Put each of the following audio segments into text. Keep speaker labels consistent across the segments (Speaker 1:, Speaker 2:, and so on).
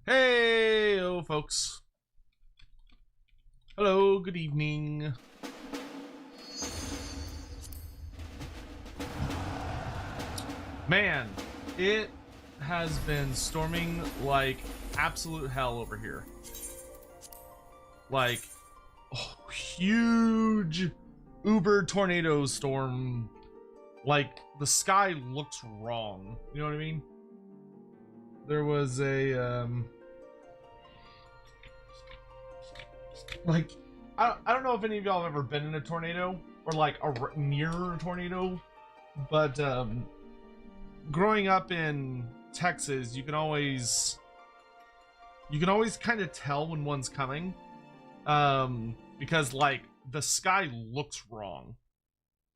Speaker 1: Hey, folks. Hello, good evening. Man, it has been storming like absolute hell over here. Like, huge uber tornado storm. Like, the sky looks wrong. You know what I mean? There was a, like, I don't know if any of y'all have ever been in a tornado or like near a tornado, but growing up in Texas, you can always kind of tell when one's coming, because like the sky looks wrong,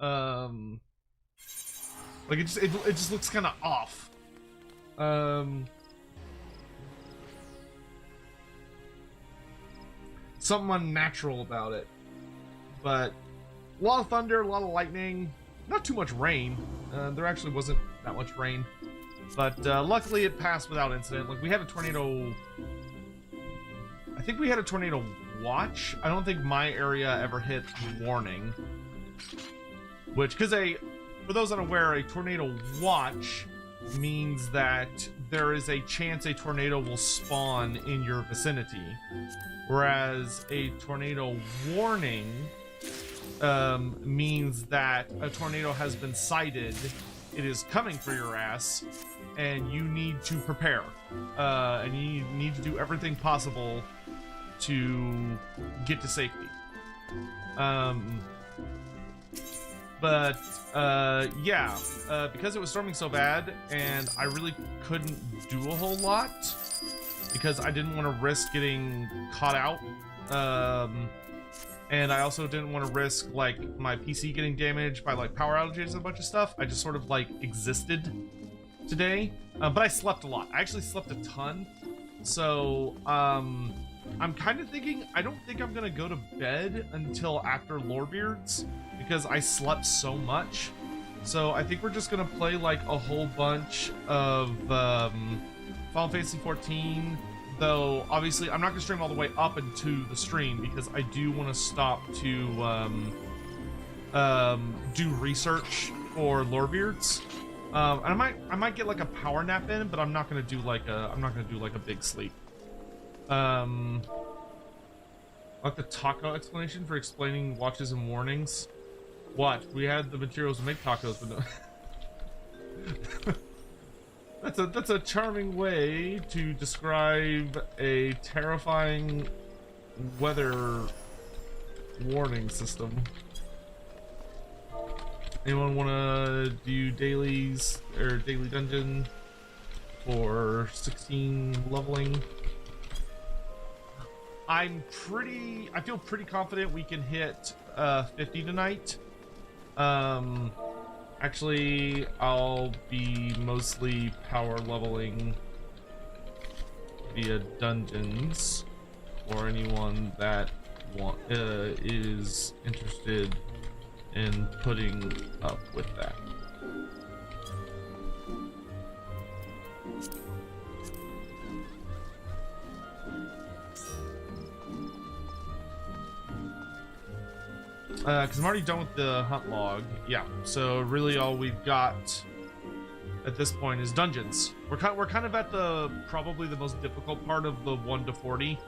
Speaker 1: like it just looks kind of off. Something unnatural about it, but a lot of thunder, a lot of lightning, not too much rain. There actually wasn't that much rain, but luckily it passed without incident. Like, we had a tornado, I think we had a tornado watch. I don't think my area ever hit warning, which, because for those unaware, a tornado watch means that there is a chance a tornado will spawn in your vicinity, whereas a tornado warning means that a tornado has been sighted, it is coming for your ass, and you need to prepare, and you need to do everything possible to get to safety. Yeah, because it was storming so bad, and I really couldn't do a whole lot because I didn't want to risk getting caught out, and I also didn't want to risk like my PC getting damaged by like power outages and a bunch of stuff. I just sort of like existed today, but I slept a lot. I actually slept a ton, so I'm kind of thinking I don't think I'm gonna go to bed until after Lorebeards because I slept so much. So I think we're just gonna play like a whole bunch of Final Fantasy XIV, though obviously I'm not gonna stream all the way up into the stream because I do want to stop to do research for Lorebeards. And I might get like a power nap in, but I'm not gonna do like a big sleep. Like the taco explanation for explaining watches and warnings. What? We had the materials to make tacos, but no. That's a charming way to describe a terrifying weather warning system. Anyone want to do dailies or daily dungeon for 16 leveling? I feel pretty confident we can hit 50 tonight. Actually, I'll be mostly power leveling via dungeons for anyone that is interested in putting up with that. Because I'm already done with the hunt log. Yeah, so really all we've got at this point is dungeons. We're kind of at probably the most difficult part of the 1 to 40,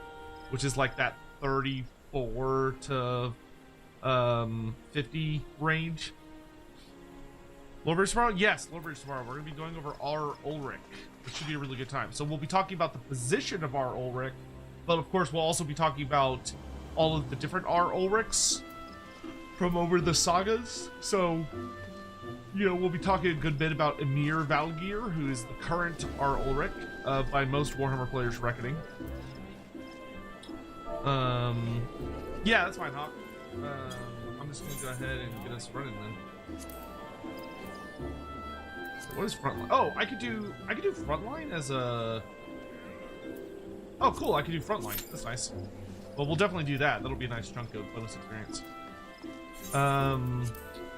Speaker 1: which is like that 34 to 50 range. Lorebeards tomorrow? Yes, Lorebeards tomorrow. We're gonna be going over our Ulrich, which should be a really good time. So we'll be talking about the position of our Ulrich, but of course we'll also be talking about all of the different R Ulrichs from over the sagas. So, you know, we'll be talking a good bit about Emir Valgir, who is the current R Ulrich by most Warhammer players' reckoning. Yeah, that's fine, Hawk. I'm just gonna go ahead and get us running then. So what is frontline? Oh, I could do frontline as a. Oh, cool! I could do frontline. That's nice. Well, we'll definitely do that. That'll be a nice chunk of bonus experience.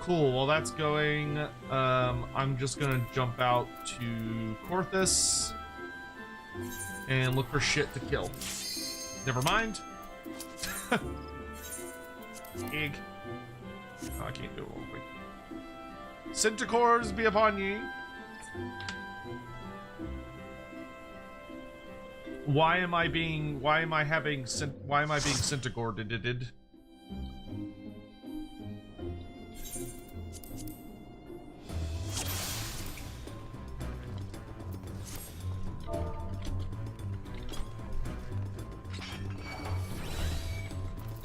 Speaker 1: Cool. While that's going, I'm just gonna jump out to Corthus and look for shit to kill. Never mind. Egg. Oh, I can't do it real quick. Centaurs be upon ye. Why am I being centagored?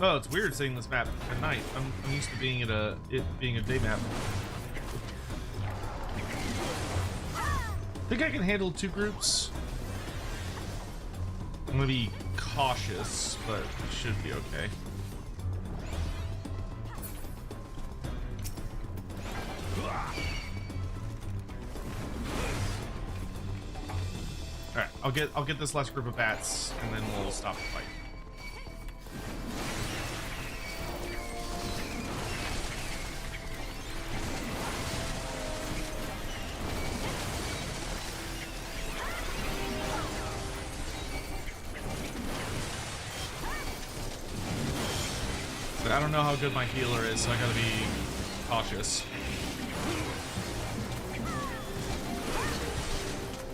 Speaker 1: Oh, it's weird seeing this map at night. I'm used to being it being a day map. I think I can handle 2 groups. I'm gonna be cautious, but it should be okay. All right, I'll get this last group of bats, and then we'll stop the fight. I don't know how good my healer is, so I gotta be cautious.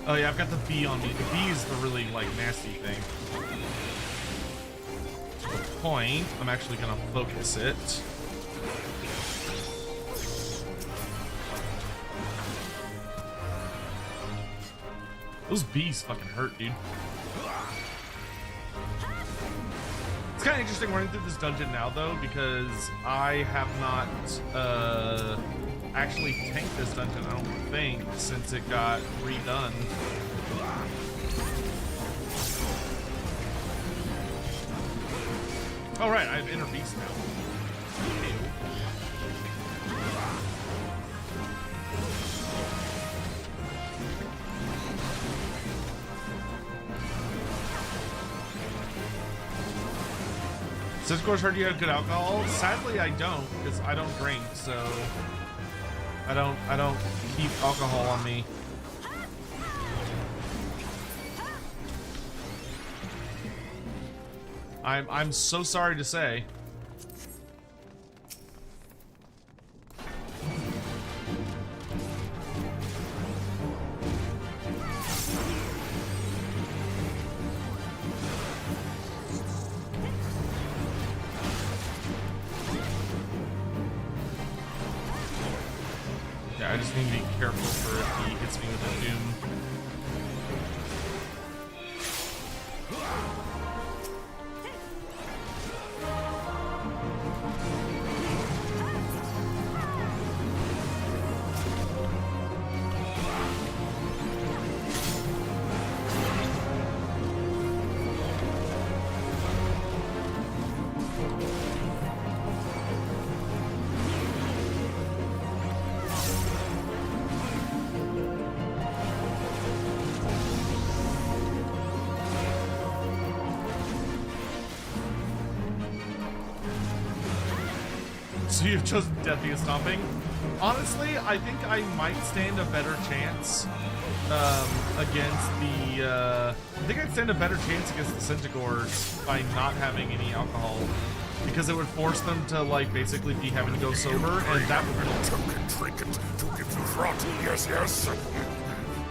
Speaker 1: Oh yeah, I've got the bee on me. The bee is the really, like, nasty thing. To the point, I'm actually gonna focus it. Those bees fucking hurt, dude. It's kind of interesting running through this dungeon now, though, because I have not actually tanked this dungeon, I don't think, since it got redone. Oh, right, I have Inner Beast now. Ew. Cisco's heard you had good alcohol. Sadly, I don't, because I don't drink, so I don't keep alcohol on me. I'm so sorry to say. I just need to be careful for if he hits me with a doom. So you've chosen Deathiest Stomping. Honestly, I think I might stand a better chance against the. I think I'd stand a better chance against the Centaurs by not having any alcohol, because it would force them to, like, basically be having to go sober, and that would really.
Speaker 2: Token trinket to give you front. Yes, yes.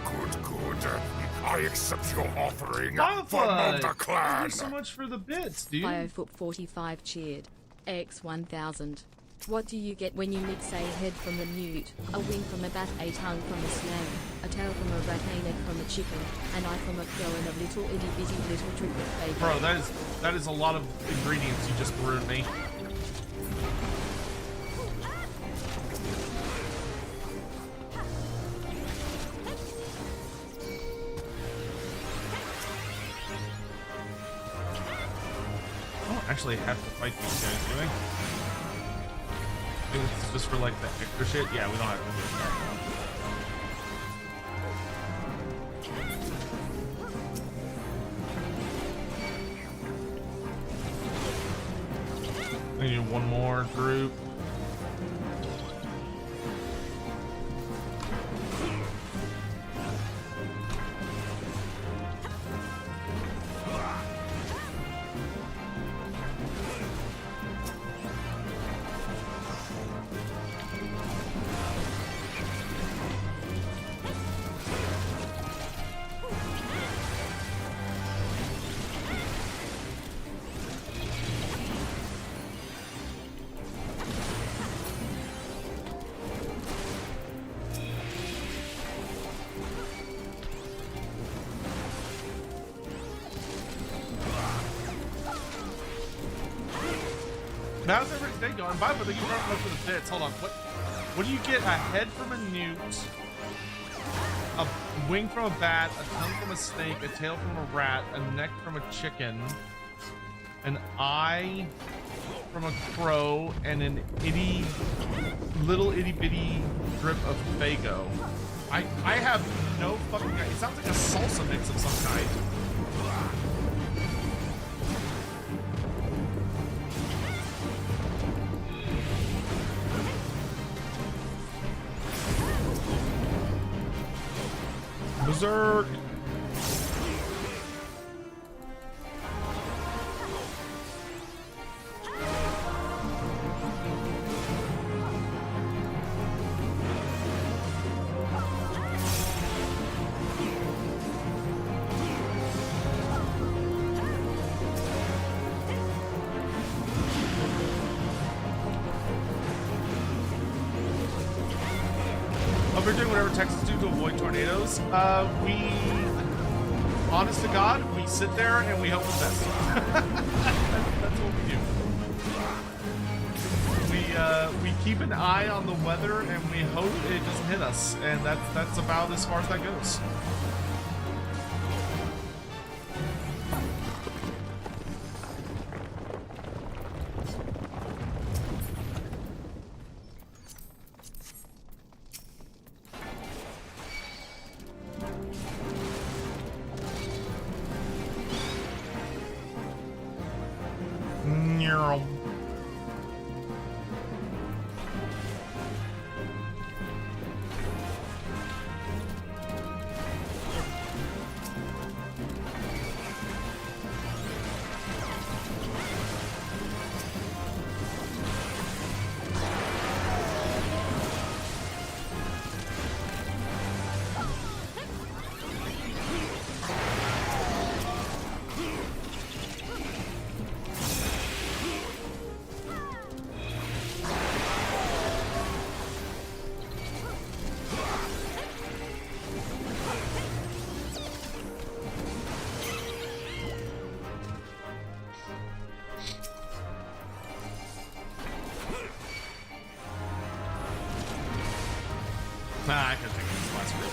Speaker 2: Good. I accept your offering for Malta Clan.
Speaker 1: Thank you so much for the bits, dude.
Speaker 3: BioFoot45 cheered. X1000. What do you get when you mix a head from a newt, a wing from a bat, a tongue from a snake, a tail from a rat, a neck from a chicken, an eye from a crow, and a little itty bitty little triplet baby?
Speaker 1: Bro, that is a lot of ingredients you just threw at me. I don't actually have to fight these guys, do I? I think it's just for, like, the extra shit. Yeah, we don't have to do that. I need one more group. How's everybody's day going? Bye, but thank you very much for the bits. Hold on. What do you get? A head from a newt, a wing from a bat, a tongue from a snake, a tail from a rat, a neck from a chicken, an eye from a crow, and an little itty bitty drip of Fago. I have no fucking idea. It sounds like a salsa mix of some kind. Berserk. We're doing whatever Texas do to avoid tornadoes. Honest to God, we sit there and we hope for the best. That's what we do. We keep an eye on the weather and we hope it doesn't hit us, and that's about as far as that goes. Nah, I can take this last one.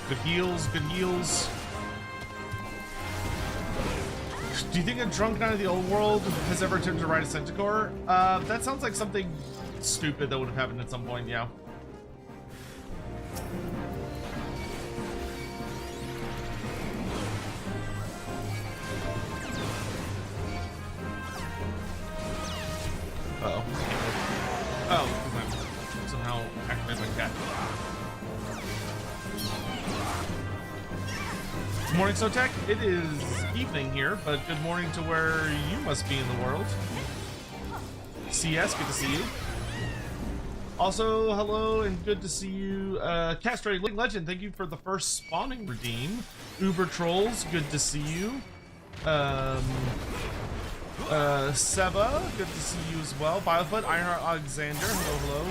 Speaker 1: Good heals, good heals. Do you think a drunk knight of the old world has ever attempted to ride a centaur? That sounds like something stupid that would have happened at some point, yeah. Uh-oh. Oh, somehow activate my cat. Good morning, Sotek. It is evening here, but good morning to where you must be in the world. CS, good to see you. Also, hello and good to see you. Castrated Legend, thank you for the first spawning redeem. Uber Trolls, good to see you. Seba, good to see you as well. Biofoot, Ironheart Alexander, hello, hello.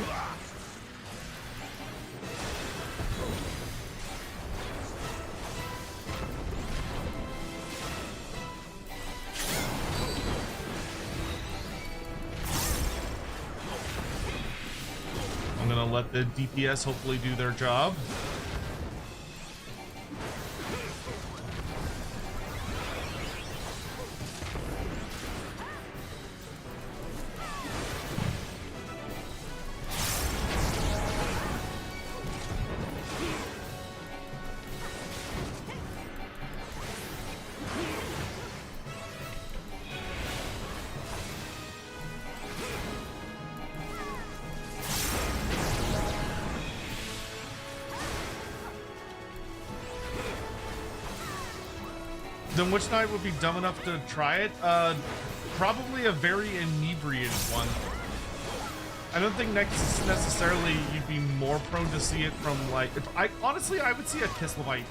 Speaker 1: I'm gonna let the DPS hopefully do their job. Then which knight would be dumb enough to try it? Probably a very inebriated one. I don't think necessarily you'd be more prone to see it from like. Honestly, I would see a Kislevite.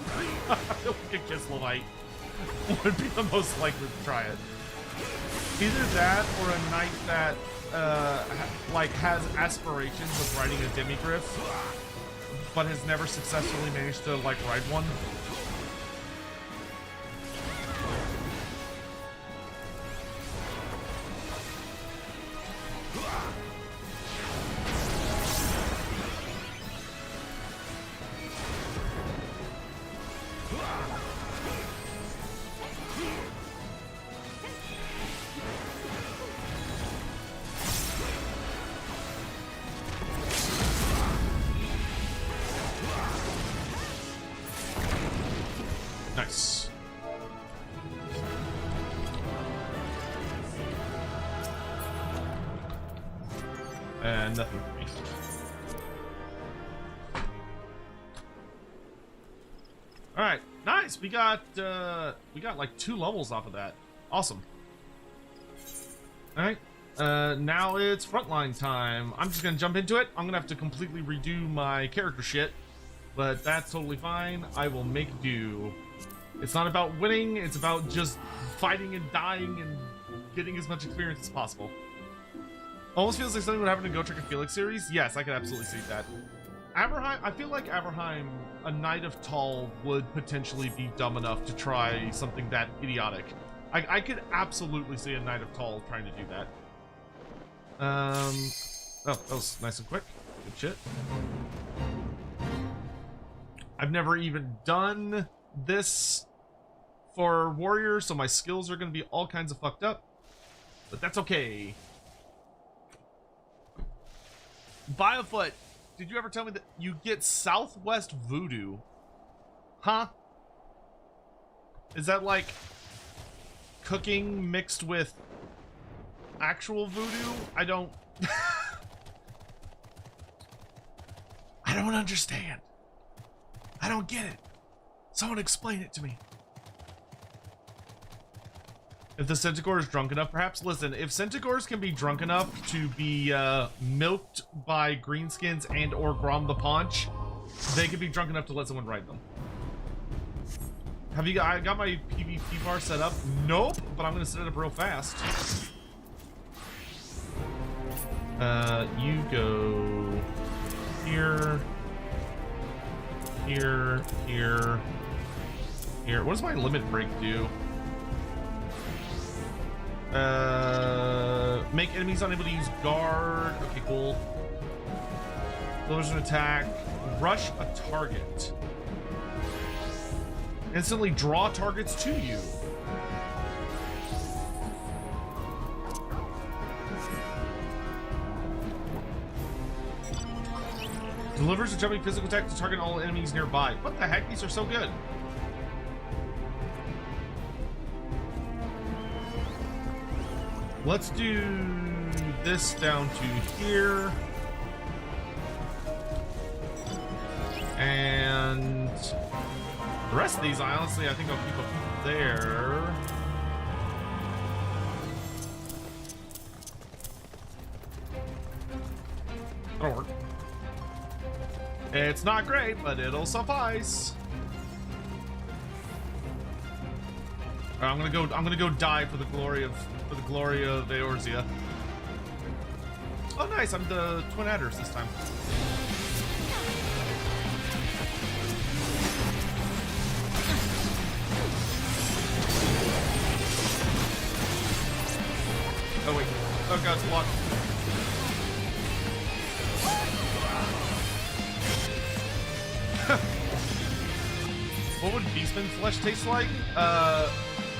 Speaker 1: I feel like a Kislevite would be the most likely to try it. Either that or a knight that like has aspirations of riding a demigriff, but has never successfully managed to like ride one. Nice. And nothing for me. All right, nice. We got like 2 levels off of that. Awesome. All right. Now it's frontline time. I'm just gonna jump into it. I'm gonna have to completely redo my character shit, but that's totally fine. I will make do. It's not about winning, it's about just fighting and dying and getting as much experience as possible. Almost feels like something would happen in Go Trick and Felix series. Yes, I could absolutely see that. Aberheim, I feel like Aberheim, a Knight of Tull, would potentially be dumb enough to try something that idiotic. I could absolutely see a Knight of Tull trying to do that. Oh, that was nice and quick. Good shit. I've never even done this for warrior, so my skills are going to be all kinds of fucked up, but that's okay. Biofoot, did you ever tell me that you get Southwest Voodoo? Huh? Is that like cooking mixed with actual voodoo? I don't I don't understand. I don't get it. Someone explain it to me. If the Centaur is drunk enough, perhaps. Listen, if Centaurs can be drunk enough to be milked by greenskins and or Grom the Paunch, they could be drunk enough to let someone ride them. Have you? I got my PvP bar set up. Nope, but I'm gonna set it up real fast. You go here, here, here, here. What does my limit break do? Make enemies unable to use guard. Okay, cool. Close an attack. Rush a target. Instantly draw targets to you. Delivers a jumping physical attack to target all enemies nearby. What the heck? These are so good. Let's do this down to here. And the rest of these, I honestly think I'll keep up there. That'll work. It's not great, but it'll suffice. All right, I'm gonna go die for the glory of Eorzea. Oh, nice! I'm the twin adders this time. Oh wait! Oh god, it's blocked. What would Beastman flesh taste like?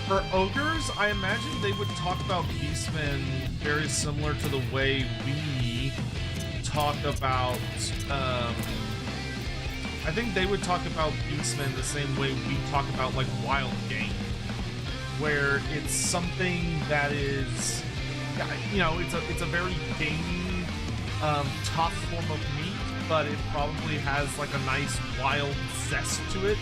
Speaker 1: For ogres, I imagine they would talk about Beastmen very similar to the way we talk about, I think they would talk about Beastmen the same way we talk about, like, wild game. Where it's something that is, you know, it's a very gamey, tough form of meat, but it probably has, like, a nice wild zest to it.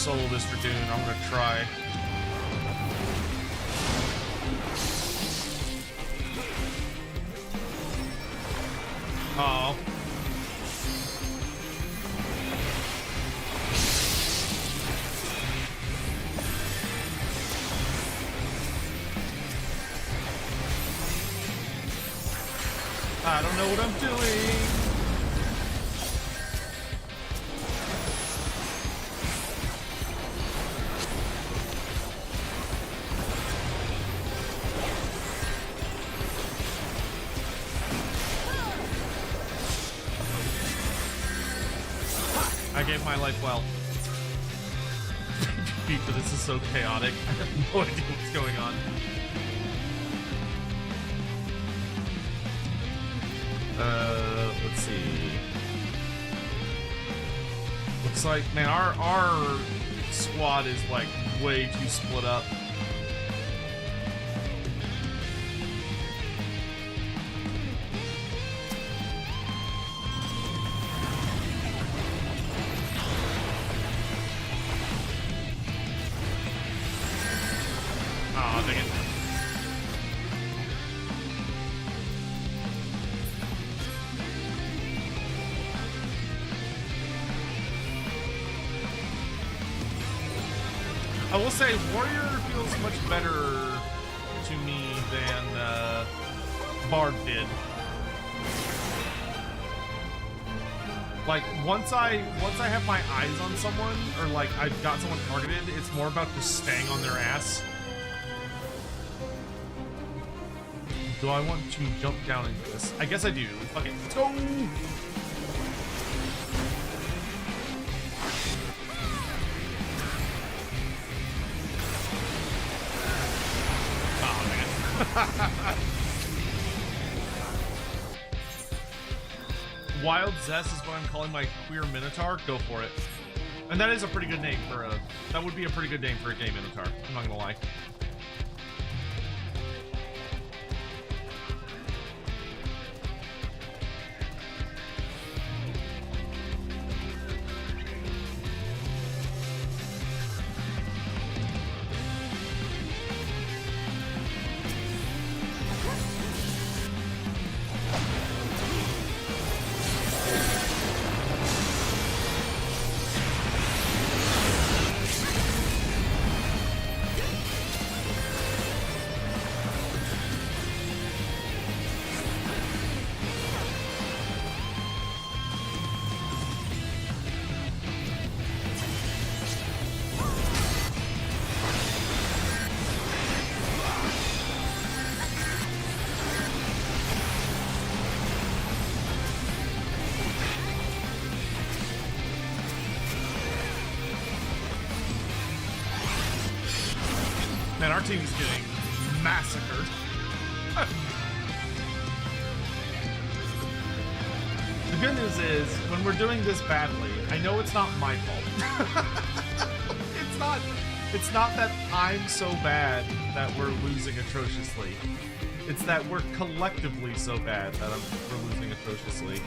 Speaker 1: solo this Dragoon. I'm gonna try. Oh. I don't know what I'm doing. I gave my life well. But this is so chaotic. I have no idea what's going on. Let's see. Looks like, man, our squad is like way too split up. Aw, dang it. I will say, Warrior feels much better to me than Bard did. Like once I have my eyes on someone, or like I've got someone targeted, it's more about just staying on their ass. Do I want to jump down into this? I guess I do. Okay, let's go. Wild Zest is what I'm calling my queer Minotaur. Go for it. And that is a pretty good name for a... That would be a pretty good name for a gay Minotaur. I'm not gonna lie. Man, our team is getting massacred. The good news is, when we're doing this badly, I know it's not my fault. It's not that I'm so bad that we're losing atrociously. It's that we're collectively so bad that we're losing atrociously.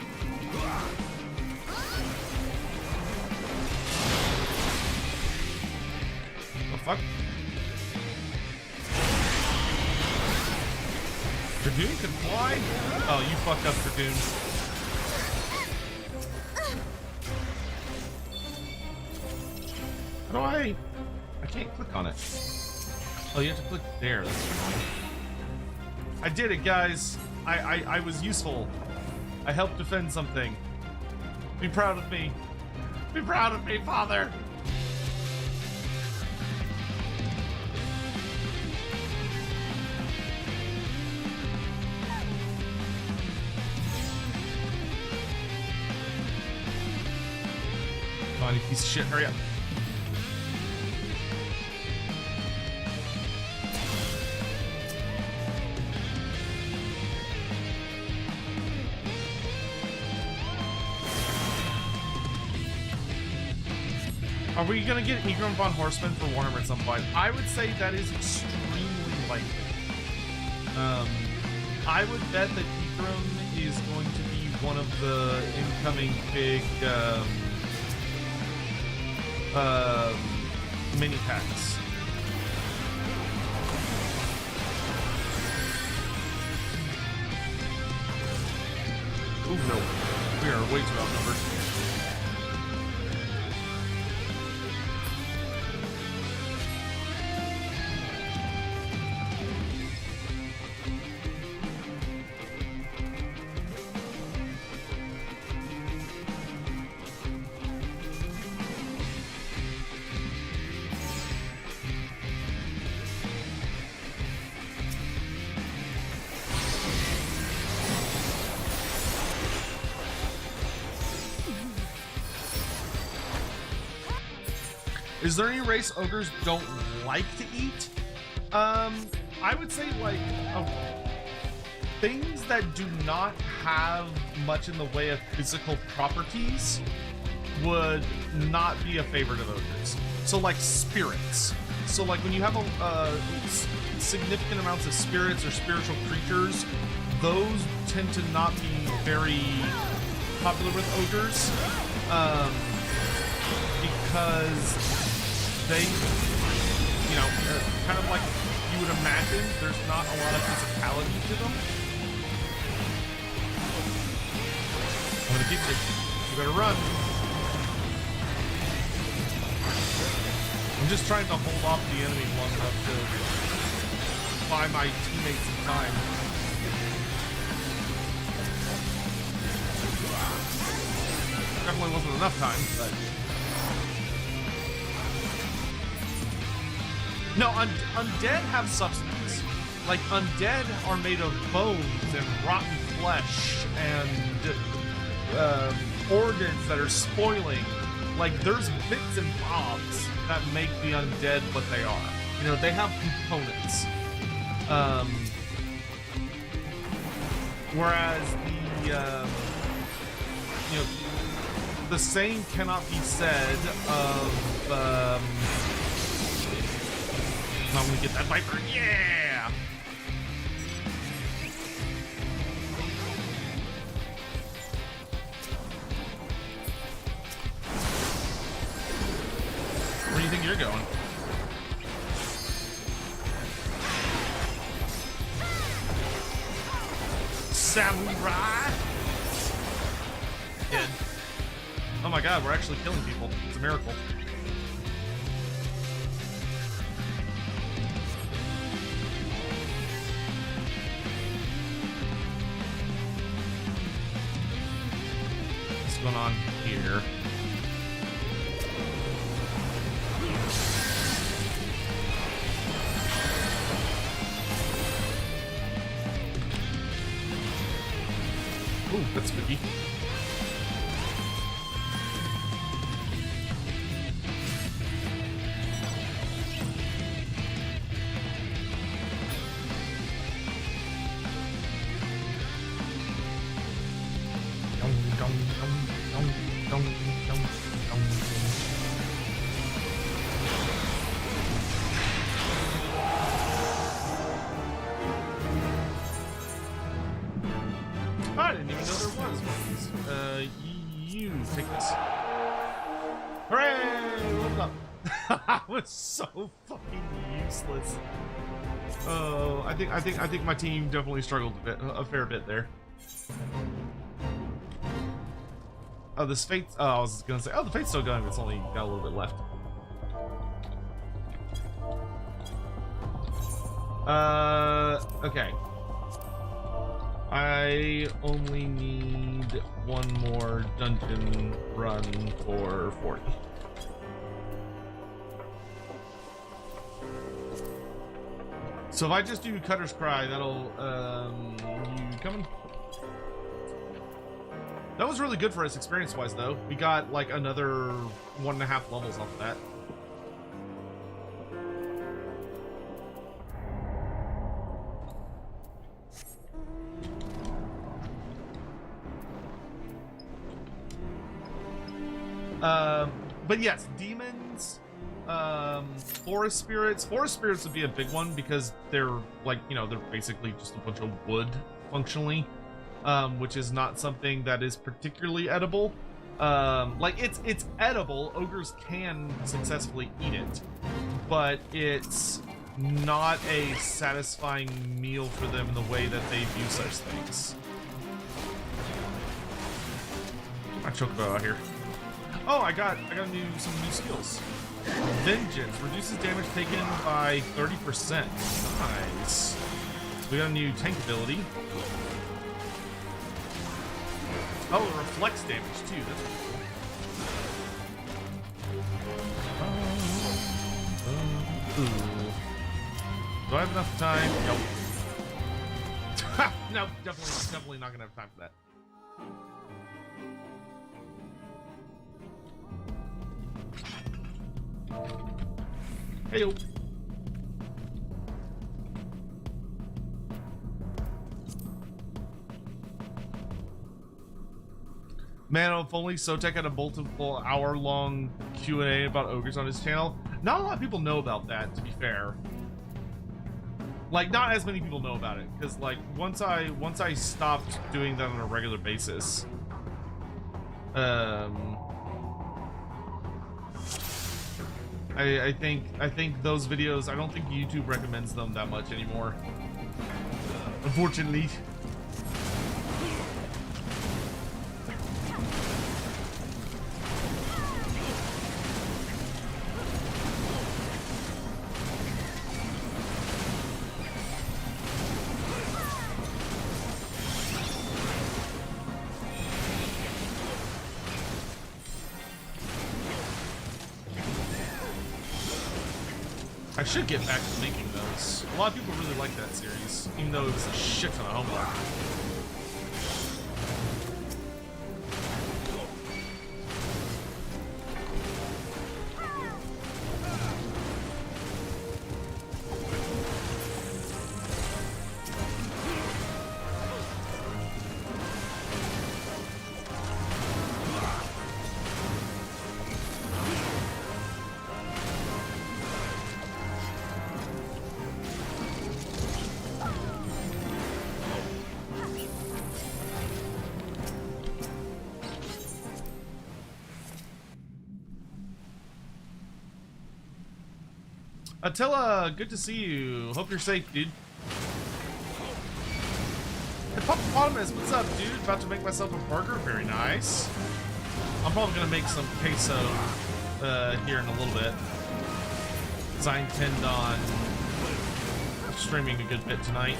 Speaker 1: The fuck? Dragoon can fly? Oh, you fucked up, Dragoon. How do I can't click on it. Oh, you have to click there. That's annoying. I did it, guys. I was useful. I helped defend something. Be proud of me. Be proud of me, Father. Come on, you piece of shit, hurry up. Are we gonna get Egrom von Horseman for Warhammer at some point? I would say that is extremely likely. I would bet that Egrom is going to be one of the incoming big mini packs. Oh no, we are way too outnumbered. Is there any race ogres don't like to eat? I would say like things that do not have much in the way of physical properties would not be a favorite of ogres. So like spirits. So like when you have significant amounts of spirits or spiritual creatures, those tend to not be very popular with ogres. Because they, you know, kind of like you would imagine, there's not a lot of physicality to them. I'm gonna get you. You better run. I'm just trying to hold off the enemy long enough to buy my teammates some time. Definitely wasn't enough time, but... No, undead have substance. Like, undead are made of bones and rotten flesh and organs that are spoiling. Like, there's bits and bobs that make the undead what they are. You know, they have components. Whereas the, you know, the same cannot be said of, I'm gonna get that Viper, yeah! Where do you think you're going? Samurai! Dead. Oh my god, we're actually killing people. It's a miracle. What's going on here? Ooh, that's spooky. I didn't even know there was one. You take this. Hooray! Leveled up. I was so fucking useless. Oh, I think my team definitely struggled a fair bit there. Oh, this fate. Oh, I was gonna say. Oh, the fate's still going. It's only got a little bit left. Okay. I only need one more dungeon run for 40. So if I just do Cutter's Cry, that'll, you coming? That was really good for us experience-wise, though. We got, like, another 1.5 levels off of that. But yes, demons, forest spirits. Forest spirits would be a big one because they're like, you know, they're basically just a bunch of wood functionally, which is not something that is particularly edible. Like it's edible. Ogres can successfully eat it, but it's not a satisfying meal for them in the way that they view such things. My chocobo out here. Oh, I got some new skills. Vengeance reduces damage taken by 30%. Nice. We got a new tank ability. Oh, it reflects damage too. That's cool. Do I have enough time? Nope. Nope, definitely not gonna have time for that. Heyo. Man, if only Sotek had a multiple hour-long Q&A about ogres on his channel. Not a lot of people know about that, to be fair. Like, not as many people know about it, because like once I stopped doing that on a regular basis, I think those videos, I don't think YouTube recommends them that much anymore, unfortunately. I should get back to making those. A lot of people really like that series, even though it was a shit ton of homework. Attila, good to see you. Hope you're safe, dude. Hey, Hippopotamus, what's up, dude? About to make myself a burger. Very nice. I'm probably gonna make some queso here in a little bit, because I intend on streaming a good bit tonight.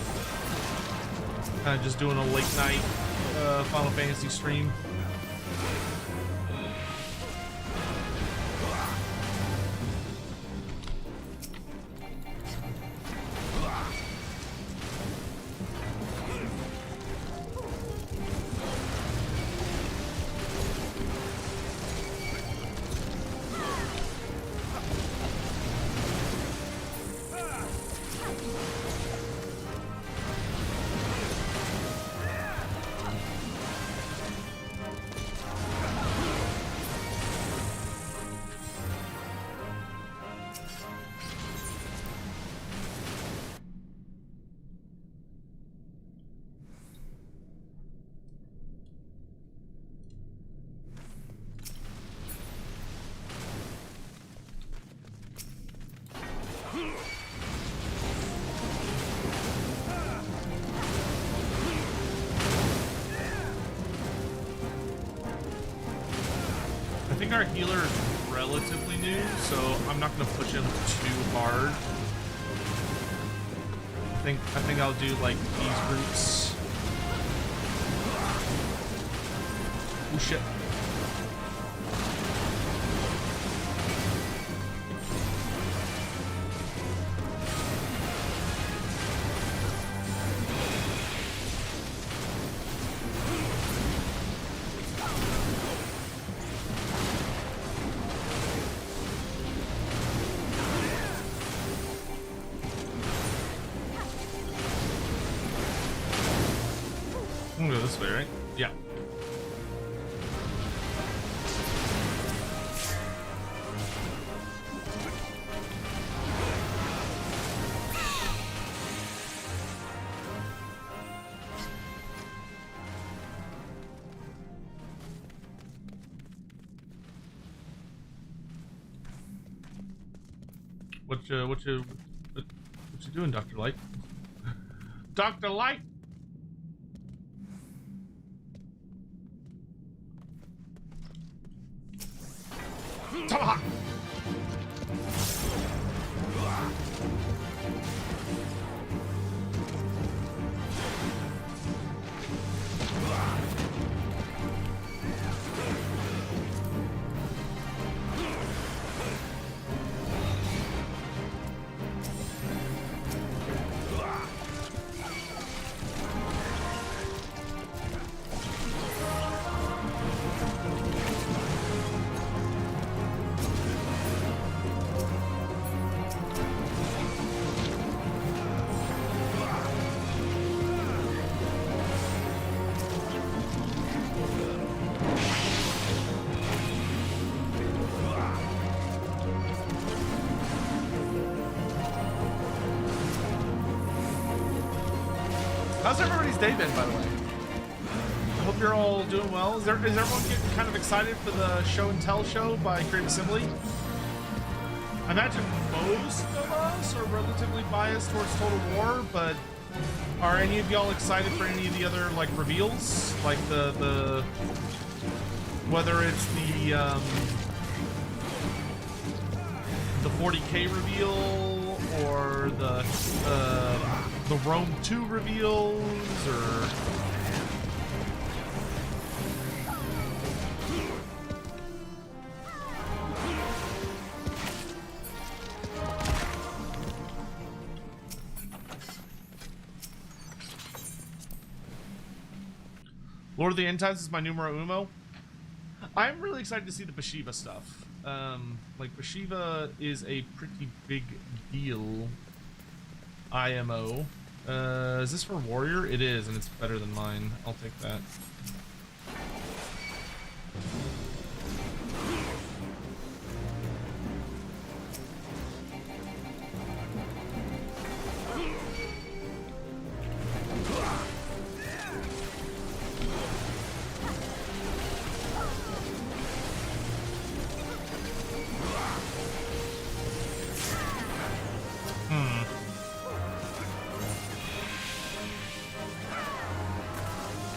Speaker 1: Kind of just doing a late night Final Fantasy stream. I think our healer is relatively new, so I'm not gonna push him too hard. I think I'll do like these routes. Oh shit. I'm gonna go this way, right? Yeah. what you doing, Dr. Light? Dr. Light. Tomahawk. How's everybody's day been, by the way? I hope you're all doing well. Is everyone getting kind of excited for the show and tell show by Creative Assembly? I imagine most of us are relatively biased towards Total War, but are any of y'all excited for any of the other like reveals? Like the whether it's the 40K reveal or the Rome 2 reveals, or Lord of the End Times is my numero uno. I'm really excited to see the Bashiva stuff. Like Bashiva is a pretty big deal. IMO. Is this for Warrior? It is, and it's better than mine. I'll take that.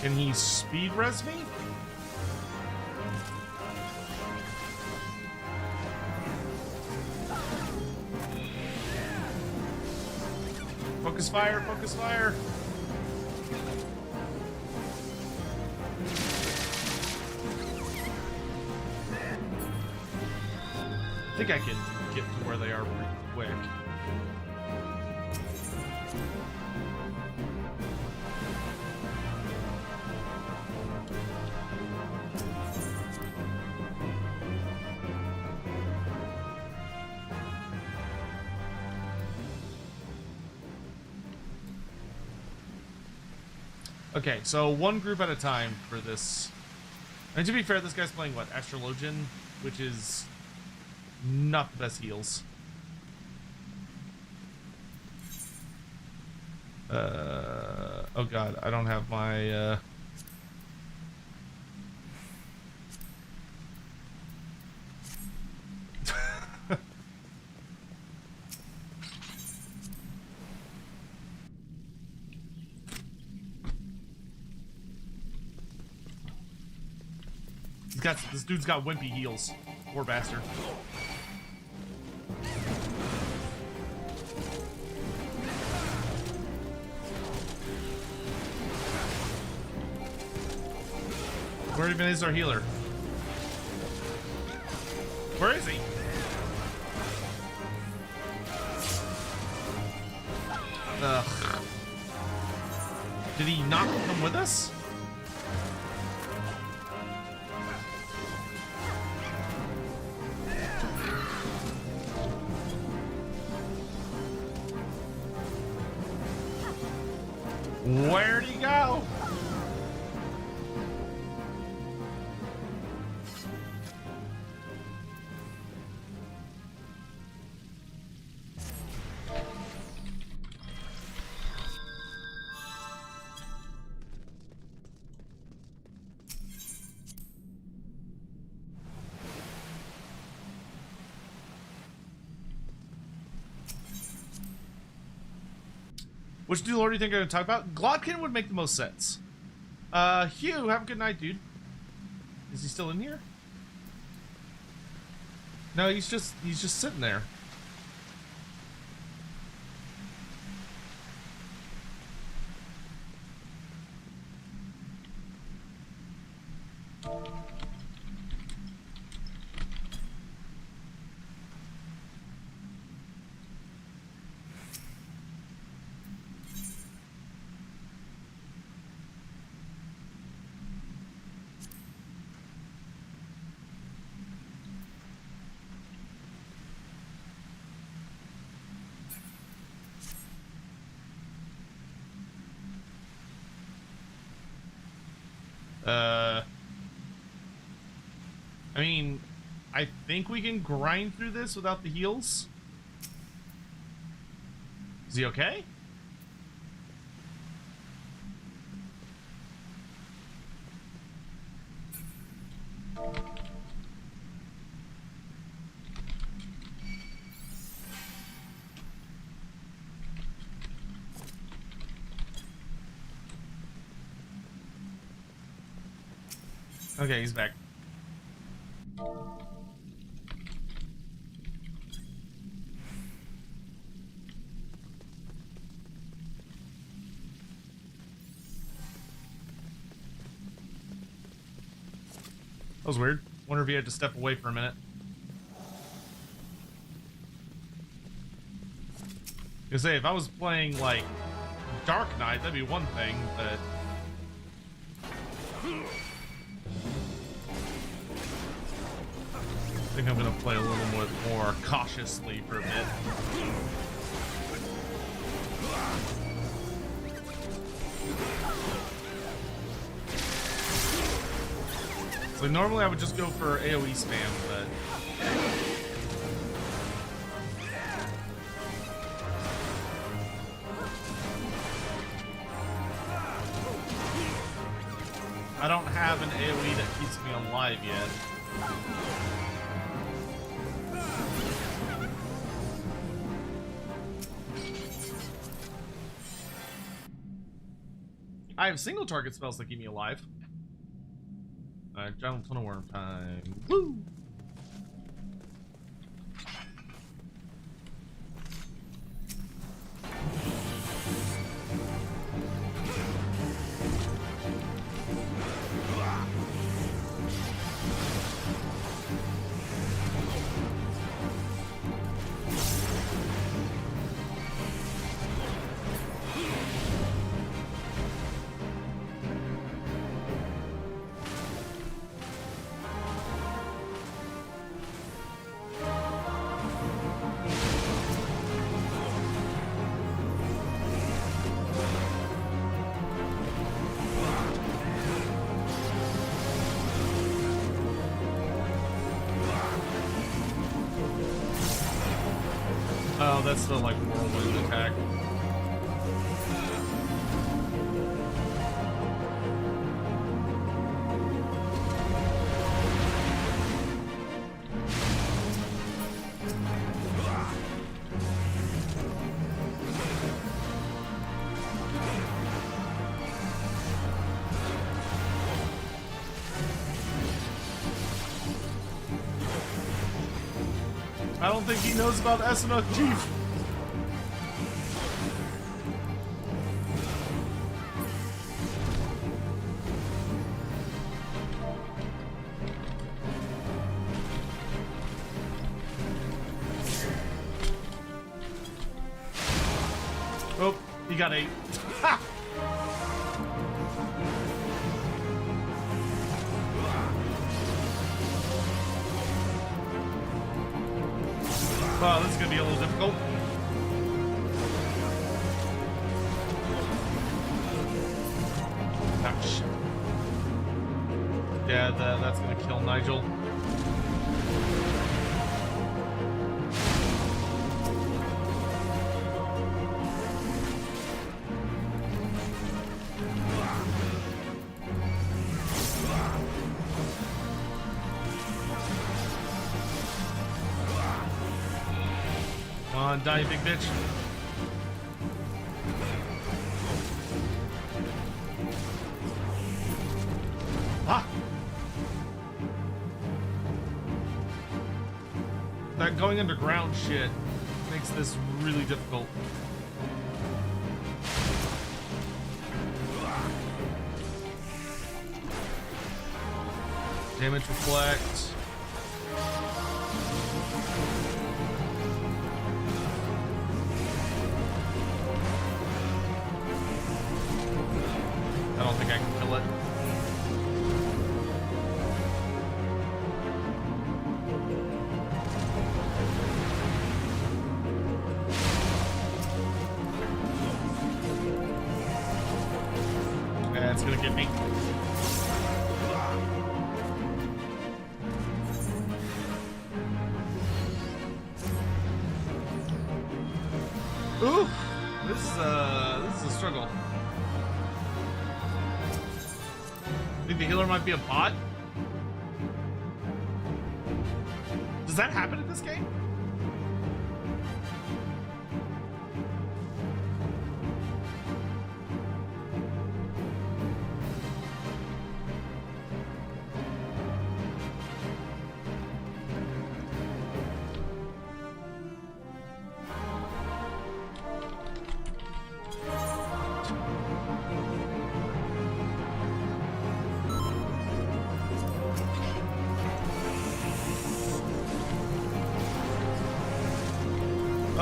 Speaker 1: Can he speed res me? Focus fire, focus fire. I think I can get to where they are pretty quick. Okay, so one group at a time for this. And to be fair, this guy's playing, what, Astrologian? Which is not the best heals. Oh god, I don't have my, This dude's got wimpy heals. Poor bastard. Where even is our healer? Where is he? Ugh. Did he not come with us? Where'd he go? Which new lord do you think I'm going to talk about? Glodkin would make the most sense. Hugh, have a good night, dude. Is he still in here? No, he's just sitting there. I mean, I think we can grind through this without the heals. Is he okay? Okay, he's back. That was weird. Wonder if he had to step away for a minute. I say, if I was playing like Dark Knight, that'd be one thing, but I think I'm gonna play a little bit more cautiously for a bit. So normally I would just go for AoE spam, but I don't have an AoE that keeps me alive yet. I have single target spells that keep me alive. Giant ton of worm time. Woo! Oh, that's the like whirlwind attack. I don't think he knows about FFXIV. Oh, he got 8. Ha! Wow, this is gonna be a little difficult. Ouch. Yeah, that's gonna kill Nigel. Come on, die, big bitch. going underground shit makes this really difficult. Damage reflect. I don't think I can kill it. Yeah, it's gonna get me. Ooh, this is a struggle. Think the healer might be a bot? Does that happen in this game?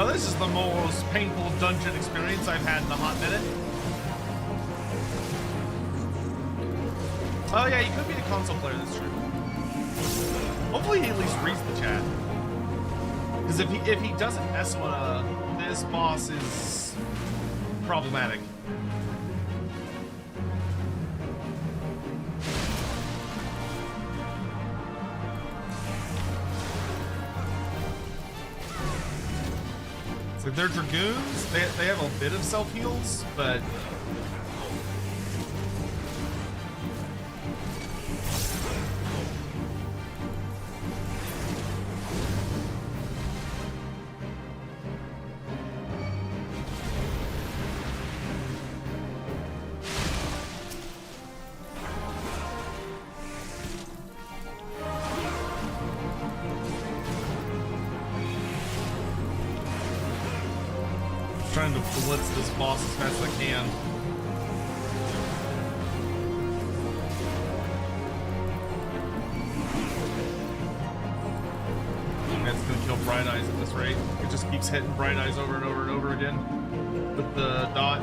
Speaker 1: Oh, this is the most painful dungeon experience I've had in a hot minute. Oh yeah, he could be a console player, that's true. Hopefully he at least reads the chat. Because if he doesn't mess with this boss is problematic. So they're dragoons. They have a bit of self-heals, but trying to blitz this boss as fast as I can. That's gonna kill Bright Eyes at this rate. It just keeps hitting Bright Eyes over and over and over again with the dot.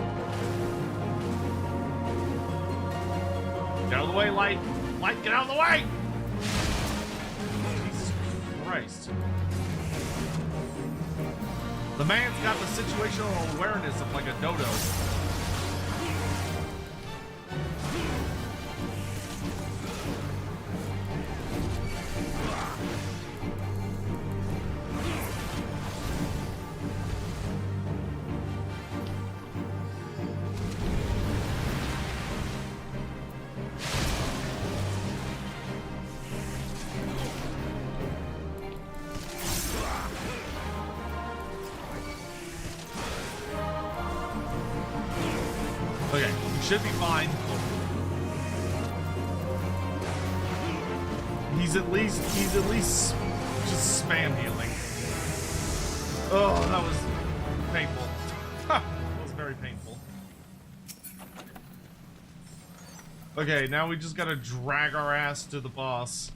Speaker 1: Get out of the way, Light! Light, get out of the way! Jesus Christ. The man's got the situational awareness of like a dodo. Okay, we should be fine. He's at least just spam healing. Oh, that was painful. That was very painful. Okay, now we just gotta drag our ass to the boss.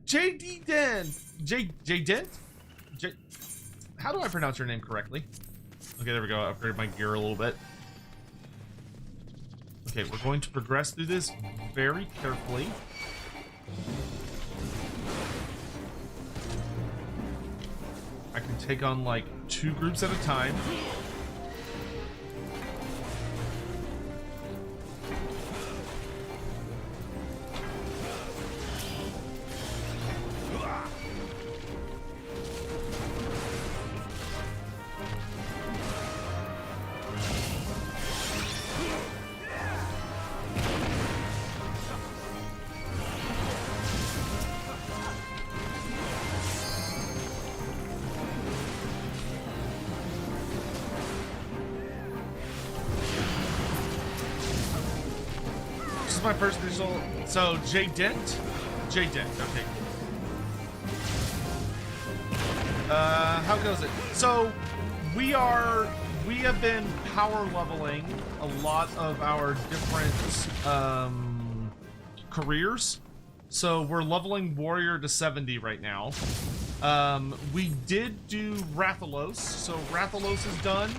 Speaker 1: JD Dent. J Dent? How do I pronounce your name correctly? Okay, there we go. I upgraded my gear a little bit. Okay, we're going to progress through this very carefully. I can take on like 2 groups at a time. is my first digital. So J Dent, okay. How goes it? So we have been power leveling a lot of our different careers. So we're leveling warrior to 70 right now. We did do Rathalos, so Rathalos is done.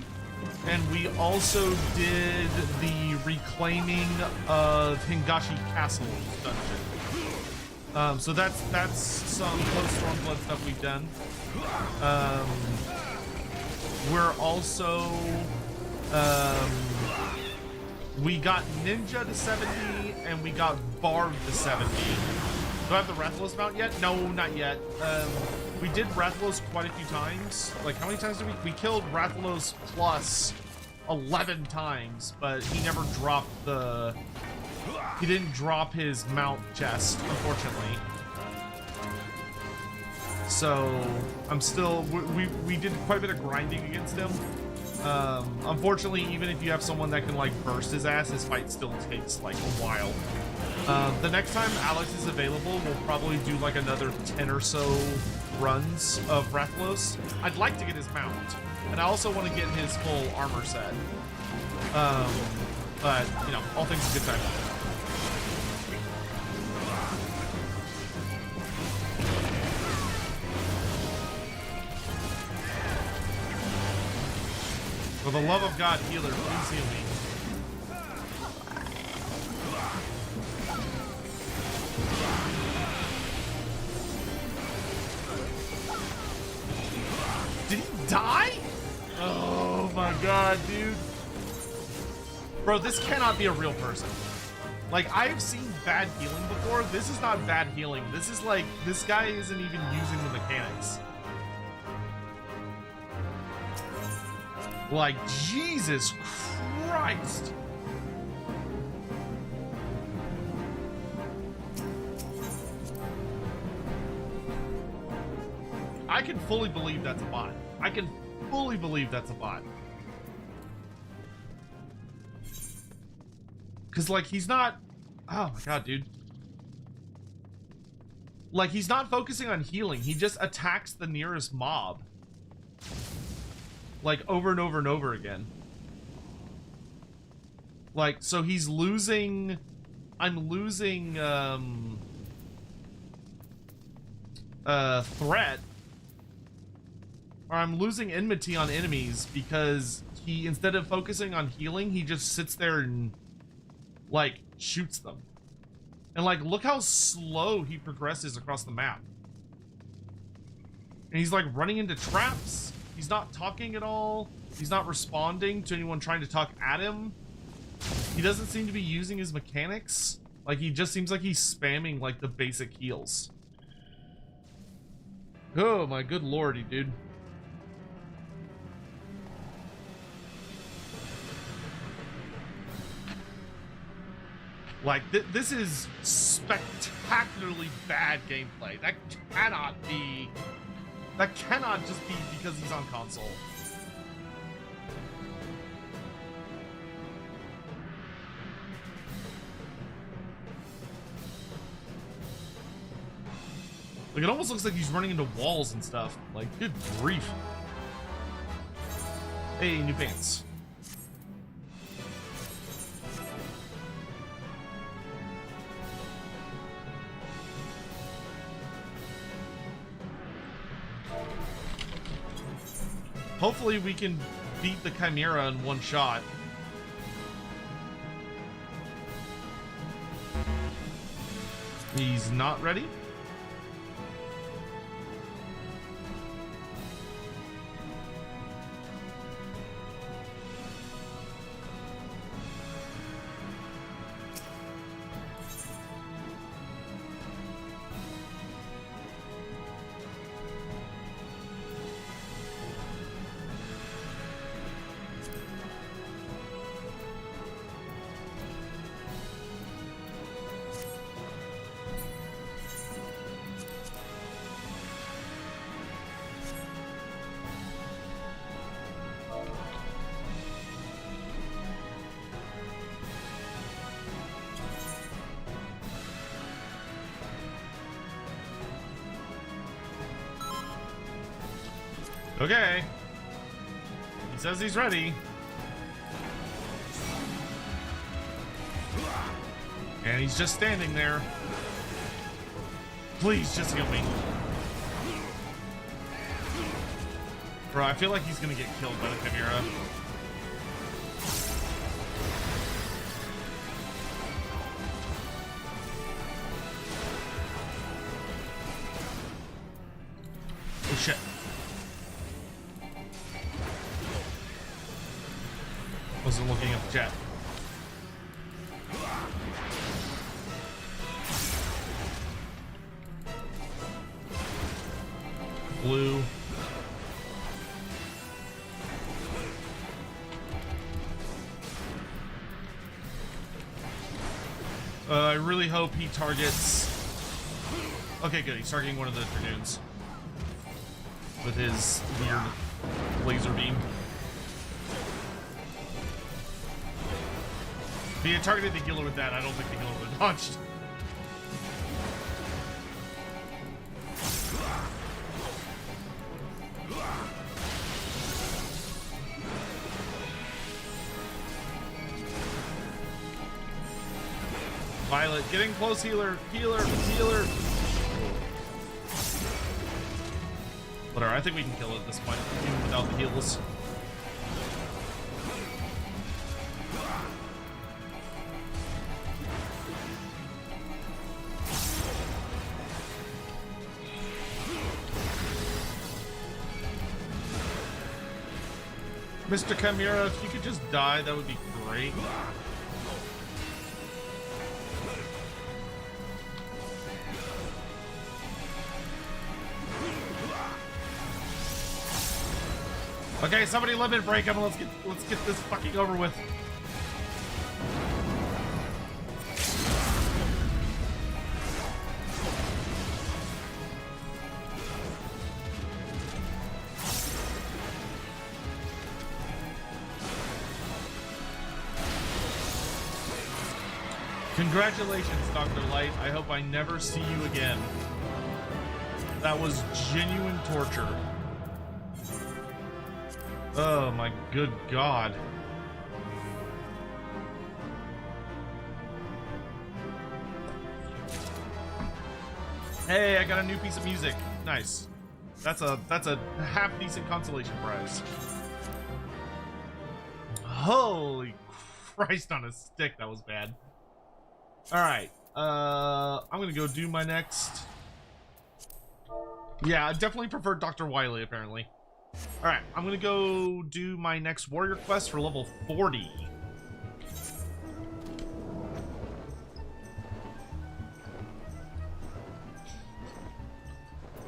Speaker 1: And we also did the reclaiming of Hingashi Castle dungeon. So that's some post Stormblood stuff we've done. We're also we got Ninja to 70 and we got Bard to 70. Do I have the Rathalos mount yet? No, not yet. We did Rathalos quite a few times. Like, how many times did we killed Rathalos plus 11 times, but he never dropped he didn't drop his mount chest, unfortunately. So I'm still, we did quite a bit of grinding against him. Unfortunately, even if you have someone that can like burst his ass, his fight still takes like a while. The next time Alex is available, we'll probably do like another 10 or so runs of Rathalos. I'd like to get his mount, and I also want to get his full armor set. But you know, all things a good time. For the love of God, healer, please heal me. Did he die? Oh my God, dude. Bro, this cannot be a real person. Like, I've seen bad healing before. This is not bad healing. This is like, this guy isn't even using the mechanics. Like, Jesus Christ. I can fully believe that's a bot. I can fully believe that's a bot. Because, like, he's not... Oh, my God, dude. Like, he's not focusing on healing. He just attacks the nearest mob. Like, over and over and over again. Like, so he's losing... I'm losing, threat. Or I'm losing enmity on enemies because he, instead of focusing on healing, he just sits there and, like, shoots them. And, like, look how slow he progresses across the map. And he's, like, running into traps. He's not talking at all. He's not responding to anyone trying to talk at him. He doesn't seem to be using his mechanics. Like, he just seems like he's spamming, like, the basic heals. Oh, my good lordy, dude. Like, this is spectacularly bad gameplay. That cannot be... That cannot just be because he's on console. Like, it almost looks like he's running into walls and stuff. Like, good grief. Hey, new pants. Hopefully we can beat the Chimera in one shot. He's not ready. Okay. He says he's ready. And he's just standing there. Please, just heal me. Bro, I feel like he's gonna get killed by the Chimera. Oh shit. Wasn't looking at the chat. Blue. I really hope he targets... Okay, good. He's targeting one of the Dragoons with his weird laser beam. If he had targeted the healer with that, I don't think the healer would have launched. Violet, getting close, healer, healer, healer. Whatever, I think we can kill it at this point, even without the heals. Mr. Chimera, if you could just die, that would be great. Okay, somebody limit break him. Let's get this fucking over with. Congratulations, Dr. Light. I hope I never see you again. That was genuine torture. Oh my good God. Hey, I got a new piece of music. Nice. That's a half decent consolation prize. Holy Christ on a stick, that was bad. Alright. I'm gonna go do my next. Yeah, I definitely prefer Dr. Wily apparently. Alright, I'm gonna go do my next warrior quest for level 40.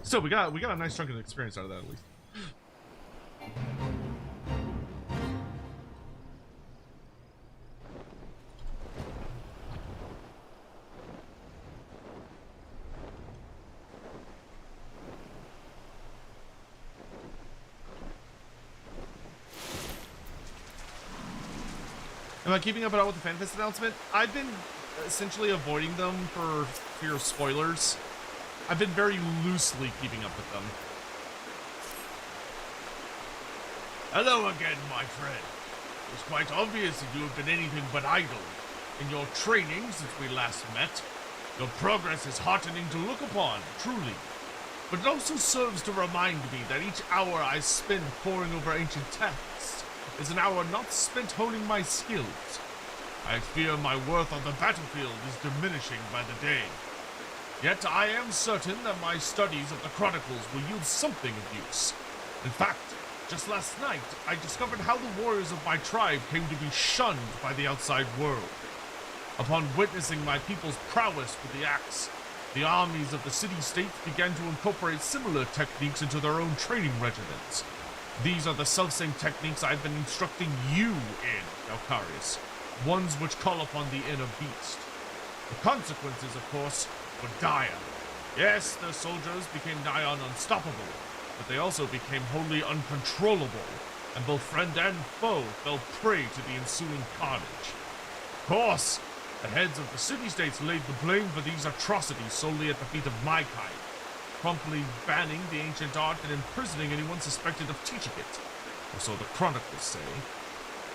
Speaker 1: So we got a nice chunk of experience out of that at least. Am I keeping up at all with the FanFest announcement? I've been essentially avoiding them for fear of spoilers. I've been very loosely keeping up with them.
Speaker 2: Hello again, my friend. It's quite obvious that you have been anything but idle. In your training since we last met, your progress is heartening to look upon, truly. But it also serves to remind me that each hour I spend poring over ancient texts is an hour not spent honing my skills. I fear my worth on the battlefield is diminishing by the day. Yet I am certain that my studies of the Chronicles will yield something of use. In fact, just last night, I discovered how the warriors of my tribe came to be shunned by the outside world. Upon witnessing my people's prowess with the axe, the armies of the city-states began to incorporate similar techniques into their own training regiments. These are the selfsame techniques I've been instructing you in, Valkarius, ones which call upon the inner beast. The consequences, of course, were dire. Yes, the soldiers became nigh on unstoppable, but they also became wholly uncontrollable, and both friend and foe fell prey to the ensuing carnage. Of course, the heads of the city-states laid the blame for these atrocities solely at the feet of my kind. promptly banning the ancient art and imprisoning anyone suspected of teaching it, or so the chronicles say.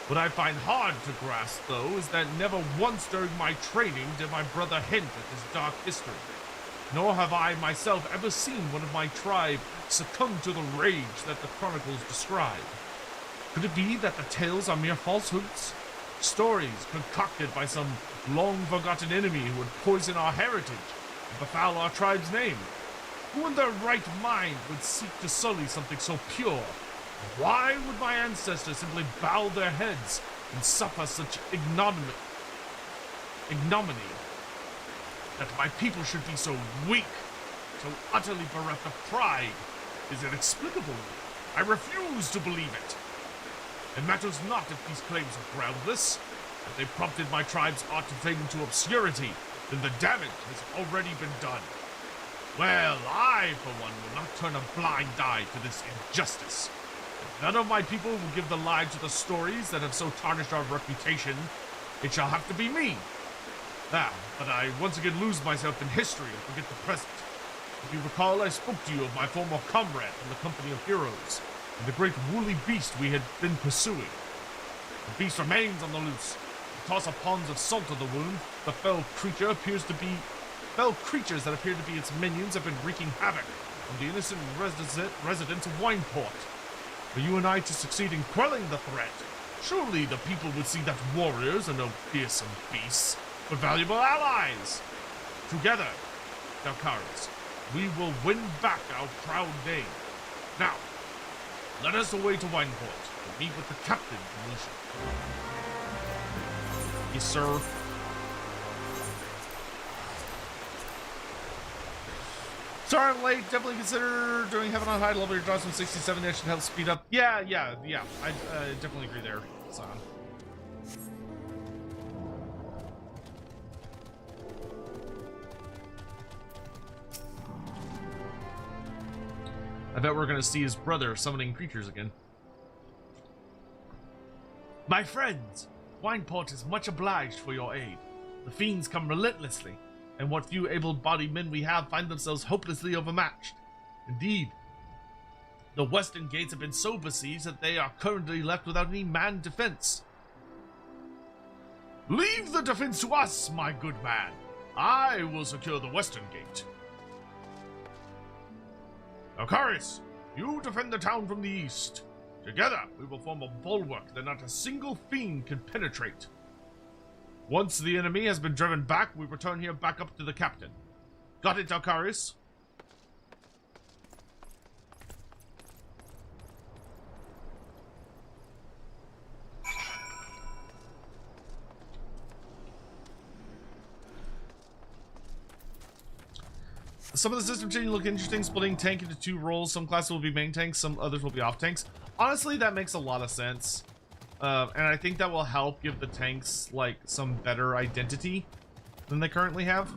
Speaker 2: What I find hard to grasp, though, is that never once during my training did my brother hint at his dark history, nor have I myself ever seen one of my tribe succumb to the rage that the chronicles describe. Could it be that the tales are mere falsehoods? Stories concocted by some long-forgotten enemy who would poison our heritage and befoul our tribe's name? Who in their right mind would seek to sully something so pure? Why would my ancestors simply bow their heads and suffer such ignominy? That my people should be so weak, so utterly bereft of pride, is inexplicable. I refuse to believe it. It matters not if these claims are groundless. If they prompted my tribe's art to fade into obscurity, then the damage has already been done. Well, I, for one, will not turn a blind eye to this injustice. If none of my people will give the lie to the stories that have so tarnished our reputation, it shall have to be me. But I once again lose myself in history and forget the present. If you recall, I spoke to you of my former comrade from the company of heroes, and the great woolly beast we had been pursuing. The beast remains on the loose. We toss up ponds of salt to the wound. The fell creatures that appear to be its minions have been wreaking havoc on the innocent residents of Wineport. For you and I to succeed in quelling the threat, surely the people would see that warriors are no fearsome beasts, but valuable allies. Together, Dalcaris, we will win back our proud name. Now, let us away to Wineport and meet with the captain of the mission. Yes, sir. Sorry I'm late. Definitely consider doing Heaven on High. Level your draws from 67. That should help speed up. Yeah. I definitely agree there, Son. I bet we're gonna see his brother summoning creatures again. My friends, Wineport is much obliged for your aid. The fiends come relentlessly, and what few able-bodied men we have find themselves hopelessly overmatched. Indeed, the western gates have been so besieged that they are currently left without any manned defense. Leave the defense to us, my good man. I will secure the western gate. Alcaris, you defend the town from the east. Together, we will form a bulwark that not a single fiend can penetrate. Once the enemy has been driven back, we return here back up to the captain. Got it, Alcaris? Some of the system changes look interesting, splitting tank into 2 roles. Some classes will be main tanks, some others will be off tanks. Honestly, that makes a lot of sense. And I think that will help give the tanks, like, some better identity than they currently have.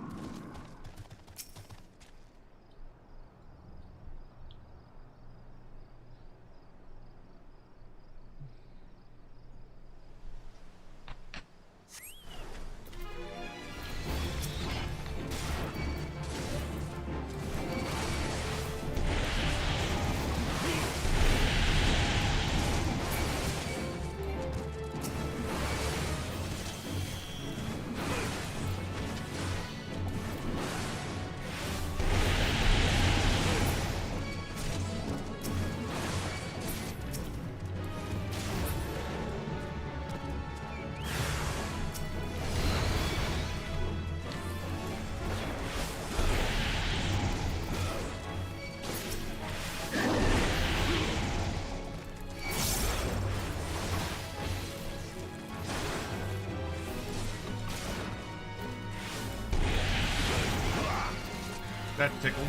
Speaker 2: That tickled.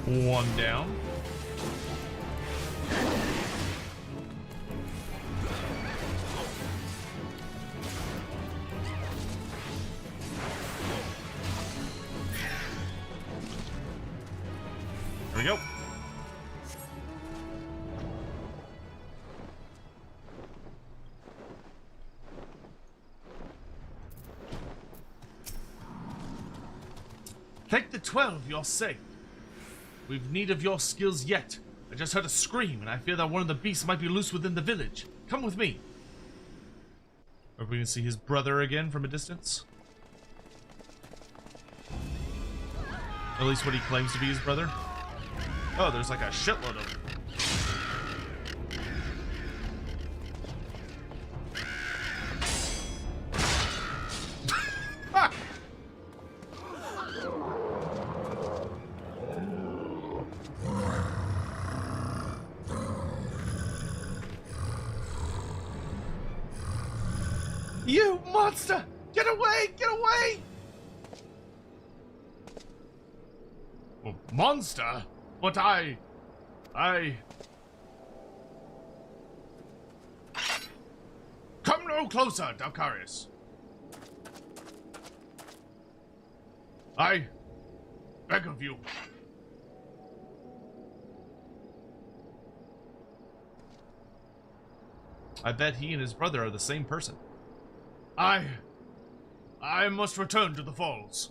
Speaker 2: One down. Take the 12, you're safe. We've need of your skills yet. I just heard a scream, and I fear that one of the beasts might be loose within the village. Come with me.
Speaker 1: Are we gonna see his brother again from a distance? At least what he claims to be his brother. Oh, there's like a shitload of them.
Speaker 2: You monster! Get away! Get away! Oh, monster? But I... Come no closer, Dalcarius. I beg of you.
Speaker 1: I bet he and his brother are the same person.
Speaker 2: I must return to the falls.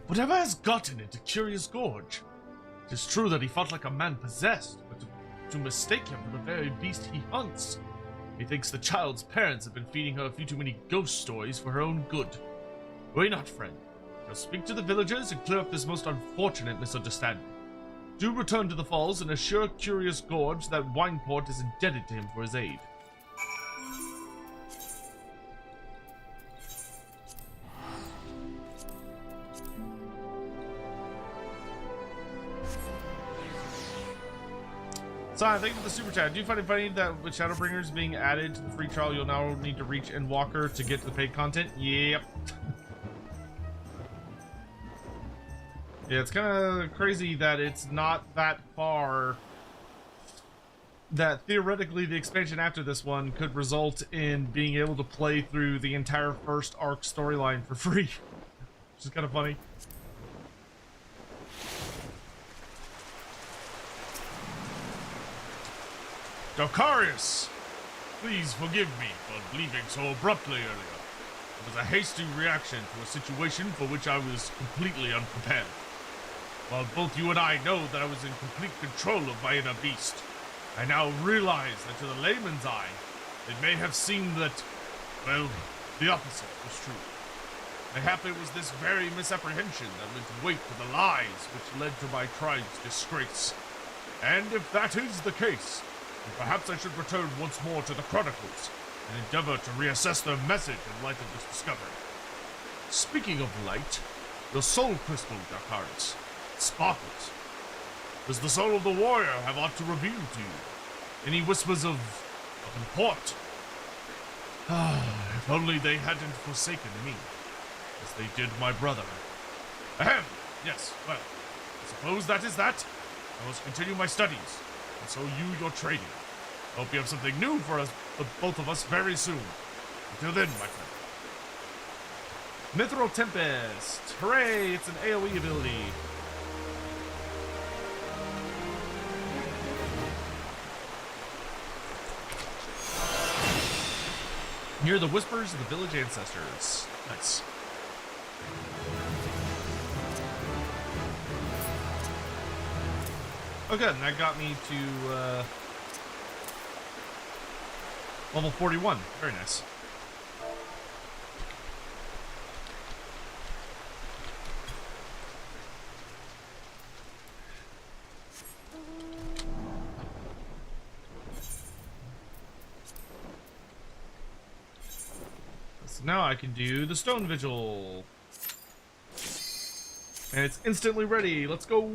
Speaker 2: Whatever has gotten into Curious Gorge? It is true that he fought like a man possessed, but to mistake him for the very beast he hunts. He thinks the child's parents have been feeding her a few too many ghost stories for her own good. Worry not, friend. I'll speak to the villagers and clear up this most unfortunate misunderstanding. Do return to the falls and assure Curious Gorge that Wineport is indebted to him for his aid.
Speaker 1: Simon, thank you for the super chat. Do you find it funny that with Shadowbringers being added to the free trial, you'll now need to reach Endwalker to get to the paid content? Yep. Yeah, it's kind of crazy that it's not that far. That theoretically the expansion after this one could result in being able to play through the entire first arc storyline for free. Which is kind of funny.
Speaker 2: Dalcarius! Please forgive me for leaving so abruptly earlier. It was a hasty reaction to a situation for which I was completely unprepared. While both you and I know that I was in complete control of my inner beast, I now realize that to the layman's eye, it may have seemed that, well, the opposite was true. Mayhap it was this very misapprehension that lent weight to the lies which led to my tribe's disgrace. And if that is the case, then perhaps I should return once more to the Chronicles and endeavor to reassess their message in light of this discovery. Speaking of light, the soul crystal, Dalcarius, sparkles. Does the soul of the warrior have aught to reveal to you? Any whispers of import? If only they hadn't forsaken me, as they did my brother. Ahem! Yes, well, I suppose that is that. I must continue my studies, and so you your training. I hope you have something new for us, for both of us, very soon. Until then, my friend.
Speaker 1: Mithril Tempest! Hooray! It's an AoE ability. Hear the whispers of the village ancestors.
Speaker 2: Nice.
Speaker 1: Oh good, and that got me to level 41. Very nice. So now I can do the Stone Vigil. And it's instantly ready. Let's go.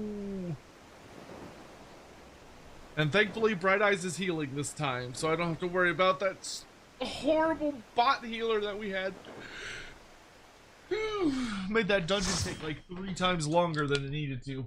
Speaker 1: And thankfully, Bright Eyes is healing this time, so I don't have to worry about that horrible bot healer that we had. Made that dungeon take like 3 times longer than it needed to.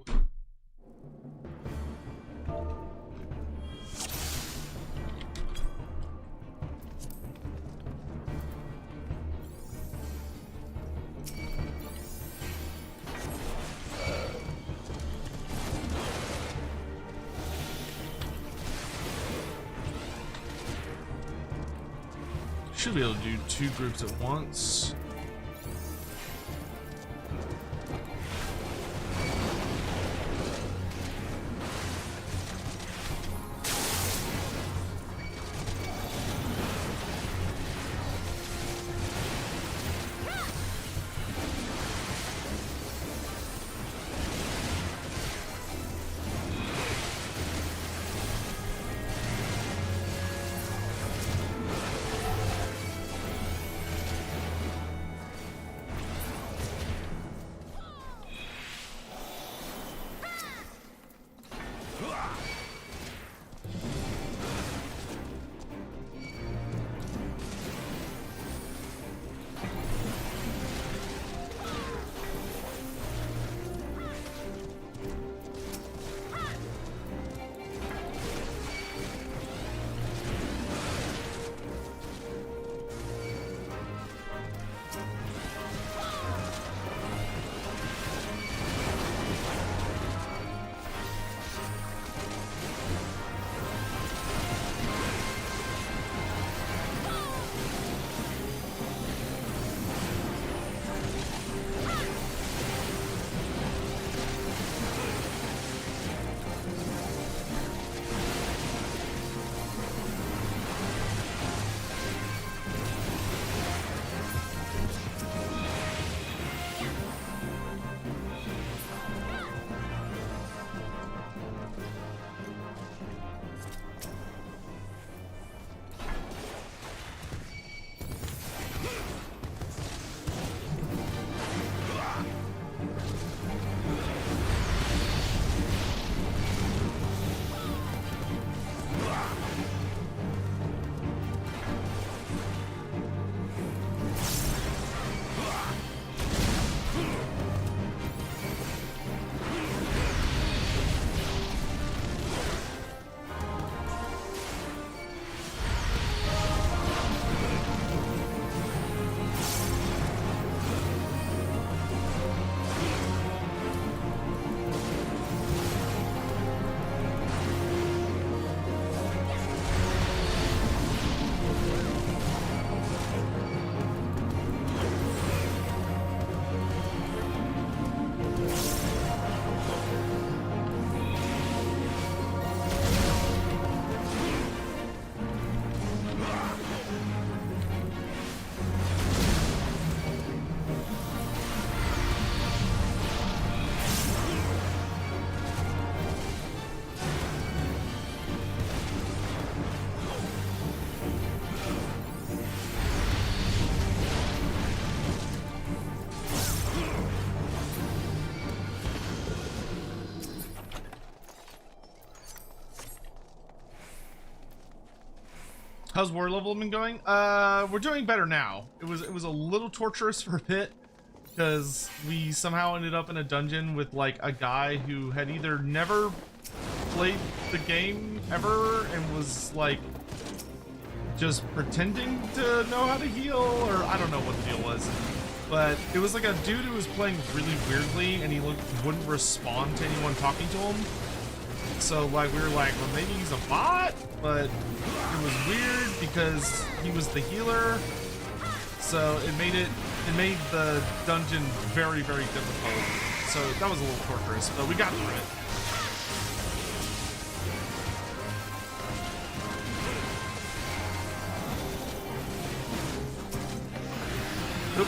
Speaker 1: Should be able to do 2 groups at once. How's war level been going? We're doing better now. It was a little torturous for a bit because we somehow ended up in a dungeon with like a guy who had either never played the game ever and was like just pretending to know how to heal, or I don't know what the deal was. But it was like a dude who was playing really weirdly and he wouldn't respond to anyone talking to him. So like we were like, well, maybe he's a bot, but it was weird because he was the healer. So it made the dungeon very, very difficult. So that was a little torturous, but we got through it. Oop.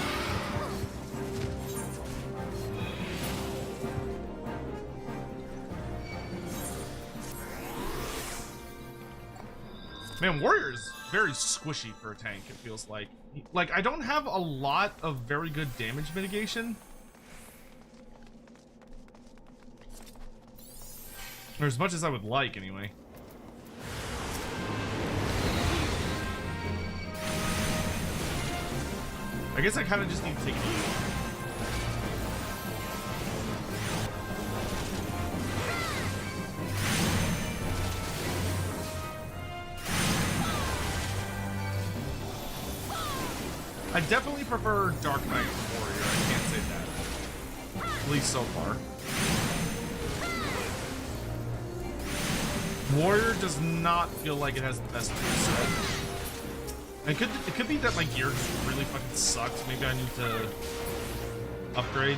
Speaker 1: Man, Warrior's very squishy for a tank, it feels like. Like, I don't have a lot of very good damage mitigation. Or as much as I would like, anyway. I guess I kind of just need to take it easy. I definitely prefer Dark Knight to Warrior, I can't say that. At least so far. Warrior does not feel like it has the best tool set. It could be that my gear just really fucking sucks. Maybe I need to upgrade.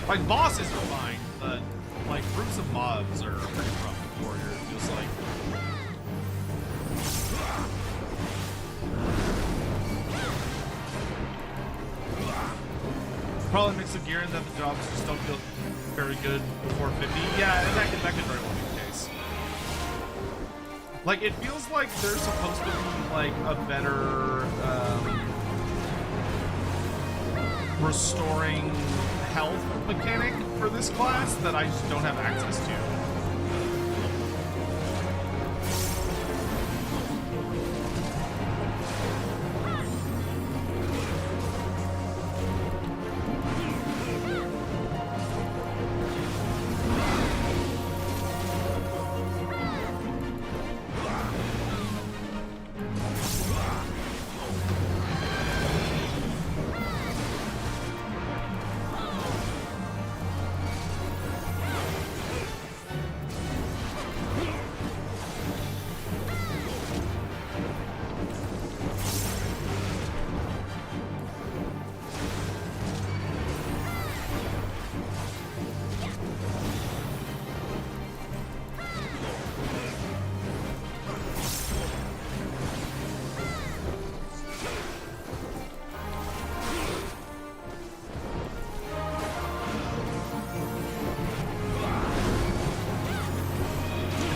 Speaker 1: Like, bosses are fine, but, like, groups of mobs are pretty rough with Warrior, it feels like. Probably mix of gear and that the jobs just don't feel very good before 50. Yeah, and that could very well be the case. Like, it feels like there's supposed to be, like, a better, restoring health mechanic for this class that I just don't have access to.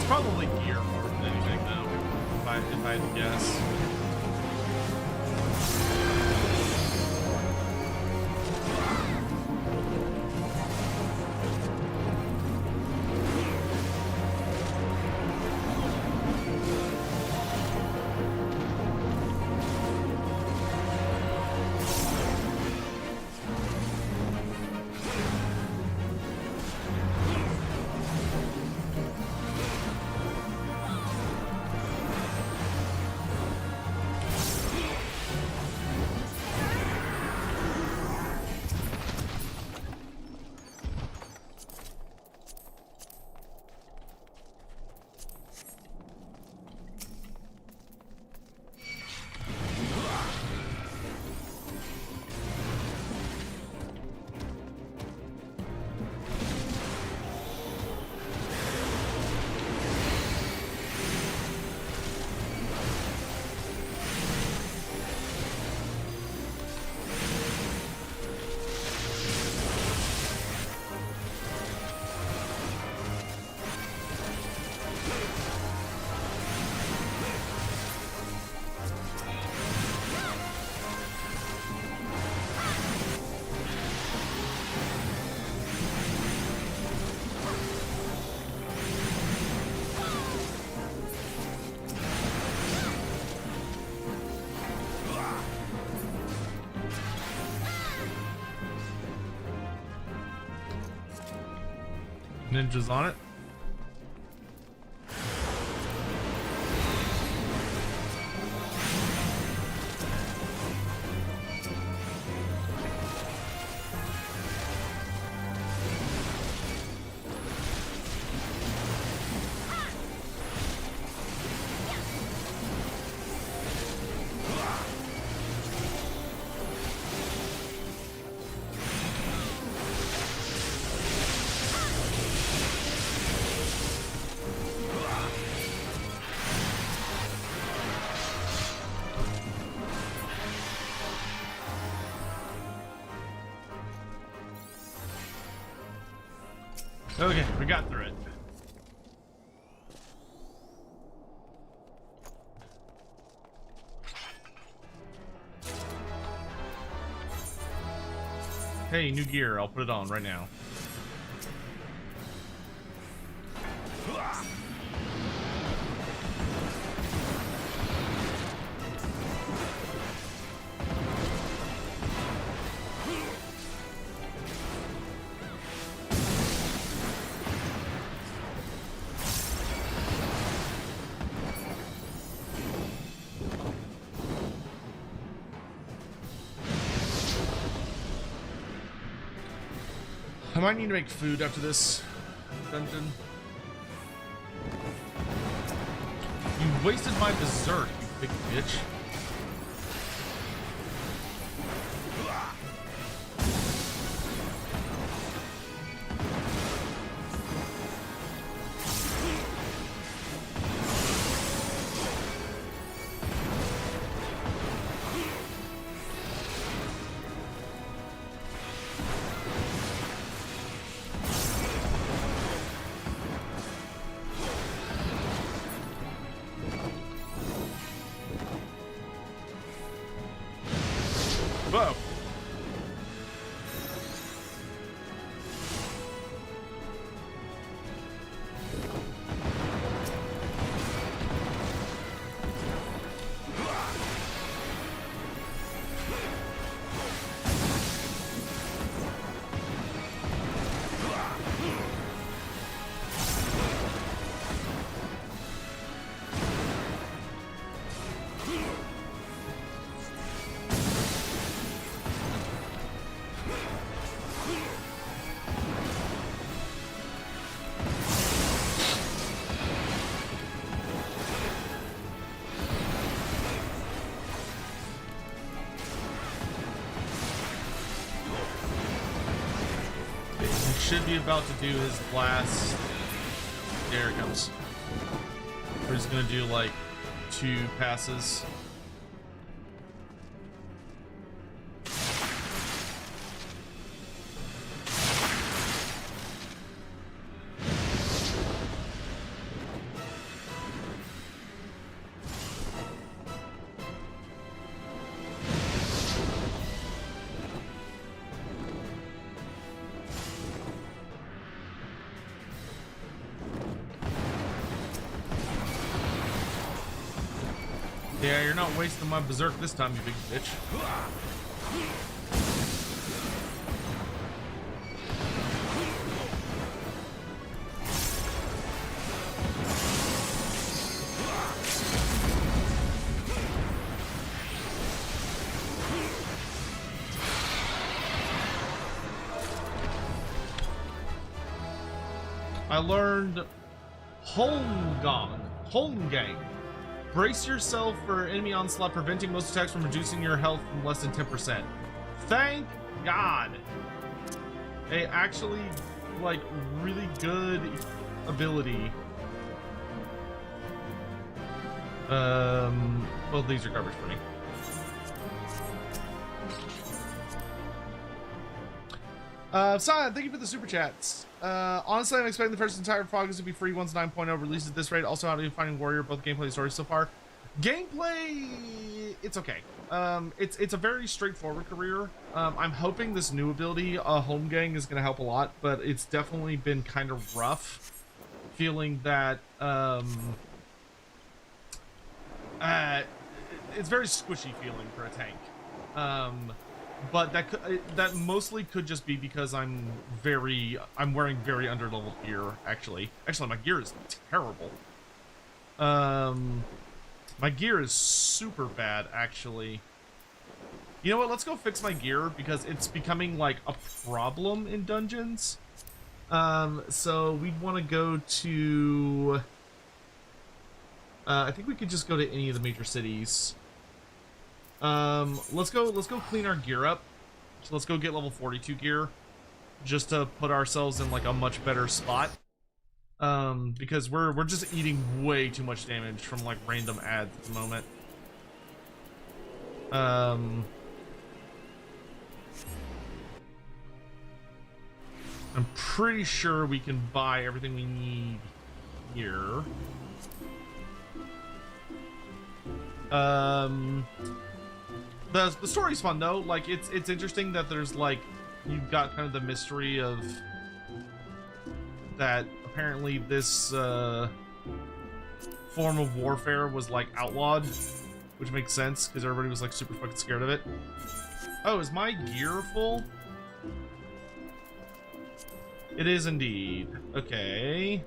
Speaker 1: Probably gear more than anything, though, if I had to guess. Ninjas on it. Okay, we got through it. Hey, new gear. I'll put it on right now. I might need to make food after this dungeon. You wasted my dessert, you big bitch. Whoa. Should be about to do his blast. There it comes. We're just gonna do like 2 passes. Yeah, you're not wasting my berserk this time, you big bitch. I learned Holmgang. Brace yourself for enemy onslaught, preventing most attacks from reducing your health from less than 10%. Thank God. A actually, like, really good ability. Well, these are garbage for me. Sion, thank you for the super chats. Honestly, I'm expecting the first entire Progress to be free once 9.0 releases at this rate. Also, how do you find Warrior, both gameplay and story so far? Gameplay, it's okay. It's a very straightforward career. I'm hoping this new ability, Holmgang, is going to help a lot, but it's definitely been kind of rough. Feeling that, it's very squishy feeling for a tank. But that mostly could just be because I'm wearing very underleveled gear, actually. Actually, my gear is terrible. My gear is super bad, actually. You know what? Let's go fix my gear because it's becoming like a problem in dungeons. So we'd want to go to. I think we could just go to any of the major cities. Let's go clean our gear up. So let's go get level 42 gear just to put ourselves in like a much better spot. Because we're just eating way too much damage from like random ads at the moment. I'm pretty sure we can buy everything we need here. The story's fun though. Like it's interesting that there's like you've got kind of the mystery of that apparently this form of warfare was like outlawed, which makes sense because everybody was like super fucking scared of it. Oh, is my gear full? It is indeed. Okay.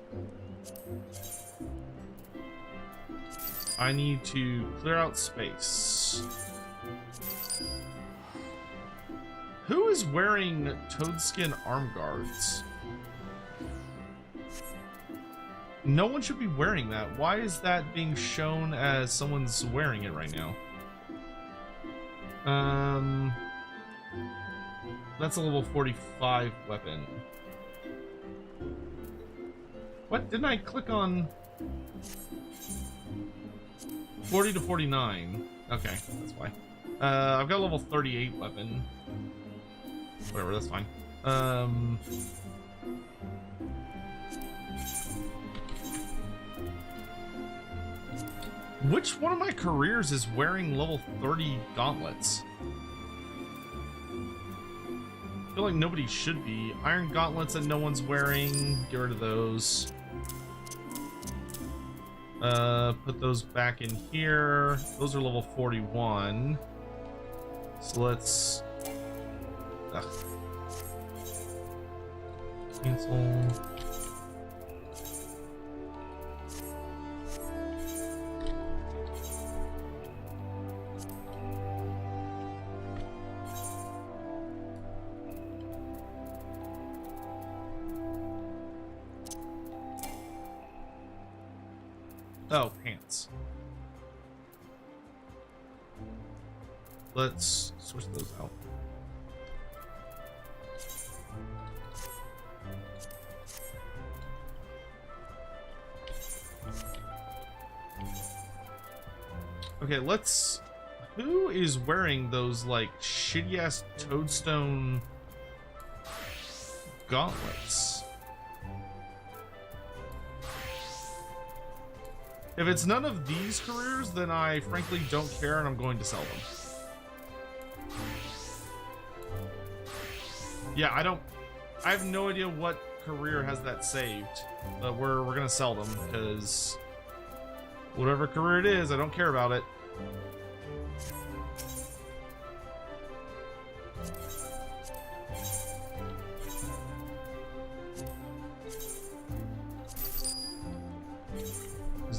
Speaker 1: I need to clear out space. Who is wearing toadskin arm guards? No one should be wearing that. Why is that being shown as someone's wearing it right now? That's a level 45 weapon. What? Didn't I click on 40 to 49? Okay, that's why. I've got a level 38 weapon. Whatever, that's fine. Which one of my careers is wearing level 30 gauntlets? I feel like nobody should be. Iron gauntlets that no one's wearing. Get rid of those. Put those back in here. Those are level 41. So let's... Ugh. Cancel. Oh, pants. Let's switch those out. Okay, let's... Who is wearing those, like, shitty-ass toadstone gauntlets? If it's none of these careers, then I frankly don't care and I'm going to sell them. Yeah, I have no idea what career has that saved, but we're gonna sell them because whatever career it is, I don't care about it.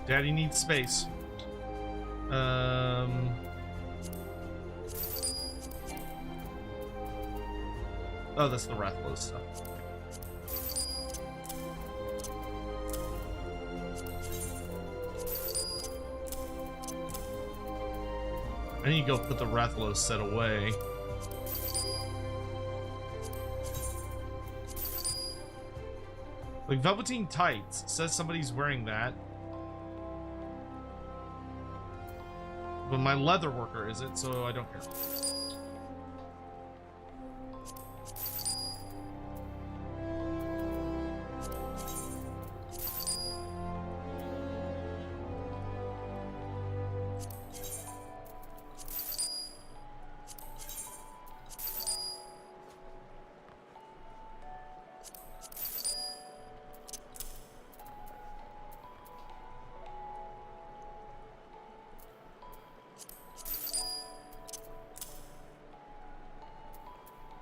Speaker 1: Daddy needs space. Oh, that's the Rathalos stuff. I need to go put the Rathalos set away. Like, Velveteen Tights says somebody's wearing that. But my leather worker isn't, so I don't care.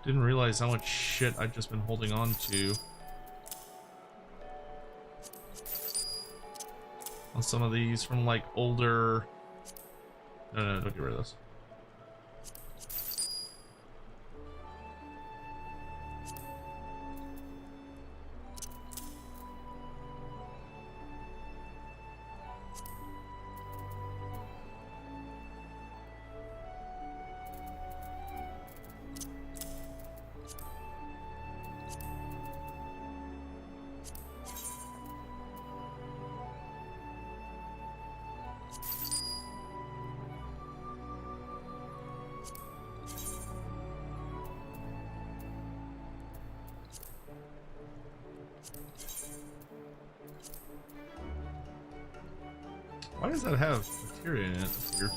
Speaker 1: Didn't realize how much shit I've just been holding on to. On some of these from like older... No, don't get rid of those. Why does that have materia in it? That's weird.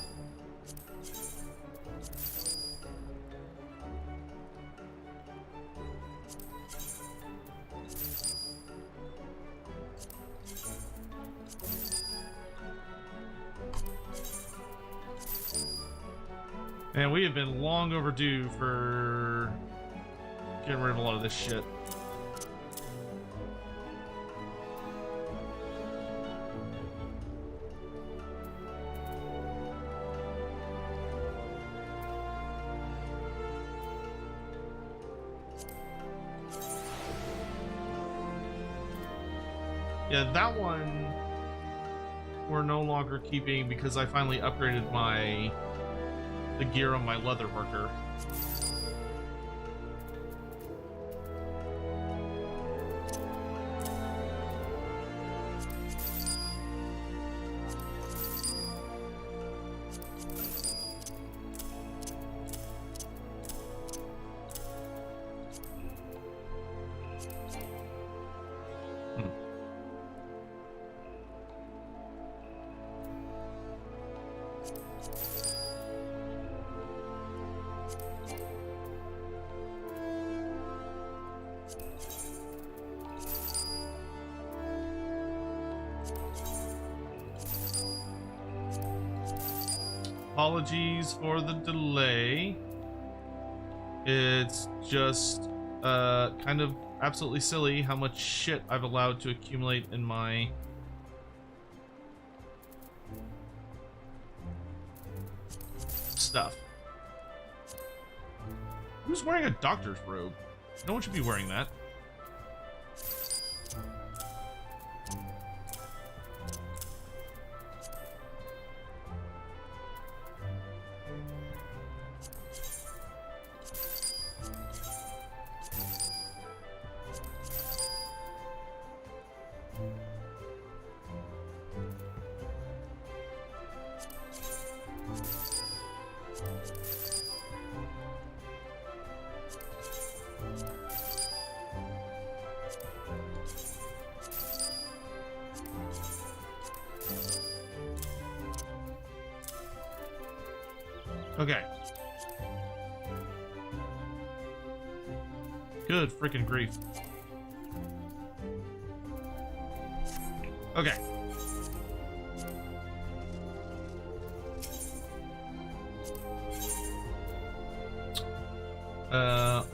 Speaker 1: Man, we have been long overdue for getting rid of a lot of this shit. Yeah, that one we're no longer keeping because I finally upgraded the gear on my leather worker. Apologies for the delay. It's just kind of absolutely silly how much shit I've allowed to accumulate in my stuff. Who's wearing a doctor's robe? No one should be wearing that. Okay. Good freaking grief. Okay.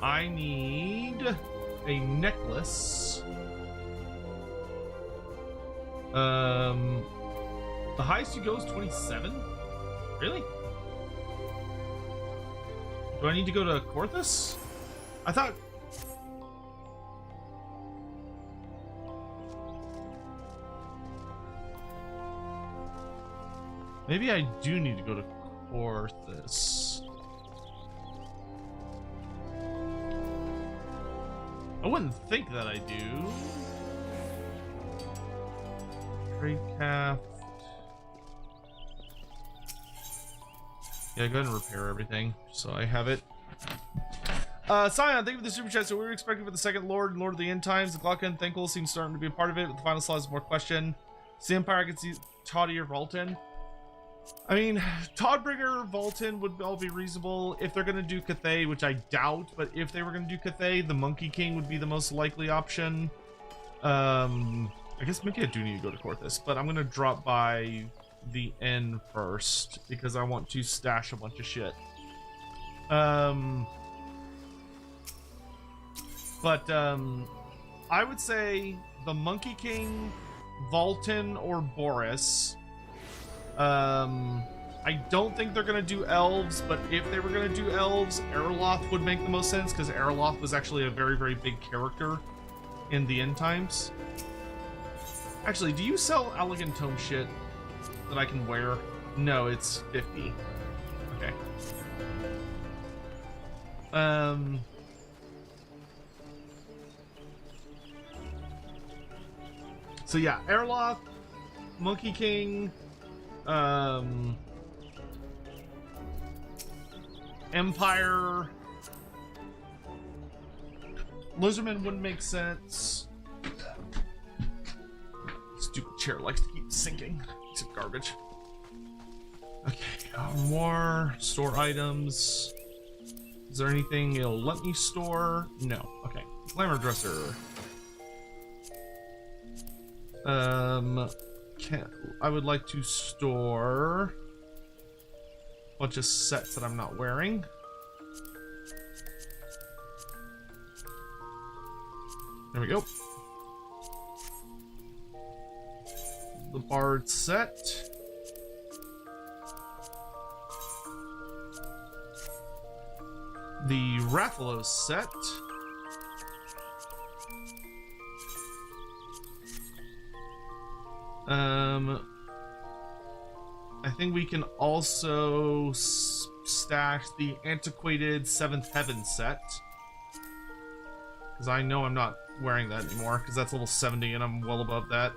Speaker 1: I need a necklace. The highest you go is 27? Really? Do I need to go to Corthus? I thought... Maybe I do need to go to Corthus. I wouldn't think that I do. Trade craft. Yeah, go ahead and repair everything, so I have it. Scion, thank you for the super chat. So we were expecting for the second Lord and Lord of the End Times. The Glocken Thankful seems starting to be a part of it, but the final slot is more question. The Empire, I can see Toddy or Volton. I mean, Toddbringer, Volton would all be reasonable if they're going to do Cathay, which I doubt, but if they were going to do Cathay, the Monkey King would be the most likely option. I guess maybe I do need to go to Corthus, but I'm going to drop by the inn first because I want to stash a bunch of shit. I would say the Monkey King, Volton, or Boris. I don't think they're gonna do elves, but if they were gonna do elves, Erloth would make the most sense because Erloth was actually a very, very big character in the end times. Actually, do you sell elegant tome shit that I can wear? No, it's 50. Okay. So yeah, Erloth, Monkey King, Empire, Lizardman wouldn't make sense. Stupid chair likes to keep sinking. Piece of garbage. Okay, more store items. Is there anything it'll let me store? No. Okay. Glamour dresser. I would like to store bunch of sets that I'm not wearing. There we go. The Bard set. The Rathalos set. I think we can also stash the antiquated 7th Heaven set. Because I know I'm not wearing that anymore, because that's level 70 and I'm well above that.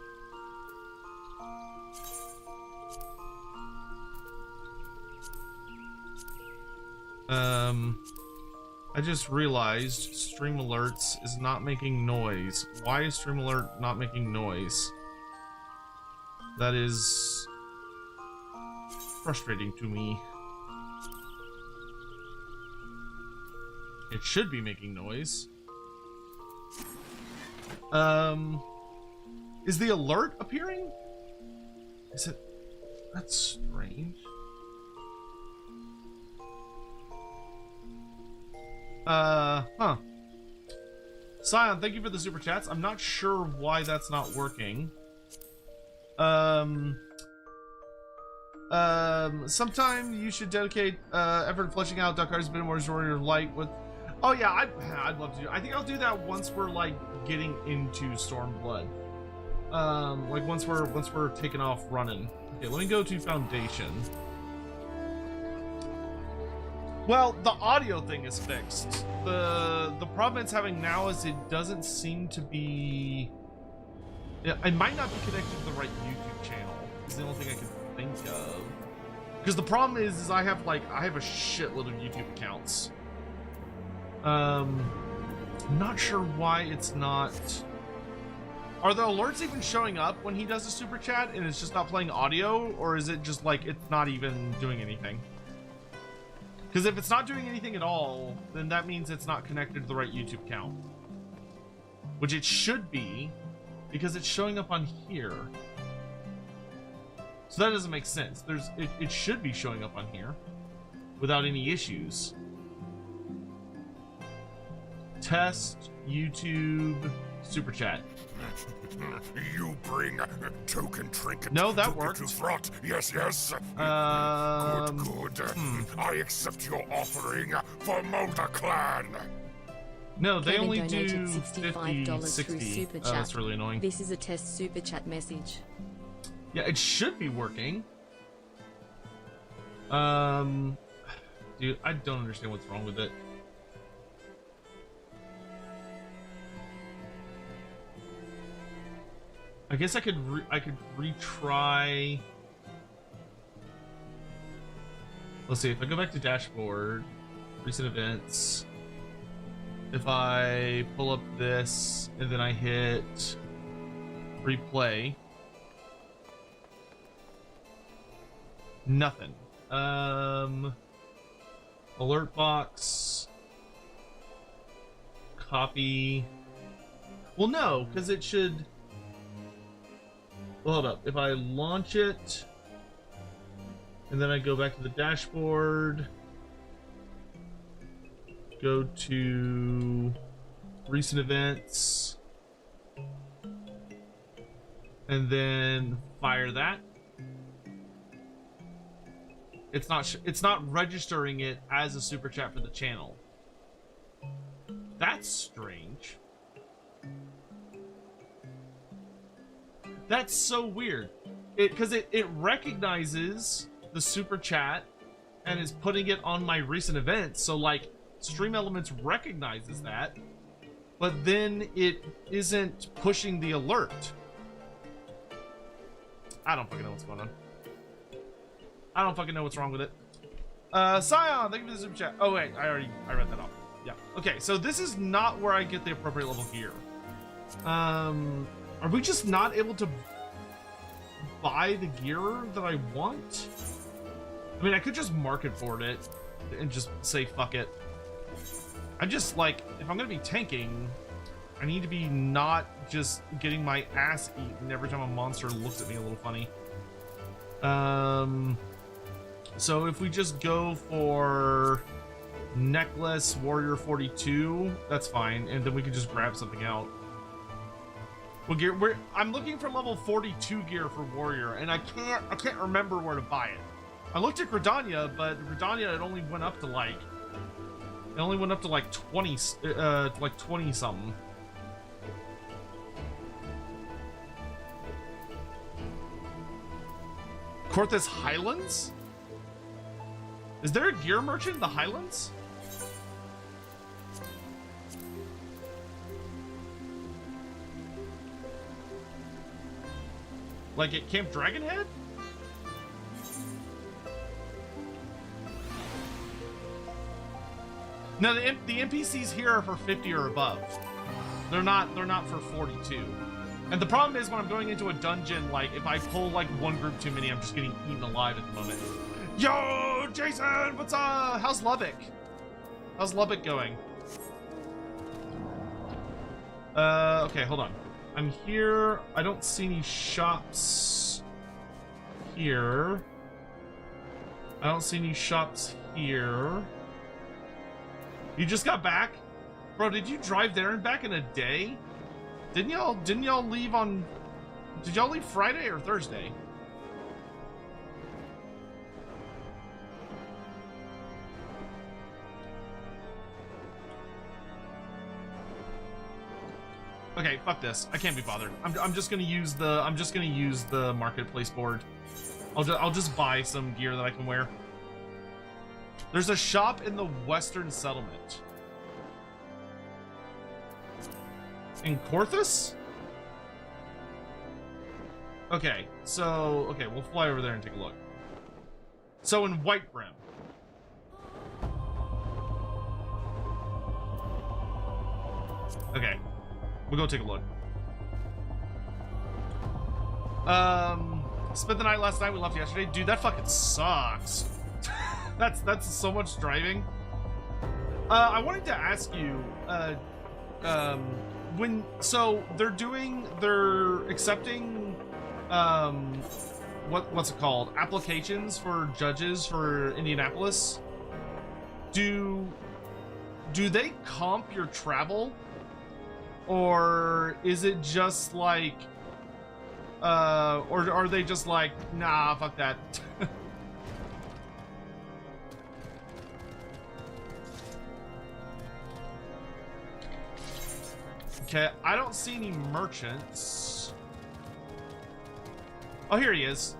Speaker 1: I just realized Stream Alerts is not making noise. Why is Stream Alert not making noise? That is frustrating to me. It should be making noise. Is the alert appearing? Is it? That's strange. Huh. Scion, thank you for the super chats. I'm not sure why that's not working. Sometime you should dedicate effort fleshing out Duckhard's bit more Warrior Light with. Oh yeah, I'd love to do. I think I'll do that once we're like getting into Stormblood. Like once we're taking off running. Okay, let me go to Foundation. Well, the audio thing is fixed. The problem it's having now is it doesn't seem to be. It might not be connected to the right YouTube channel. Is the only thing I can think of. Because the problem is I have a shitload of YouTube accounts. I'm not sure why it's not. Are the alerts even showing up when he does a super chat and it's just not playing audio, or is it just like it's not even doing anything? Because if it's not doing anything at all, then that means it's not connected to the right YouTube account. Which it should be, because it's showing up on here. So that doesn't make sense. It should be showing up on here without any issues. Test, YouTube, super chat.
Speaker 4: You bring token trinket.
Speaker 1: No, that worked.
Speaker 4: To fraught. Yes, yes. Good. I accept your offering for Molder Clan.
Speaker 1: No, they
Speaker 3: Kevin
Speaker 1: only do
Speaker 3: donated
Speaker 1: 50,
Speaker 3: $65 through
Speaker 1: 60.
Speaker 3: super
Speaker 1: Oh,
Speaker 3: chat.
Speaker 1: that's really annoying.
Speaker 3: This is a test super chat message.
Speaker 1: Yeah, it should be working. Dude, I don't understand what's wrong with it. I guess I could retry. Let's see, if I go back to dashboard, recent events, if I pull up this and then I hit replay, nothing. Alert box, copy. Well, no, because it should. Well, hold up. If I launch it, and then I go back to the dashboard, go to recent events, and then fire that. It's not registering it as a super chat for the channel. That's strange. That's so weird. Because it recognizes the super chat and is putting it on my recent events. So like Stream Elements recognizes that, but then it isn't pushing the alert. I don't fucking know what's going on. I don't fucking know what's wrong with it. Scion, thank you for the super chat. Oh wait, I read that off. Yeah. Okay, so this is not where I get the appropriate level gear. Are we just not able to buy the gear that I want? I mean, I could just market for it and just say fuck it. I just, like, if I'm gonna be tanking, I need to be not just getting my ass eaten every time a monster looks at me a little funny. So if we just go for necklace warrior 42, that's fine, and then we can just grab something out. Well, I'm looking for level 42 gear for warrior, and I can't remember where to buy it. I looked at Gridania, but Gridania it only went up to like 20 something. Corthus Highlands? Is there a gear merchant in the Highlands? Like at Camp Dragonhead? No, the NPCs here are for 50 or above. They're not for 42. And the problem is when I'm going into a dungeon, like if I pull like one group too many, I'm just getting eaten alive at the moment. Yo, Jason, what's up? How's Lubbock? How's Lubbock going? Okay, hold on. I'm here. I don't see any shops here. I don't see any shops here. You just got back? Bro, did you drive there and back in a day? Didn't y'all leave on... Did y'all leave Friday or Thursday? Okay, fuck this. I can't be bothered. I'm just gonna use the marketplace board. I'll just buy some gear that I can wear. There's a shop in the Western Settlement. In Corthus? Okay, so we'll fly over there and take a look. So in White Brim. Okay. We'll go take a look. Spent the night last night. We left yesterday. Dude, that fucking sucks. That's so much driving. I wanted to ask you, so they're accepting, what's it called? Applications for judges for Indianapolis. Do they comp your travel? Or is it just like, or are they just like, nah, fuck that? Okay, I don't see any merchants. Oh, here he is.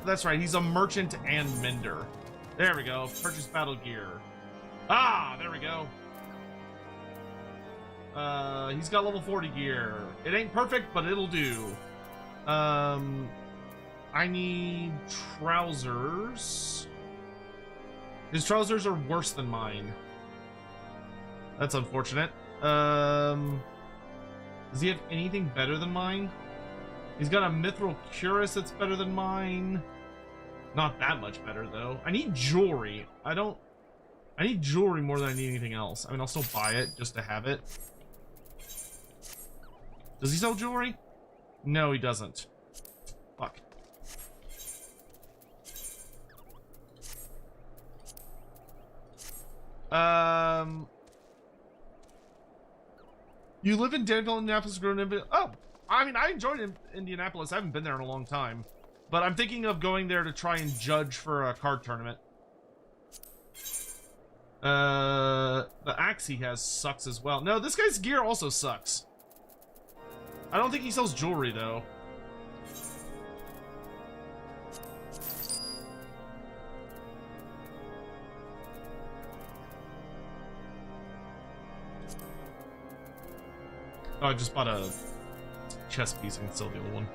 Speaker 1: That's right, he's a merchant and mender. There we go, purchase battle gear. Ah, there we go. He's got level 40 gear. It ain't perfect, but it'll do. I need trousers. His trousers are worse than mine. That's unfortunate. Does he have anything better than mine? He's got a mithril cuirass that's better than mine. Not that much better, though. I need jewelry. I need jewelry more than I need anything else. I mean, I'll still buy it just to have it. Does he sell jewelry? No, he doesn't. Fuck. You live in Danville, Indianapolis, oh, I mean, I enjoyed Indianapolis. I haven't been there in a long time. But I'm thinking of going there to try and judge for a card tournament. The axe he has sucks as well. No, this guy's gear also sucks. I don't think he sells jewelry, though. Oh, I just bought a chess piece. I can sell the old one.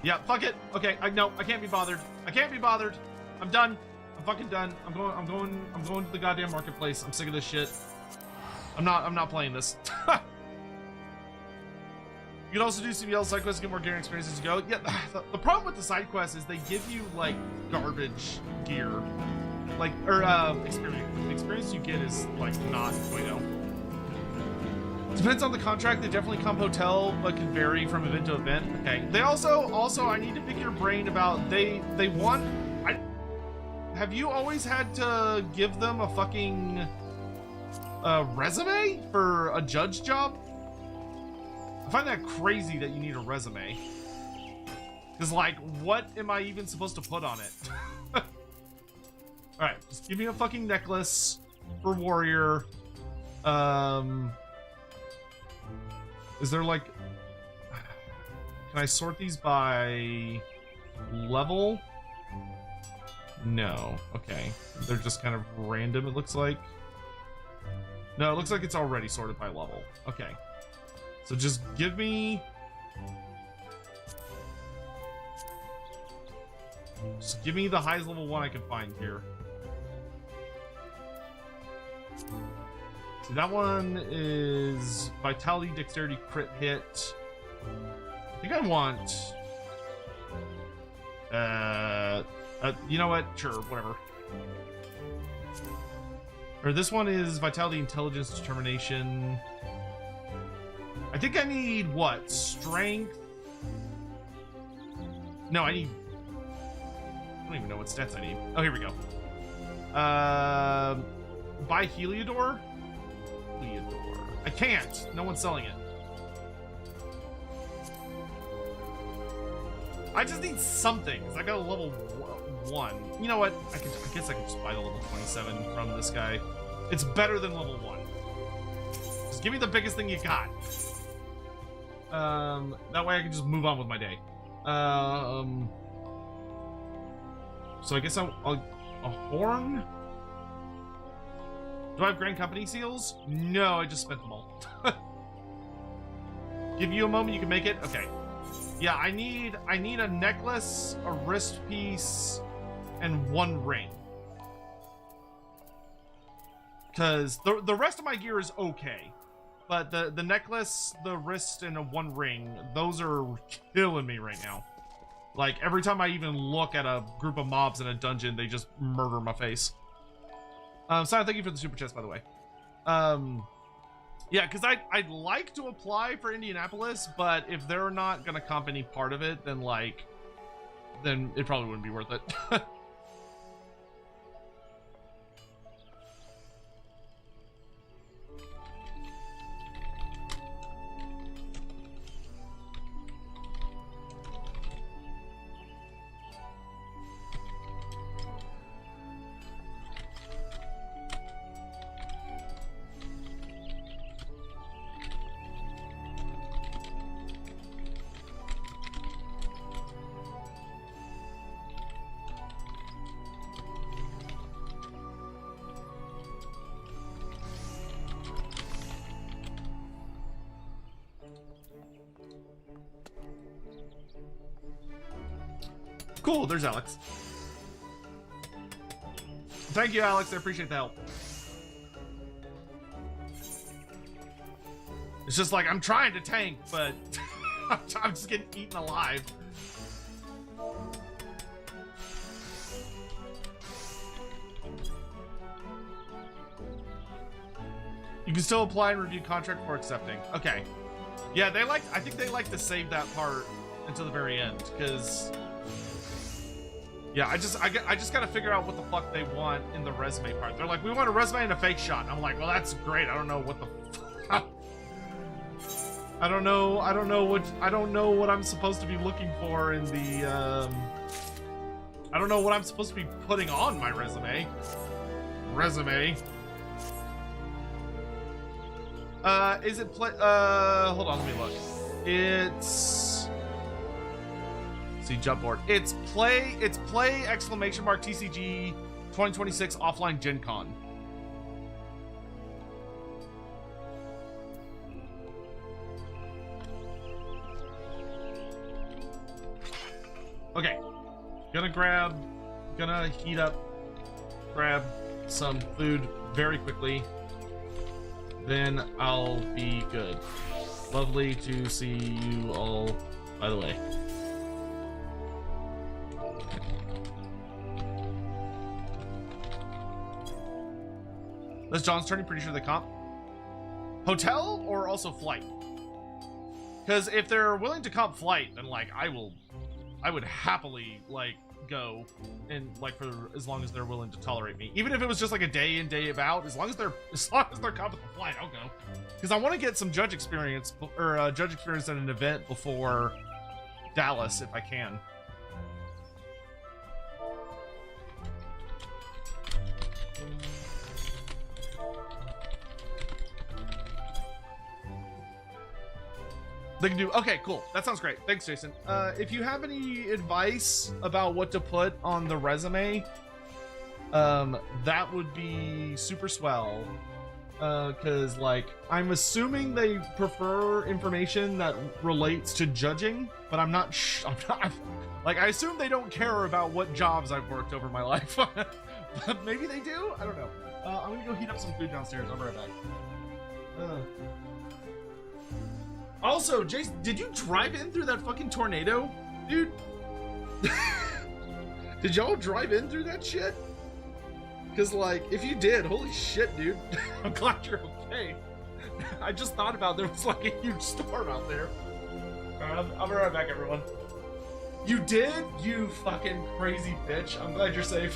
Speaker 1: Yeah, fuck it. Okay, no, I can't be bothered. I can't be bothered. I'm done. I'm fucking done. I'm going to the goddamn marketplace. I'm sick of this shit. I'm not playing this. You can also do CBL side quests to get more gear and experience as you go. Yeah, the problem with the side quests is they give you like garbage gear. like, or experience. The experience you get is like not bueno. Depends on the contract. They definitely comp hotel, but can vary from event to event. Okay. They also I need to pick your brain about they want. Have you always had to give them a fucking resume for a judge job? I find that crazy that you need a resume. Because, like, what am I even supposed to put on it? Alright, just give me a fucking necklace for warrior. Is there, like... Can I sort these by level? No. Okay. They're just kind of random, it looks like. No, it looks like it's already sorted by level. Okay. So just give me... Just give me the highest level one I can find here. So that one is Vitality, Dexterity, Crit Hit. I think I want... you know what? Sure, whatever. Or this one is Vitality, Intelligence, Determination. I think I need what? Strength? No, I need... I don't even know what stats I need. Oh, here we go. Buy Heliodor? Heliodor. I can't. No one's selling it. I just need something, because I got a level 1. You know what? I guess I can just buy the level 27 from this guy. It's better than level 1. Just give me the biggest thing you got. That way I can just move on with my day. So I guess I'll a horn? Do I have Grand Company seals? No, I just spent them all. Give you a moment, you can make it? Okay. Yeah, I need a necklace, a wrist piece, and 1 ring. Because the rest of my gear is okay. But the necklace, the wrist, and a 1 ring, those are killing me right now. Like, every time I even look at a group of mobs in a dungeon, they just murder my face. Simon, thank you for the super chest, by the way. Yeah, because I'd like to apply for Indianapolis, but if they're not going to comp any part of it, then, like, then it probably wouldn't be worth it. Cool, there's Alex. Thank you, Alex. I appreciate the help. It's just like, I'm trying to tank, but I'm just getting eaten alive. You can still apply and review contract for accepting. Okay. Yeah, I think they like to save that part until the very end, because... Yeah, I just gotta figure out what the fuck they want in the resume part. They're like, we want a resume and a fake shot. I'm like, well, that's great. I don't know what the fuck. I don't know what I'm supposed to be looking for in the I don't know what I'm supposed to be putting on my resume. Is it hold on, let me look. It's... See, jump board. It's play exclamation mark TCG 2026 offline Gen Con. Okay. Gonna heat up, grab some food very quickly. Then I'll be good. Lovely to see you all, by the way. That's John's turning. Pretty sure the comp. Hotel or also flight? Because if they're willing to comp flight, then like I would happily like go and like for as long as they're willing to tolerate me, even if it was just like a day in day out. As long as they're comp with the flight, I'll go. Because I want to get some judge experience or judge experience at an event before Dallas if I can. They can do, okay, cool. That sounds great. Thanks, Jason. If you have any advice about what to put on the resume, that would be super swell. Cause like, I'm assuming they prefer information that relates to judging, but I'm not, like, I assume they don't care about what jobs I've worked over my life. But maybe they do? I don't know. I'm gonna go heat up some food downstairs. I'll be right back. Also, Jason, did you drive in through that fucking tornado? Dude. Did y'all drive in through that shit? Because, like, if you did, holy shit, dude. I'm glad you're okay. I just thought about there was, like, a huge storm out there. Alright, I'll be right back, everyone. You did? You fucking crazy bitch. I'm glad you're safe.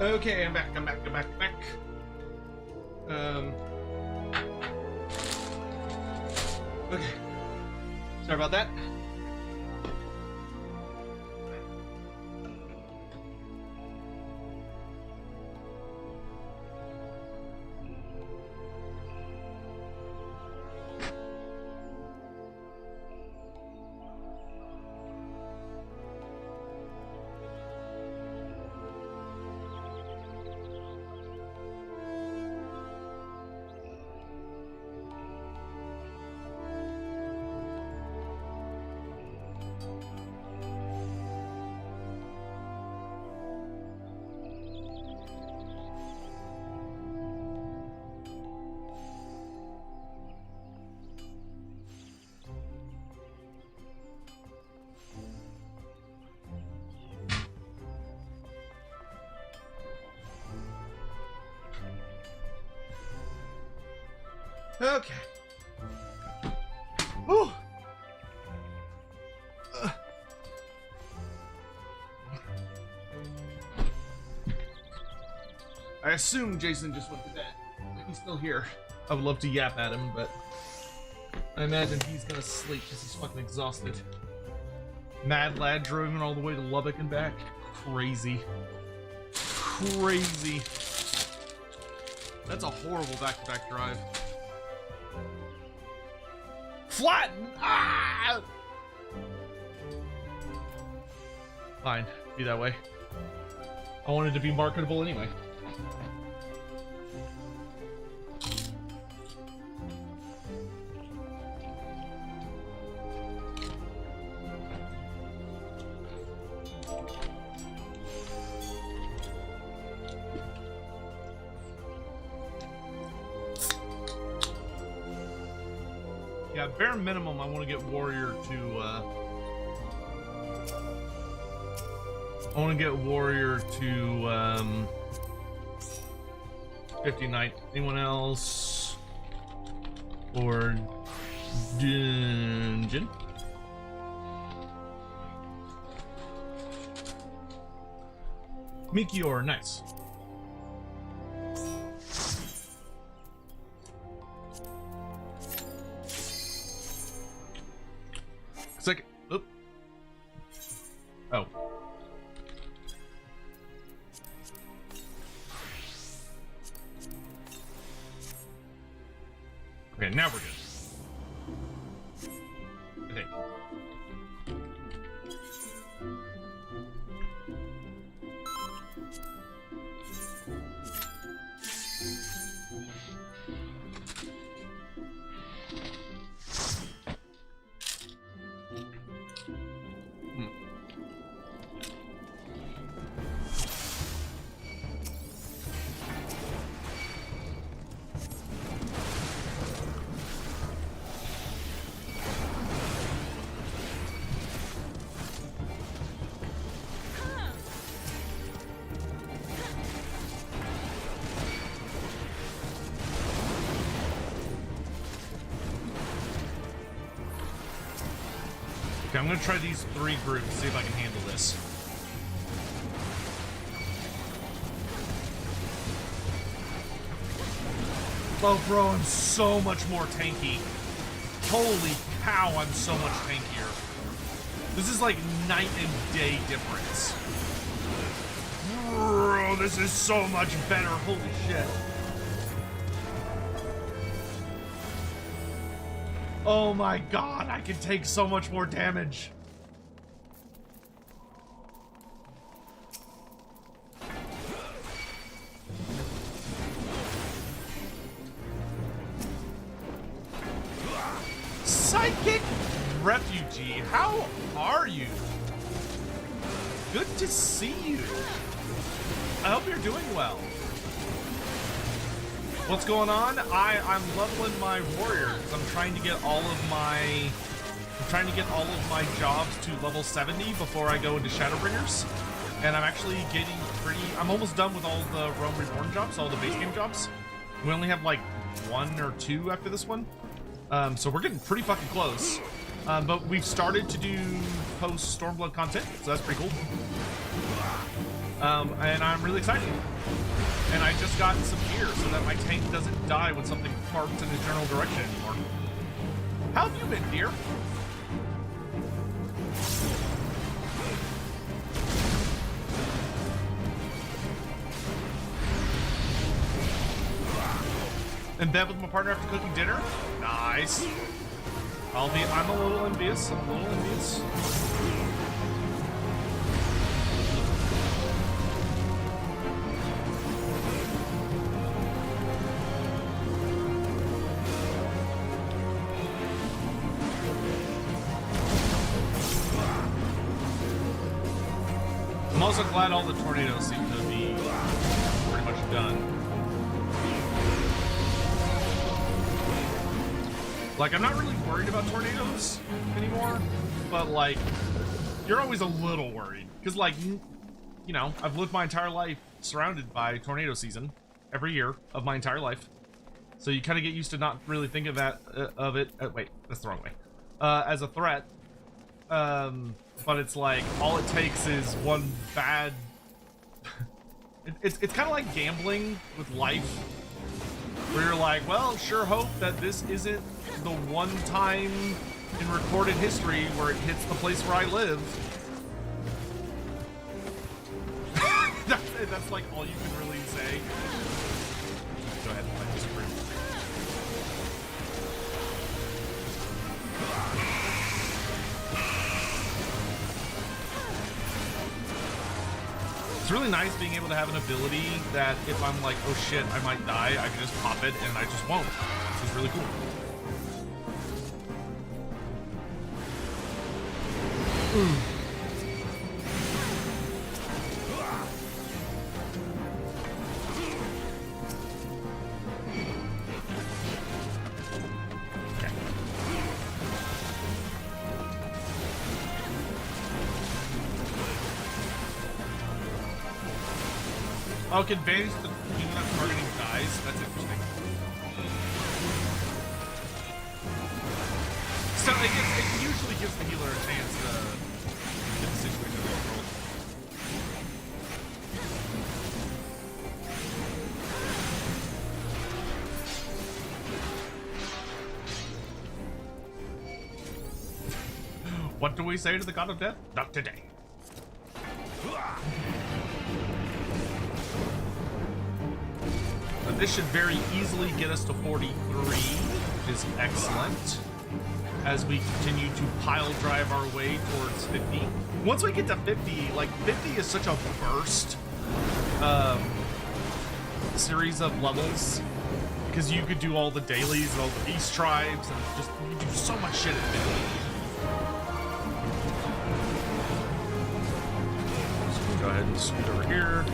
Speaker 1: Okay, I'm back. Okay. Sorry about that. Okay. Whew. I assume Jason just went to bed. He's still here. I would love to yap at him, but I imagine he's gonna sleep because he's fucking exhausted. Mad lad driving all the way to Lubbock and back. Crazy. Crazy. That's a horrible back-to-back drive. Flatten! Ah! Fine, be that way. I wanted to be marketable anyway. Yeah, bare minimum, I want to get Warrior to, I want to get Warrior to, 59. Anyone else? Or Dungeon? Mikior, nice. It's like, oop. Oh. Okay, now we're good. I think. Okay, I'm gonna try these 3 groups, see if I can handle this. Oh, bro, I'm so much more tanky. Holy cow, I'm so much tankier. This is like night and day difference. Bro, this is so much better. Holy shit. Oh my god, I can take so much more damage. Psychic refugee, how are you? Good to see you. I hope you're doing well. What's going on? I'm leveling my warrior because I'm trying to get all of my jobs to level 70 before I go into Shadowbringers. And I'm actually getting I'm almost done with all the Realm Reborn jobs, all the base game jobs. We only have like 1 or 2 after this one. So we're getting pretty fucking close. But we've started to do post Stormblood content, so that's pretty cool. And I'm really excited. And I just got some gear so that my tank doesn't die when something farts in the general direction anymore. How have you been, dear? In bed with my partner after cooking dinner? Nice. I'm a little envious. I'm also glad all the tornadoes seem to be pretty much done. Like, I'm not really worried about tornadoes anymore, but like, you're always a little worried. Because like, you know, I've lived my entire life surrounded by tornado season every year of my entire life. So you kind of get used to not really thinking of it. Wait, that's the wrong way. As a threat. But it's like, all it takes is one bad... it's kind of like gambling with life. Where you're like, well, sure hope that this isn't the one time in recorded history where it hits the place where I live. That's like all you can really say. Go ahead and find this room. It's really nice being able to have an ability that if I'm like, oh shit, I might die, I can just pop it and I just won't. Which is really cool. Oh, can advantage the healing not targeting dies? That's interesting. So it usually gives the healer a chance to get the situation under control. What do we say to the god of death? Not today. This should very easily get us to 43, which is excellent, as we continue to pile drive our way towards 50. Once we get to 50, like 50 is such a burst series of levels, because you could do all the dailies and all the beast tribes, and just you can do so much shit at 50. So go ahead and scoot over here.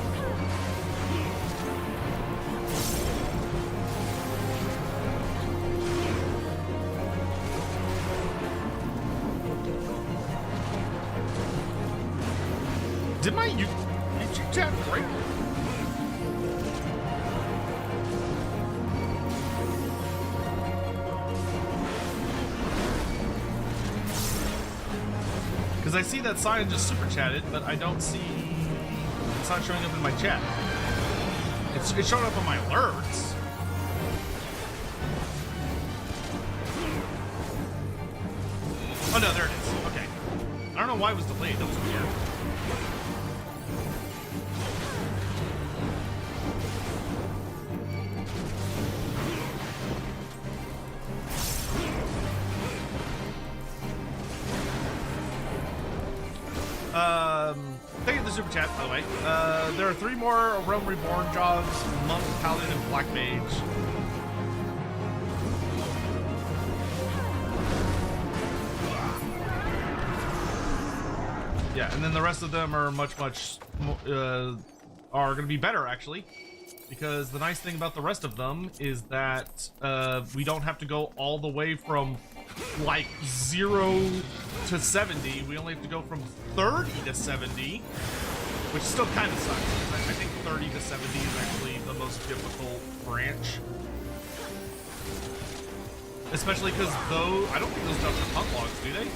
Speaker 1: Did my YouTube chat break? Because I see that sign just super chatted, but I don't see... It's not showing up in my chat. It's showing up on my alerts. Oh no, there it is. Okay. I don't know why it was delayed. That was weird. Thank you for the super chat, by the way. There are 3 more Realm Reborn jobs: Monk, Paladin, and Black Mage. Yeah, and then the rest of them are much are gonna be better, actually. Because the nice thing about the rest of them is that we don't have to go all the way from like 0 to 70. We only have to go from 30 to 70, which still kind of sucks. I think 30 to 70 is actually the most difficult branch. Especially because I don't think those jobs are punt logs, do they?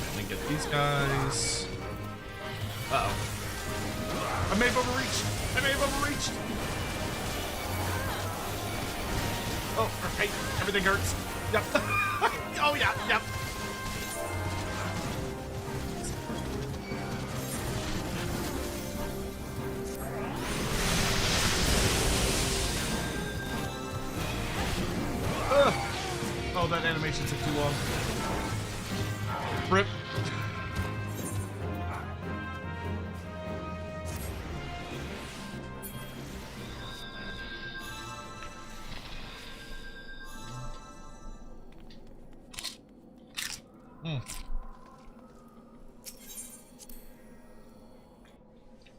Speaker 1: Let me get these guys. Uh-oh. I may have overreached. I may have overreached. Oh, okay. Everything hurts. Yep. Oh, yeah. Yep. Ugh. Oh, that animation took too long. Rip.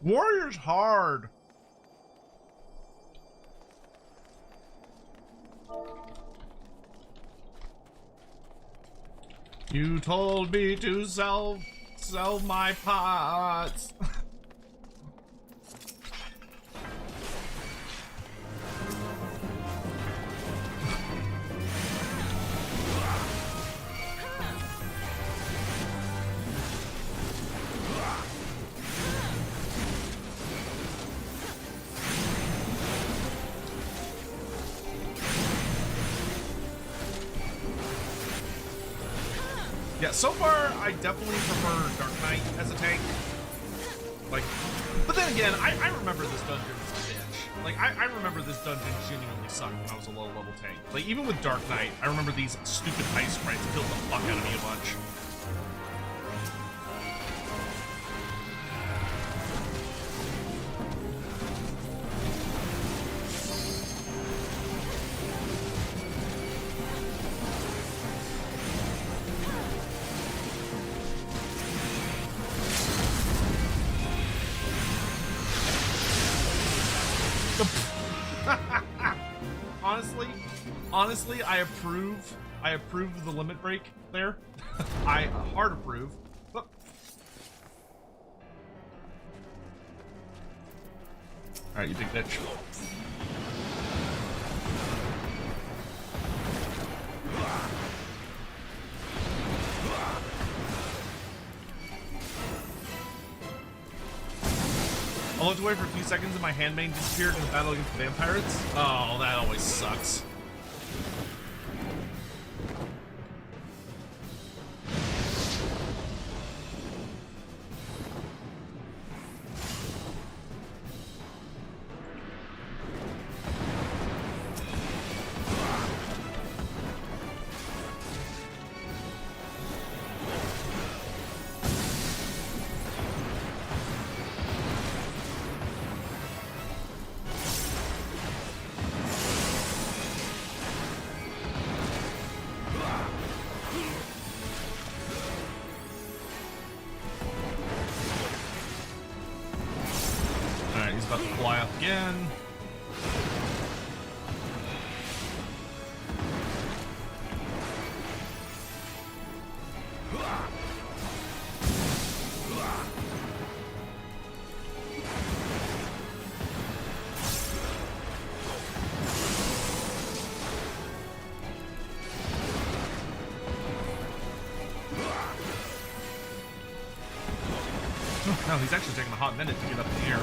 Speaker 1: Warrior's hard. You told me to sell my pots. Yeah, so far I definitely prefer Dark Knight as a tank. Like, but then again, I remember this dungeon as a bitch. Like, I remember this dungeon genuinely sucked when I was a low level tank. Like, even with Dark Knight, I remember these stupid ice sprites killed the fuck out of me a bunch. Honestly, I approve of the limit break there. I hard approve. Oh. Alright, you big bitch. I looked away for a few seconds and my handmaid disappeared in the battle against the vampires. Oh, that always sucks. About to fly up again. No, he's actually taking a hot minute to get up in the air.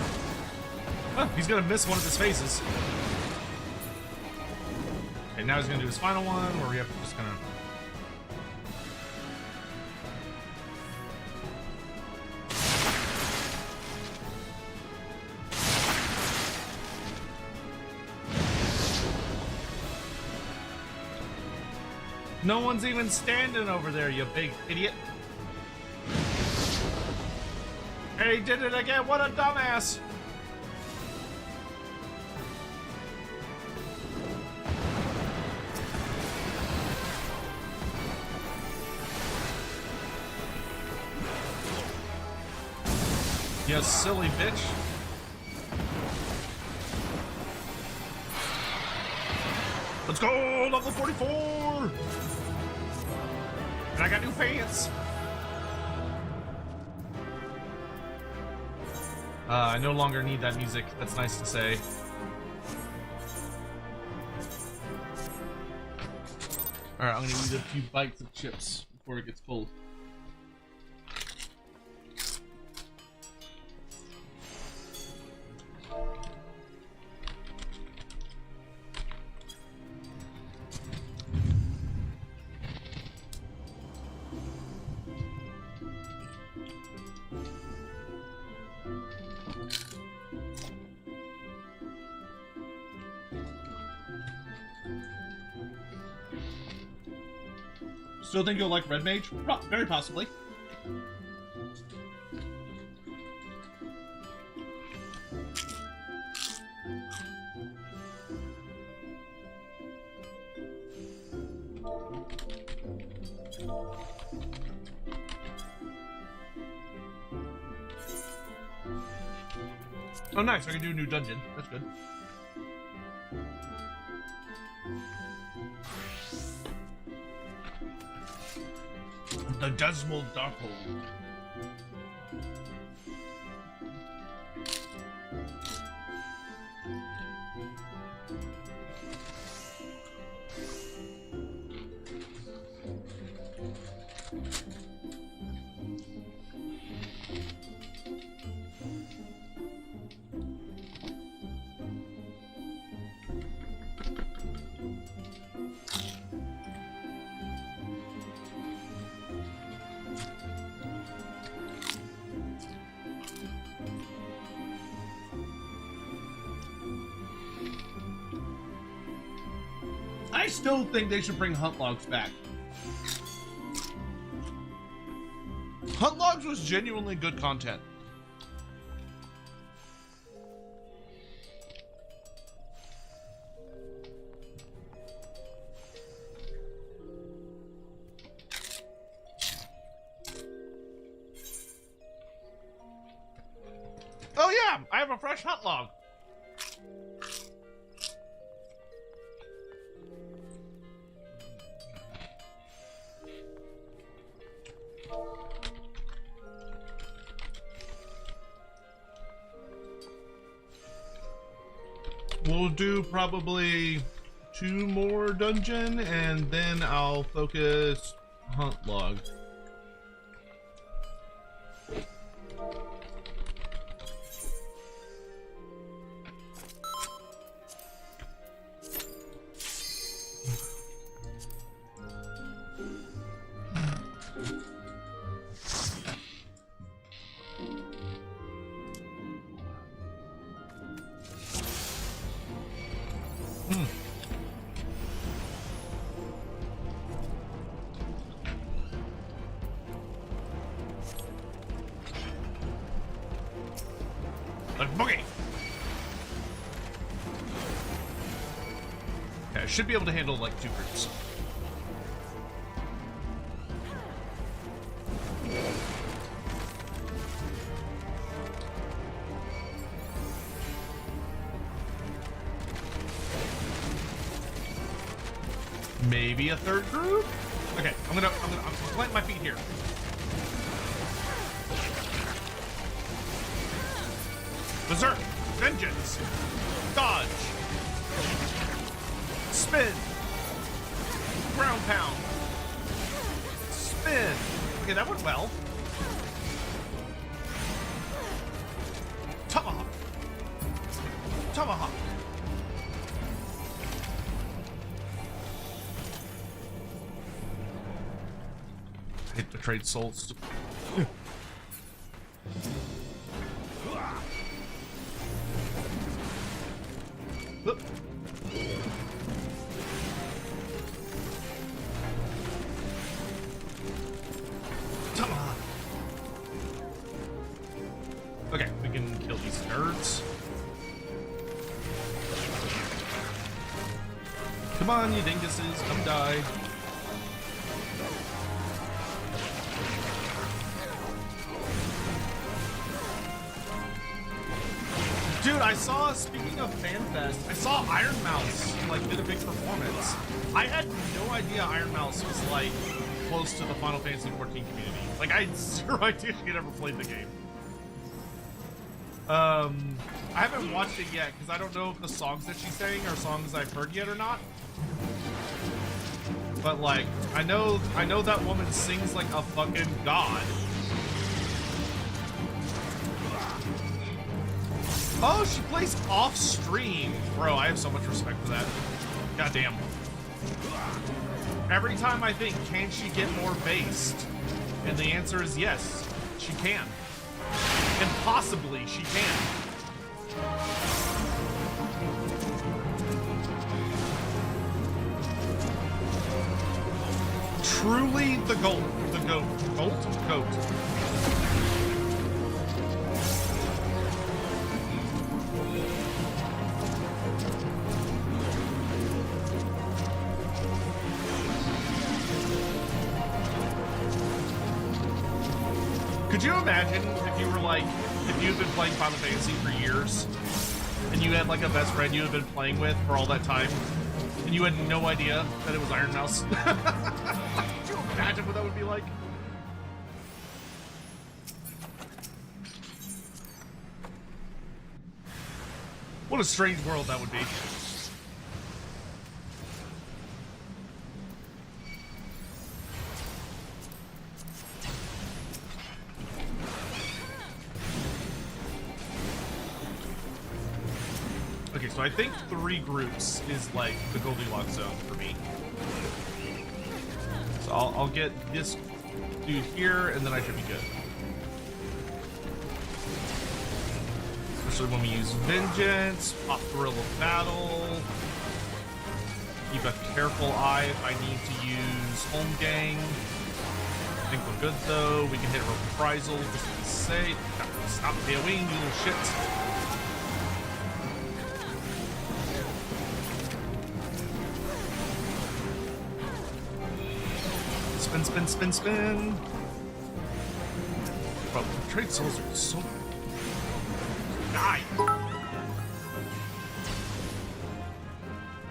Speaker 1: Oh, he's gonna miss one of his phases. Okay, now he's gonna do his final one, where we have to just gonna... No one's even standing over there, you big idiot. He did it again. What a dumbass. You silly bitch. Let's go, level 44! And I got new pants. I no longer need that music. That's nice to say. Alright, I'm gonna eat a few bites of chips before it gets cold. Still think you'll like Red Mage? Very possibly. Oh nice, I can do a new dungeon. That's good.
Speaker 2: The Dismal Darkhold.
Speaker 1: I still think they should bring hunt logs back. Hunt logs was genuinely good content. Oh yeah, I have a fresh hunt log. We'll do probably 2 more dungeon and then I'll focus hunt log.
Speaker 2: Like boogie.
Speaker 1: Okay, I should be able to handle like 2 groups. Maybe a 3rd group? Okay, I'm gonna plant my feet here. Berserk, vengeance, dodge, spin, ground pound, spin. Okay, that went well. Tomahawk, tomahawk. I hate betrayed souls. Come on, you dinguses, come die. Dude, I saw, speaking of FanFest, I saw Iron Mouse, like, did a big performance. I had no idea Iron Mouse was, like, close to the Final Fantasy XIV community. Like, I had zero idea she'd ever played the game. I haven't watched it yet, because I don't know if the songs that she's saying are songs I've heard yet or not. But, like, I know that woman sings like a fucking god. Oh, she plays off stream. Bro, I have so much respect for that. Goddamn. Every time I think, can she get more based? And the answer is yes, she can. And possibly she can. Truly the GOAT. The GOAT. GOAT? Could you imagine if you were like, if you'd been playing Final Fantasy for years, and you had like a best friend you had been playing with for all that time, and you had no idea that it was Iron Mouse? Could you imagine what that would be like? What a strange world that would be. Okay, so I think 3 groups is like the Goldilocks zone for me. So I'll get this dude here, and then I should be good. Especially when we use Vengeance, pop Thrill of Battle. Keep a careful eye if I need to use Home Gang. I think we're good though. We can hit Reprisal just to be safe. Stop the wing, you little shit. Spin, spin, spin, spin. Bro, trade souls are so... Die!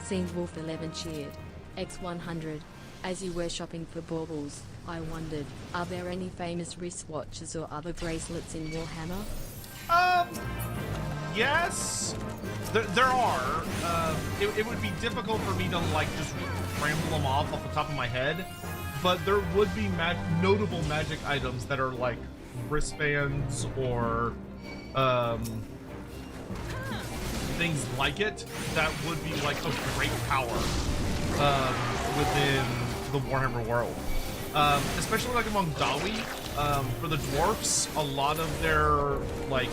Speaker 3: Seen Wolf 11 cheered. X100. As you were shopping for baubles, I wondered, are there any famous wristwatches or other bracelets in Warhammer?
Speaker 1: Yes. There are. It would be difficult for me to like just ramble them off the top of my head, but there would be notable magic items that are like wristbands or things like it that would be like of great power within the Warhammer world. Especially like among Dawi, for the dwarfs, a lot of their like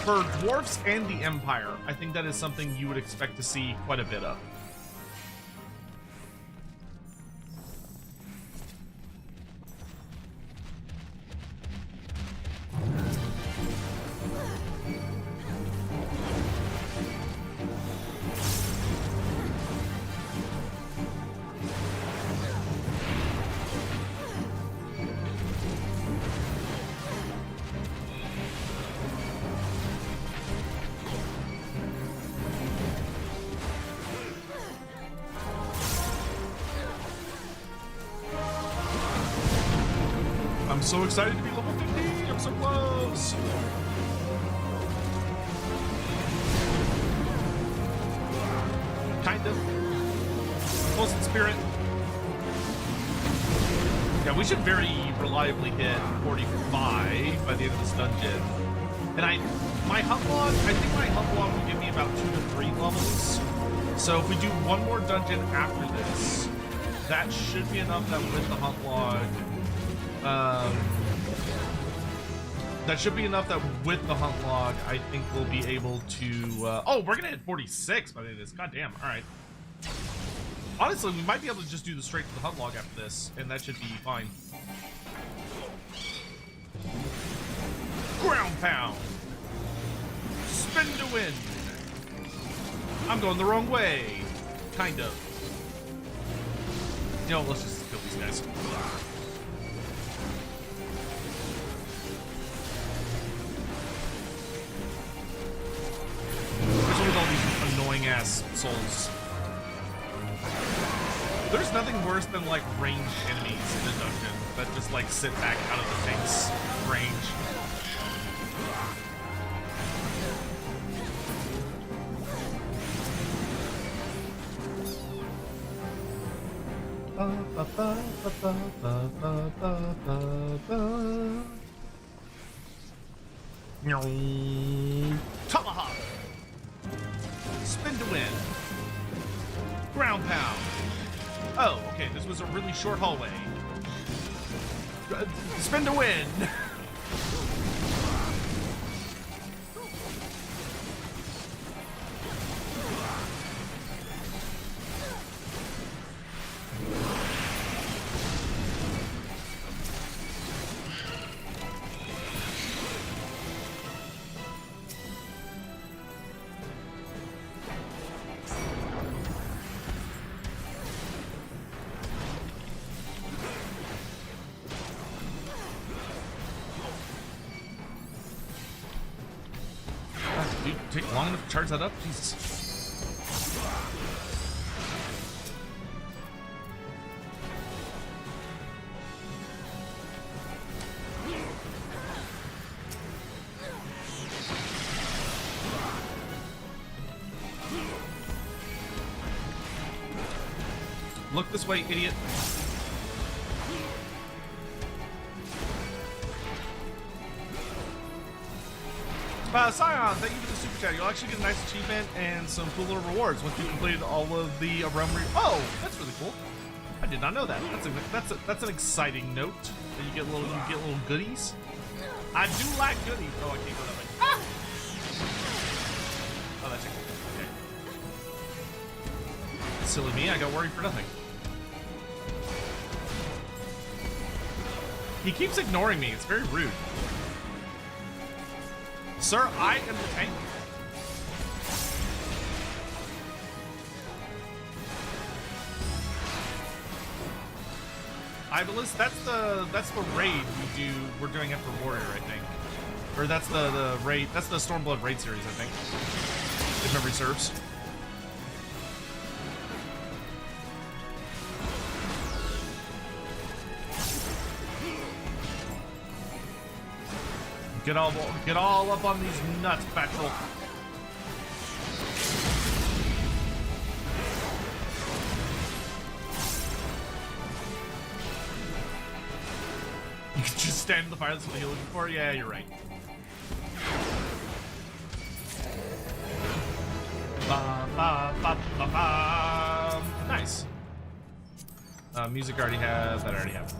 Speaker 1: for dwarfs and the Empire, I think that is something you would expect to see quite a bit of. I'm so excited to be level 50! I'm so close! Kind of. Close in spirit. Yeah, we should very reliably hit 45 by the end of this dungeon. And I think my hunt log will give me about 2 to 3 levels. So if we do one more dungeon after this, that should be enough that with the hunt log, that should be enough that with the hunt log, I think we'll be able to, oh, we're gonna hit 46 by the end of this. God damn, all right. Honestly, we might be able to just do the straight to the hunt log after this, and that should be fine. Ground pound. Spin to win. I'm going the wrong way. Kind of. You know, let's just kill these guys. Especially with all these annoying ass souls. There's nothing worse than like ranged enemies in a dungeon that just like sit back out of the tank's range. Tomahawk. Spin to win. Ground pound. Oh, okay, this was a really short hallway. Spin to win. Dude, take long enough to charge that up? Jesus. Look this way, idiot. Scion, thank you for the super chat. You'll actually get a nice achievement and some cool little rewards once you completed all of the realm. Oh, that's really cool. I did not know that. That's an exciting note. That you get little goodies. I do like goodies. Oh, I can't go that way. Ah! Oh, that's it. Okay. Silly me, I got worried for nothing. He keeps ignoring me. It's very rude. Sir, I am the tank. Iblis, that's the raid we're doing after Warrior, I think. Or that's the raid, that's the Stormblood raid series, I think. If memory serves. Get all up on these nuts, Patrol. You can just stand in the fire. That's what you're looking for. Yeah, you're right. Ba, ba, ba, ba, ba. Nice. Music I already have. That I already have.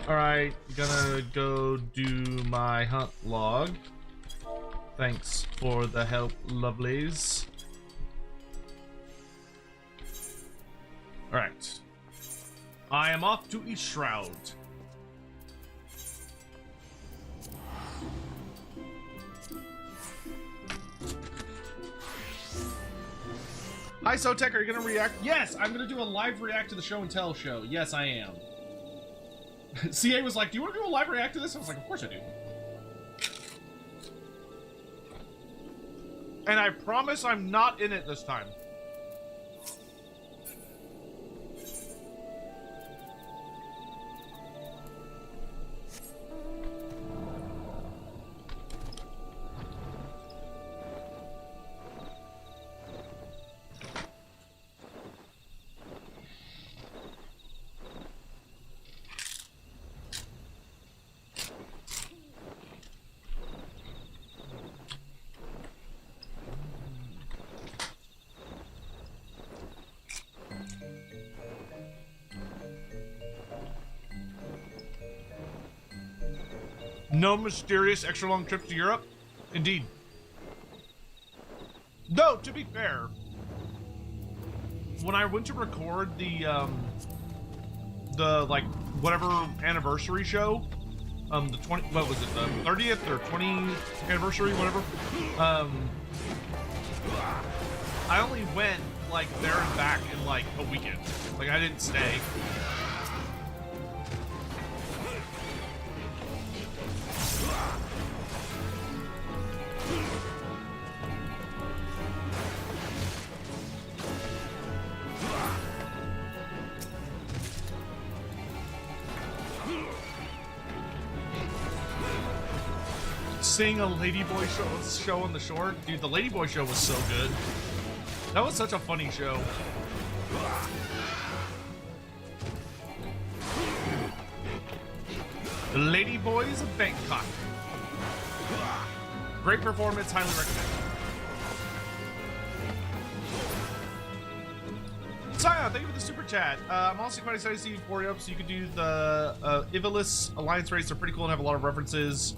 Speaker 1: Alright, gonna go do my hunt log. Thanks for the help, lovelies. Alright. I am off to East Shroud. Hi, Sotek, are you gonna react? Yes, I'm gonna do a live react to the show and tell show. Yes, I am. CA was like, do you want to do a live react to this? I was like, of course I do. And I promise I'm not in it this time. No mysterious extra long trips to Europe? Indeed. No, to be fair, when I went to record the like whatever anniversary show, the 20, what was it, the 30th or 20th anniversary, whatever, I only went like there and back in like a weekend. Like I didn't stay. Seeing a Ladyboy show on the shore, dude. The Ladyboy show was so good. That was such a funny show. The Ladyboys of Bangkok. Great performance, highly recommended. Sion, thank you for the super chat. I'm also quite excited to see you 4 up, so you can do the Ivalis Alliance race. They're pretty cool and have a lot of references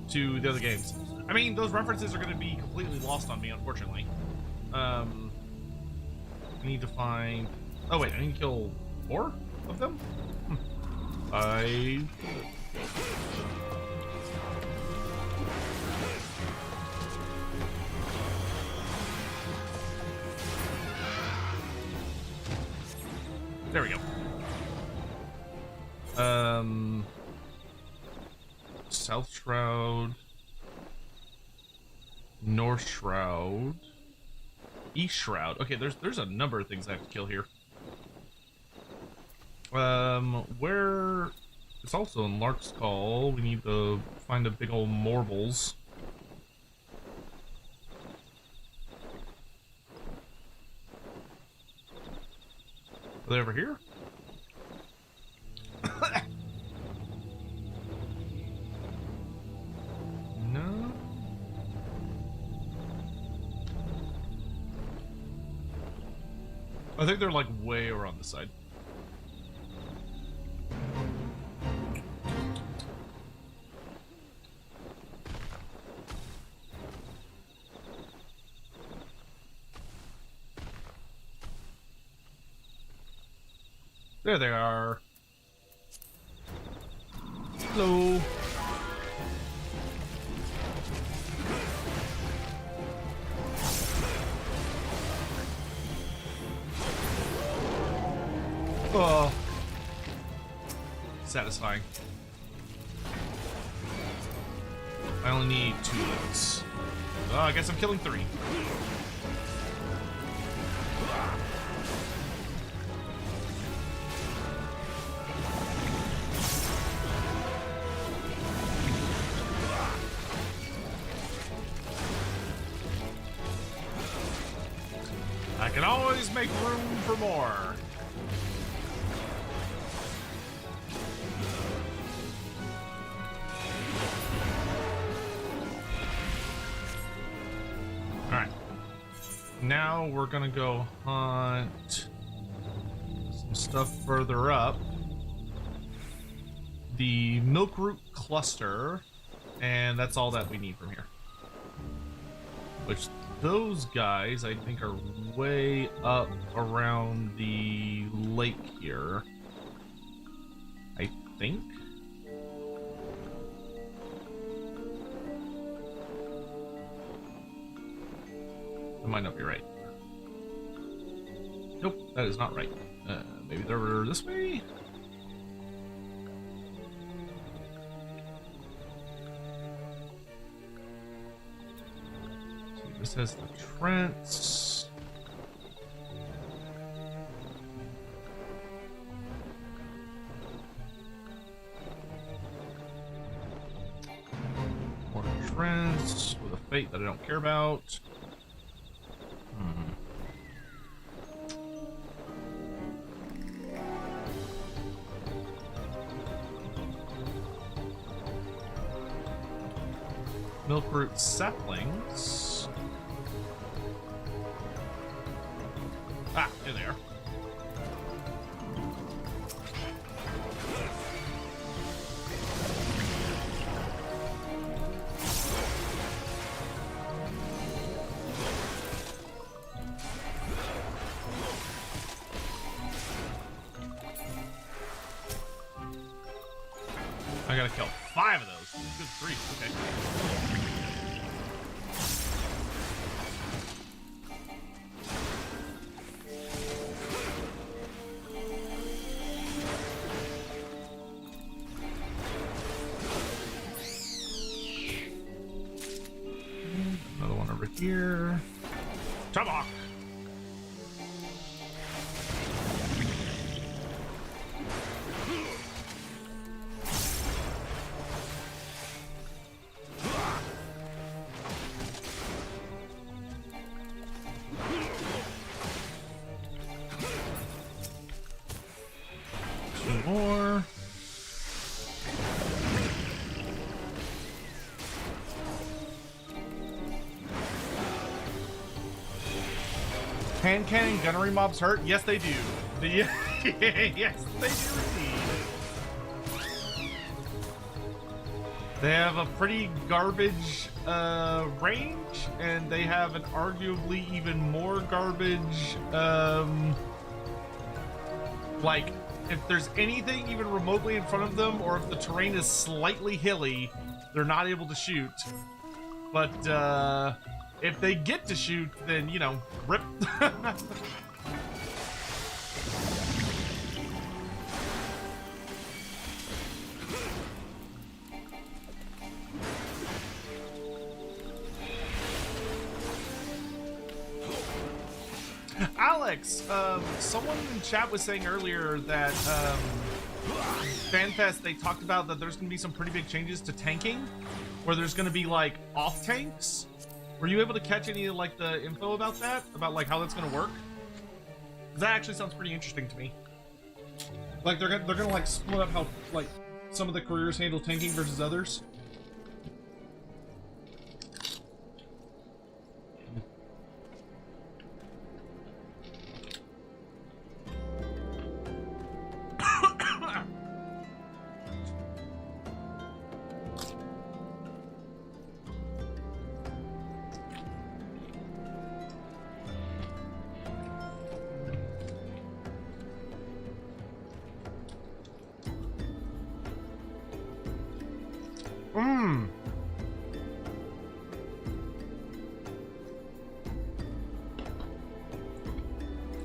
Speaker 1: to the other games. I mean, those references are going to be completely lost on me, unfortunately. I need to find... Oh, wait, I need to kill 4 of them? 5... There we go. South Shroud, North Shroud, East Shroud. Okay, there's a number of things I have to kill here. Where it's also in Lark's Call. We need to find the big old Morbles. Are they over here? No. I think they're like way over on the side. There they are. Hello. Oh. Satisfying. I only need 2 limits. Oh, I guess I'm killing 3. I can always make room for more. Alright. Now we're gonna go hunt some stuff further up. The Milkroot Cluster, and that's all that we need from here. Which those guys, I think, are way up around the lake here. I think. That might not be right. Nope, that is not right. Maybe they're this way? This has the Trents. More Trents with a fate that I don't care about. Milkroot saplings. Ah, there they are. I gotta kill 5 of those. Good grief, okay. here.
Speaker 2: Tabak!
Speaker 1: 2 more. Hand cannon gunnery mobs hurt? Yes, they do. Yes, they do indeed. They have a pretty garbage range, and they have an arguably even more garbage, like, if there's anything even remotely in front of them, or if the terrain is slightly hilly, they're not able to shoot. But, if they get to shoot, then, you know, rip. Alex, someone in chat was saying earlier that FanFest, they talked about that there's going to be some pretty big changes to tanking, where there's going to be, like, off tanks. Were you able to catch any of, like, the info about that? About, like, how that's going to work? That actually sounds pretty interesting to me. Like, they're gonna like, split up how, like, some of the careers handle tanking versus others.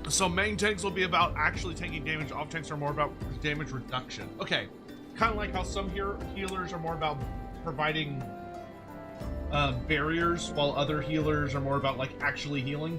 Speaker 1: So main tanks will be about actually taking damage. Off tanks are more about damage reduction. Okay, kind of like how some healers are more about providing barriers, while other healers are more about, like, actually healing.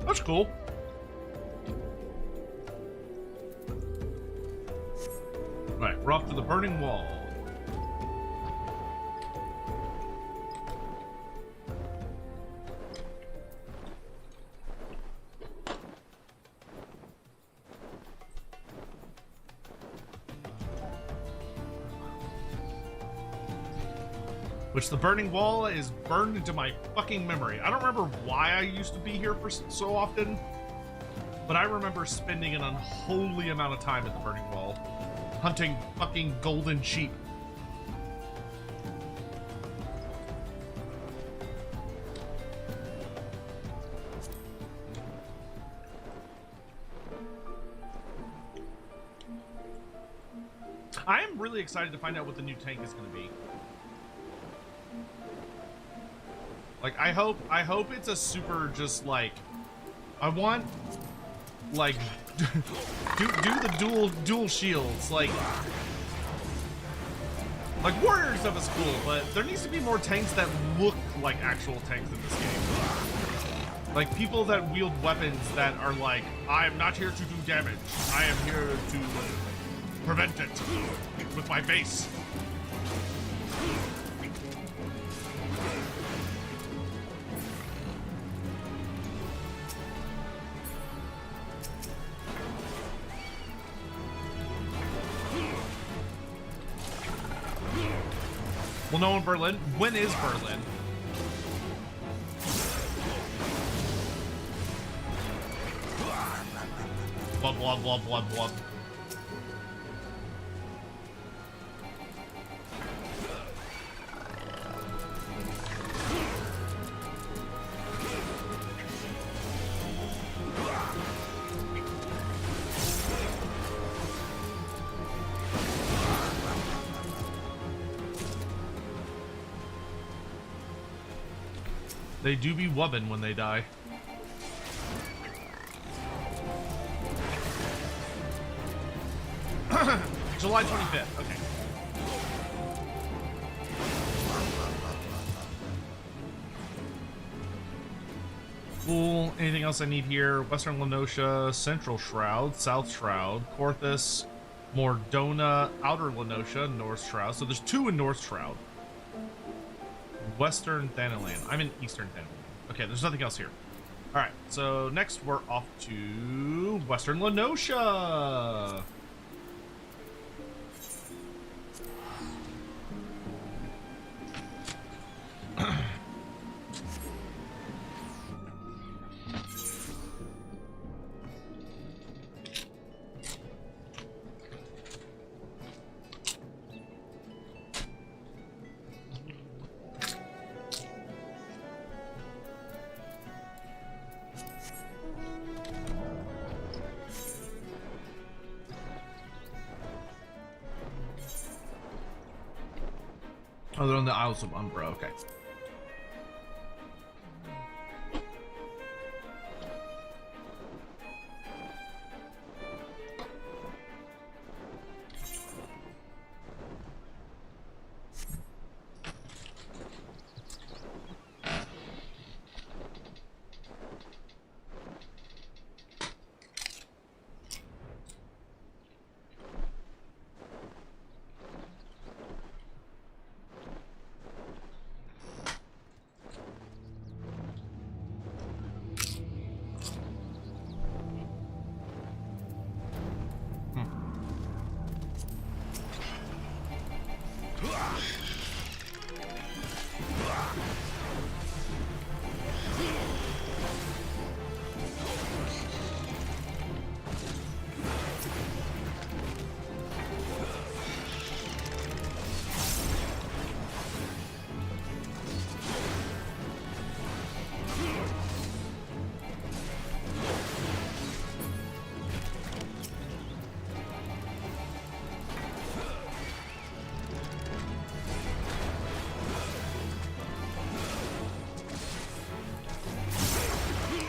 Speaker 1: That's cool. Right, we're off to the burning wall. Which the burning wall is burned into my fucking memory. I don't remember why I used to be here for so often, but I remember spending an unholy amount of time at the burning wall, hunting fucking golden sheep. I am really excited to find out what the new tank is going to be. Like, I hope it's a super, just, like, I want, like, do the dual shields, like Warrior stuff is cool, but there needs to be more tanks that look like actual tanks in this game. Like, people that wield weapons that are like, I am not here to do damage, I am here to prevent it with my base. Well, no, in Berlin. When is Berlin? Blah, blah, blah, blah, blah. They do be wubbin when they die. July 25th. Okay. Cool. Anything else I need here? Western Lenosha, Central Shroud, South Shroud, Corthus, Mordona, Outer Lenosha, North Shroud. So there's 2 in North Shroud. Western Thanalan. I'm in Eastern Thanalan. Okay, there's nothing else here. Alright, so next we're off to Western Lenosha. Oh, they're on the Isles of Umbra, okay.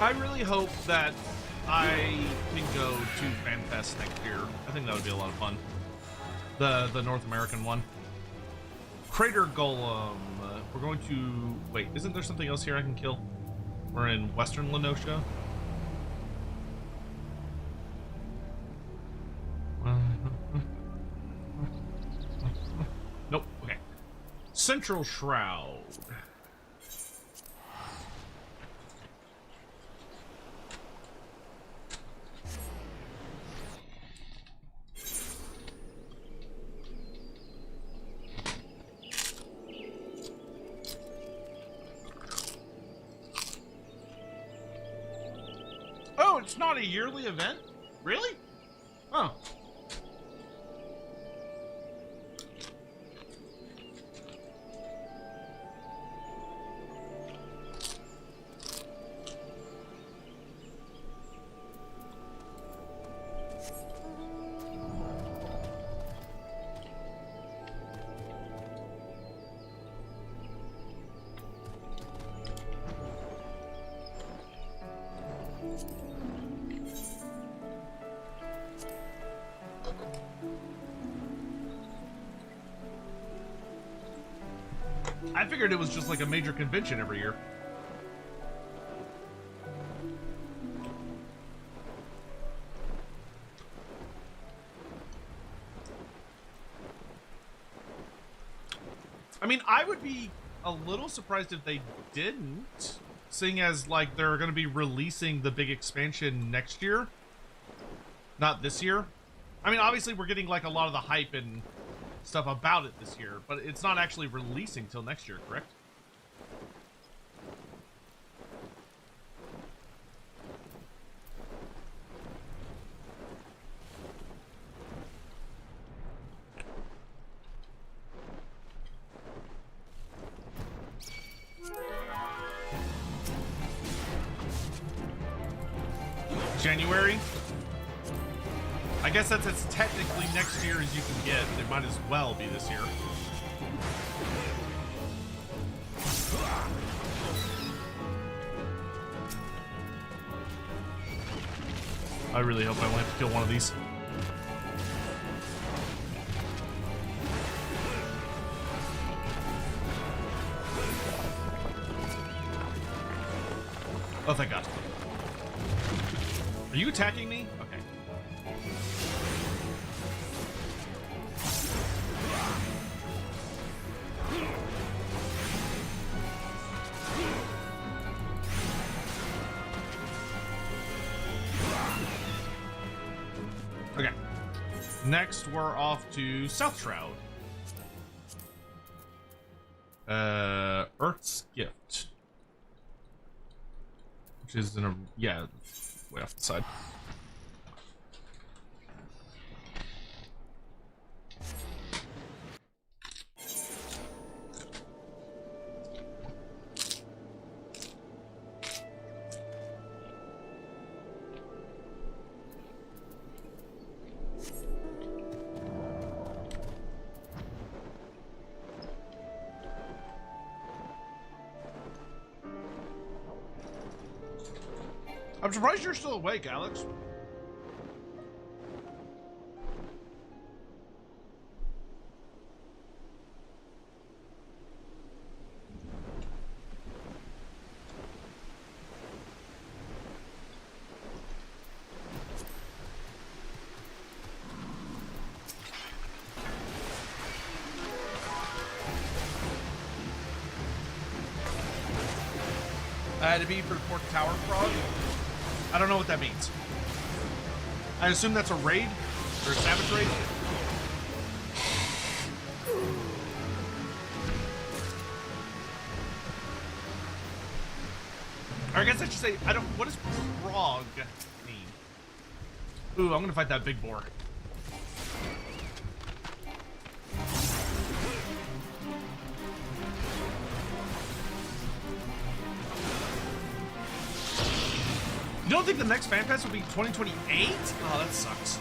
Speaker 1: I really hope that I can go to FanFest next year. I think that would be a lot of fun. The North American one. Crater Golem. We're going to... Wait, isn't there something else here I can kill? We're in Western Lenosha. Nope, okay. Central Shroud. Oh, it's not a yearly event? Really? Oh. I figured it was just like a major convention every year. I mean, I would be a little surprised if they didn't, seeing as like they're going to be releasing the big expansion next year, not this year. I mean, obviously we're getting like a lot of the hype and stuff about it this year, but it's not actually releasing till next year, correct? January? I guess that's as technically next year as you can get. It might as well be this year. I really hope I only have to kill one of these. Oh, thank God. Are you attacking me? Okay. Okay. Next, we're off to South Shroud. Earth's Gift. Which is in a, yeah, way off the side. I'm surprised you're still awake, Alex. I had to be for the Port Tower Frog. I don't know what that means. I assume that's a raid or a savage raid. Or I guess I should say, I don't. What does prog mean? Ooh, I'm gonna fight that big boar. You don't think the next Fan Pass will be 2028? Oh, that sucks.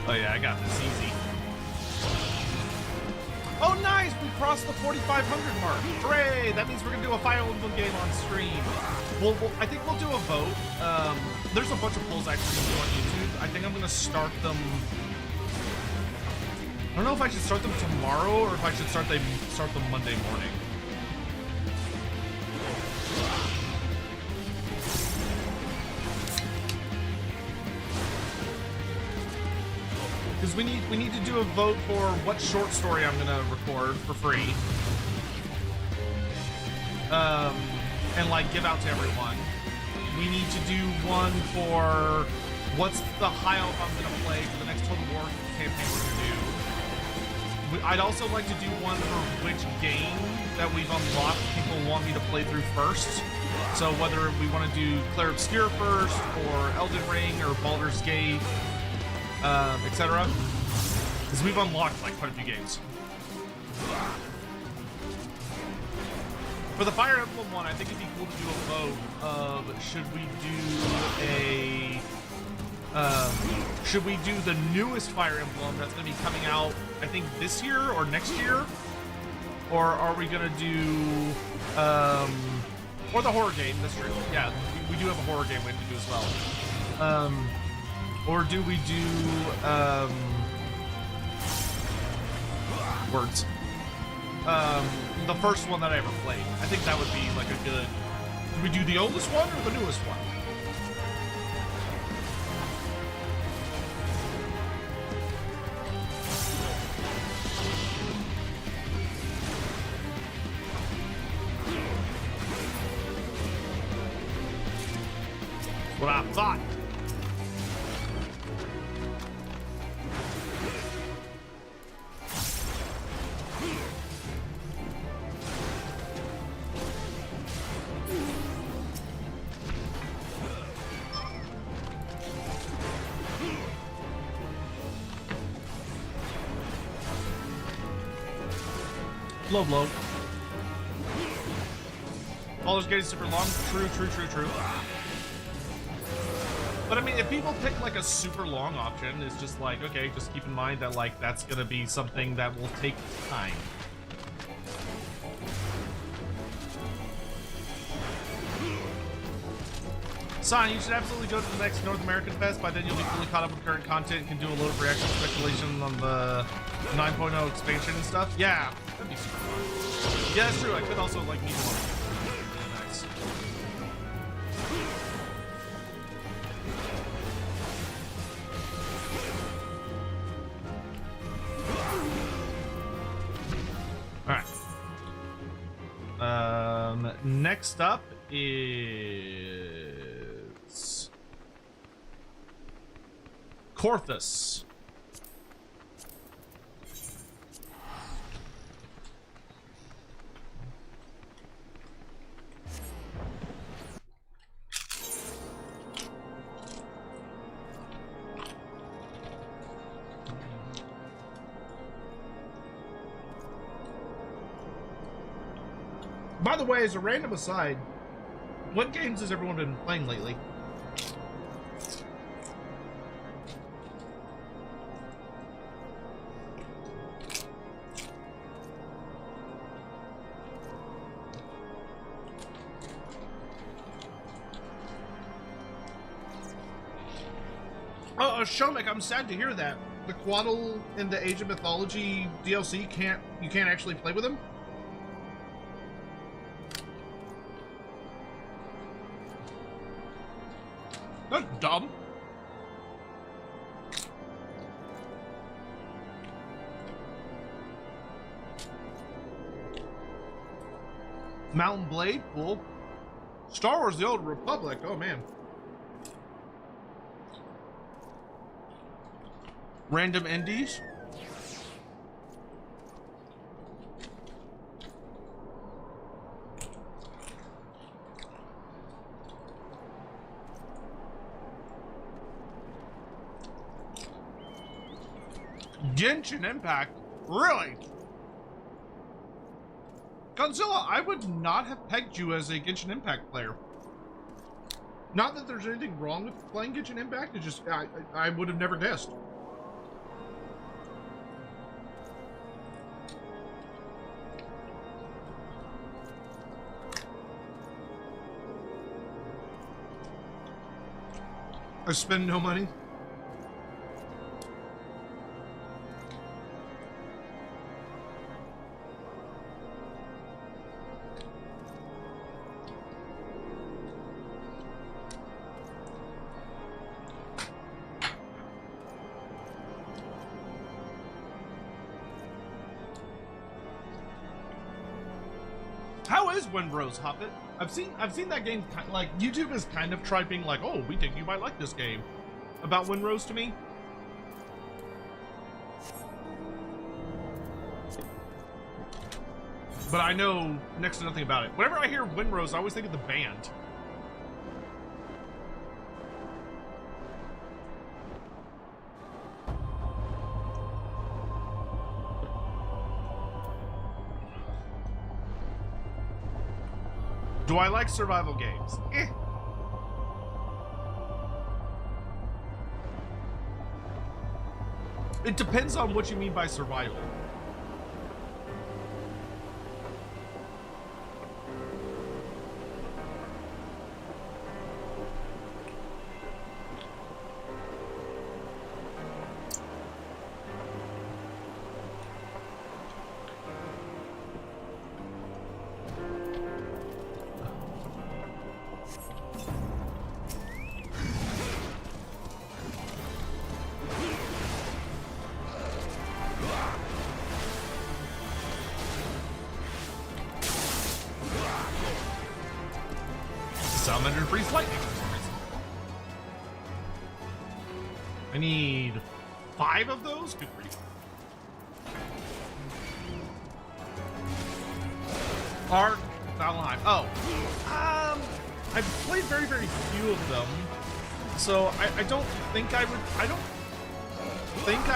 Speaker 1: Oh yeah, I got this easy. Oh, nice! We crossed the 4,500 mark. Hooray! That means we're gonna do a Fire Emblem game on stream. I think we'll do a vote. There's a bunch of polls actually on YouTube. I think I'm gonna start them. I don't know if I should start them tomorrow or if I should start them Monday morning. Because we need to do a vote for what short story I'm gonna record for free, and like give out to everyone. We need to do one for what's the high elf I'm gonna play for the next Total War campaign we're gonna do. I'd also like to do one for which game that we've unlocked people want me to play through first. So whether we want to do Clair Obscure first, or Elden Ring, or Baldur's Gate, etc. Because we've unlocked like quite a few games. For the Fire Emblem one, I think it'd be cool to do a vote of should we do the newest Fire Emblem that's going to be coming out, I think this year or next year, or are we going to do or the horror game? That's true. Yeah, we do have a horror game we have to do as well. Or do we do words? The first one that I ever played. I think that would be like a good. Do we do the oldest one or the newest one? What I thought. Low blow. Baldur's Gate is super long. True. But I mean, if people pick like a super long option, it's just like, okay, just keep in mind that like that's gonna be something that will take time. Son, you should absolutely go to the next North American Fest. By then you'll be fully caught up with current content and can do a load of reaction speculation on the 9.0 expansion and stuff. Yeah, that'd be super fun. Yeah, that's true. I could also like meet them. Nice. All right. Next up is Corthus.
Speaker 5: By the way, as a random aside, what games has everyone been playing lately? Shomek, I'm sad to hear that. The Quaddle in the Age of Mythology DLC you can't actually play with him? That's dumb. Mountain Blade, cool. Star Wars: The Old Republic, oh man. Random indies. Genshin Impact? Really? Godzilla, I would not have pegged you as a Genshin Impact player. Not that there's anything wrong with playing Genshin Impact, it just, I would have never guessed. I spend no money. How is Windrose, Hoppet? I've seen that game, like, YouTube has kind of tried being like, oh, we think you might like this game. About Windrose to me. But I know next to nothing about it. Whenever I hear Windrose, I always think of the band. Do I like survival games? Eh. It depends on what you mean by survival. Summon and freeze lightning for some reason. I need 5 of those? Good grief. Ark, Valheim. Oh. I've played very, very few of them. So I don't think I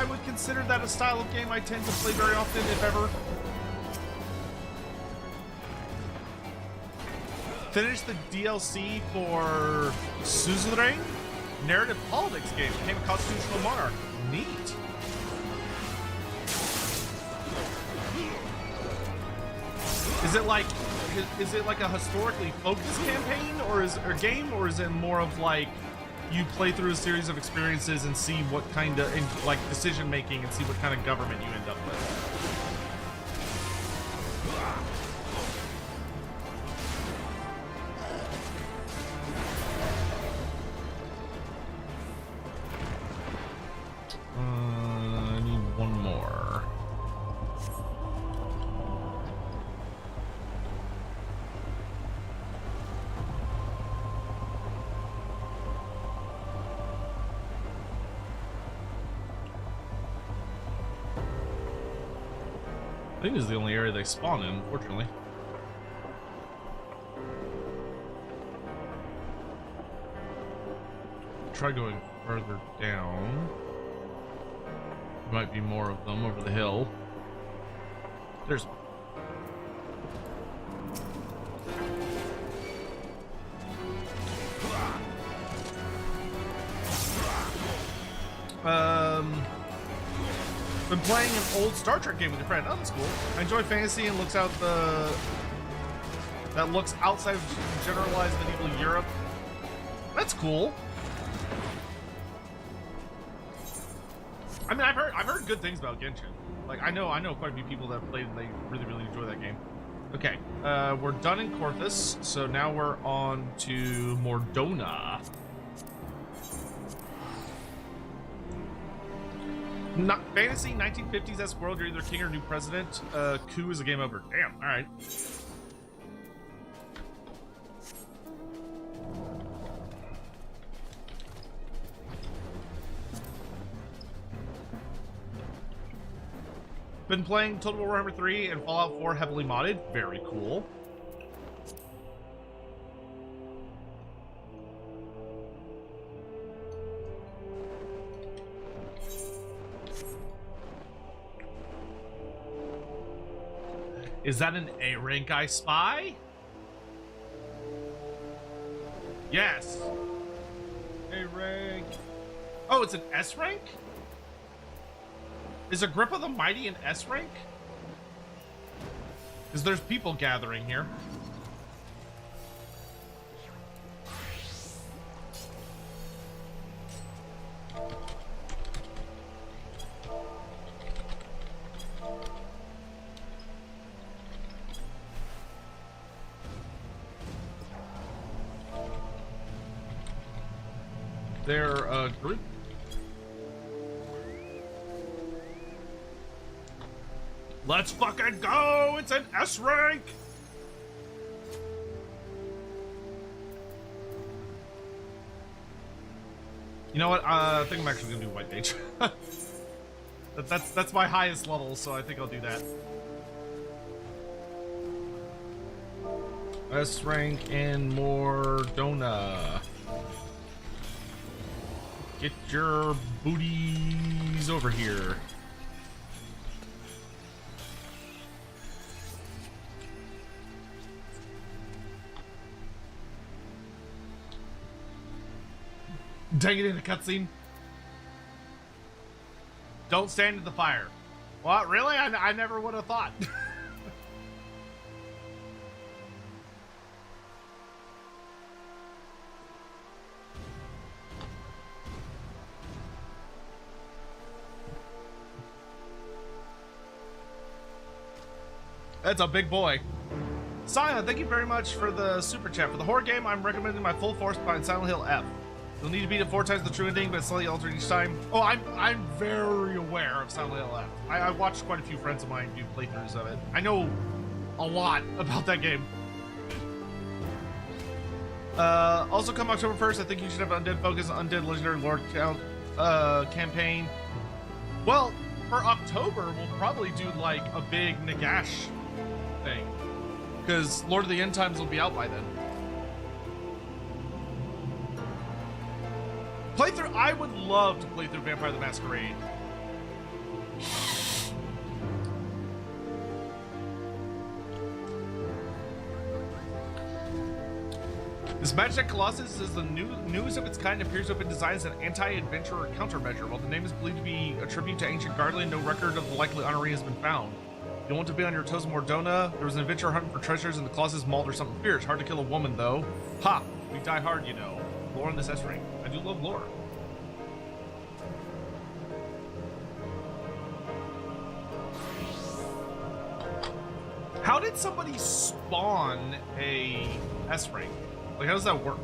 Speaker 5: would consider that a style of game I tend to play very often, if ever.
Speaker 1: finished the DLC for Suzerain, narrative politics game. Became a constitutional monarch. Neat. Is it like a historically focused campaign, or game, or is it more of like you play through a series of experiences and see what kind of like decision making and see what kind of government you end up with? I need one more. I think this is the only area they spawn in, unfortunately. Try going further down. Might be more of them over the hill. There's one. Been playing an old Star Trek game with a friend. Oh, that's cool. I enjoy fantasy and looks outside of generalized medieval Europe. That's cool. I mean, I've heard good things about Genshin. Like, I know quite a few people that have played and they really enjoy that game. Okay, we're done in Korthus, so now we're on to Mordona. Not fantasy 1950s-esque world. You're either king or new president. Coup is a game over. Damn. All right. Been playing Total War Warhammer 3 and Fallout 4 heavily modded. Very cool. Is that an A rank I spy? Yes. A rank. Oh, it's an S rank? Is Agrippa the Mighty an S rank? Because there's people gathering here. They're a group. Let's fucking go! It's an S rank! You know what? I think I'm actually gonna do White Mage. That's my highest level, so I think I'll do that. S rank in Mordona. Get your booties over here. Dang it, in a cutscene. Don't stand in the fire. What? Really? I never would have thought. That's a big boy. Silent, thank you very much for the super chat. For the horror game, I'm recommending my full force behind Silent Hill F. You'll need to beat it 4 times the true ending, but it's slightly altered each time. Oh, I'm very aware of Silent Hill F. I watched quite a few friends of mine do playthroughs of it. I know a lot about that game. Also, come October 1st, I think you should have Undead Focus, Undead Legendary Lord count campaign. Well, for October, we'll probably do like a big Nagash thing, because Lord of the End Times will be out by then. Playthrough, I would love to play through Vampire the Masquerade. This Magic Colossus is the newest of its kind and appears to have been designed as an anti-adventurer countermeasure. While the name is believed to be a tribute to ancient Guardian, no record of the likely honoree has been found. You want to be on your toes, Mordona? There was an adventurer hunting for treasures in the Colossus Malt or something fierce. Hard to kill a woman, though. Ha! We die hard, you know. Lore in this S-rank. I do love lore. How did somebody spawn a S-rank? Like, how does that work?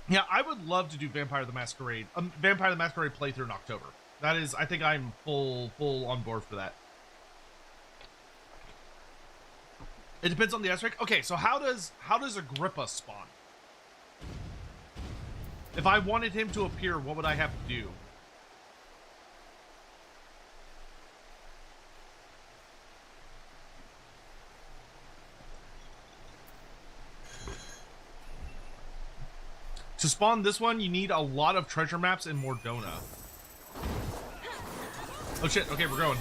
Speaker 1: Yeah, I would love to do Vampire the Masquerade playthrough in October. That is, I think I'm full on board for that. It depends on the S-rank. Okay, so how does Agrippa spawn? If I wanted him to appear, what would I have to do? To spawn this one, you need a lot of treasure maps in Mordona. Oh shit, okay, we're going.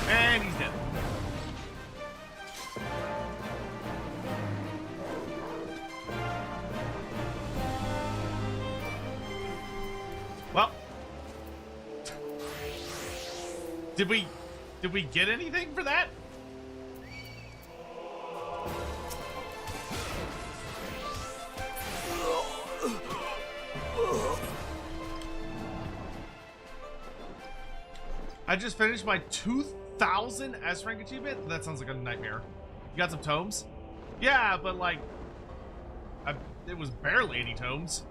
Speaker 1: And he's dead. Well, did we get anything for that? I just finished my 2000 S rank achievement. That sounds like a nightmare. You got some tomes? Yeah, but like, it was barely any tomes.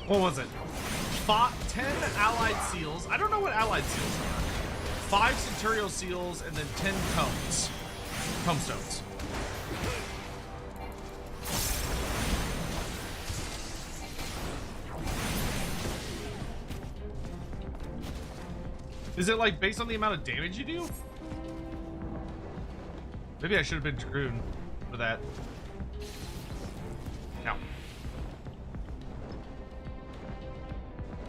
Speaker 1: What was it? 10 allied seals. I don't know what allied seals are. 5 centurial seals and then 10 tomes. Tomestones. Is it like based on the amount of damage you do? Maybe I should have been Dragoon for that. No.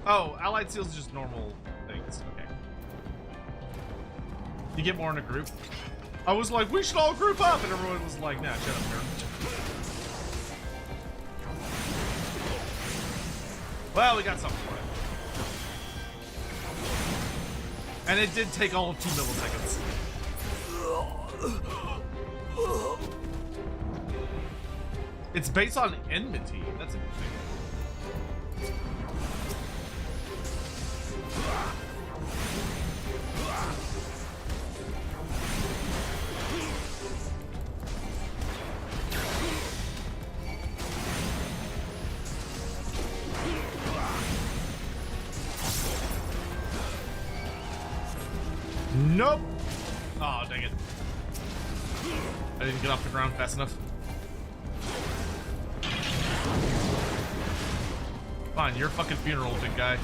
Speaker 1: Oh, allied seals is just normal things. Okay. You get more in a group. I was like, we should all group up, and everyone was like, nah, shut up, nerd. Well, we got something for it. And it did take all of 2 milliseconds. It's based on enmity. That's interesting. Nope. Oh, dang it. I didn't get off the ground fast enough. Fine, your fucking funeral, big guy.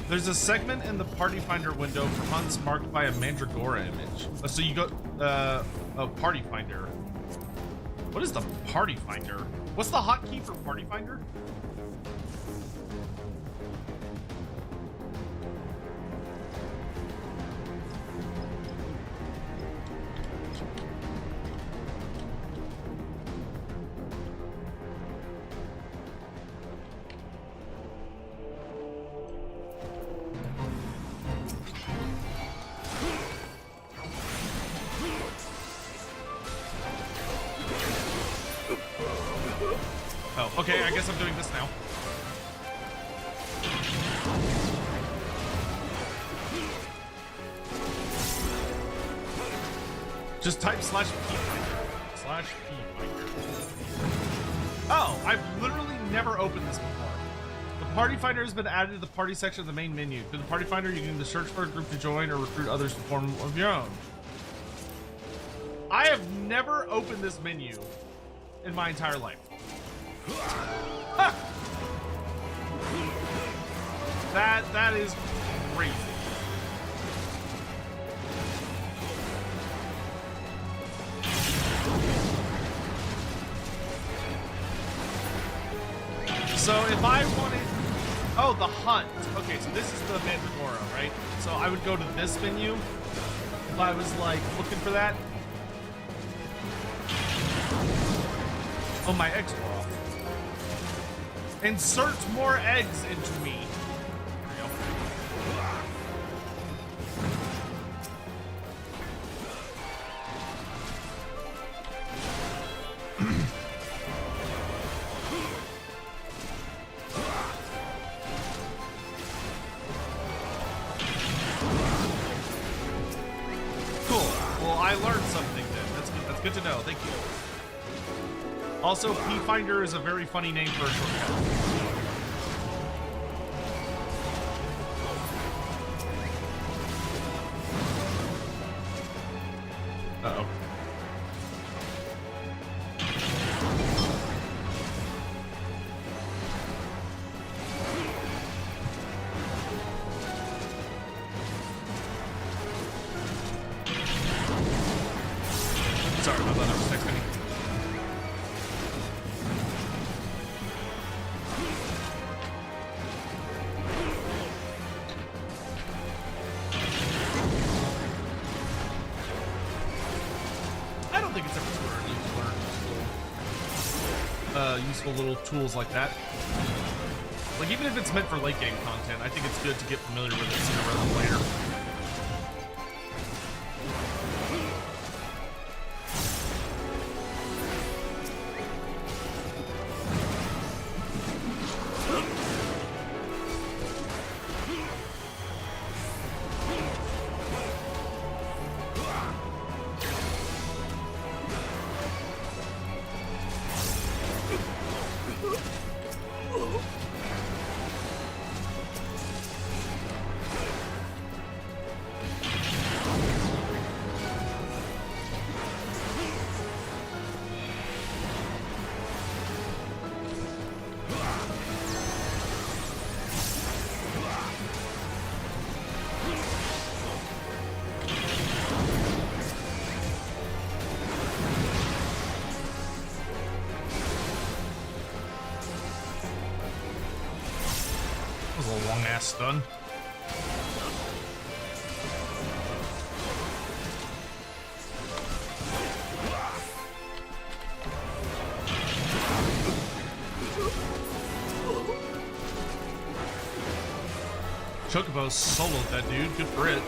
Speaker 1: There's a segment in the Party Finder window for hunts marked by a Mandragora image. So you go, a Party Finder. What is the Party Finder? What's the hotkey for Party Finder? Oh, okay, I guess I'm doing this now. Just type /P Finder. /P Finder. Oh, I've literally never opened this before. The Party Finder has been added to the party section of the main menu. Through the Party Finder, you can either search for a group to join or recruit others to form of your own. I have never opened this menu in my entire life. Ha! That is crazy. So if I wanted, oh, the hunt. Okay, so this is the Mandragora, right? So I would go to this menu if I was like looking for that. Oh, my eggs were off. Insert more eggs into me. There we go. I learned something then. That's good to know. Thank you. Also, P-Finder is a very funny name for a shortcut. Uh-oh. Sorry about that, I was texting you. I don't think it's ever too early to learn useful little tools like that. Like, even if it's meant for late game content, I think it's good to get familiar with it sooner rather than later. That was a long ass stun. Chocobo soloed that dude. Good for it.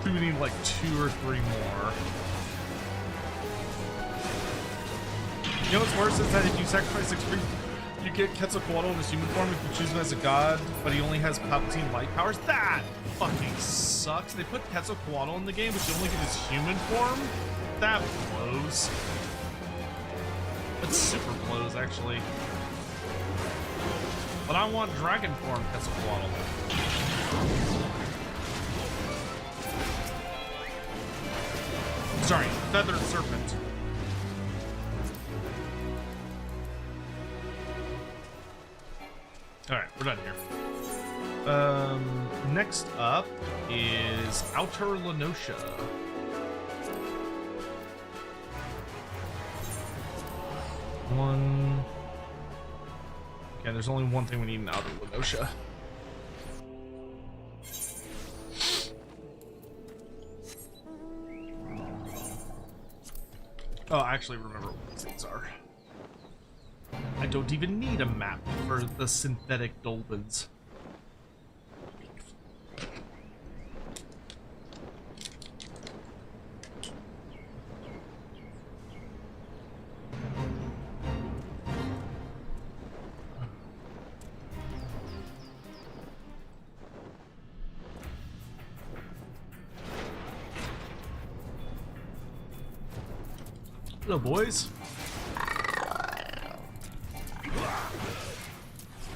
Speaker 1: We need like 2 or 3 more. You know what's worse is that if you sacrifice a creep, you get Quetzalcoatl in his human form if you choose him as a god, but he only has Palpatine light powers. That fucking sucks. They put Quetzalcoatl in the game, but you only get his human form? That blows. That super blows, actually. But I want dragon form Quetzalcoatl. Sorry, feathered serpent. Alright, we're done here. Next up is Outer Lenosha. Okay, there's only one thing we need in Outer Lenosha. Oh, I actually remember what these things are. I don't even need a map for the synthetic dolphins. Hello, boys.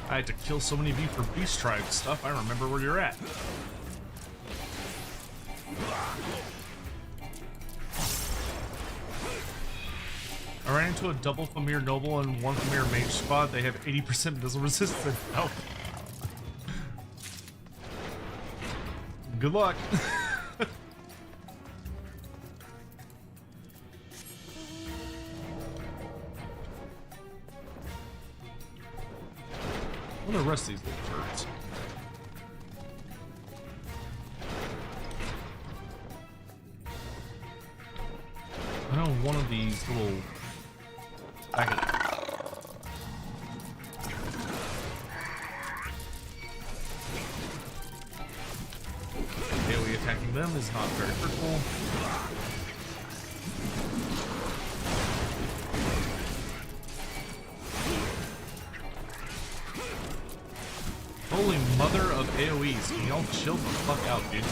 Speaker 1: I had to kill so many of you for Beast Tribe stuff, I remember where you're at. I ran into a double Famir Noble and one Famir Mage squad. They have 80% missile resistance. Oh. Good luck. I'm gonna rest these little turrets. I know one of these little AoE attacking them is not very fruitful. Holy mother of AoEs, can y'all chill the fuck out, dude?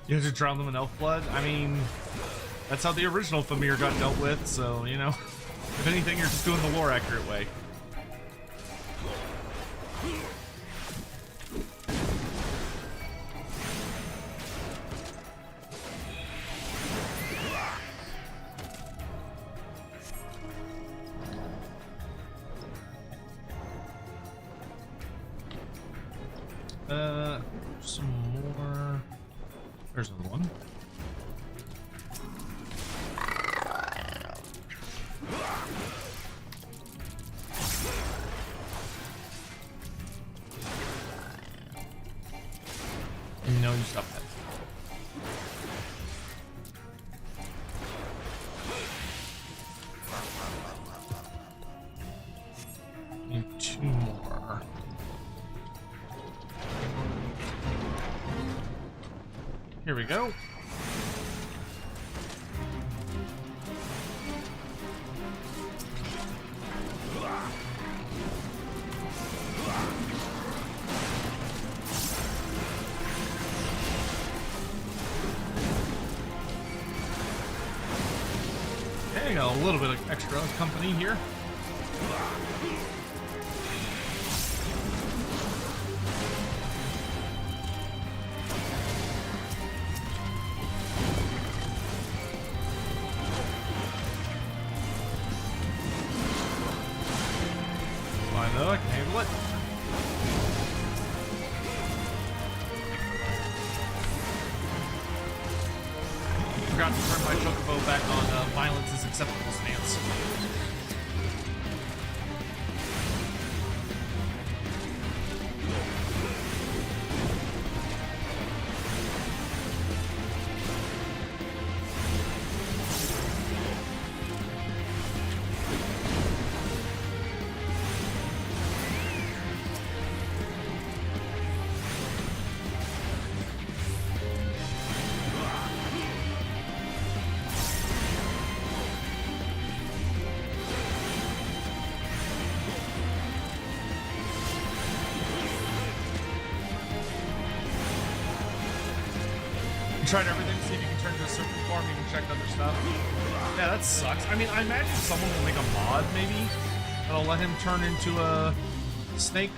Speaker 1: You have to drown them in elf blood? I mean, that's how the original Famir got dealt with, so, you know. If anything, you're just doing the lore accurate way. Some more. There's another one. No, you stop that. Need two more. Here we go. Okay, got a little bit of extra company here. Fine though, I can handle it. Forgot to turn my chocobo back on violence is acceptable stance. You tried everything to see if you can turn into a certain form, you can check other stuff. Yeah, that sucks. I mean, I imagine someone will make a mod, maybe, that'll let him turn into a snake.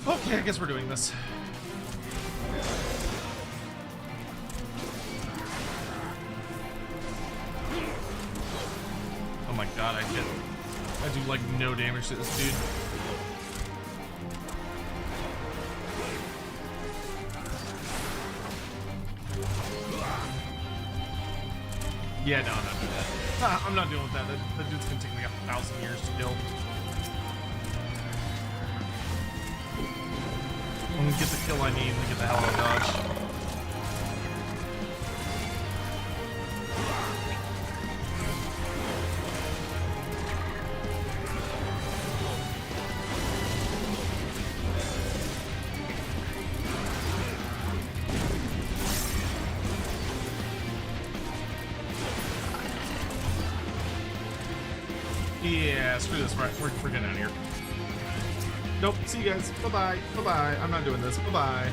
Speaker 1: Okay, I guess we're doing this. Oh my god, I do like no damage to this dude. Yeah, no, I'm not doing that. I'm not dealing with that. That dude's gonna take me 1,000 years to kill. I'm gonna get the kill I need and get the hell out of Dodge. Yeah, screw this. Right, we're getting out of here. Nope. See you guys. Bye-bye. Bye-bye. I'm not doing this. Bye-bye.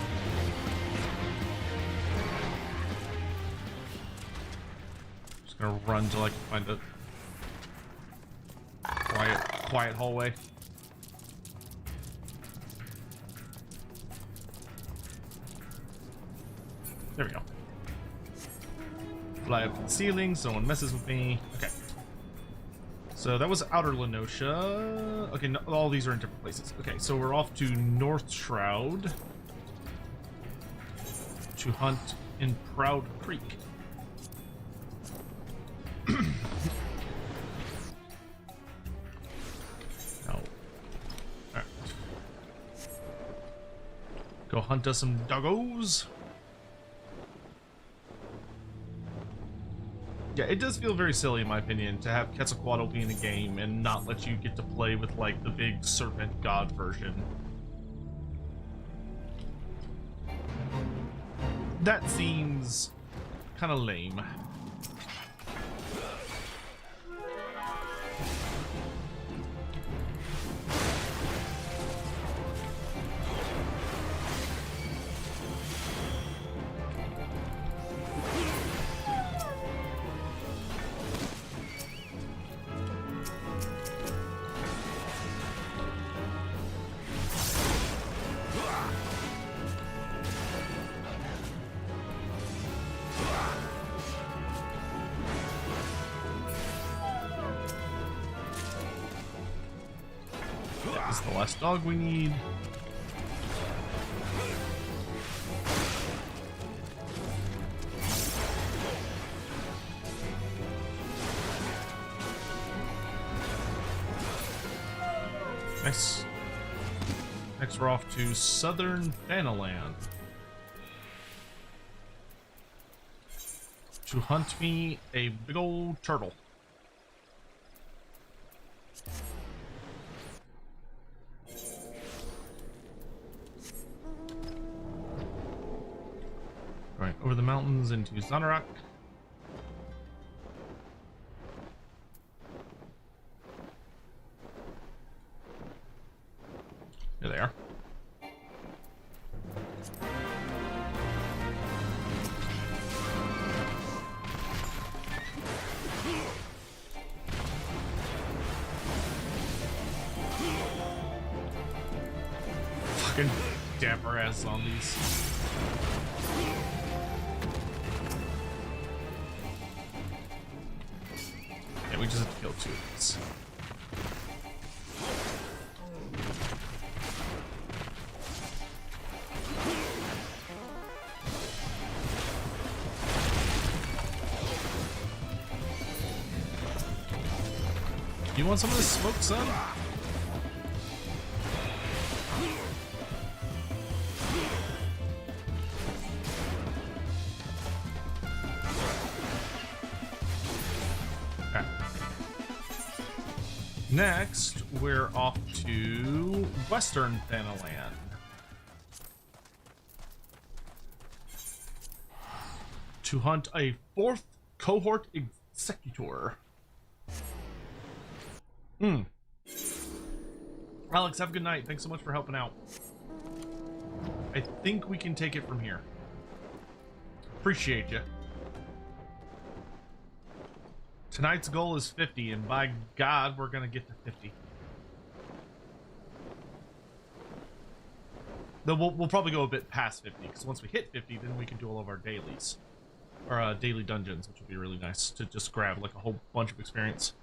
Speaker 1: Just gonna run till I can find a quiet hallway. There we go. Fly up to the ceiling so no one messes with me. Okay. So that was Outer Lenosha. Okay, no, all these are in different places. Okay, so we're off to North Shroud to hunt in Proud Creek. No. Alright. Go hunt us some doggos. Yeah, it does feel very silly, in my opinion, to have Quetzalcoatl be in a game and not let you get to play with, like, the big serpent god version. That seems kind of lame. This is the last dog we need. Nice. Next we're off to Southern Thanaland to hunt me a big old turtle. Alright, over the mountains into Zanarak. Here they are. Fucking dapper ass zombies. Yeah, we just have to kill 2 of these. You want some of this smoke, son? Okay. Next, we're off to Western Thanaland to hunt a 4th cohort executor. Alex, have a good night. Thanks so much for helping out. I think we can take it from here. Appreciate you. Tonight's goal is 50, and by God, we're gonna get to 50. Though we'll probably go a bit past 50, because once we hit 50, then we can do all of our dailies. Or daily dungeons, which would be really nice to just grab like a whole bunch of experience.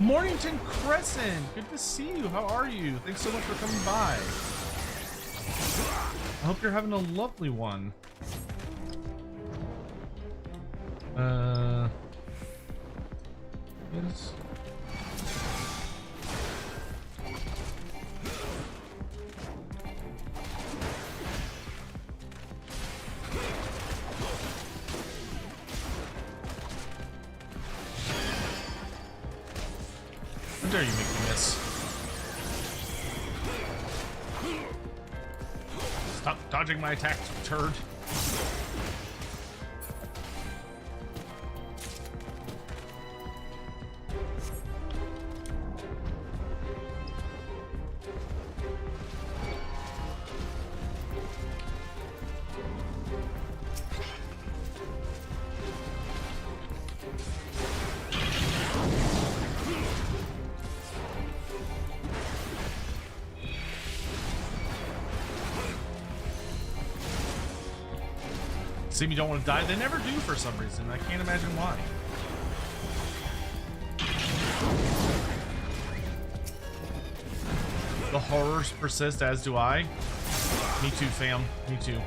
Speaker 1: Mornington Crescent, good to see you. How are you? Thanks so much for coming by. I hope you're having a lovely one. Yes. How dare you make me miss? Stop dodging my attacks, you turd. Seem you don't want to die. They never do for some reason. I can't imagine why. The horrors persist, as do I. Me too, fam. Me too.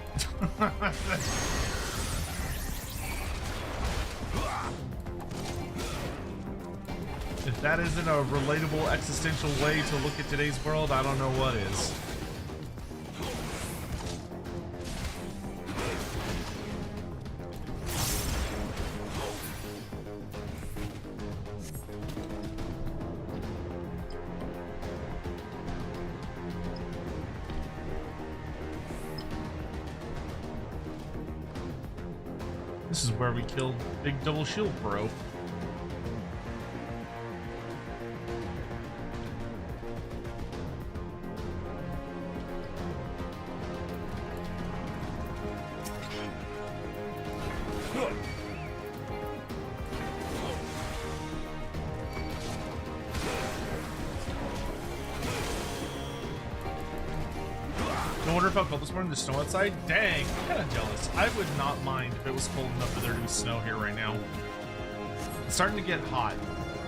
Speaker 1: If that isn't a relatable existential way to look at today's world, I don't know what is. This is where we killed Big Double Shield Bro. No wonder if I felt this morning the snow outside. Dang, I'm kind of jealous. I would not mind if it was cold enough for there to be snow here right now. It's starting to get hot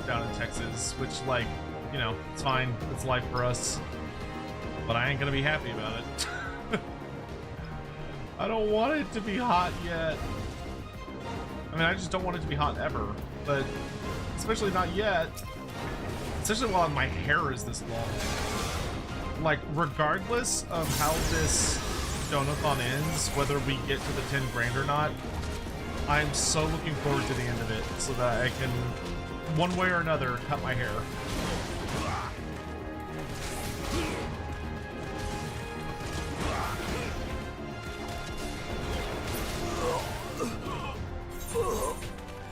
Speaker 1: down in Texas, which, like, you know, it's fine. It's life for us. But I ain't gonna be happy about it. I don't want it to be hot yet. I mean, I just don't want it to be hot ever. But especially not yet. Especially while my hair is this long. Like, regardless of how this donathon ends, whether we get to the 10 grand or not, I'm so looking forward to the end of it so that I can, one way or another, cut my hair.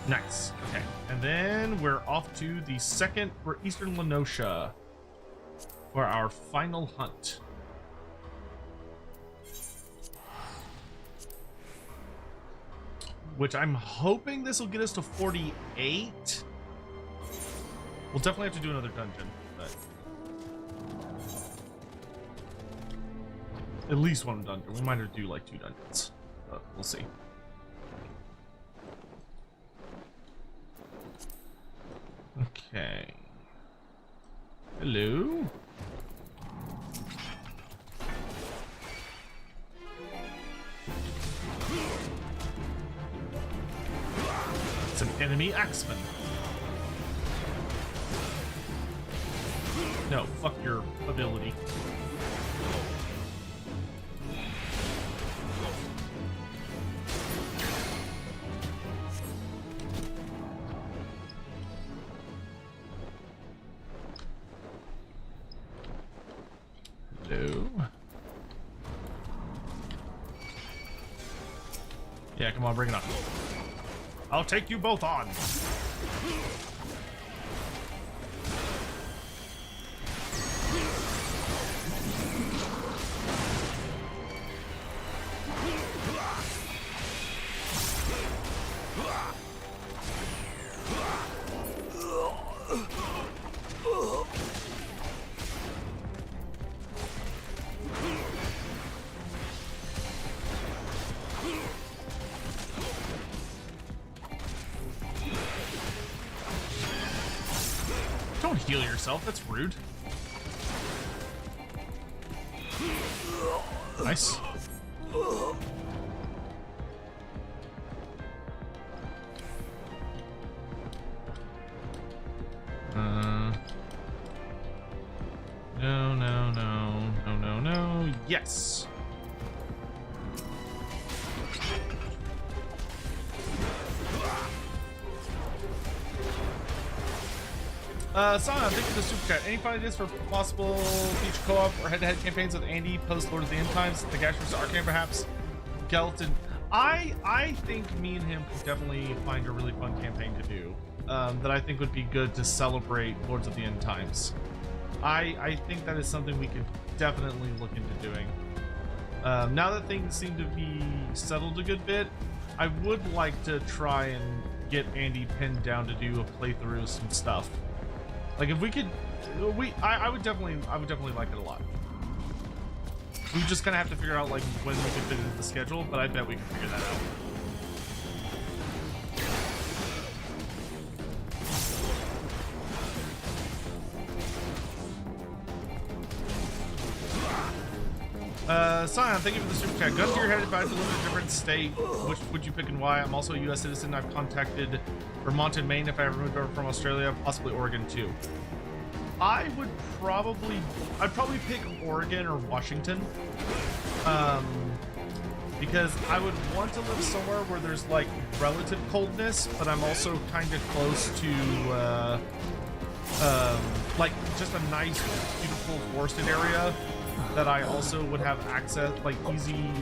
Speaker 1: Nice. Okay. And then we're off to the second for Eastern Lenosha for our final hunt. Which I'm hoping this will get us to 48. We'll definitely have to do another dungeon, but at least one dungeon. We might have to do like 2 dungeons, but we'll see. Okay. Hello? It's an enemy axeman. No, fuck your ability. Hello? Yeah, come on, bring it on. I'll take you both on. Don't heal yourself, that's rude. Nice. No, no, no, no, no, no. Yes. Sana, thank you for the super chat. Any fun ideas for possible future co-op or head-to-head campaigns with Andy post Lord of the End Times? The Gash vs. Arcane, perhaps? Gelton. I think me and him could definitely find a really fun campaign to do. That I think would be good to celebrate Lords of the End Times. I think that is something we could definitely look into doing. Now that things seem to be settled a good bit, I would like to try and get Andy pinned down to do a playthrough of some stuff. Like if we could, I would definitely like it a lot. We just kind of have to figure out like when we can fit into the schedule, but I bet we can figure that out. Sion, thank you for the super chat. Gun to your head, if I had to live in a different state, which would you pick and why? I'm also a U.S. citizen. I've contacted Vermont and Maine if I ever moved over from Australia, possibly Oregon too. I'd probably pick Oregon or Washington. Because I would want to live somewhere where there's like relative coldness, but I'm also kind of close to like just a nice, beautiful forested area that I also would have access, like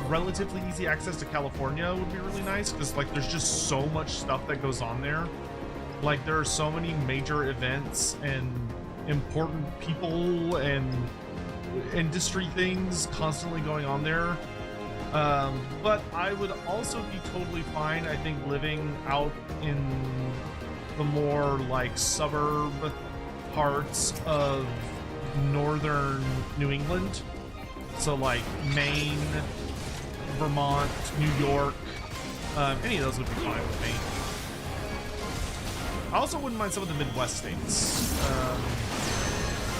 Speaker 1: relatively easy access to California would be really nice, because like there's just so much stuff that goes on there. Like there are so many major events and important people and industry things constantly going on there. But I would also be totally fine, I think, living out in the more like suburb parts of northern New England. So like Maine, Vermont, New York, any of those would be fine with me. I also wouldn't mind some of the Midwest states.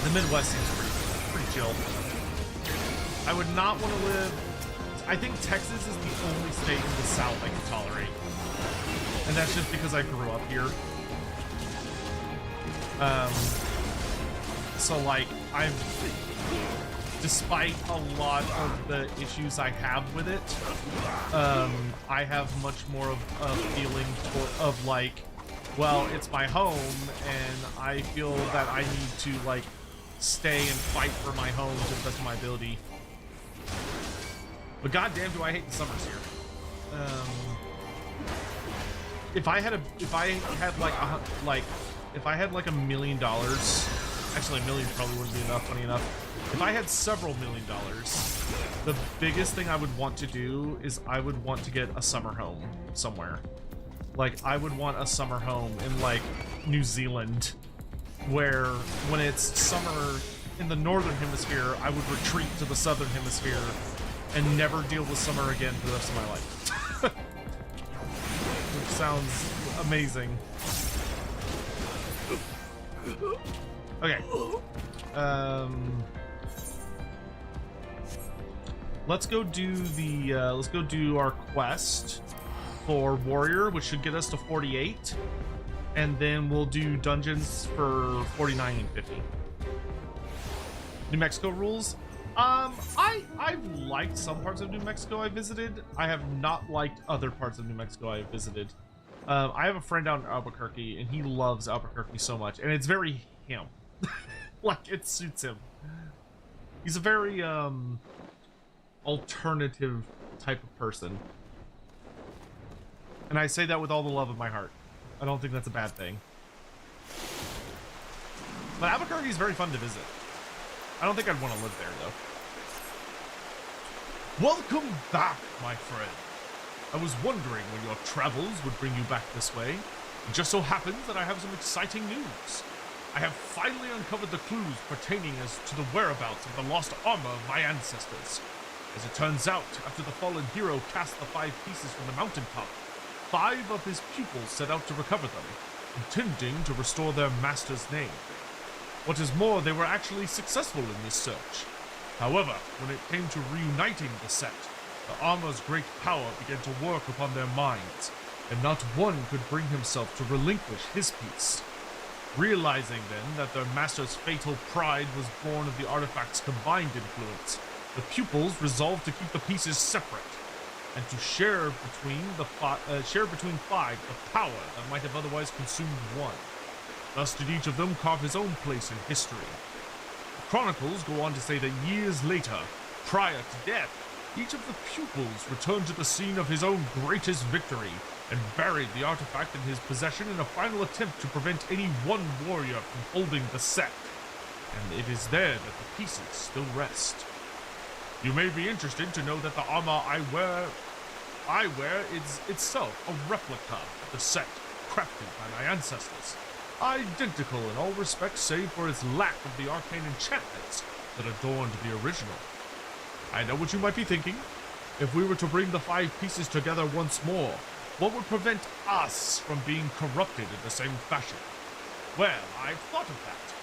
Speaker 1: The Midwest seems pretty chill. I would not want to live. I think Texas is the only state in the South I can tolerate, and that's just because I grew up here. So like despite a lot of the issues I have with it, I have much more of a feeling of like, well, it's my home, and I feel that I need to like stay and fight for my home to the best of my ability. But goddamn, do I hate the summers here. If I had like $1 million, actually $1 million probably wouldn't be enough, funny enough. If I had several $1 million, the biggest thing I would want to do is I would want to get a summer home somewhere. Like I would want a summer home in like New Zealand, where when it's summer in the northern hemisphere, I would retreat to the southern hemisphere and never deal with summer again for the rest of my life. Which sounds amazing. Okay. Let's go do our quest for Warrior, which should get us to 48. And then we'll do dungeons for 49 and 50. New Mexico rules. I've liked some parts of New Mexico I visited. I have not liked other parts of New Mexico I have visited. I have a friend down in Albuquerque, and he loves Albuquerque so much, and it's very him. Like, it suits him. He's a very, alternative type of person. And I say that with all the love of my heart. I don't think that's a bad thing. But Albuquerque is very fun to visit. I don't think I'd want to live there, though.
Speaker 2: Welcome back, my friend. I was wondering when your travels would bring you back this way. It just so happens that I have some exciting news. I have finally uncovered the clues pertaining as to the whereabouts of the lost armor of my ancestors. As it turns out, after the fallen hero cast the 5 pieces from the mountaintop, 5 of his pupils set out to recover them, intending to restore their master's name. What is more, they were actually successful in this search. However, when it came to reuniting the set, the armor's great power began to work upon their minds, and not one could bring himself to relinquish his piece.
Speaker 1: Realizing then that their master's fatal pride was born of the artifact's combined influence, the pupils resolved to keep the pieces separate and to share between five the power that might have otherwise consumed one. Thus did each of them carve his own place in history. The chronicles go on to say that years later, prior to death, each of the pupils returned to the scene of his own greatest victory and buried the artifact in his possession in a final attempt to prevent any one warrior from holding the set. And it is there that the pieces still rest. You may be interested to know that the armor I wear is itself a replica of the set crafted by my ancestors. Identical in all respects save for its lack of the arcane enchantments that adorned the original. I know what you might be thinking. If we were to bring the 5 pieces together once more, what would prevent us from being corrupted in the same fashion? Well, I've thought of that.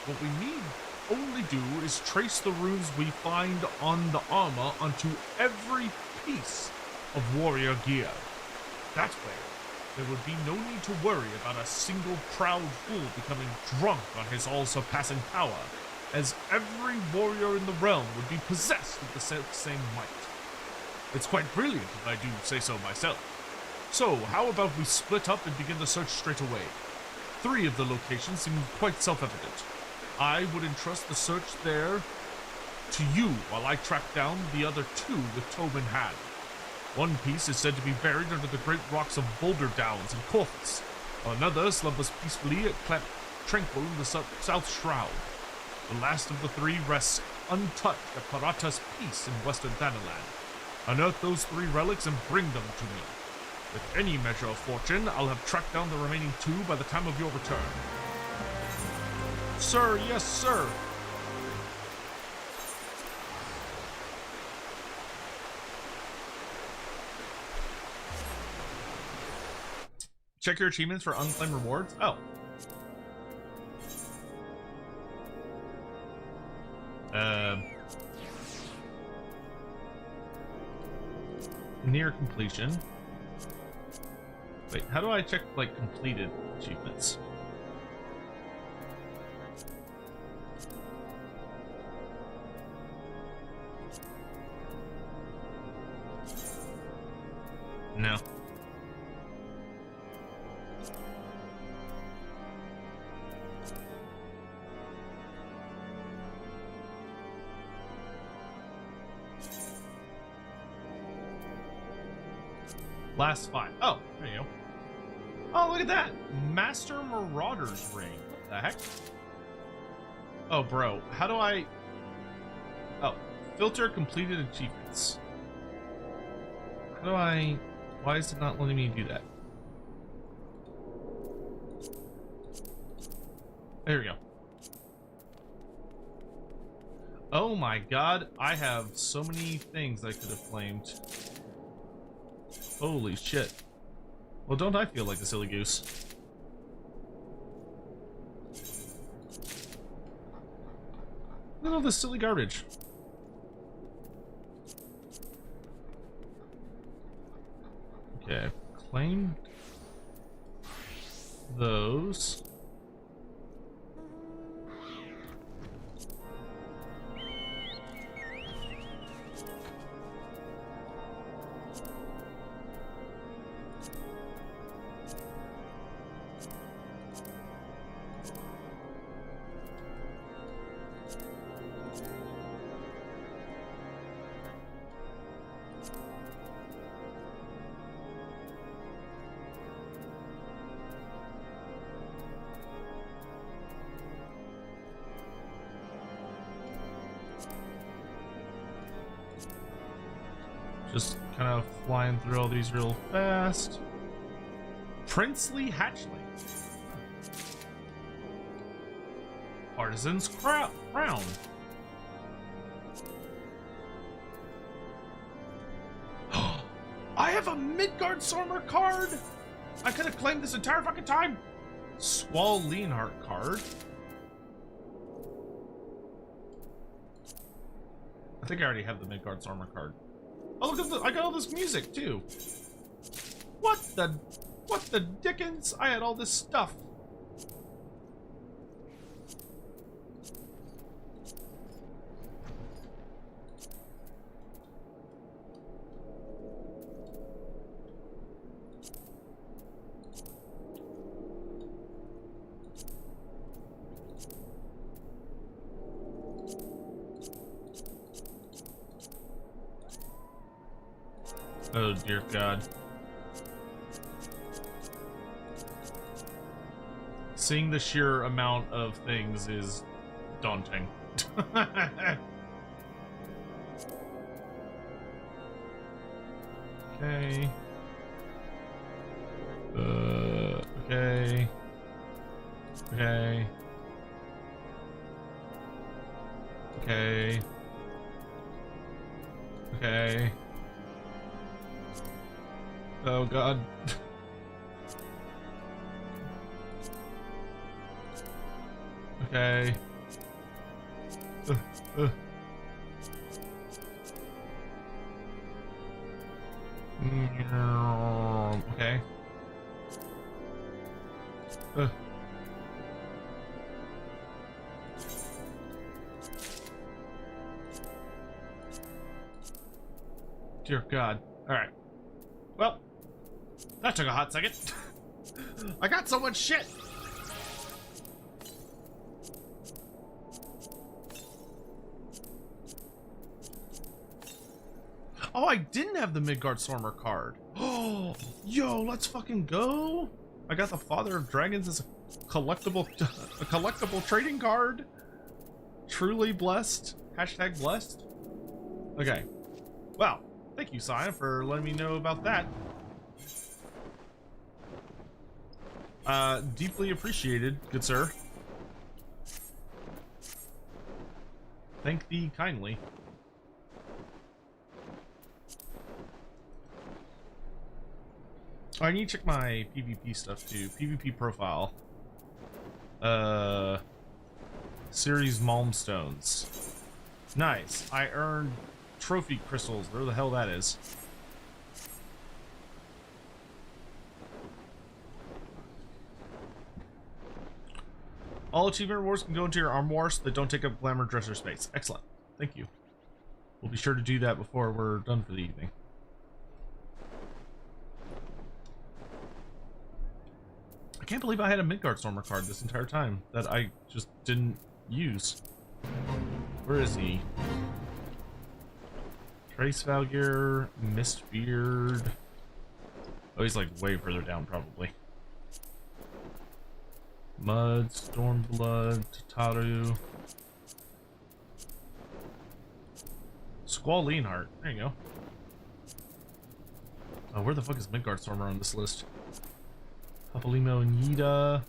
Speaker 1: What we need only do is trace the runes we find on the armor onto every piece of warrior gear. That way, there would be no need to worry about a single proud fool becoming drunk on his all-surpassing power, as every warrior in the realm would be possessed of the same might. It's quite brilliant if I do say so myself. So, how about we split up and begin the search straight away? 3 of the locations seem quite self-evident. I would entrust the search there to you while I track down the other 2 with Tobin in hand. One piece is said to be buried under the great rocks of Boulder Downs in Corpus. Another slumbers peacefully clamped tranquil in the South Shroud. The last of the 3 rests untouched at Parata's Peace in western Thanaland. Unearth those 3 relics and bring them to me. With any measure of fortune, I'll have tracked down the remaining 2 by the time of your return. Sir, yes, sir. Check your achievements for unclaimed rewards. Oh. Near completion. Wait, how do I check, like, completed achievements? No. Last 5. Oh, there you go. Oh, look at that! Master Marauder's Ring. What the heck? Oh, bro. How do I... Oh. Filter completed achievements. How do I... Why is it not letting me do that? There we go. Oh my god. I have so many things I could have claimed. Holy shit. Well, don't I feel like a silly goose? Look at all this silly garbage. Okay, claimed those. Just kind of flying through all these real fast. Princely Hatchling. Artisan's Crown. I have a Midgard Sormer card! I could have claimed this entire fucking time! Squall Leonhardt card. I think I already have the Midgard Sormer card. Oh, look at I got all this music too. What the dickens? I had all this stuff. Oh dear God. Seeing the sheer amount of things is daunting. Okay. Okay. Okay. Okay. Okay. Oh God. Okay. Uh. Okay. Dear God. Alright. Well, that took a hot second. I got so much shit! Oh, I didn't have the Midgard Stormer card. Oh, yo, let's fucking go. I got the Father of Dragons as a collectible trading card. Truly blessed. Hashtag blessed. Okay. Well, thank you, Sion, for letting me know about that. Deeply appreciated, good sir. Thank thee kindly. I need to check my PvP stuff too. PvP profile. Series Malmstones. Nice. I earned trophy crystals, where the hell that is. All achievement rewards can go into your armoire so that don't take up glamour dresser space. Excellent. Thank you. We'll be sure to do that before we're done for the evening. I can't believe I had a Midgard Stormer card this entire time that I just didn't use. Where is he? Trace Valgir, Mistbeard. Oh, he's like way further down probably. Mud, Stormblood, Tataru. Squall Leonheart. There you go. Oh, where the fuck is Midgard Stormer on this list? Papalymo and Yida.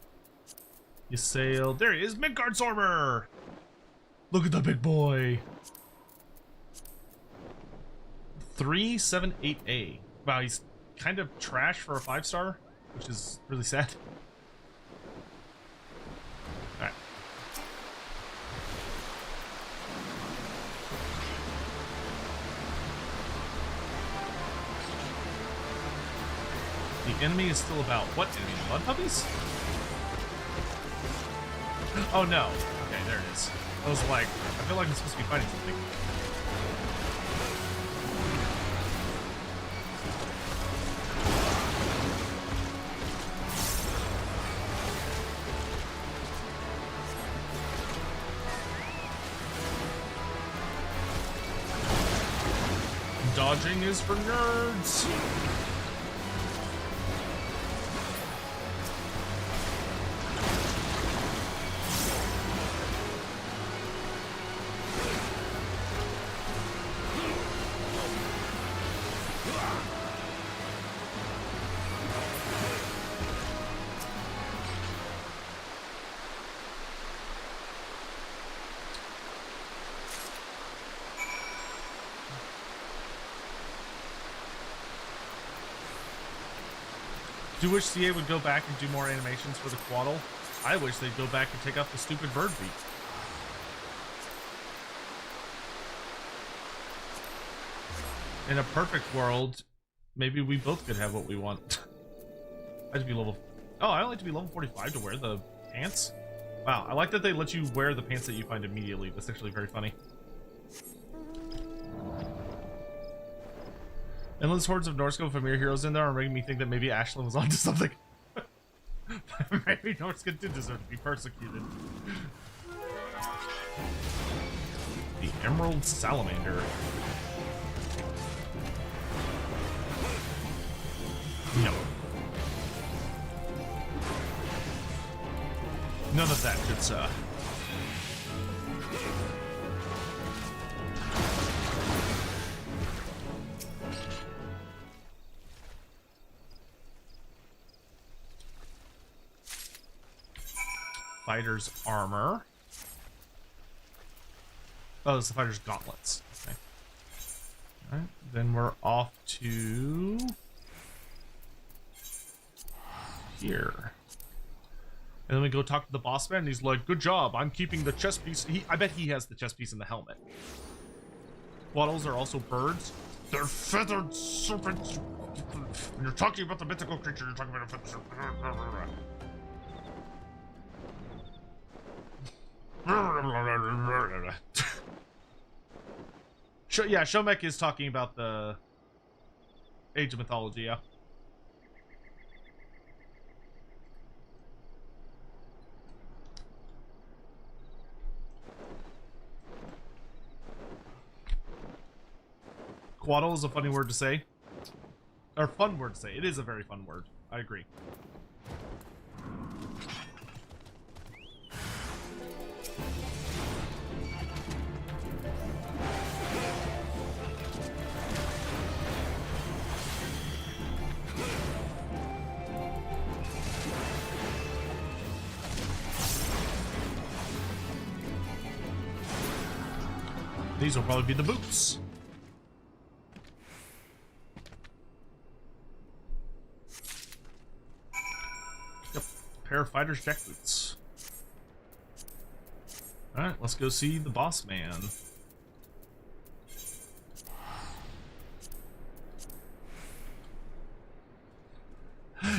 Speaker 1: Ysail. There he is, Midgard Stormer! Look at the big boy! 378A. Wow, he's kind of trash for a 5-star, which is really sad. Alright. The enemy is still about. What enemy? Mud puppies? Oh no. Okay, there it is. I was like, I feel like I'm supposed to be fighting something. Dodging is for nerds. Do wish CA would go back and do more animations for the Quaddle. I wish they'd go back and take out the stupid bird beat. In a perfect world, maybe we both could have what we want. I have to be level... Oh, I only have to be level 45 to wear the pants? Wow, I like that they let you wear the pants that you find immediately. That's actually very funny. Endless hordes of Norse familiar heroes in there are making me think that maybe Ashlyn was onto something. Maybe Norsca did deserve to be persecuted. The Emerald Salamander. None of that, good sir. Fighter's armor. Oh, it's the fighter's gauntlets. Okay. Alright, then we're off to here. And then we go talk to the boss man, and he's like, good job, I'm keeping the chest piece. I bet he has the chest piece in the helmet. Waddles are also birds.
Speaker 2: They're feathered serpents. When you're talking about the mythical creature, you're talking about a feathered serpent.
Speaker 1: Yeah, Shomek is talking about the Age of Mythology, yeah. Quaddle is a funny word to say. Or fun word to say. It is a very fun word. I agree. These will probably be the boots. Yep, pair of fighter's jack boots. Alright, let's go see the boss man.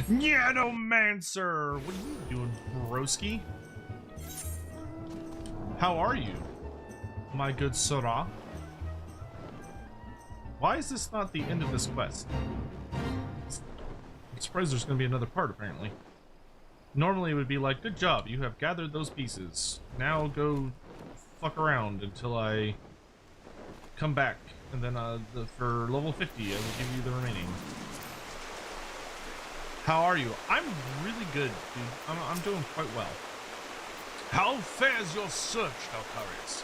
Speaker 1: Nyanomancer! What are you doing, broski? How are you, my good Sora? Why is this not the end of this quest? I'm surprised there's going to be another part, apparently. Normally it would be like, good job, you have gathered those pieces. Now go fuck around until I come back. And then for level 50, I will give you the remaining. How are you? I'm really good, dude. I'm doing quite well.
Speaker 2: How fares your search, Dalcarius?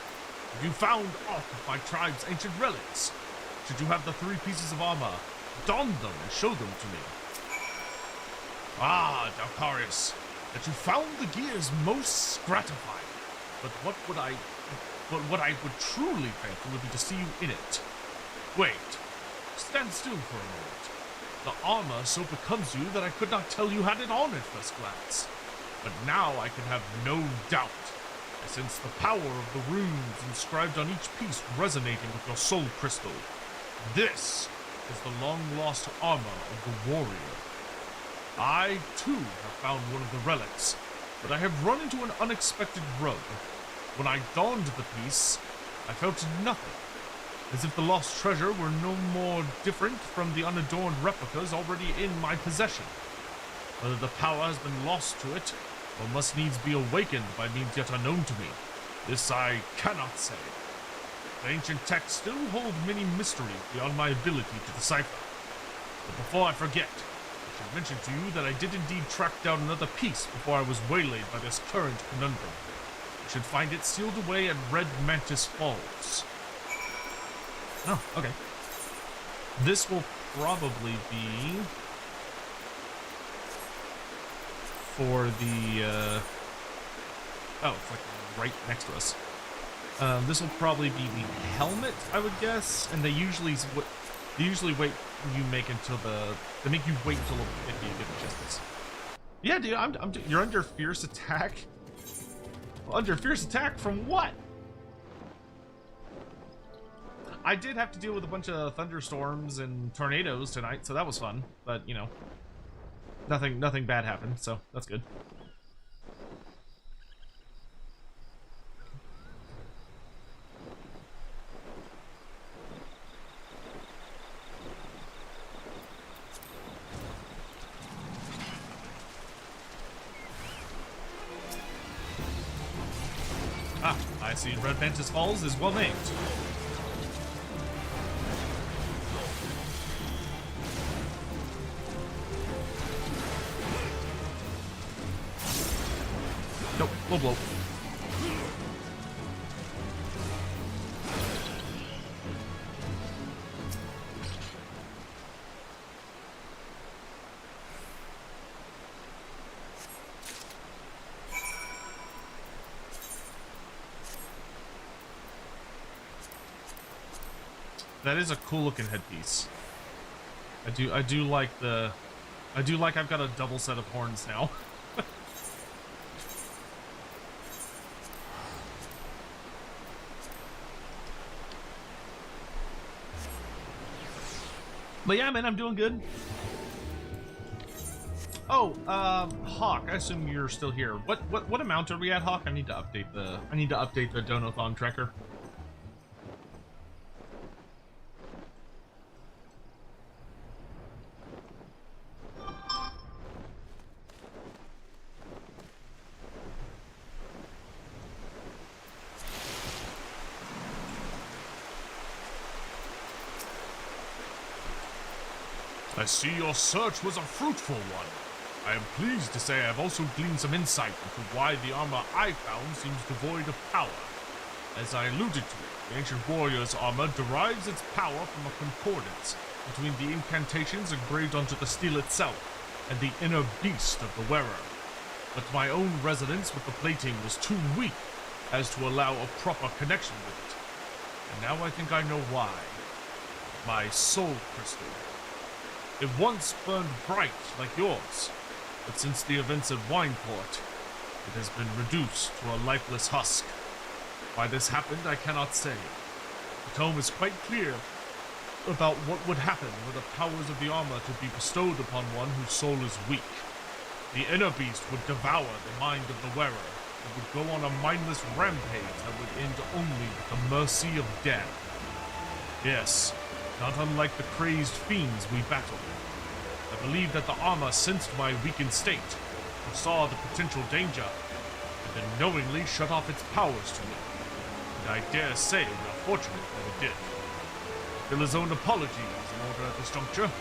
Speaker 2: Have you found aught of my tribe's ancient relics? Should you have the 3 pieces of armor, don them and show them to me. Ah, Dalcarius, that you found the gear is most gratifying. But what I would truly fancy would be to see you in it. Wait, stand still for a moment. The armor so becomes you that I could not tell you had it on at first glance. But now I can have no doubt. I sense the power of the runes inscribed on each piece resonating with your soul crystal. This is the long-lost armor of the warrior. I, too, have found one of the relics, but I have run into an unexpected rub. When I donned the piece, I felt nothing, as if the lost treasure were no more different from the unadorned replicas already in my possession. Whether the power has been lost to it, or must needs be awakened by means yet unknown to me, this I cannot say. The ancient texts still hold many mysteries beyond my ability to decipher. But before I forget, I should mention to you that I did indeed track down another piece before I was waylaid by this current conundrum. I should find it sealed away at Red Mantis Falls. Oh, okay. This will probably be for the, oh, it's like right next to us. This will probably be the helmet, I would guess, and they usually wait you make until they make you wait until level 50 to get the justice. Yeah, dude, you're under fierce attack. Under fierce attack from what? I did have to deal with a bunch of thunderstorms and tornadoes tonight, so that was fun. But you know, nothing bad happened, so that's good. Ah, I see. Red Mantis Falls is well named. Nope.
Speaker 1: Low blow. That is a cool looking headpiece. I do like I've got a double set of horns now. But yeah, man, I'm doing good. Oh, Hawk, I assume you're still here. What amount are we at, Hawk? I need to update the Donathon tracker.
Speaker 2: I see your search was a fruitful one. I am pleased to say I've also gleaned some insight into why the armor I found seems devoid of power. As I alluded to, the ancient warrior's armor derives its power from a concordance between the incantations engraved onto the steel itself and the inner beast of the wearer. But my own resonance with the plating was too weak as to allow a proper connection with it. And now I think I know why. My soul crystal. It once burned bright like yours, but since the events at Wineport, it has been reduced to a lifeless husk. Why this happened, I cannot say. The tome is quite clear about what would happen were the powers of the armor to be bestowed upon one whose soul is weak. The inner beast would devour the mind of the wearer, and would go on a mindless rampage that would end only with the mercy of death. Yes, not unlike the crazed fiends we battled. I believe that the armor sensed my weakened state, and saw the potential danger, and then knowingly shut off its powers to me. And I dare say we are fortunate that it did. Fill his own apologies in order at this juncture.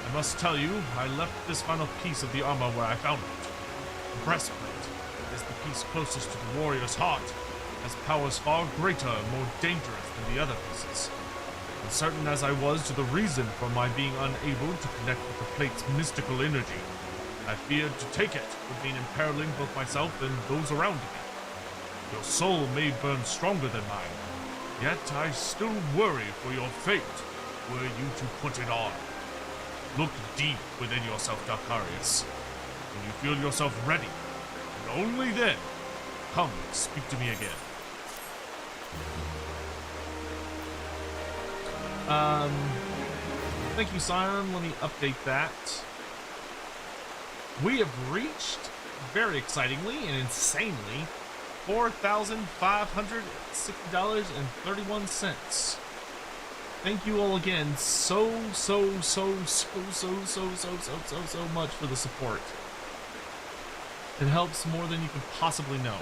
Speaker 2: I must tell you, I left this final piece of the armor where I found it. The breastplate is the piece closest to the warrior's heart, has powers far greater and more dangerous than the other pieces. Uncertain as I was to the reason for my being unable to connect with the plate's mystical energy, I feared to take it would mean imperiling both myself and those around me. Your soul may burn stronger than mine, yet I still worry for your fate were you to put it on. Look deep within yourself, Darkarius. When you feel yourself ready, and only then, come speak to me again.
Speaker 1: Thank you, Sion. Let me update that. We have reached, very excitingly and insanely, $4,560.31. Thank you all again so much for the support. It helps more than you can possibly know,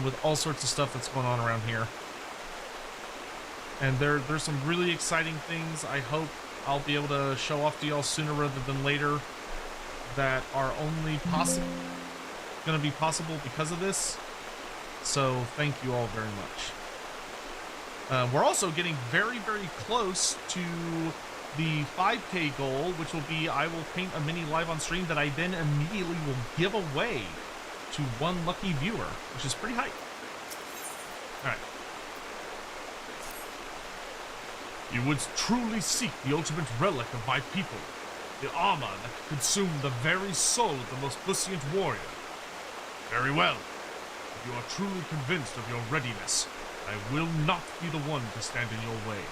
Speaker 1: with all sorts of stuff that's going on around here. And there's some really exciting things I hope I'll be able to show off to y'all sooner rather than later that are only going to be possible because of this. So thank you all very much. We're also getting very close to the 5K goal, which will be I will paint a mini live on stream that I then immediately will give away to one lucky viewer, which is pretty hype. All right.
Speaker 2: You would truly seek the ultimate relic of my people, the armor that could consume the very soul of the most puissant warrior. Very well. If you are truly convinced of your readiness, I will not be the one to stand in your way.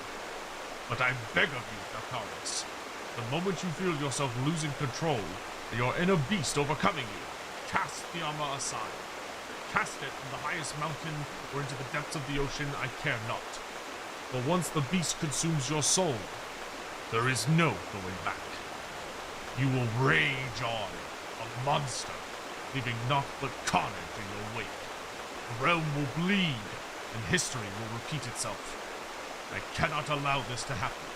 Speaker 2: But I beg of you, Darkarius, the moment you feel yourself losing control, and your inner beast overcoming you, cast the armor aside. Cast it from the highest mountain or into the depths of the ocean, I care not. For once the beast consumes your soul, there is no going back. You will rage on, a monster, leaving naught but carnage in your wake. The realm will bleed, and history will repeat itself. I cannot allow this to happen.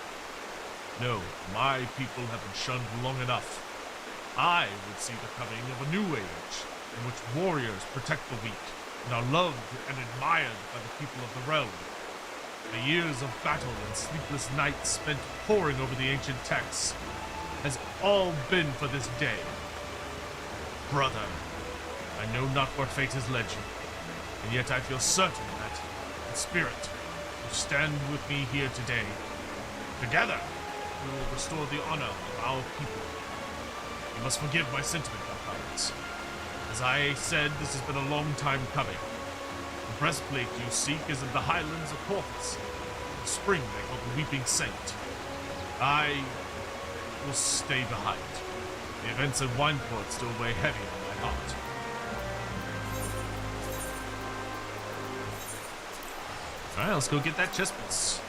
Speaker 2: No, my people have been shunned long enough. I would see the coming of a new age, in which warriors protect the weak and are loved and admired by the people of the realm. The years of battle and sleepless nights spent poring over the ancient texts has all been for this day. Brother, I know not where fate has led you, and yet I feel certain that, in spirit, you stand with me here today. Together, we will restore the honor of our people. You must forgive my sentiment, Valkyries. As I said, this has been a long time coming. The breastplate you seek is in the highlands of Porthos, a spring they call the Weeping Saint. I will stay behind. The events at Wineport still weigh heavy on my heart.
Speaker 1: Alright, let's go get that chess piece.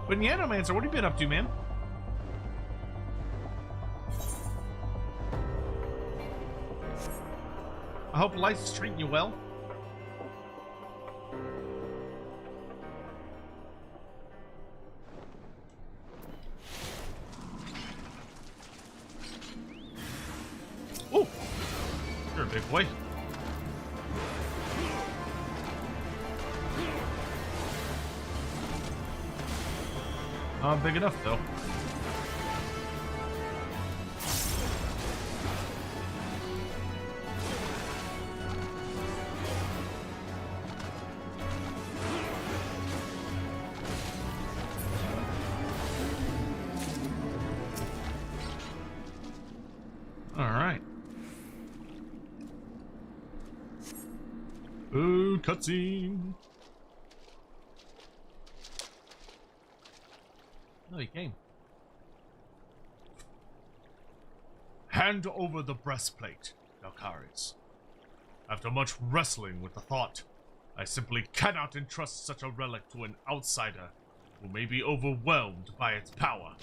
Speaker 1: But Yanomancer, what have you been up to, man? I hope life's treating you well. Oh, you're a big boy. Not big enough, though. Alright. Ooh, cutscene. No, he came.
Speaker 2: Hand over the breastplate, Valkyries. After much wrestling with the thought, I simply cannot entrust such a relic to an outsider who may be overwhelmed by its power.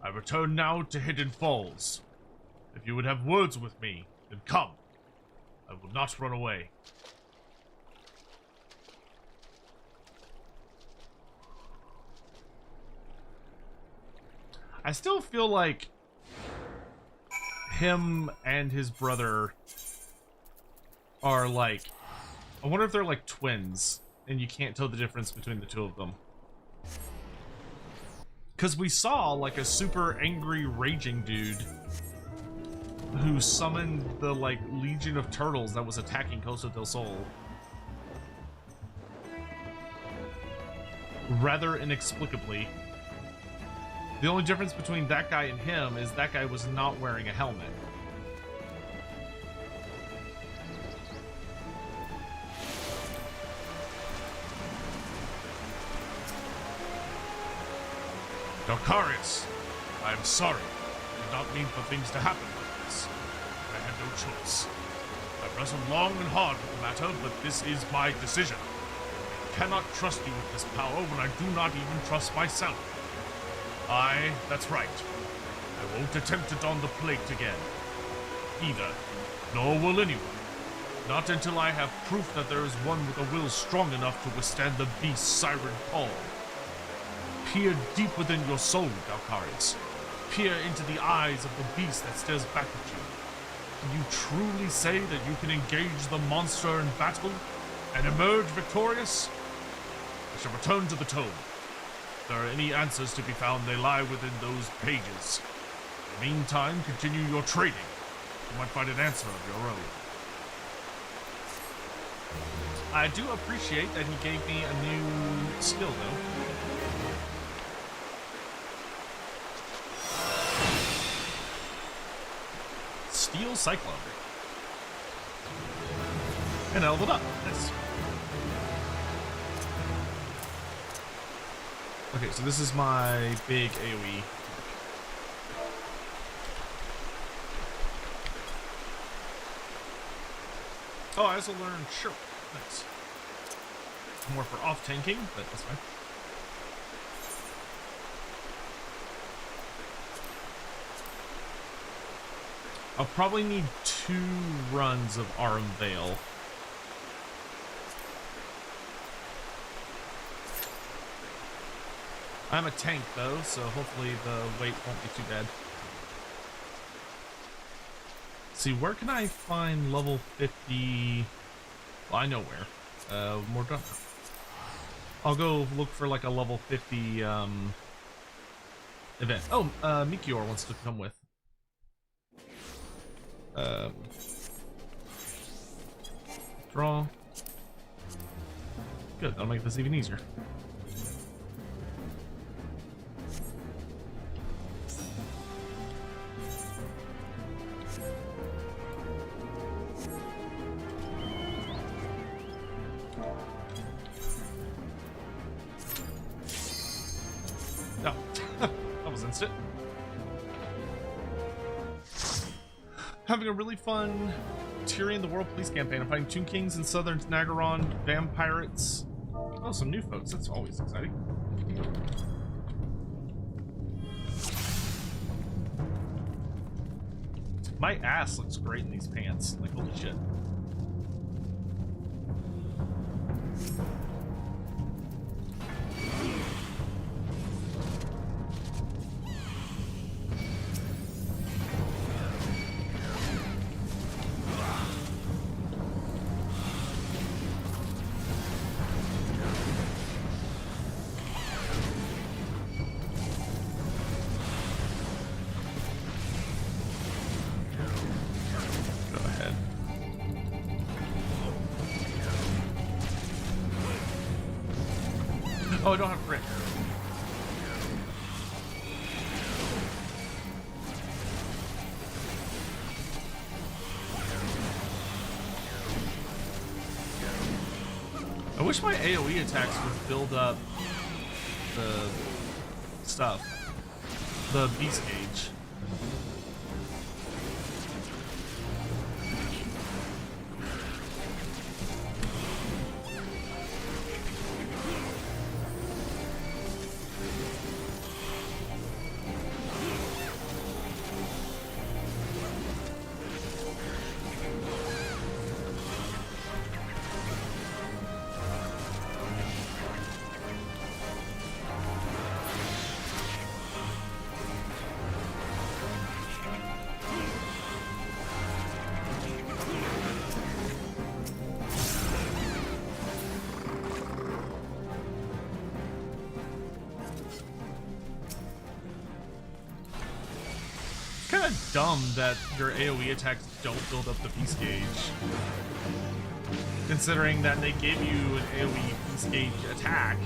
Speaker 2: I return now to Hidden Falls. If you would have words with me, then come. I will not run away.
Speaker 1: I still feel like him and his brother are like, I wonder if they're like twins and you can't tell the difference between the two of them. Because we saw like a super angry raging dude who summoned the like legion of turtles that was attacking Costa del Sol rather inexplicably. The only difference between that guy and him is that guy was not wearing a helmet.
Speaker 2: Valkyries, I am sorry. I did not mean for things to happen like this. I had no choice. I wrestled long and hard with the matter, but this is my decision. I cannot trust you with this power when I do not even trust myself. That's right. I won't attempt it on the plate again. Either. Nor will anyone. Not until I have proof that there is one with a will strong enough to withstand the beast's siren call. Peer deep within your soul, Valkyries. Peer into the eyes of the beast that stares back at you. Can you truly say that you can engage the monster in battle and emerge victorious? I shall return to the tome. If there are any answers to be found, they lie within those pages. In the meantime, continue your trading. You might find an answer of your own.
Speaker 1: I do appreciate that he gave me a new skill, though. Steel Cyclone. And I leveled up. Nice. Okay, so this is my big AoE. Oh, I also learned Sure. Nice. more for off tanking, but that's fine. I'll probably need 2 runs of Arum Vale. I'm a tank though, so hopefully the weight won't be too bad. See, where can I find level 50? Well, I know where. More done. I'll go look for like a level 50 event. Oh, Mikior wants to come with. Draw. Good, that'll make this even easier. No, that was instant. Having a really fun Tyrion the World Police campaign. I'm fighting Tomb Kings in Southern Nagaron, Vampirates. Oh, some new folks. That's always exciting. My ass looks great in these pants. Like, holy shit. Oh, I don't have grit. I wish my AoE attacks would build up the stuff. The beast gauge. Dumb that your AoE attacks don't build up the beast gauge, considering that they give you an AoE beast gauge attack.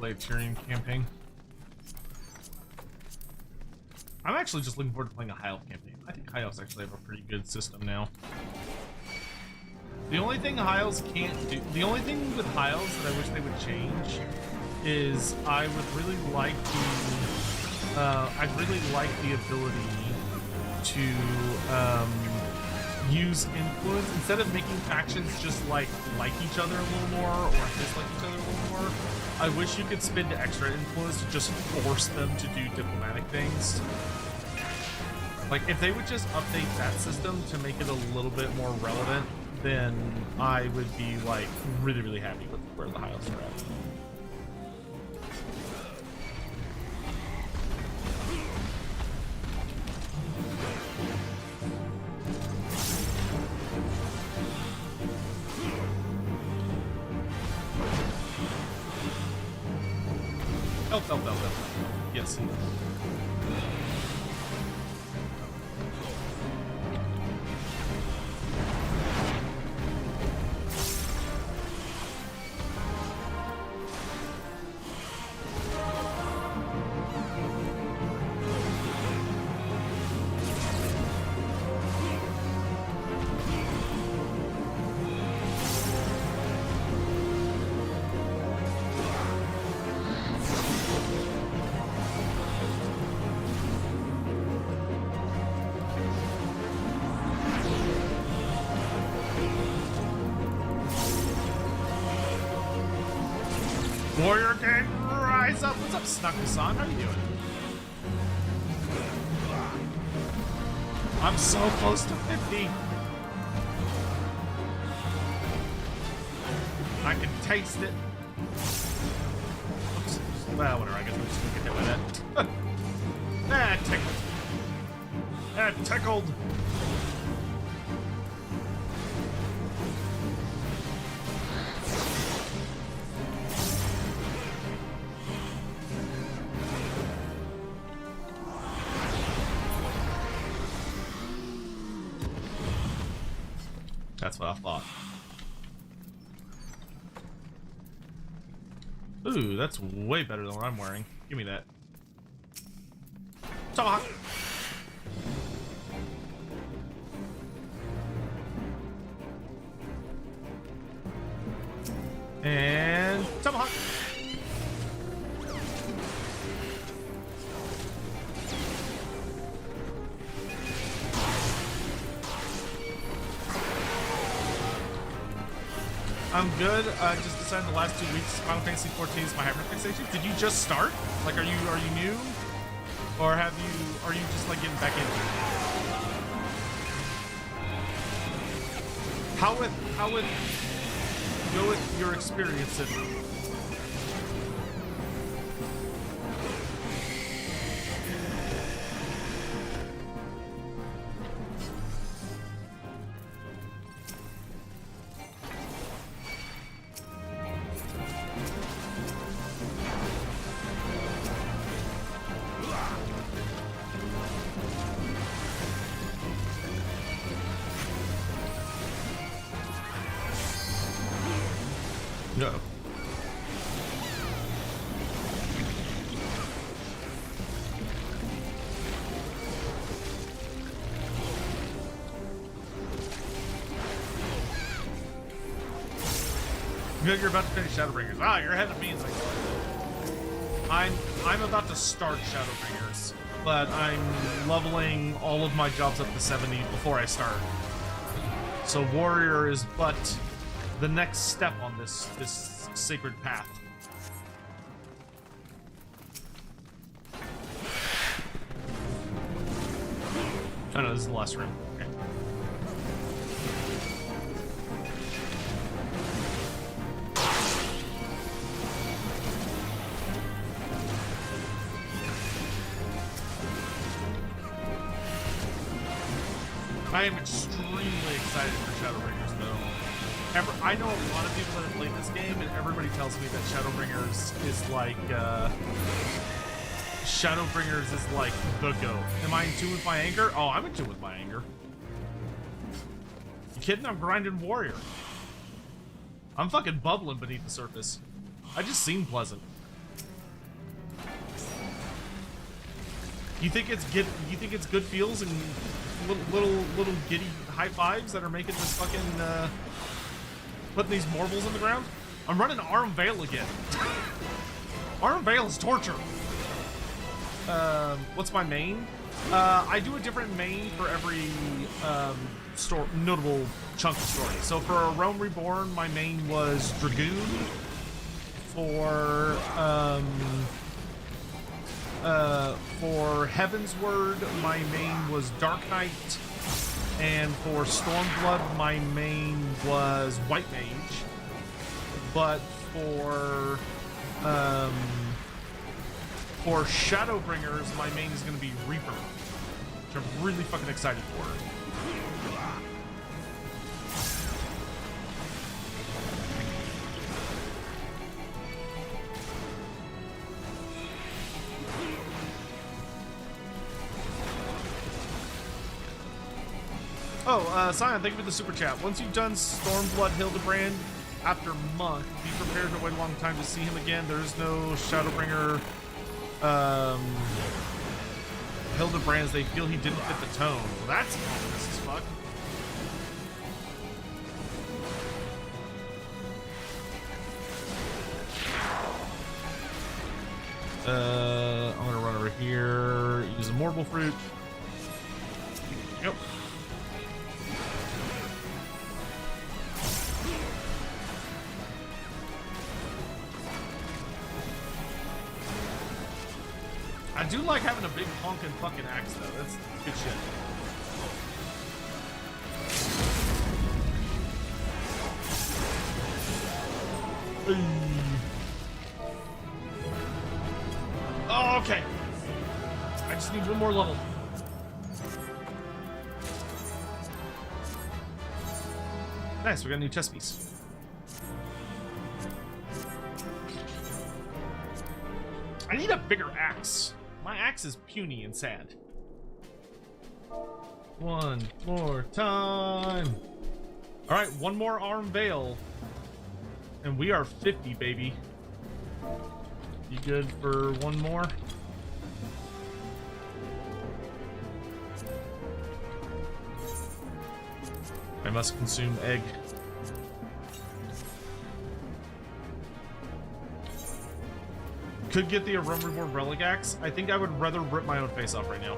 Speaker 1: play a Tyrion campaign. I'm actually just looking forward to playing a High Elf campaign. I think High Elves actually have a pretty good system now. The only thing High Elves can't do, the only thing with High Elves that I wish they would change is I would really like the ability to use influence instead of making factions just like each other a little more or dislike each other a little more. I wish you could spend extra influence to just force them to do diplomatic things. Like if they would just update that system to make it a little bit more relevant, then I would be like really, really happy with where the High Elves are at. Elf. Yes. Warrior gang, rise up! What's up, Snuck-san? How you doing? I'm so close to 50. I can taste it. Oops. Well, whatever. I guess I'm just gonna get hit by that. That tickled. That tickled. That's what I thought. Ooh, that's way better than what I'm wearing. Give me that. Tomahawk! And Tomahawk! I'm good. I just decided the last 2 weeks Final Fantasy XIV is my hyperfixation. Did you just start? Like, are you new, or are you just like getting back into it? How would go with your experience in? No. You're about to finish Shadowbringers. Ah, you're ahead of me. I'm about to start Shadowbringers, but I'm leveling all of my jobs up to 70 before I start. So Warrior is but the next step on this sacred path. Oh no, this is the last room. Okay. I am extremely excited for Shadowbringers, though. I know a lot of people that have played this game, and everybody tells me that Shadowbringers is like, the GOAT. Am I in tune with my anger? Oh, I'm in tune with my anger. You kidding? I'm grinding Warrior. I'm fucking bubbling beneath the surface. I just seem pleasant. You think it's good feels and little giddy high fives that are making this fucking putting these marbles in the ground? I'm running Arm Veil again. Arm Veil is torture. What's my main? I do a different main for every notable chunk of story. So for Realm Reborn, my main was Dragoon. For Heaven's Word, my main was Dark Knight, and for Stormblood, my main was White Mage. But for Shadowbringers, my main is going to be Reaper, which I'm really fucking excited for. Oh, Sion, thank you for the super chat. Once you've done Stormblood Hildebrand after Monk, be prepared to wait a long time to see him again. There is no Shadowbringer Hildebrands. They feel he didn't fit the tone. Well, that's ominous as fuck. I'm gonna run over here, use a Mortal Fruit. Yep. I do like having a big honking fucking axe though. That's good shit. Oh, okay. I just need one more level. Nice, we got a new chess piece. I need a bigger axe. My axe is puny and sad. One more time. All right, one more Arm Veil. And we are 50, baby. You good for one more? I must consume egg. Could get the Realm Reborn Relic Axe. I think I would rather rip my own face off right now.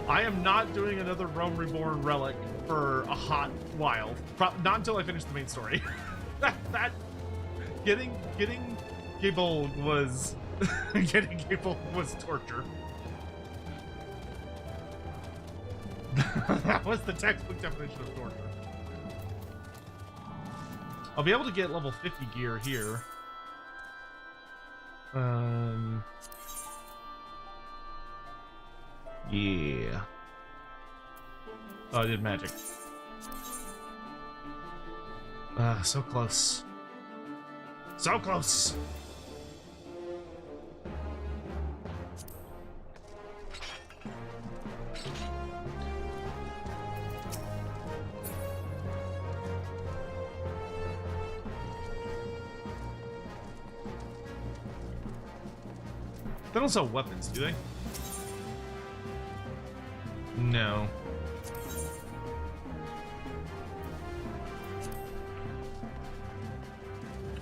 Speaker 1: I am not doing another Realm Reborn Relic for a hot while. Not until I finish the main story. that getting Gabold was getting Gabold was torture. That was the textbook definition of torture. I'll be able to get level 50 gear here. Yeah. Oh, I did magic. So close. So close! They don't sell weapons, do they? No.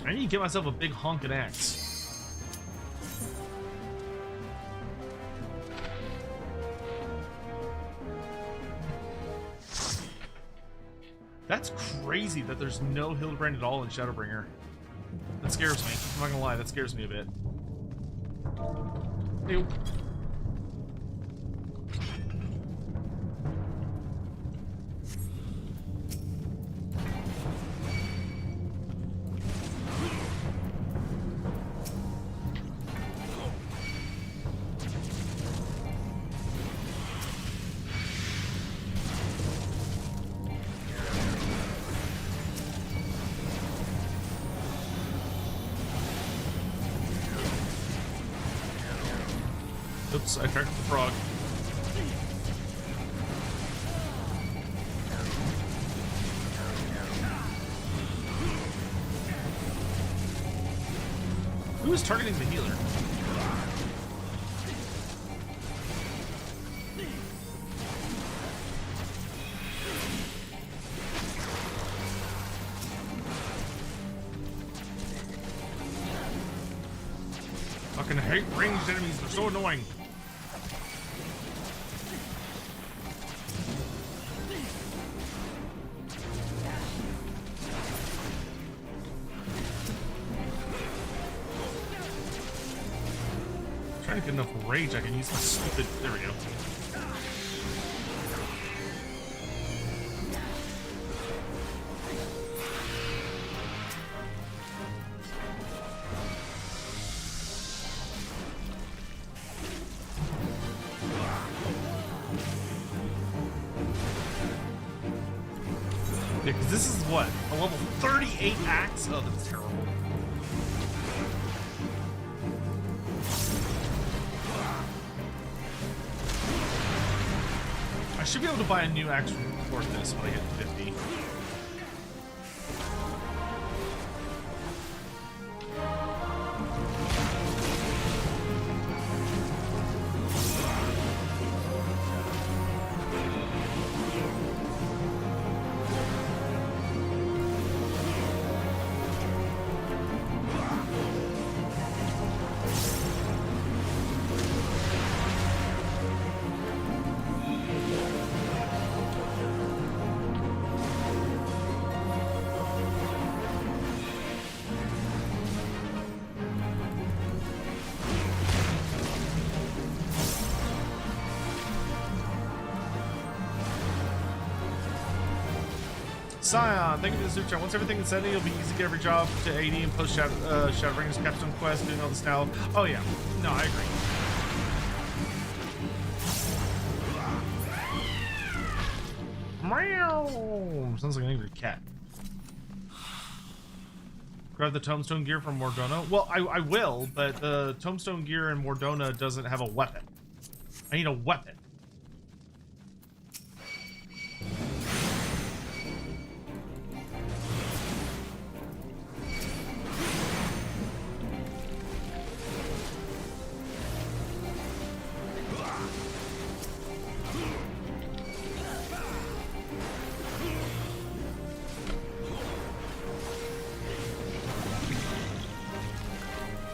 Speaker 1: I need to get myself a big honkin' axe. That's crazy that there's no Hildebrand at all in Shadowbringer. That scares me. I'm not gonna lie, that scares me a bit. Ew. Oops, I cracked the frog. Who is targeting the healer? Fucking hate ranged enemies, they're so annoying. I'm trying to get enough rage I can use my stupid. There we go. Yeah, because this is what? A level 38 axe? Oh, that's terrible. I should be able to buy a new axe for this when I get to 50. Scion, thank you for the super chat. Once everything is settled, it'll be easy to get every job to 80 and post Shadowbringers Capstone Quest, doing all this now. Oh yeah, no, I agree. Meow. Sounds like an angry cat. Grab the Tombstone gear from Mordona. Well, I will, but the Tombstone gear in Mordona doesn't have a weapon. I need a weapon.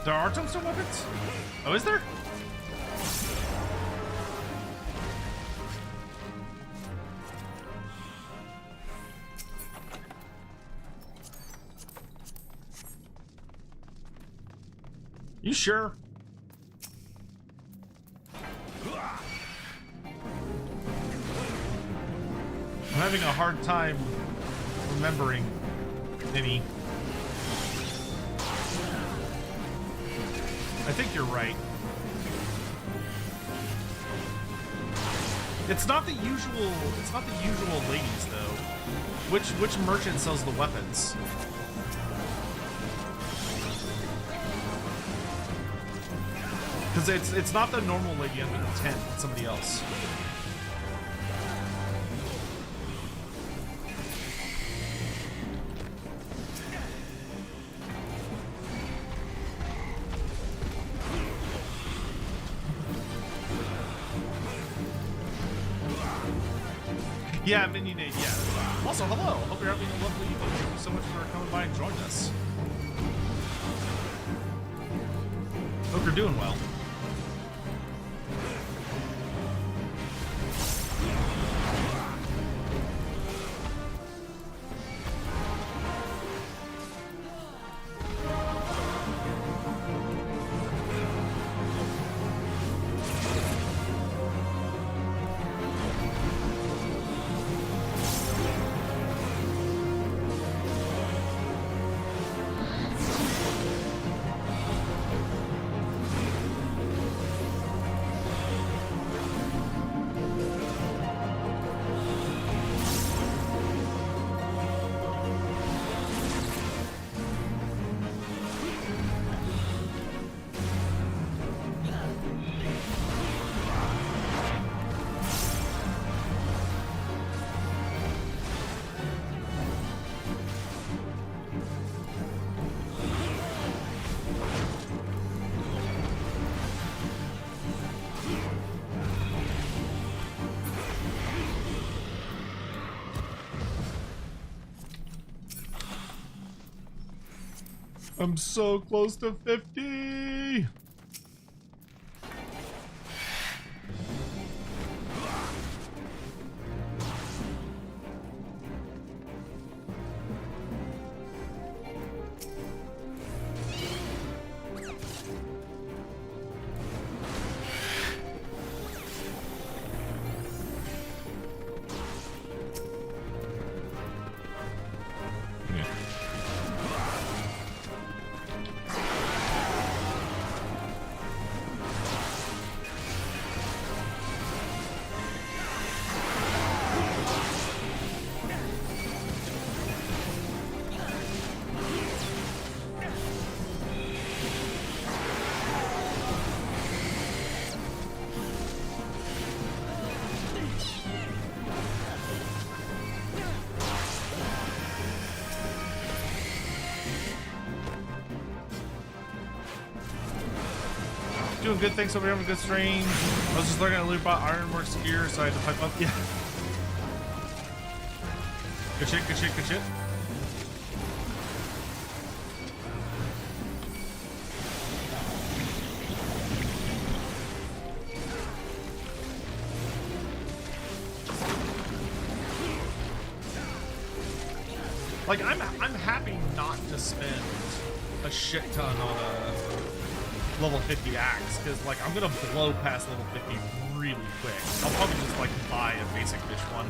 Speaker 1: There are tombstone weapons? Oh, is there? You sure? I'm having a hard time remembering any. I think you're right. It's not the usual. It's not the usual ladies though. Which merchant sells the weapons? Because it's not the normal lady under the tent. It's somebody else. Yeah, Minionade, yeah. Also, hello. Hope you're having a lovely evening. Thank you so much for coming by and joining us. Hope you're doing well. I'm so close to 50. Doing good, thanks over here, having a good stream. I was just learning a little about Ironworks gear, so I had to pipe up. Yeah. Good shit, good shit, good shit. Like, I'm happy not to spend a shit ton on a level 50 axe, because, like, I'm gonna blow past level 50 really quick. I'll probably just, like, buy a basic fish one.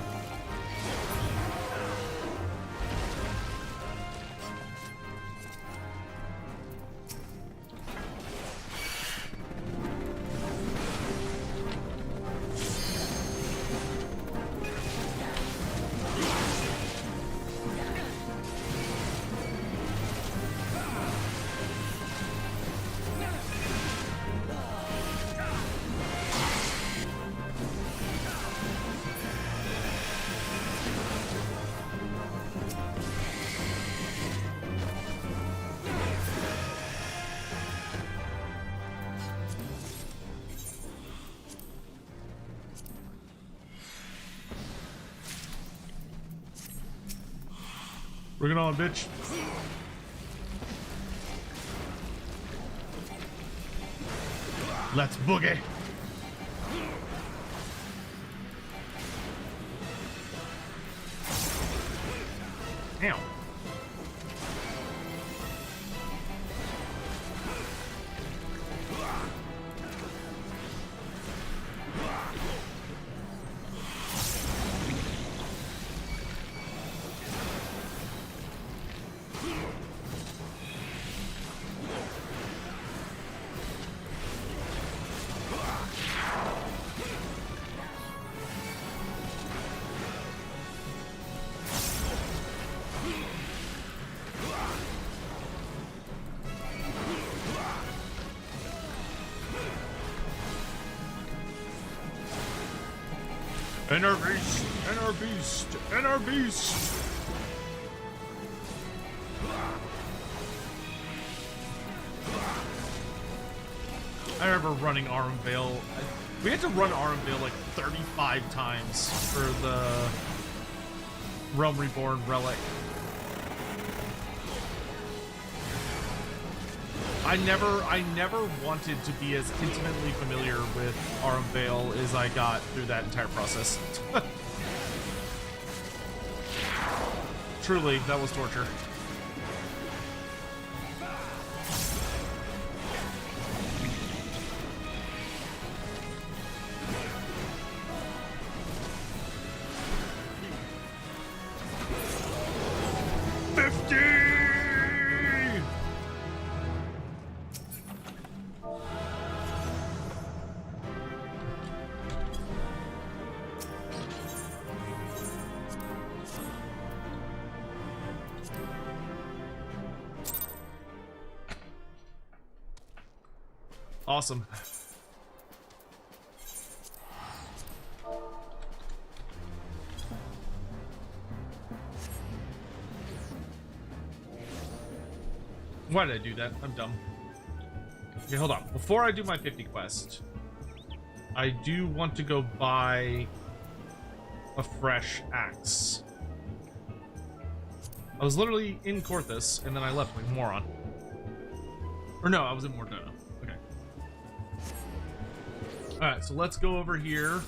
Speaker 1: Bring it on, bitch. Let's boogie. Ow. Inner beast, inner beast, inner beast. I remember running Armvale. We had to run Armvale like 35 times for the Realm Reborn relic. I never wanted to be as intimately familiar with Armvale as I got through that entire process. Truly, that was torture. Awesome. Why did I do that? I'm dumb. Okay, hold on. Before I do my 50 quest, I do want to go buy a fresh axe. I was literally in Corthus, and then I left like a moron. Or no, I was in Mordona. Okay. Alright, so let's go over here.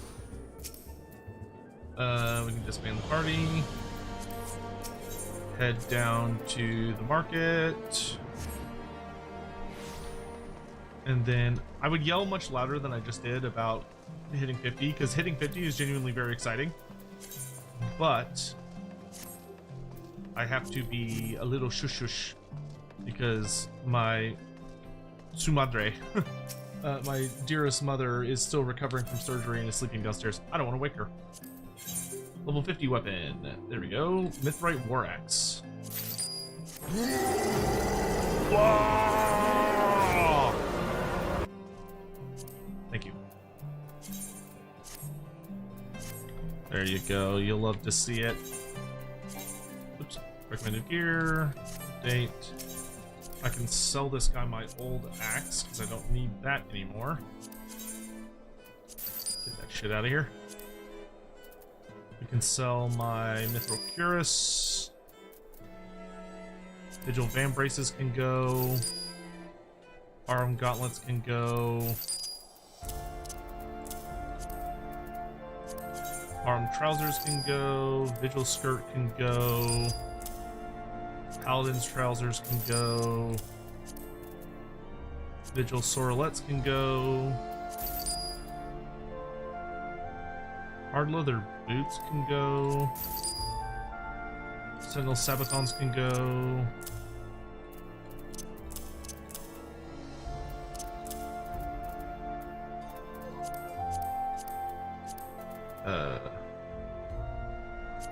Speaker 1: We can disband the party. Head down to the market. And then I would yell much louder than I just did about hitting 50, because hitting 50 is genuinely very exciting. But I have to be a little shush because my su madre, my dearest mother, is still recovering from surgery and is sleeping downstairs. I don't want to wake her. Level 50 weapon. There we go. Mithrite War Axe. Whoa! Thank you. There you go. You'll love to see it. Oops. Recommended gear. Date. I can sell this guy my old axe because I don't need that anymore. Get that shit out of here. We can sell my Mithril Cuirass. Vigil Vambraces can go. Arm Gauntlets can go. Arm Trousers can go. Vigil Skirt can go. Paladin's Trousers can go. Vigil Sorelettes can go. Hard Leather Boots can go. Sentinel Sabatons can go.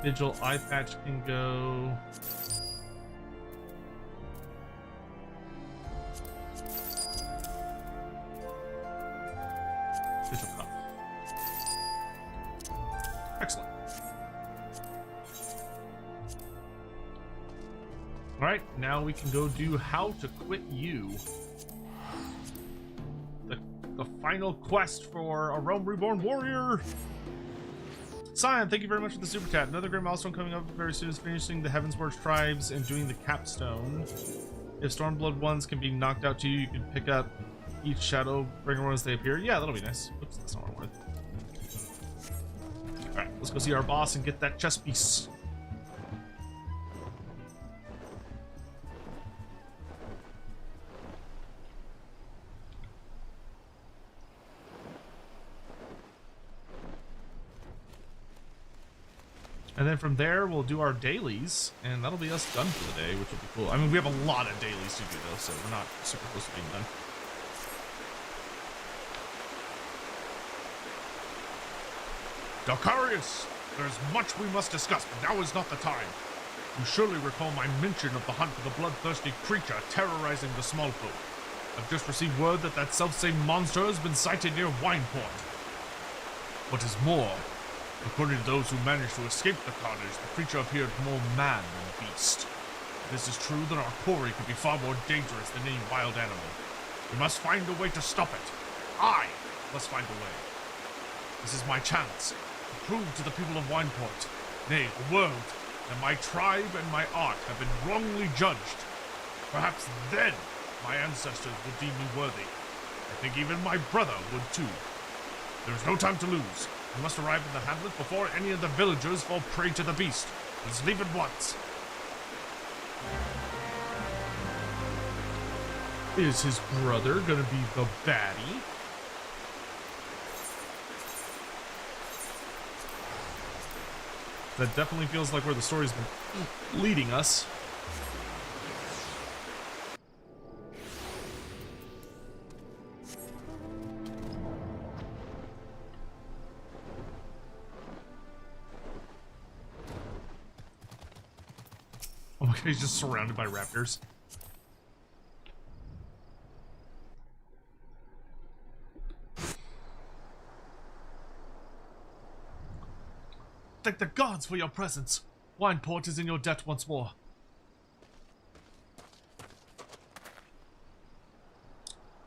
Speaker 1: Vigil Eye Patch can go. Vigil Cuff. Excellent. Alright, now we can go do How to Quit You. The final quest for a Realm Reborn Warrior. Sion, thank you very much for the super chat. Another great milestone coming up very soon is finishing the Heavensward Tribes and doing the capstone. If Stormblood ones can be knocked out to you, you can pick up each Shadowbringer one as they appear. Yeah, that'll be nice. Oops, that's not what I wanted. Alright, let's go see our boss and get that chess piece. And then from there, we'll do our dailies, and that'll be us done for the day, which will be cool. I mean, we have a lot of dailies to do, though, so we're not super close to being done.
Speaker 2: Dakarius, there's much we must discuss, but now is not the time. You surely recall my mention of the hunt for the bloodthirsty creature terrorizing the small folk. I've just received word that that selfsame monster has been sighted near Wineport. What is more, according to those who managed to escape the carnage, the creature appeared more man than beast. If this is true, then our quarry could be far more dangerous than any wild animal. We must find a way to stop it. I must find a way. This is my chance to prove to the people of Wineport, nay, the world, that my tribe and my art have been wrongly judged. Perhaps then my ancestors will deem me worthy. I think even my brother would too. There is no time to lose. We must arrive in the hamlet before any of the villagers fall prey to the beast. Let's leave at once.
Speaker 1: Is his brother gonna be the baddie? That definitely feels like where the story's been leading us. Oh my god, he's just surrounded by raptors.
Speaker 2: Thank the gods for your presence. Wineport is in your debt once more.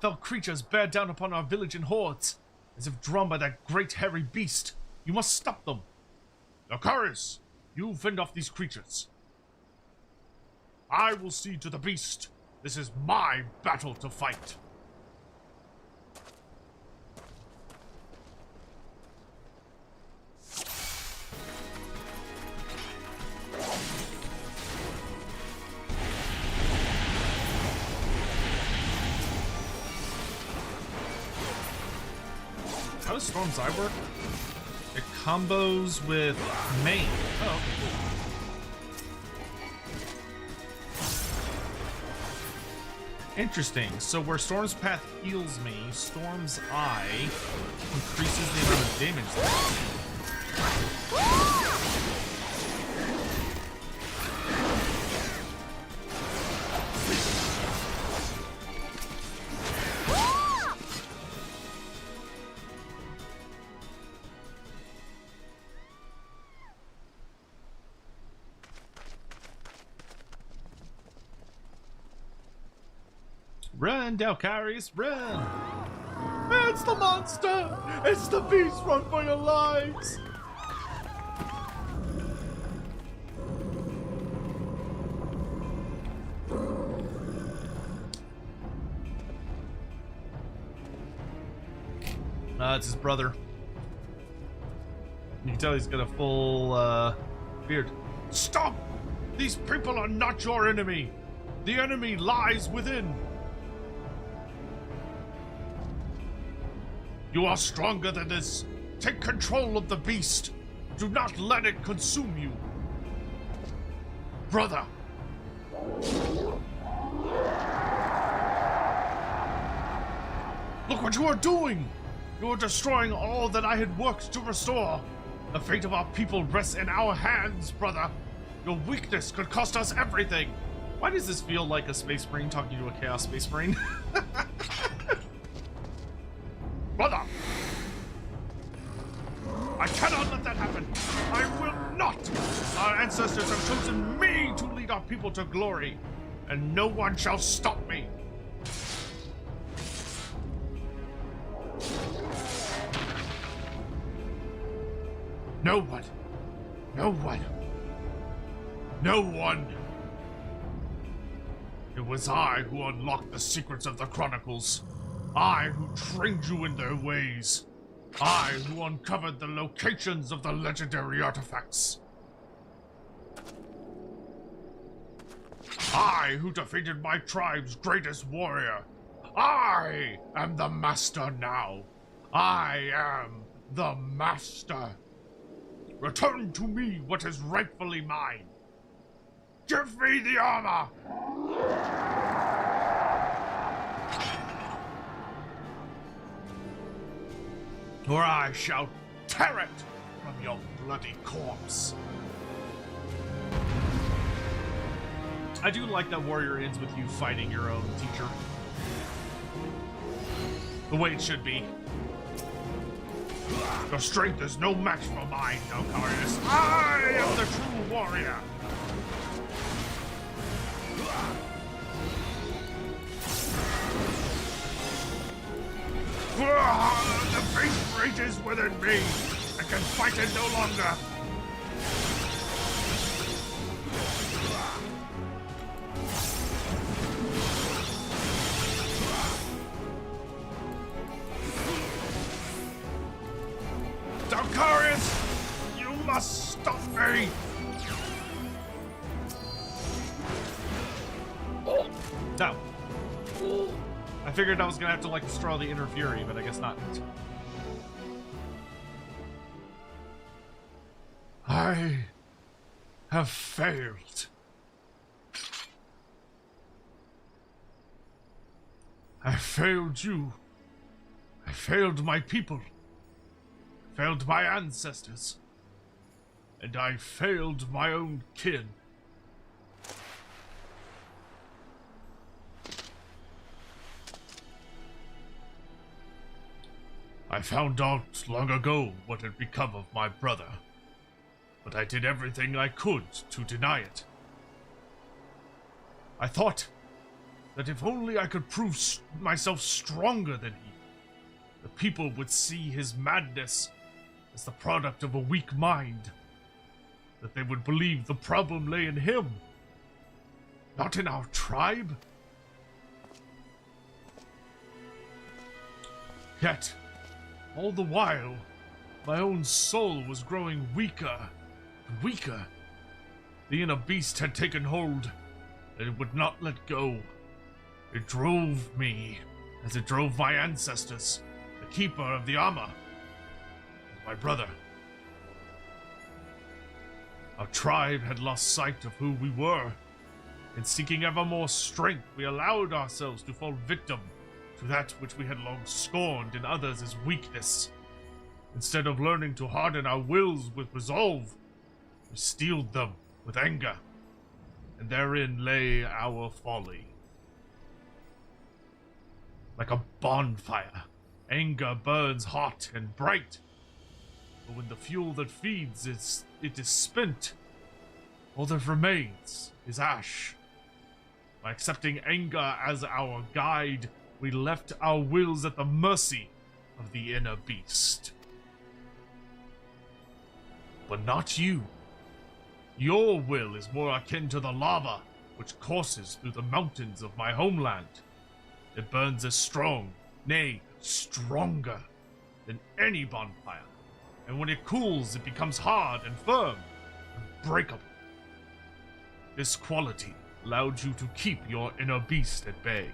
Speaker 2: Fell creatures bear down upon our village in hordes, as if drawn by that great hairy beast. You must stop them. Dakarius, you fend off these creatures. I will see to the beast. This is my battle to fight.
Speaker 1: How does Storm's Eye work? It combos with main. Oh, okay, cool. Interesting. So where Storm's Path heals me, Storm's Eye increases the amount of damage that I do. Run, Dalcarius, run! It's the monster! It's the beast! Run for your lives! It's his brother. You can tell he's got a full, beard.
Speaker 2: Stop! These people are not your enemy. The enemy lies within. You are stronger than this. Take control of the beast. Do not let it consume you. Brother. Look what you are doing. You are destroying all that I had worked to restore. The fate of our people rests in our hands, brother. Your weakness could cost us everything.
Speaker 1: Why does this feel like a Space Marine talking to a Chaos Space Marine?
Speaker 2: Brother! I cannot let that happen. I will not. Our ancestors have chosen me to lead our people to glory, and no one shall stop me. No one. No one. No one. It was I who unlocked the secrets of the Chronicles. I who trained you in their ways. I who uncovered the locations of the legendary artifacts. I who defeated my tribe's greatest warrior. I am the master now. I am the master. Return to me what is rightfully mine. Give me the armor! Or I shall tear it from your bloody corpse.
Speaker 1: I do like that Warrior ends with you fighting your own teacher. The way it should be.
Speaker 2: Your strength is no match for mine, Dalcarius. I am the true warrior. The beast rages within me. I can fight it no longer. Dalcarius, you must stop me.
Speaker 1: No. I figured I was gonna have to like destroy the inner fury, but I guess not.
Speaker 2: I have failed. I failed you. I failed my people. I failed my ancestors. And I failed my own kin. I found out long ago what had become of my brother, but I did everything I could to deny it. I thought that if only I could prove myself stronger than he, the people would see his madness as the product of a weak mind, that they would believe the problem lay in him, not in our tribe. Yet, all the while, my own soul was growing weaker and weaker. The inner beast had taken hold, and it would not let go. It drove me, as it drove my ancestors, the keeper of the armor, and my brother. Our tribe had lost sight of who we were. In seeking ever more strength, we allowed ourselves to fall victim to that which we had long scorned in others as weakness. Instead of learning to harden our wills with resolve, we steeled them with anger, and therein lay our folly. Like a bonfire, anger burns hot and bright, but when the fuel that feeds it is spent, all that remains is ash. By accepting anger as our guide, we left our wills at the mercy of the inner beast. But not you. Your will is more akin to the lava which courses through the mountains of my homeland. It burns as strong, nay, stronger than any bonfire, and when it cools, it becomes hard and firm, unbreakable. This quality allowed you to keep your inner beast at bay.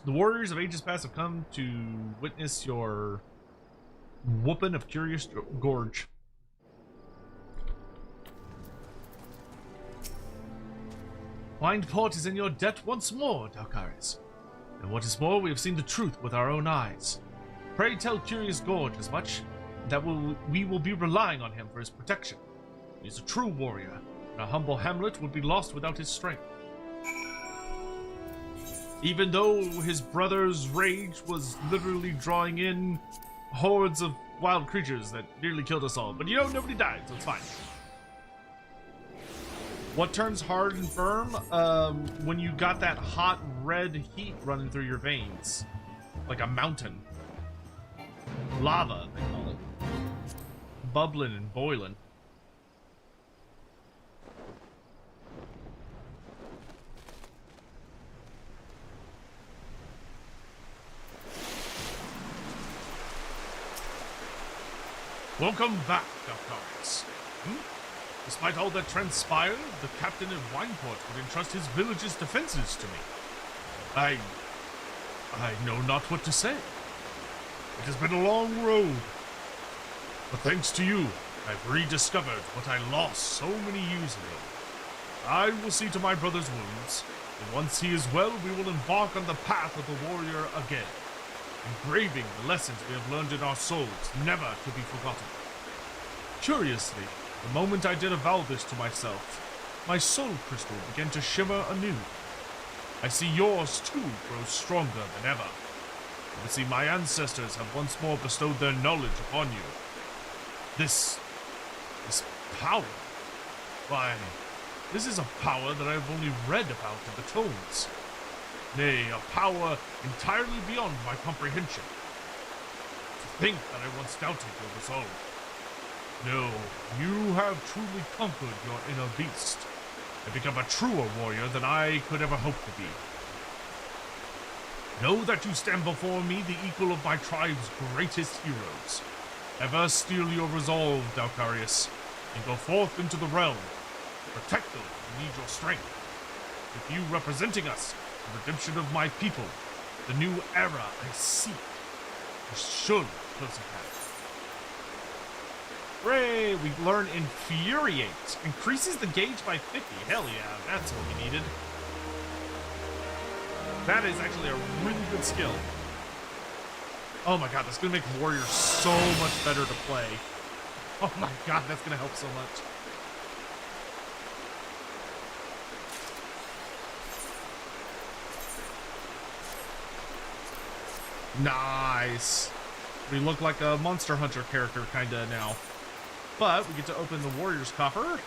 Speaker 1: The warriors of ages past have come to witness your whooping of Curious Gorge. Blind Port is in your debt once more, Dalcaris. And what is more, we have seen the truth with our own eyes. Pray tell Curious Gorge as much, that we will be relying on him for his protection. He is a true warrior, and our humble hamlet would be lost without his strength. Even though his brother's rage was literally drawing in hordes of wild creatures that nearly killed us all. But you know, nobody died, so it's fine. What turns hard and firm? When you got that hot red heat running through your veins. Like a mountain. Lava, they call it. Bubbling and boiling.
Speaker 2: Welcome back, Dalcaris. Despite all that transpired, the captain of Wineport would entrust his village's defenses to me. I know not what to say. It has been a long road. But thanks to you, I've rediscovered what I lost so many years ago. I will see to my brother's wounds, and once he is well, we will embark on the path of the warrior again, engraving the lessons we have learned in our souls, never to be forgotten. Curiously, the moment I did avow this to myself, my soul crystal began to shimmer anew. I see yours too grow stronger than ever. I see my ancestors have once more bestowed their knowledge upon you. This power, why, this is a power that I have only read about in the tomes. Nay, a power entirely beyond my comprehension. To think that I once doubted your resolve. No, you have truly conquered your inner beast, and become a truer warrior than I could ever hope to be. Know that you stand before me the equal of my tribe's greatest heroes. Ever steel your resolve, Dalcarius, and go forth into the realm. Protect those who need your strength. With you representing us, the redemption of my people, the new era I seek, is surely close at hand.
Speaker 1: Hooray! We learn Infuriate. Increases the gauge by 50. Hell yeah, that's what we needed. That is actually a really good skill. Oh my god, that's gonna make Warrior so much better to play. Oh my god, that's gonna help so much. Nice. We look like a Monster Hunter character kinda now. But we get to open the Warrior's Coffer,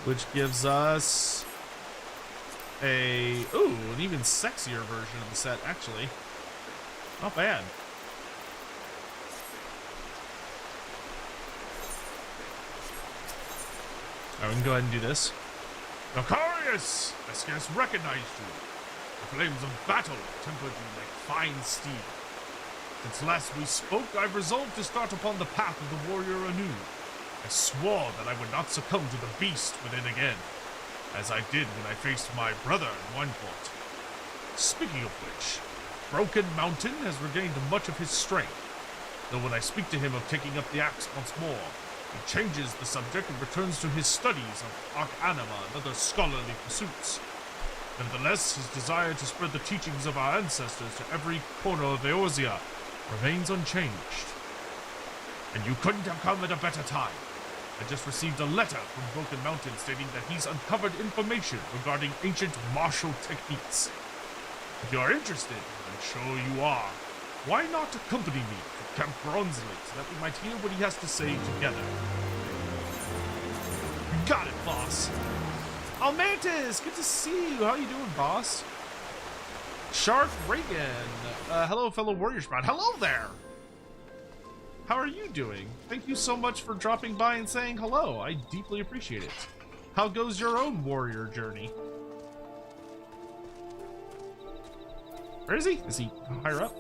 Speaker 1: which gives us an even sexier version of the set, actually. Not bad. Alright, we can go ahead and do this.
Speaker 2: Nocarius! I scarce recognized you. The flames of battle tempered you like fine steel. Since last we spoke, I've resolved to start upon the path of the warrior anew. I swore that I would not succumb to the beast within again, as I did when I faced my brother in Wineport. Speaking of which, Broken Mountain has regained much of his strength, though when I speak to him of taking up the axe once more, he changes the subject and returns to his studies of Arcanima and other scholarly pursuits. Nevertheless, his desire to spread the teachings of our ancestors to every corner of Eorzea remains unchanged. And you couldn't have come at a better time. I just received a letter from Broken Mountain stating that he's uncovered information regarding ancient martial techniques. If you're interested, I'm sure you are, why not accompany me to Camp Bronzeley so that we might hear what he has to say together?
Speaker 1: Got it, boss. Oh, Mantis, good to see you. How you doing, boss? Shark Reagan. Hello, fellow Warrior Sprout. Hello there. How are you doing? Thank you so much for dropping by and saying hello. I deeply appreciate it. How goes your own warrior journey? Where is he? Is he higher up?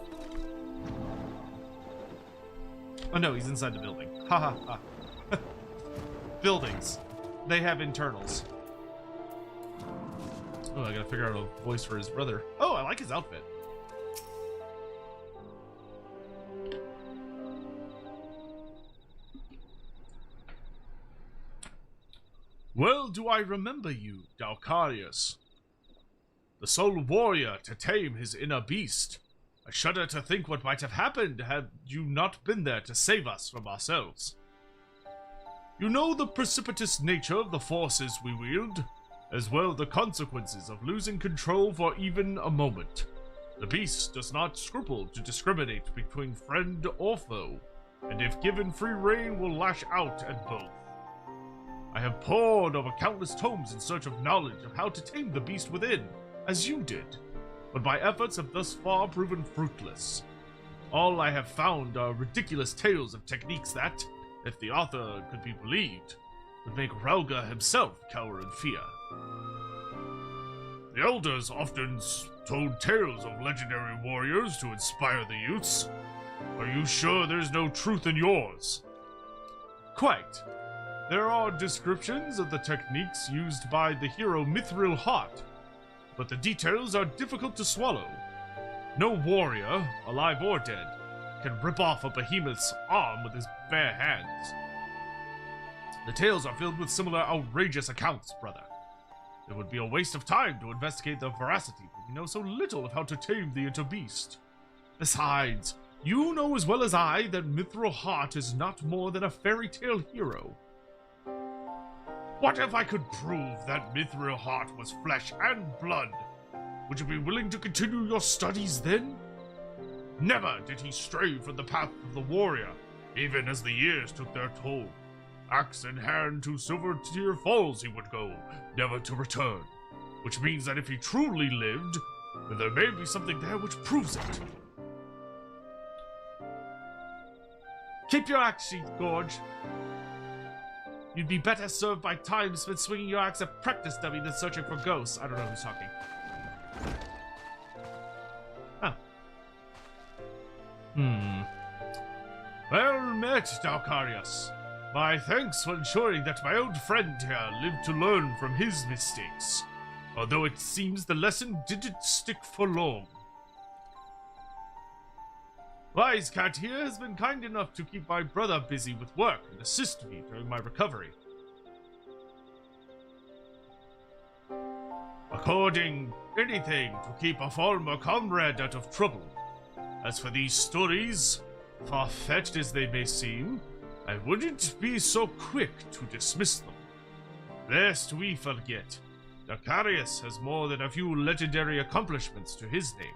Speaker 1: Oh no, he's inside the building. Ha ha ha. Buildings. They have internals. Oh, I gotta figure out a voice for his brother. Oh, I like his outfit.
Speaker 2: Well do I remember you, Dalcarius, the sole warrior to tame his inner beast. I shudder to think what might have happened had you not been there to save us from ourselves. You know the precipitous nature of the forces we wield, as well the consequences of losing control for even a moment. The beast does not scruple to discriminate between friend or foe, and if given free rein will lash out at both. I have pored over countless tomes in search of knowledge of how to tame the beast within, as you did, but my efforts have thus far proven fruitless. All I have found are ridiculous tales of techniques that, if the author could be believed, would make Rauga himself cower in fear. The elders often told tales of legendary warriors to inspire the youths. Are you sure there's no truth in yours? Quite. There are descriptions of the techniques used by the hero Mithril Heart, but the details are difficult to swallow. No warrior, alive or dead, can rip off a behemoth's arm with his bare hands. The tales are filled with similar outrageous accounts, brother. It would be a waste of time to investigate their veracity, but we know so little of how to tame the interbeast. Besides, you know as well as I that Mithril Heart is not more than a fairy tale hero. What if I could prove that Mithril Heart was flesh and blood? Would you be willing to continue your studies then? Never did he stray from the path of the warrior, even as the years took their toll. Axe in hand to Silver Tear Falls he would go, never to return. Which means that if he truly lived, then there may be something there which proves it.
Speaker 1: Keep your axe sheath, Gorge. You'd be better served by time spent swinging your axe at practice dummy than searching for ghosts. I don't know who's talking. Huh.
Speaker 2: Well met, Dalcarius. My thanks for ensuring that my old friend here lived to learn from his mistakes, although it seems the lesson didn't stick for long.
Speaker 1: Wise Cat here has been kind enough to keep my brother busy with work and assist me during my recovery.
Speaker 2: According anything to keep a former comrade out of trouble. As for these stories, far-fetched as they may seem, I wouldn't be so quick to dismiss them. Lest we forget, Dacarius has more than a few legendary accomplishments to his name.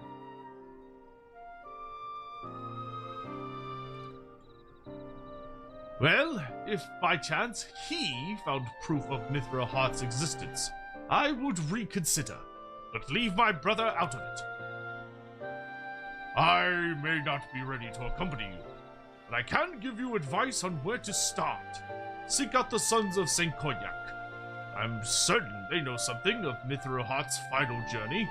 Speaker 2: Well, if by chance he found proof of Mithril Heart's existence, I would reconsider, but leave my brother out of it. I may not be ready to accompany you, but I can give you advice on where to start. Seek out the Sons of St. Cognac. I'm certain they know something of Mithril Heart's final journey.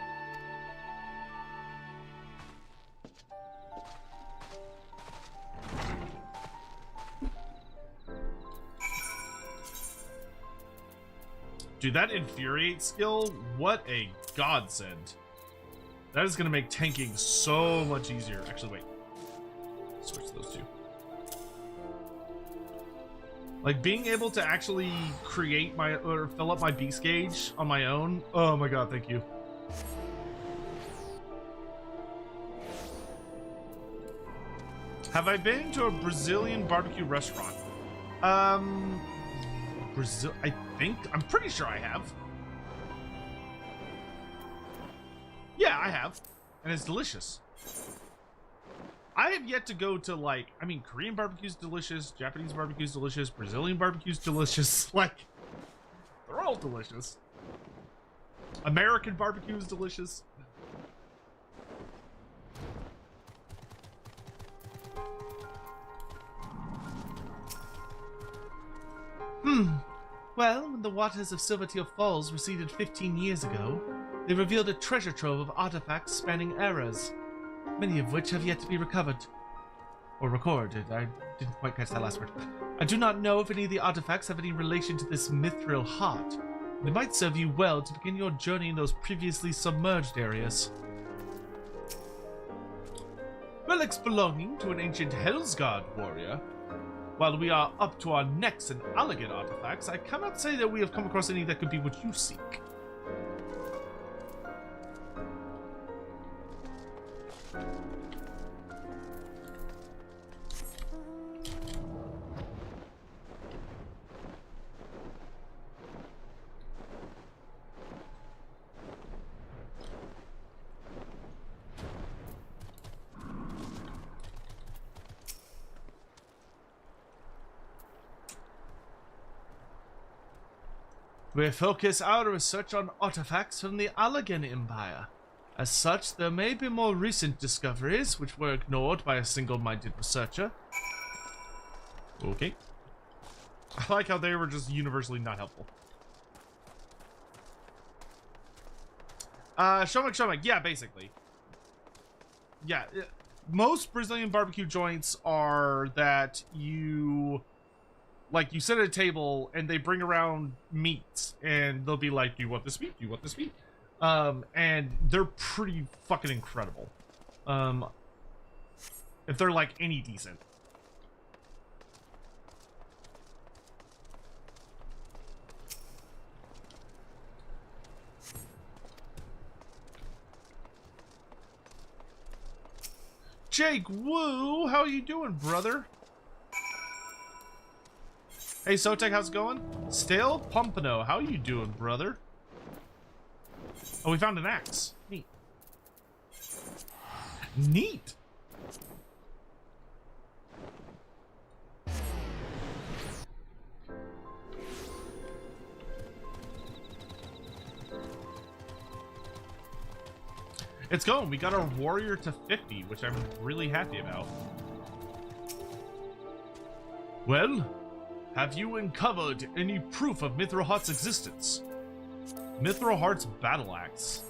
Speaker 1: Dude, that Infuriate skill, what a godsend. That is going to make tanking so much easier. Actually, wait. Switch those two. Like, being able to actually create my, or fill up my beast gauge on my own. Oh my god, thank you. Have I been to a Brazilian barbecue restaurant? Brazil, I'm pretty sure I have. Yeah, I have. And it's delicious. I have yet to go to, like, I mean, Korean barbecue's delicious, Japanese barbecue's delicious, Brazilian barbecue's delicious. Like, they're all delicious. American barbecue is delicious. Well, when the waters of Silverteal Falls receded 15 years ago, they revealed a treasure trove of artifacts spanning eras, many of which have yet to be recovered. Or recorded. I didn't quite catch that last word. I do not know if any of the artifacts have any relation to this Mithril Heart, but it might serve you well to begin your journey in those previously submerged areas. Relics belonging to an ancient Hellsguard warrior. While we are up to our necks in elegant artifacts, I cannot say that we have come across any that could be what you seek. We focus our research on artifacts from the Allegan Empire. As such, there may be more recent discoveries which were ignored by a single-minded researcher. Okay. I like how they were just universally not helpful. Shomek, yeah, basically. Yeah, most Brazilian barbecue joints are that you... Like, you sit at a table, and they bring around meats, and they'll be like, do you want this meat? Do you want this meat? And they're pretty fucking incredible. If they're, like, any decent. Jake Woo, how you doing, brother? Hey, Sotek, how's it going? Still? Pompano, how you doing, brother? Oh, we found an axe. Neat. Neat! It's going. We got our warrior to 50, which I'm really happy about. Well, have you uncovered any proof of Mithril Heart's existence? Mithril Heart's battle axe.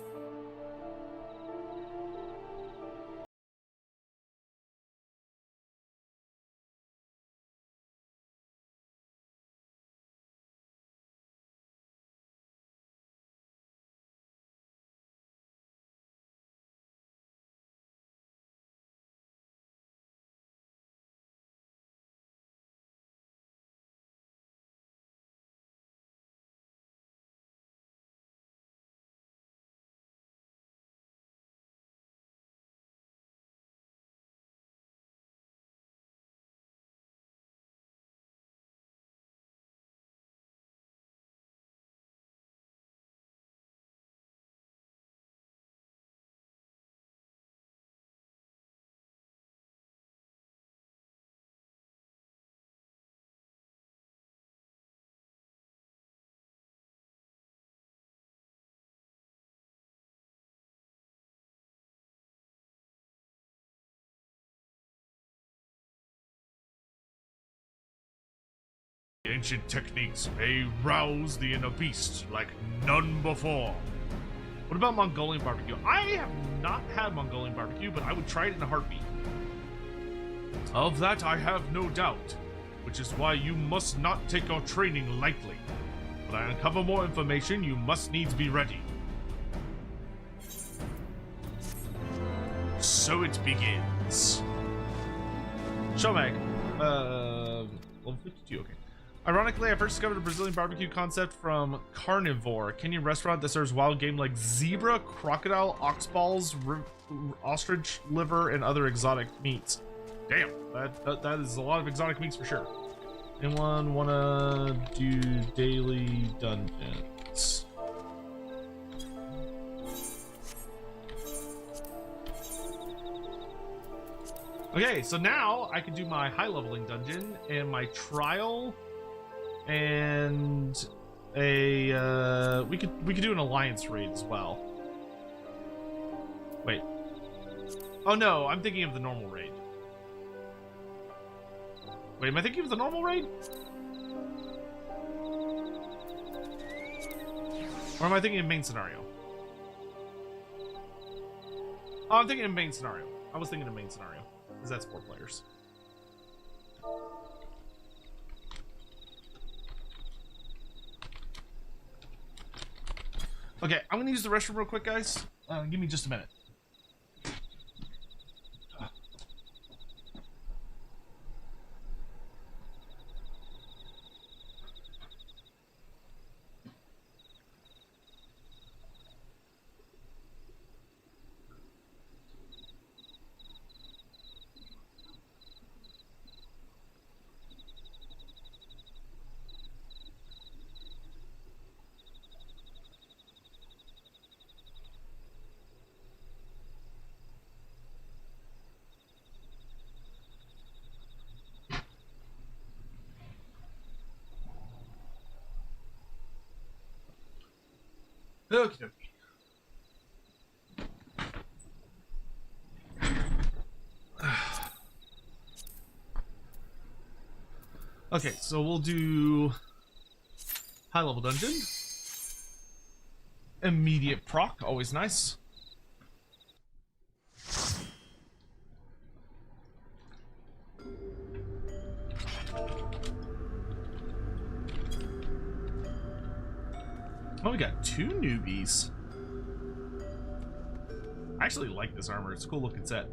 Speaker 2: Ancient techniques may rouse the inner beast like none before.
Speaker 1: What about Mongolian barbecue? I have not had Mongolian barbecue, but I would try it in a heartbeat.
Speaker 2: Of that I have no doubt, which is why you must not take your training lightly. When I uncover more information, you must needs be ready. So it begins.
Speaker 1: Shomag. Level 52, okay. Ironically, I first discovered a Brazilian barbecue concept from Carnivore, a Kenyan restaurant that serves wild game like zebra, crocodile, ox balls, ostrich liver, and other exotic meats. Damn, that is a lot of exotic meats for sure. Anyone wanna do daily dungeons? Okay, so now I can do my high leveling dungeon and my trial, and a we could do an alliance raid as well. Wait. Oh no, I'm thinking of the normal raid. Wait, am I thinking of the normal raid? Or am I thinking of main scenario? Oh, I'm thinking of main scenario. I was thinking of main scenario, because that's 4 players. Okay, I'm gonna use the restroom real quick, guys. Give me just a minute. Okie dokie. Okay, so we'll do high level dungeon. Immediate proc, always nice. Oh, we got 2 newbies. I actually like this armor. It's a cool looking set.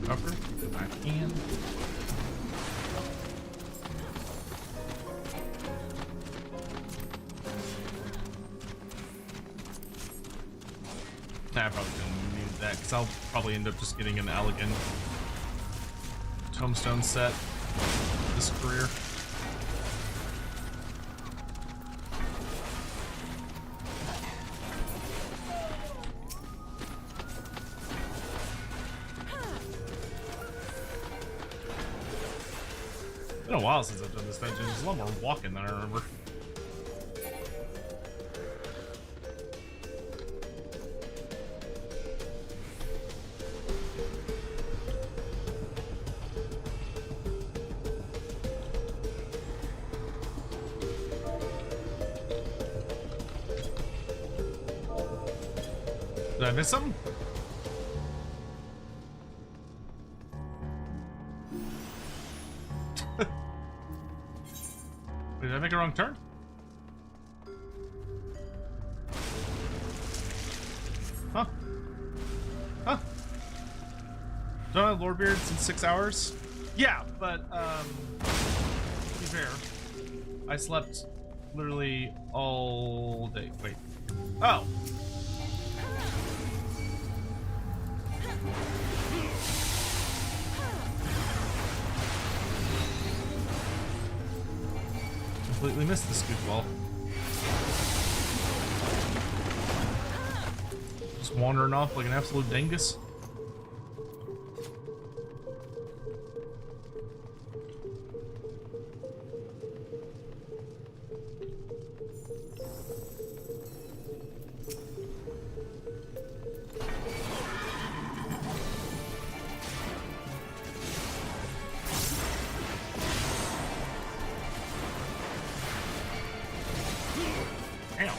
Speaker 1: Cover if I can. Nah, I probably don't need that because I'll probably end up just getting an elegant tombstone set this career. been a while since I've done this dungeon. There's a lot more walking than I remember. Did I miss something? Wait, did I make a wrong turn? Huh? Huh? Don't I have Lord Beards in 6 hours? Yeah, but to be fair, I slept literally all day. Wait. Oh. Completely missed this goofball. Just wandering off like an absolute dingus. Ow.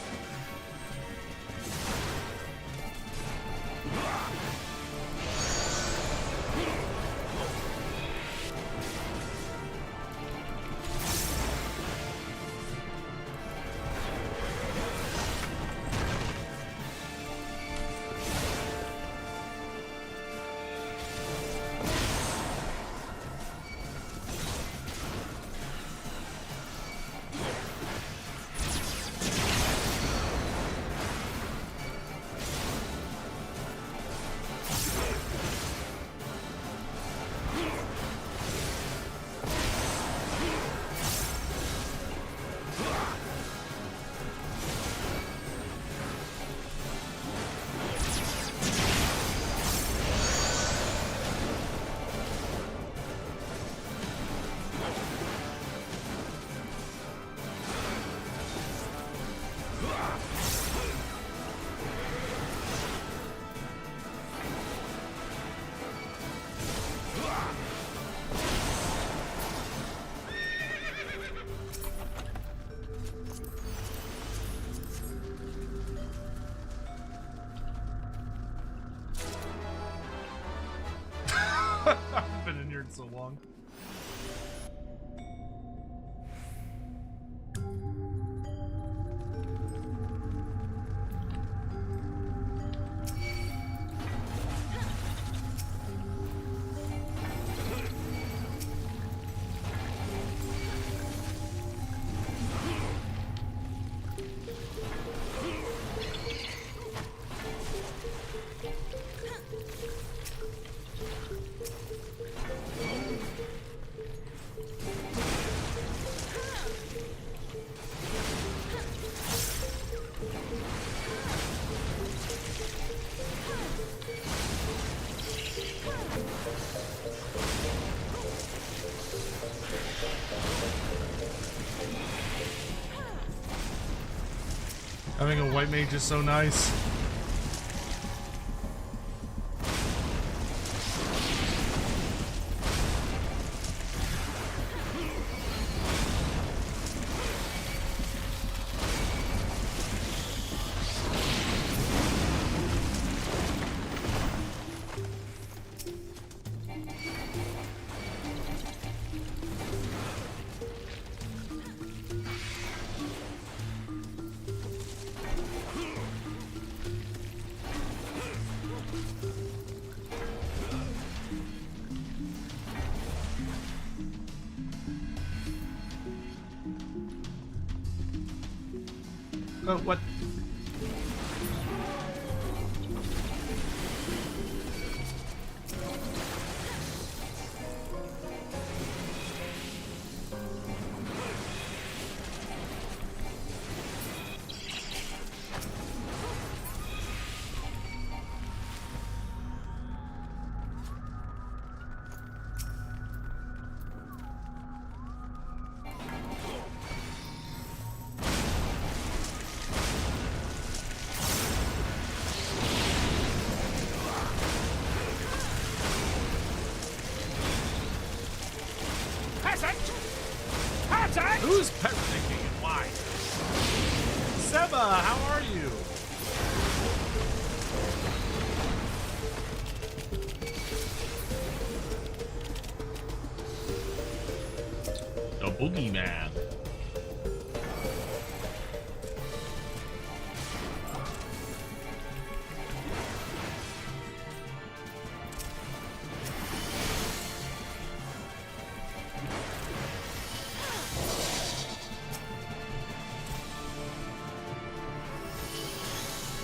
Speaker 1: I've been in here so long. Having a white mage is so nice. Oh, what?
Speaker 2: attack?
Speaker 1: Who's pet thinking and why? Seba, how are you?
Speaker 2: The boogeyman.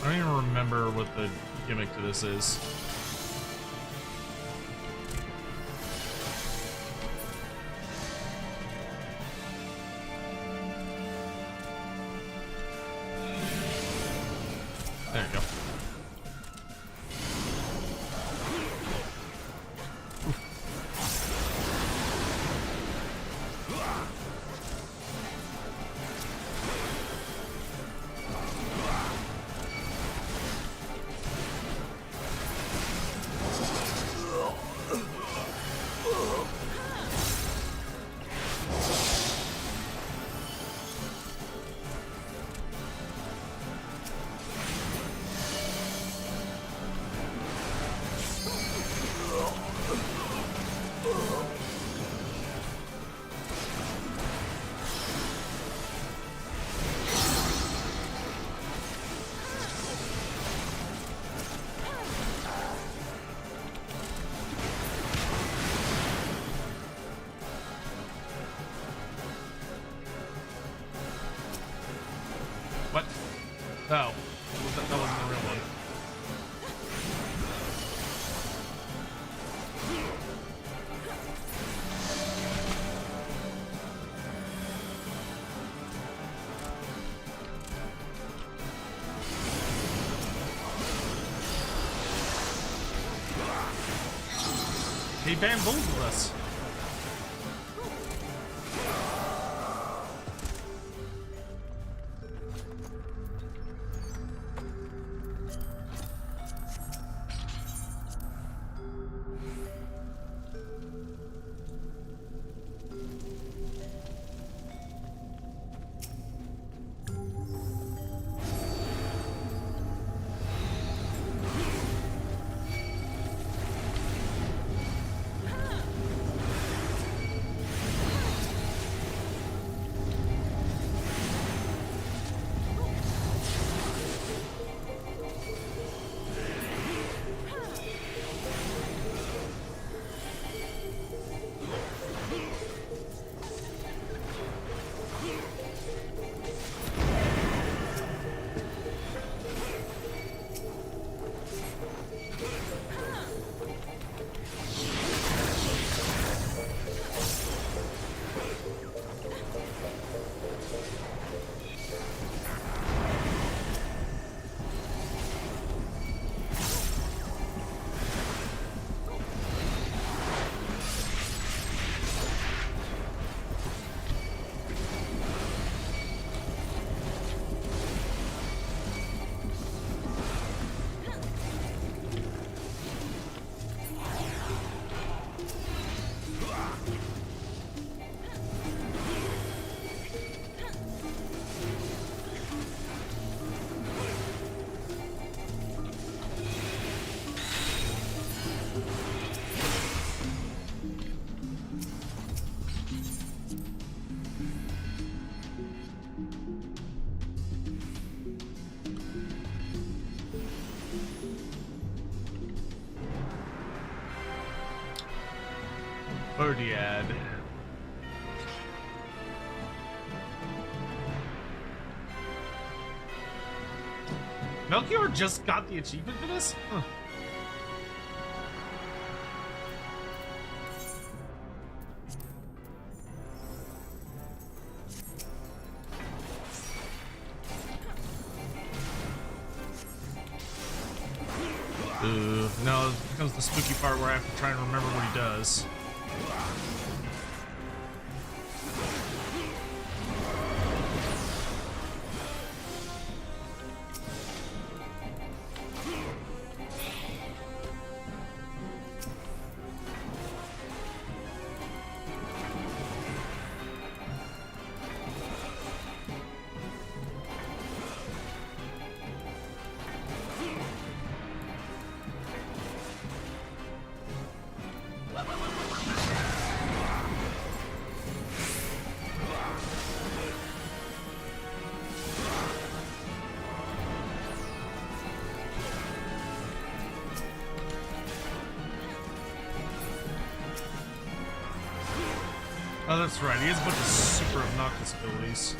Speaker 1: I don't even remember what the gimmick to this is. There you go. What? No. That wasn't the real one. He bamboozled us. Birdiad. Melchior just got the achievement for this? Huh. No, it becomes the spooky part where I have to try and remember what he does. Oh, that's right. He has a bunch of super obnoxious abilities.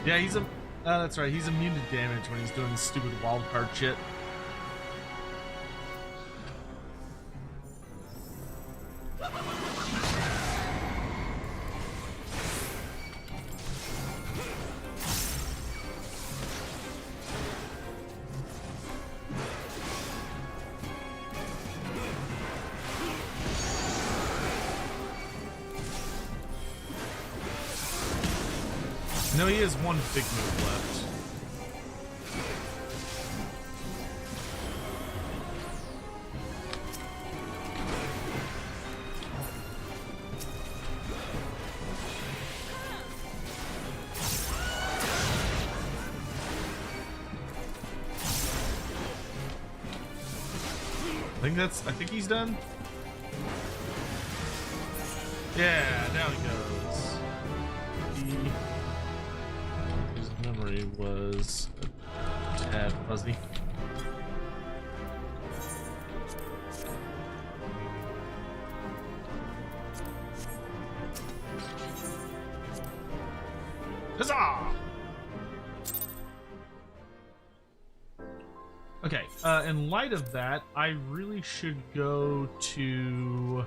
Speaker 1: Yeah, he's a. That's right. He's immune to damage when he's doing this stupid wild card shit. No, he has one big move left. I think he's done. Yeah, down he goes. His memory was a tad fuzzy. Huzzah! Okay, in light of that, I really should go to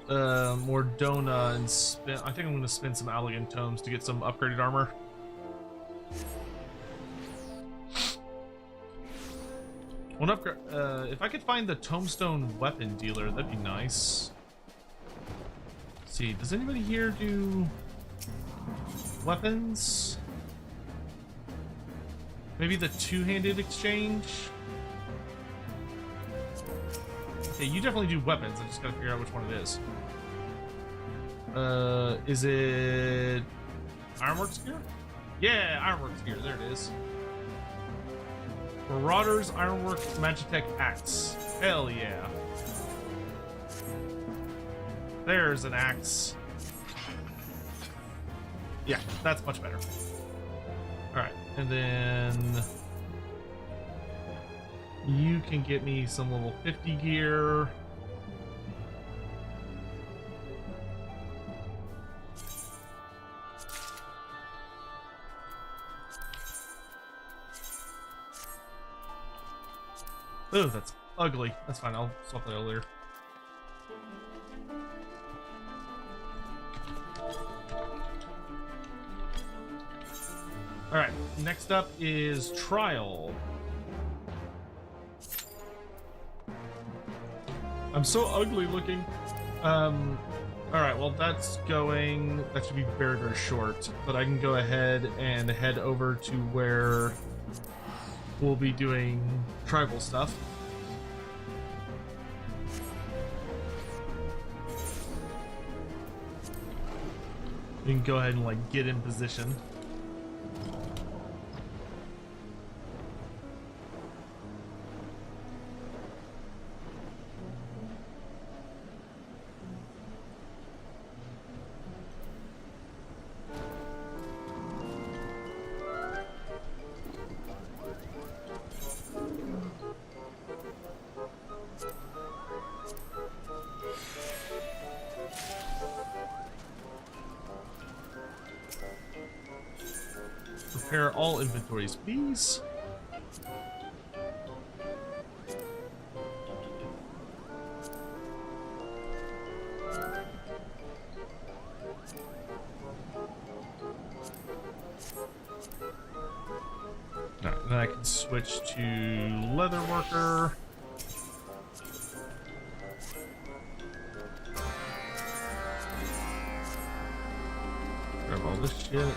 Speaker 1: Mordona and spin. I think I'm going to spin some Elegant Tomes to get some upgraded armor. One upgrade. If I could find the Tombstone weapon dealer, that'd be nice. Let's see, does anybody here do weapons? Maybe the two-handed exchange? Okay, you definitely do weapons. I just gotta figure out which one it is. Is it Ironworks gear? Yeah, Ironworks gear. There it is. Marauders Ironworks Magitech Axe. Hell yeah. There's an axe. Yeah, that's much better. Alright, and then you can get me some level 50 gear. Oh, that's ugly. That's fine, I'll swap that earlier. Alright, next up is Trial. I'm so ugly looking. Alright, well that should be very, very short, but I can go ahead and head over to where we'll be doing tribal stuff. We can go ahead and like get in position. Prepare all inventories, please. Alright, then I can switch to Leatherworker. Grab all this shit.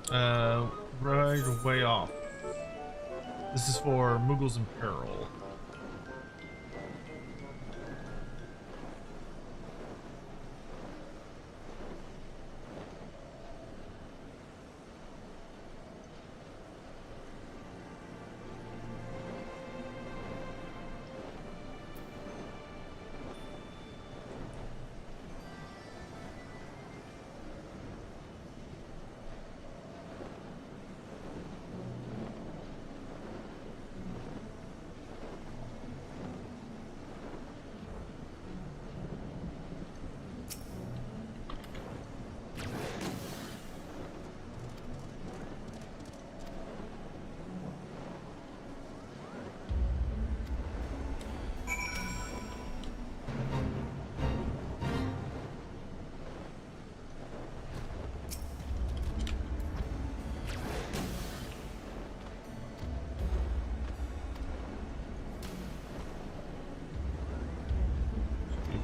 Speaker 1: Right way off. This is for Muggles in Peril.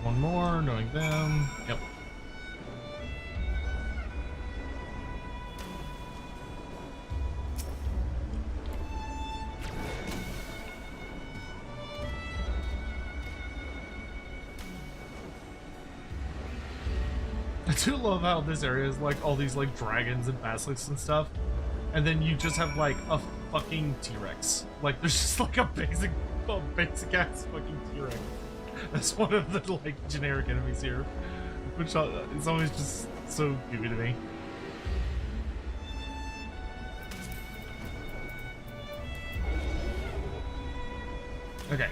Speaker 1: One more, knowing them. Yep. I do love how this area is like all these like dragons and basilisks and stuff, and then you just have like a fucking T-Rex. Like there's just like a basic ass fucking T-Rex. That's one of the like generic enemies here, which is always just so goofy to me. Okay,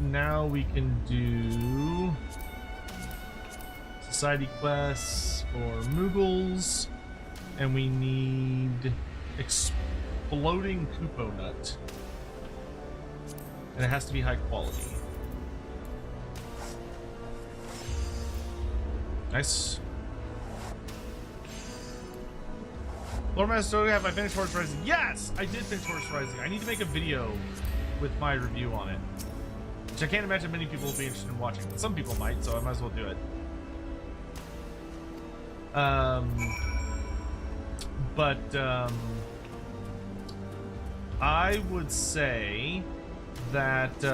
Speaker 1: now we can do society quests for Muggles, and we need exploding Kupo nut, and it has to be high quality. Nice. Lord Master, have I finished Horse Rising? Yes, I did finish Horse Rising. I need to make a video with my review on it, which I can't imagine many people will be interested in watching. But some people might, so I might as well do it. I would say that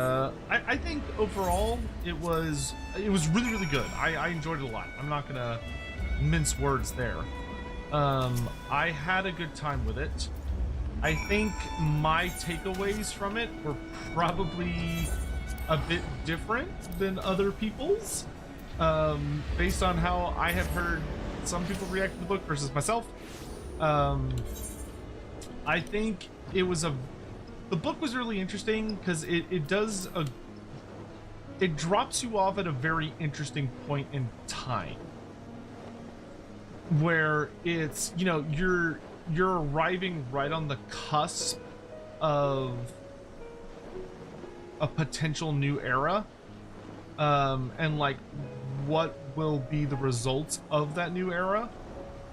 Speaker 1: I think overall it was really, really good. I enjoyed it a lot. I'm not gonna mince words there. I had a good time with it. I think my takeaways from it were probably a bit different than other people's, based on how I have heard some people react to the book versus myself. I think it was the book was really interesting because it drops you off at a very interesting point in time where it's, you know, you're arriving right on the cusp of a potential new era, and like what will be the results of that new era,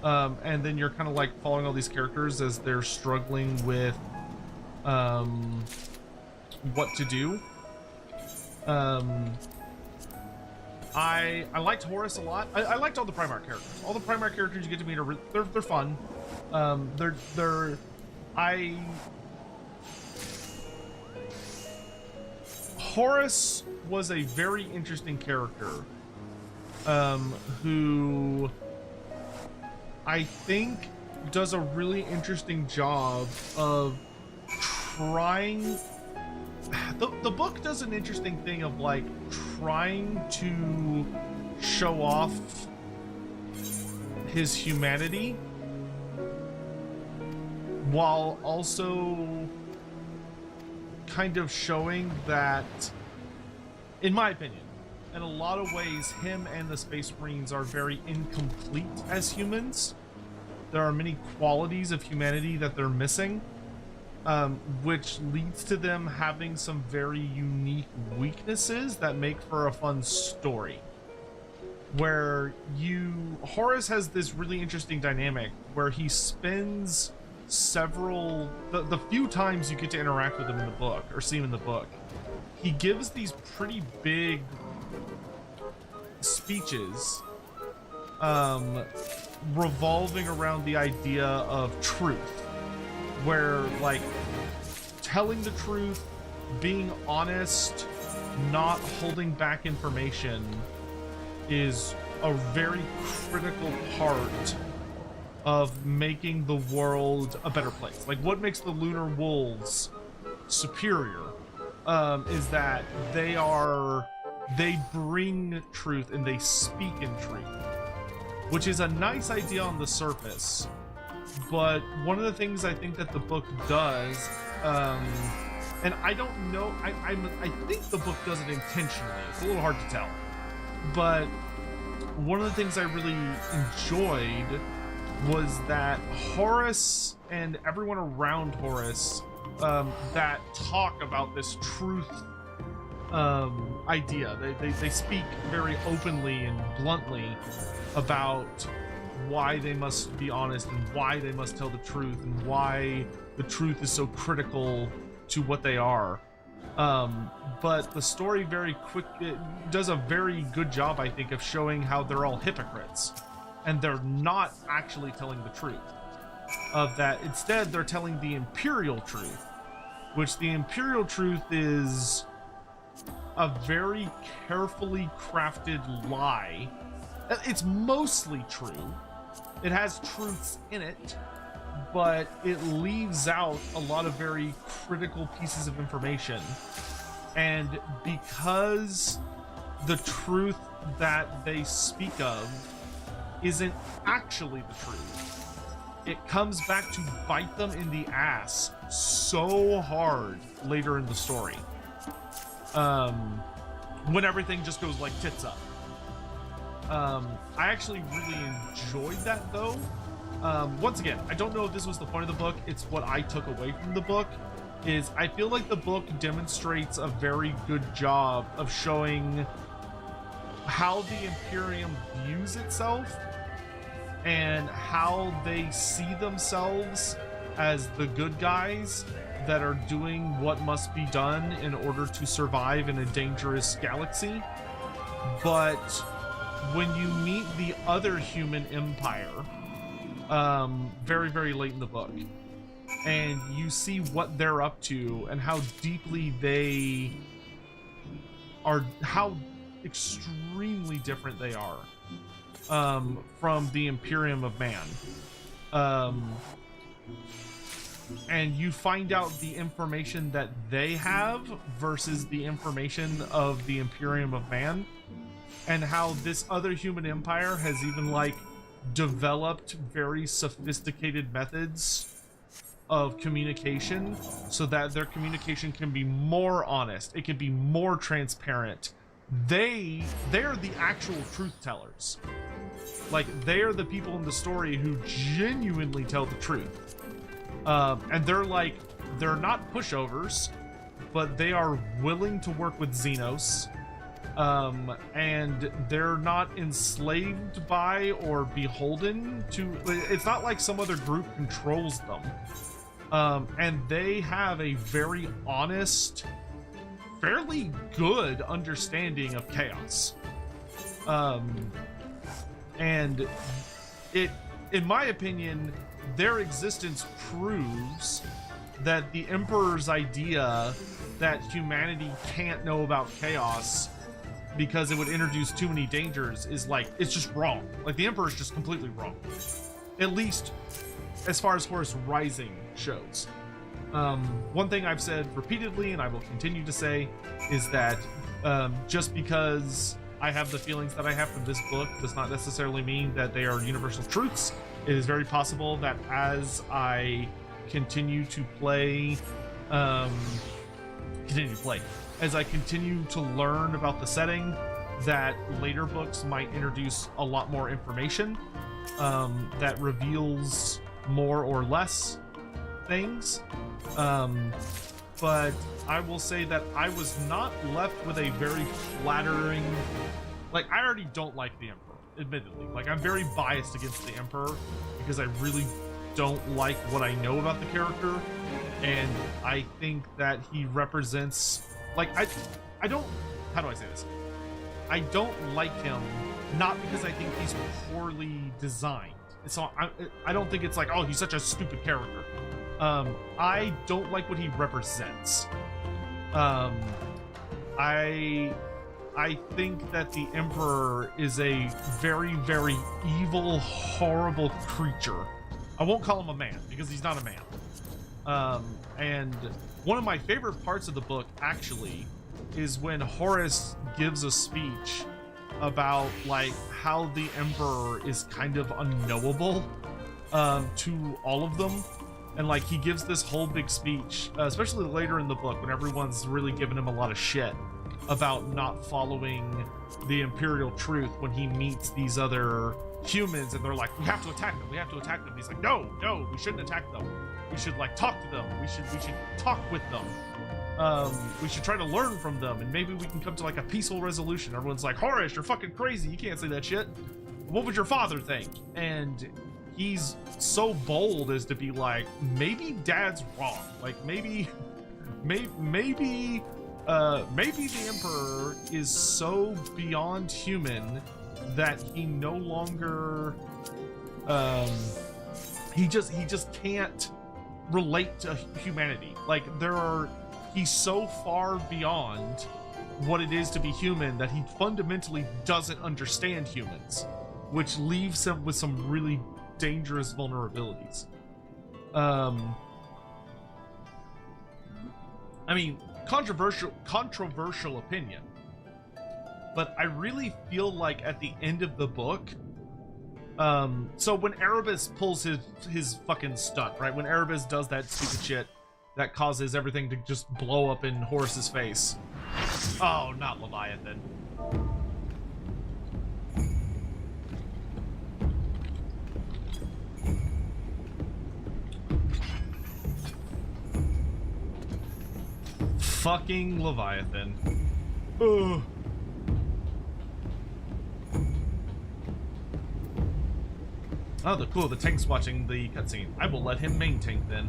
Speaker 1: and then you're kind of like following all these characters as they're struggling with what to do. I liked Horus a lot. I liked all the Primarch characters. All the Primarch characters you get to meet are they're fun. Horus was a very interesting character, who I think does a really interesting job of trying. The book does an interesting thing of like trying to show off his humanity while also kind of showing that, in my opinion, in a lot of ways, him and the Space Marines are very incomplete as humans. There are many qualities of humanity that they're missing, which leads to them having some very unique weaknesses that make for a fun story. Where Horus has this really interesting dynamic where he spends the few times you get to interact with him in the book or see him in the book, he gives these pretty big speeches, revolving around the idea of truth, where like telling the truth, being honest, not holding back information is a very critical part of making the world a better place. Like, what makes the Lunar Wolves superior is that they bring truth and they speak in truth, which is a nice idea on the surface. But one of the things I think that the book does, and I don't know, I think the book does it intentionally. It's a little hard to tell. But one of the things I really enjoyed was that Horace and everyone around Horace that talk about this truth idea. They speak very openly and bluntly about why they must be honest and why they must tell the truth and why the truth is so critical to what they are. But the story it does a very good job, I think, of showing how they're all hypocrites and they're not actually telling the truth. Of that, instead, they're telling the imperial truth, which the imperial truth is a very carefully crafted lie. It's mostly true. It has truths in it, but it leaves out a lot of very critical pieces of information. And because the truth that they speak of isn't actually the truth, it comes back to bite them in the ass so hard later in the story. When everything just goes like tits up. I actually really enjoyed that though. Once again, I don't know if this was the point of the book. It's what I took away from the book. Is I feel like the book demonstrates a very good job of showing how the Imperium views itself and how they see themselves as the good guys that are doing what must be done in order to survive in a dangerous galaxy. But when you meet the other human empire, very, very late in the book, and you see what they're up to and how deeply they are, how extremely different they are from the Imperium of Man. And you find out the information that they have versus the information of the Imperium of Man, and how this other human empire has even like developed very sophisticated methods of communication so that their communication can be more honest, it can be more transparent. They're the actual truth tellers. Like, they're the people in the story who genuinely tell the truth. And they're not pushovers, but they are willing to work with Xenos. And they're not enslaved by or beholden to, it's not like some other group controls them. And they have a very honest, fairly good understanding of chaos. And it, in my opinion, their existence proves that the Emperor's idea that humanity can't know about chaos because it would introduce too many dangers is like, it's just wrong. Like, the Emperor's just completely wrong. At least as far as Horus Rising shows. One thing I've said repeatedly, and I will continue to say, is that just because I have the feelings that I have from this book does not necessarily mean that they are universal truths. It is very possible that as I continue to play, as I continue to learn about the setting, that later books might introduce a lot more information that reveals more or less things. But I will say that I was not left with a very flattering... Like, I already don't like the Emperor, admittedly. Like, I'm very biased against the Emperor because I really don't like what I know about the character, and I think that he represents... Like, I don't... How do I say this? I don't like him, not because I think he's poorly designed. So I don't think it's like, oh, he's such a stupid character. I don't like what he represents. I think that the Emperor is a very, very evil, horrible creature. I won't call him a man because he's not a man. And one of my favorite parts of the book actually is when Horace gives a speech about like how the Emperor is kind of unknowable to all of them. And like he gives this whole big speech, especially later in the book when everyone's really giving him a lot of shit about not following the Imperial truth when he meets these other humans, and they're like, we have to attack them, we have to attack them. He's like, no, we shouldn't attack them. We should like talk to them. We should talk with them. We should try to learn from them, and maybe we can come to like a peaceful resolution. Everyone's like, Horace, you're fucking crazy. You can't say that shit. What would your father think? And he's so bold as to be like, maybe Dad's wrong. Like maybe the Emperor is so beyond human that he no longer he just can't relate to humanity. Like he's so far beyond what it is to be human that he fundamentally doesn't understand humans, which leaves him with some really dangerous vulnerabilities. I mean, controversial opinion, but I really feel like at the end of the book, so when Erebus pulls his fucking stunt, right? When Erebus does that stupid shit that causes everything to just blow up in Horace's face. Oh, not Leviathan. Fucking Leviathan. Ugh. Oh, the tank's watching the cutscene. I will let him main tank then.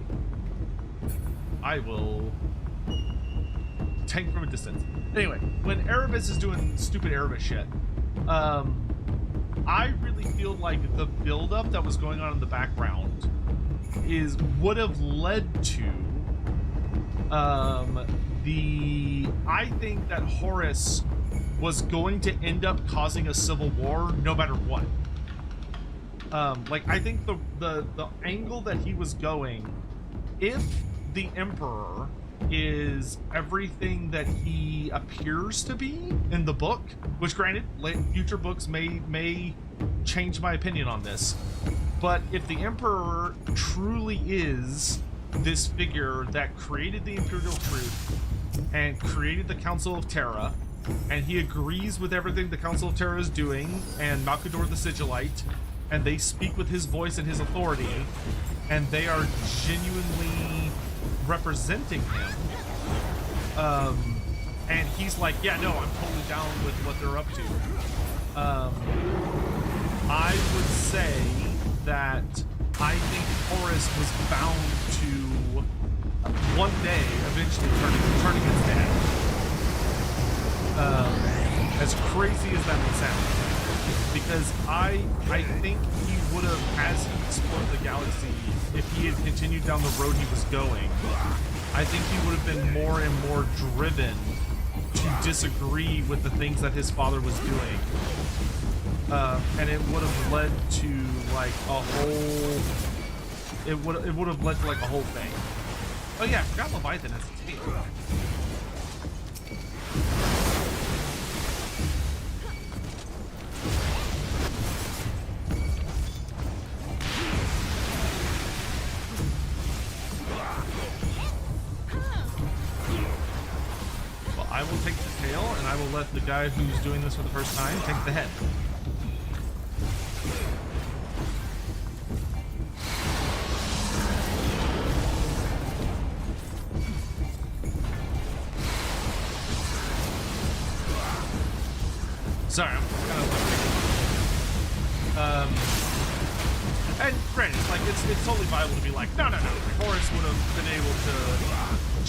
Speaker 1: I will tank from a distance. Anyway, when Erebus is doing stupid Erebus shit, I really feel like the buildup that was going on in the background would have led to I think that Horace was going to end up causing a civil war no matter what. Like I think the angle that he was going, if the Emperor is everything that he appears to be in the book, which granted, future books may change my opinion on this, but if the Emperor truly is this figure that created the Imperial Truth and created the Council of Terra, and he agrees with everything the Council of Terra is doing, and Malkador the Sigillite, and they speak with his voice and his authority, and they are genuinely representing him, and he's like, yeah, no, I'm totally down with what they're up to. I would say that I think Horace was bound to one day eventually turn against Dad. As crazy as that would sound, because I think he would have, as he explored the galaxy, if he had continued down the road he was going, I think he would have been more and more driven to disagree with the things that his father was doing. And it would have led to like a whole. It would have led to like a whole thing. Oh yeah, I forgot Leviathan has a tail. Well, I will take the tail, and I will let the guy who's doing this for the first time take the head. Sorry, I'm kind of and granted, like it's totally viable to be like, no. Horace would have been able to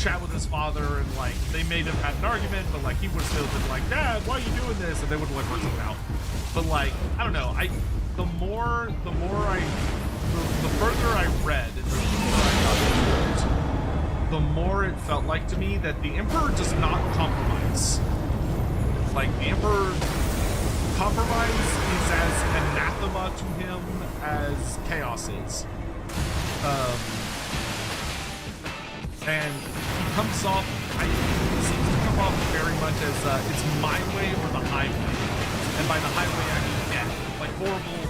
Speaker 1: chat with his father, and like they may have had an argument, but like he would have still been like, Dad, why are you doing this? And they would have like worked something out. But like, I don't know. The more I longer I read and the more I got into it, the more it felt like to me that the Emperor does not compromise. Like, the Emperor compromise is as anathema to him as chaos is. And he comes off, he seems to come off very much as it's my way or the highway. And by the highway, I mean death. Like horrible,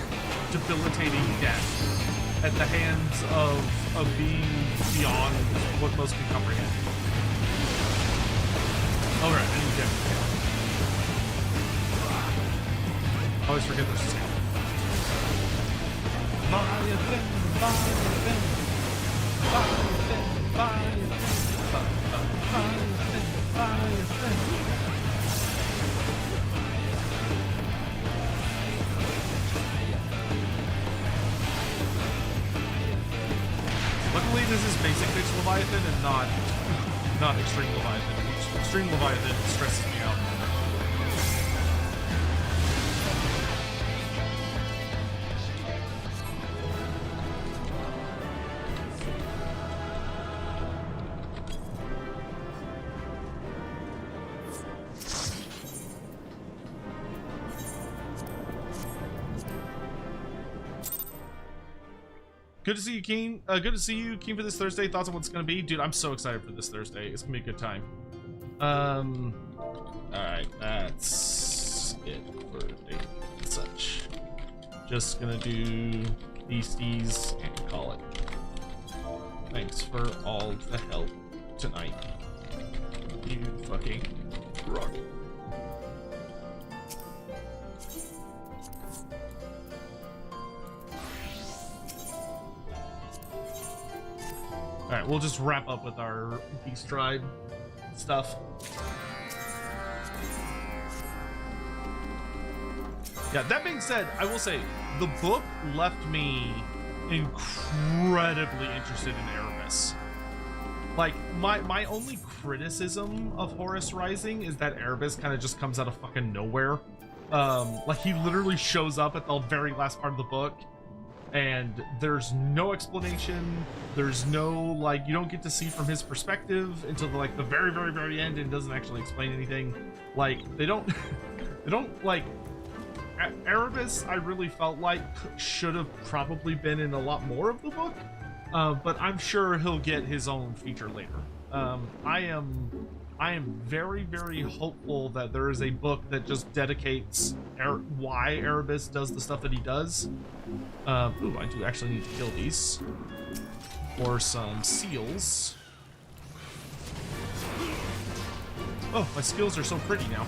Speaker 1: debilitating death at the hands of being beyond what most can comprehend. Alright, I need death. I always forget there's a sound. Luckily, this is basic bitch Leviathan and not extreme Leviathan. Extreme Leviathan stresses me out. Good to see you, Keen. Good to see you, Keen, for this Thursday. Thoughts on what's gonna be? Dude, I'm so excited for this Thursday. It's gonna be a good time. Alright, that's it for date and such. Just gonna do beasties and call it. Thanks for all the help tonight. You fucking rock. Alright, we'll just wrap up with our Beast Tribe stuff. Yeah, that being said, I will say, the book left me incredibly interested in Erebus. Like, my only criticism of Horus Rising is that Erebus kind of just comes out of fucking nowhere. Like, he literally shows up at the very last part of the book, and there's no explanation, there's no, like, you don't get to see from his perspective until the, like, the very, very, very end, and doesn't actually explain anything. Like, they don't, like, Erebus, I really felt like should have probably been in a lot more of the book, but I'm sure he'll get his own feature later. I am very, very hopeful that there is a book that just dedicates why Erebus does the stuff that he does. Ooh, I do actually need to kill these for some seals. Oh, my skills are so pretty now.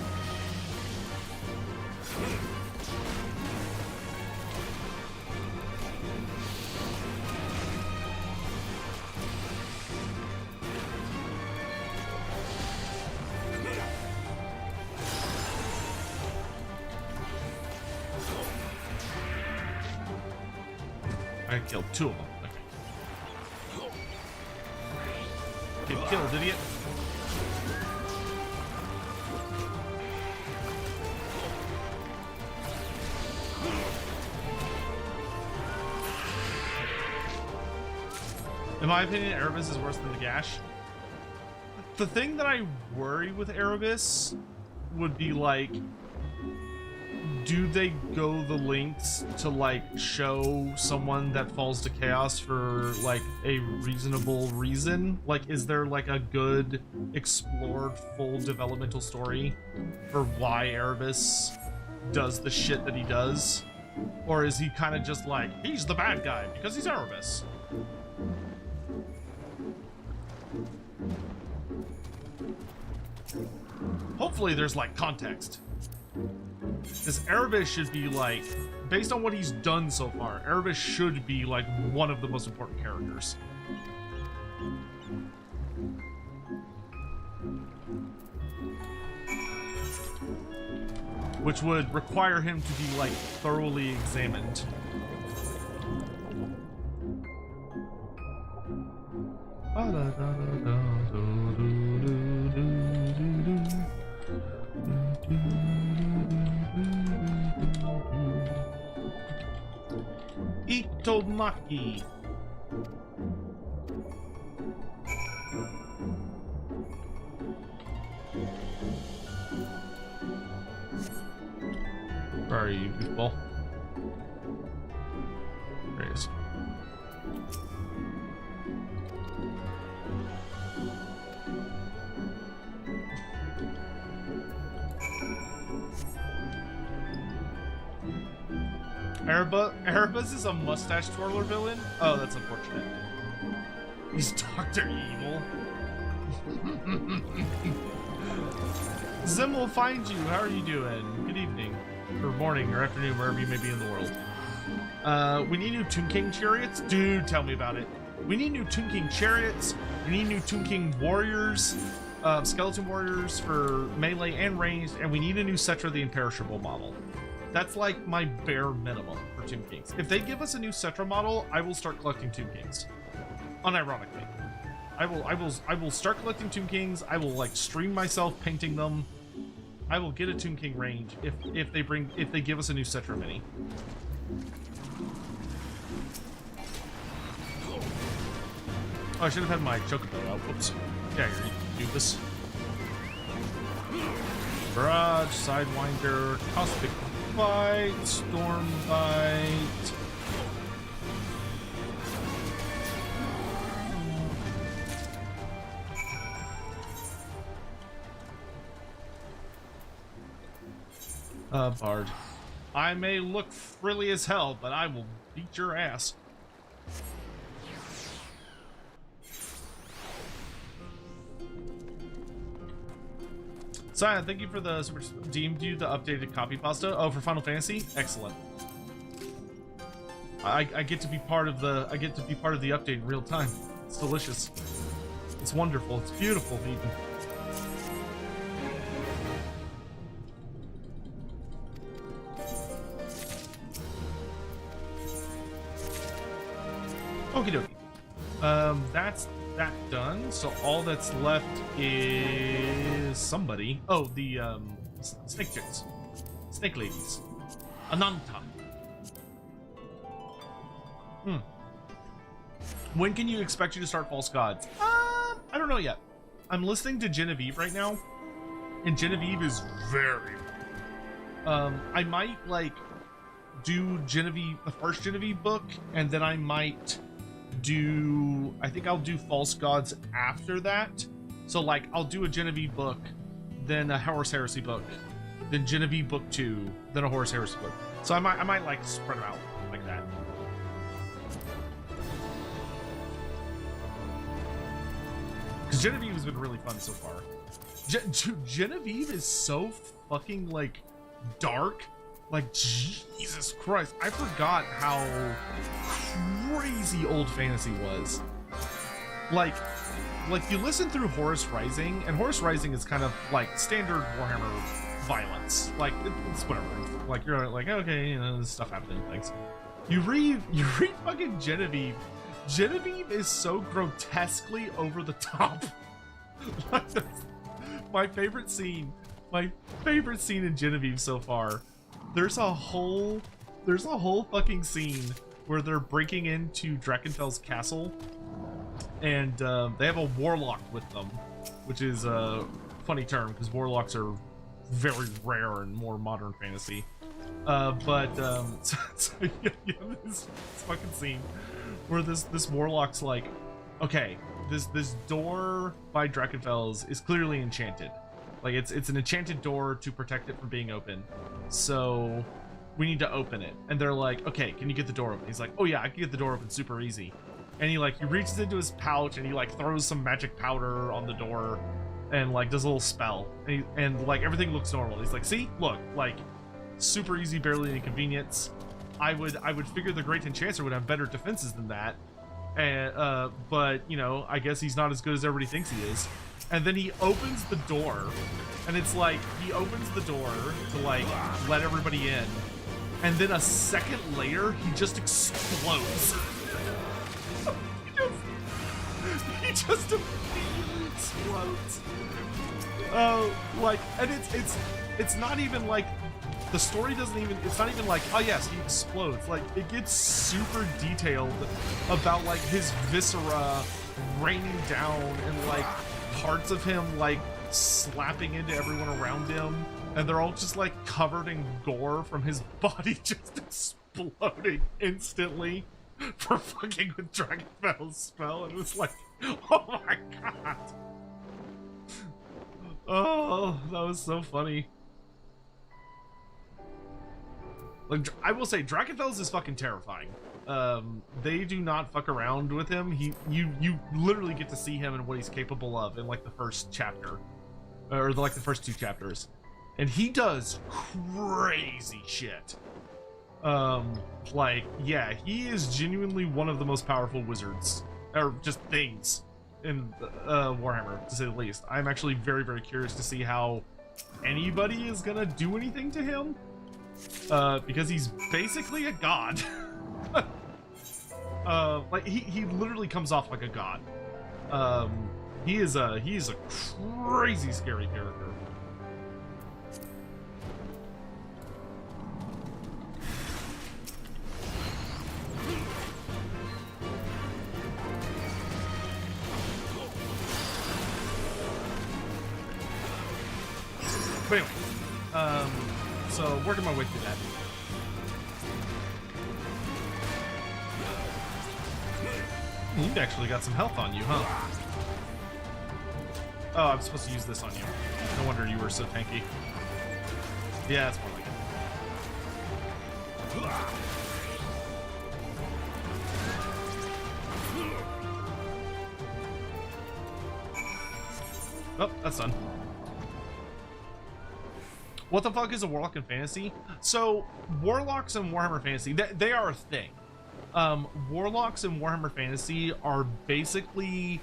Speaker 1: I killed two of them. Okay. Get killed, idiot. In my opinion, Erebus is worse than the Gash. The thing that I worry with Erebus would be like, do they go the lengths to like show someone that falls to chaos for like a reasonable reason? Like, is there like a good explored full developmental story for why Erebus does the shit that he does? Or is he kind of just like, he's the bad guy because he's Erebus? Hopefully there's like context. Because Erebus should be like, based on what he's done so far, Erebus should be like one of the most important characters. Which would require him to be like thoroughly examined. Itomaki. Where are you, goofball? There he is. Erebus is a mustache twirler villain? Oh, that's unfortunate. He's Dr. Evil. Zim will find you. How are you doing? Good evening. Or morning, or afternoon, wherever you may be in the world. We need new Tomb King chariots? Dude, tell me about it. We need new Tomb King chariots. We need new Tomb King warriors. Skeleton warriors for melee and ranged. And we need a new Cetra the Imperishable model. That's like my bare minimum for Tomb Kings. If they give us a new Cetra model, I will start collecting Tomb Kings. Unironically. I will start collecting Tomb Kings. I will like stream myself painting them. I will get a Tomb King range if they give us a new Cetra mini. Oh, I should have had my Chocobo out. Whoops. Yeah, you do this. Barrage, Sidewinder, Cosmic Bite, Storm Bite. Bard. I may look frilly as hell, but I will beat your ass. Sion, thank you for the super deemed you the updated copy pasta. Oh, for Final Fantasy? Excellent. I get to be part of the update in real time. It's delicious. It's wonderful. It's beautiful even. Okie dokie. That's that done. So all that's left is somebody. Oh, the snake chicks, snake ladies, Ananta. When can you expect you to start False Gods? I don't know yet. I'm listening to Genevieve right now, and Genevieve is very. I might like do Genevieve, the first Genevieve book, and then I might do, I think I'll do False Gods after that. So like I'll do a Genevieve book, then a Horus Heresy book, then Genevieve book 2, then a Horus Heresy book. So I might like spread them out like that. Because Genevieve has been really fun so far. Genevieve is so fucking like dark. Like, Jesus Christ, I forgot how crazy old fantasy was. Like you listen through Horus Rising, and Horus Rising is kind of like standard Warhammer violence. Like, it's whatever. Like, you're like, okay, you know, there's stuff happening, thanks. You read fucking Genevieve. Genevieve is so grotesquely over the top. My favorite scene in Genevieve so far. There's a whole fucking scene where they're breaking into Drakenfel's castle, and they have a warlock with them, which is a funny term because warlocks are very rare in more modern fantasy. So this fucking scene where this warlock's like, okay, this door by Drakenfel's is clearly enchanted. Like it's an enchanted door to protect it from being open. So we need to open it. And they're like, okay, can you get the door open? He's like, oh yeah, I can get the door open super easy. And he reaches into his pouch and he like throws some magic powder on the door and like does a little spell. And like everything looks normal. He's like, see, look, like super easy, barely an inconvenience. I would figure the Great Enchanter would have better defenses than that. And but you know, I guess he's not as good as everybody thinks he is. And then he opens the door, and it's like he opens the door to like let everybody in, and then a second later he just explodes. he just immediately explodes. Like, and it's not even like the story doesn't even, it's not even like, oh yes, he explodes. Like, it gets super detailed about like his viscera raining down and like parts of him like slapping into everyone around him and they're all just like covered in gore from his body just exploding instantly for fucking with Dragonfel's spell, and it was like, oh my god. Oh, that was so funny. Like, I will say, Dragonfels is fucking terrifying. They do not fuck around with him. You literally get to see him and what he's capable of in like the first chapter, or like the first 2 chapters, and he does crazy shit. Like, yeah, he is genuinely one of the most powerful wizards, or just things in Warhammer, to say the least. I'm actually very, very curious to see how anybody is gonna do anything to him. Because he's basically a god. Like he literally comes off like a god. He is a crazy scary character. But anyway, so working my way through that. You've actually got some health on you, huh? Oh, I'm supposed to use this on you. No wonder you were so tanky. Yeah, that's more like it. Oh, that's done. What the fuck is a warlock in fantasy? So, warlocks in Warhammer Fantasy, they are a thing. Warlocks in Warhammer Fantasy are basically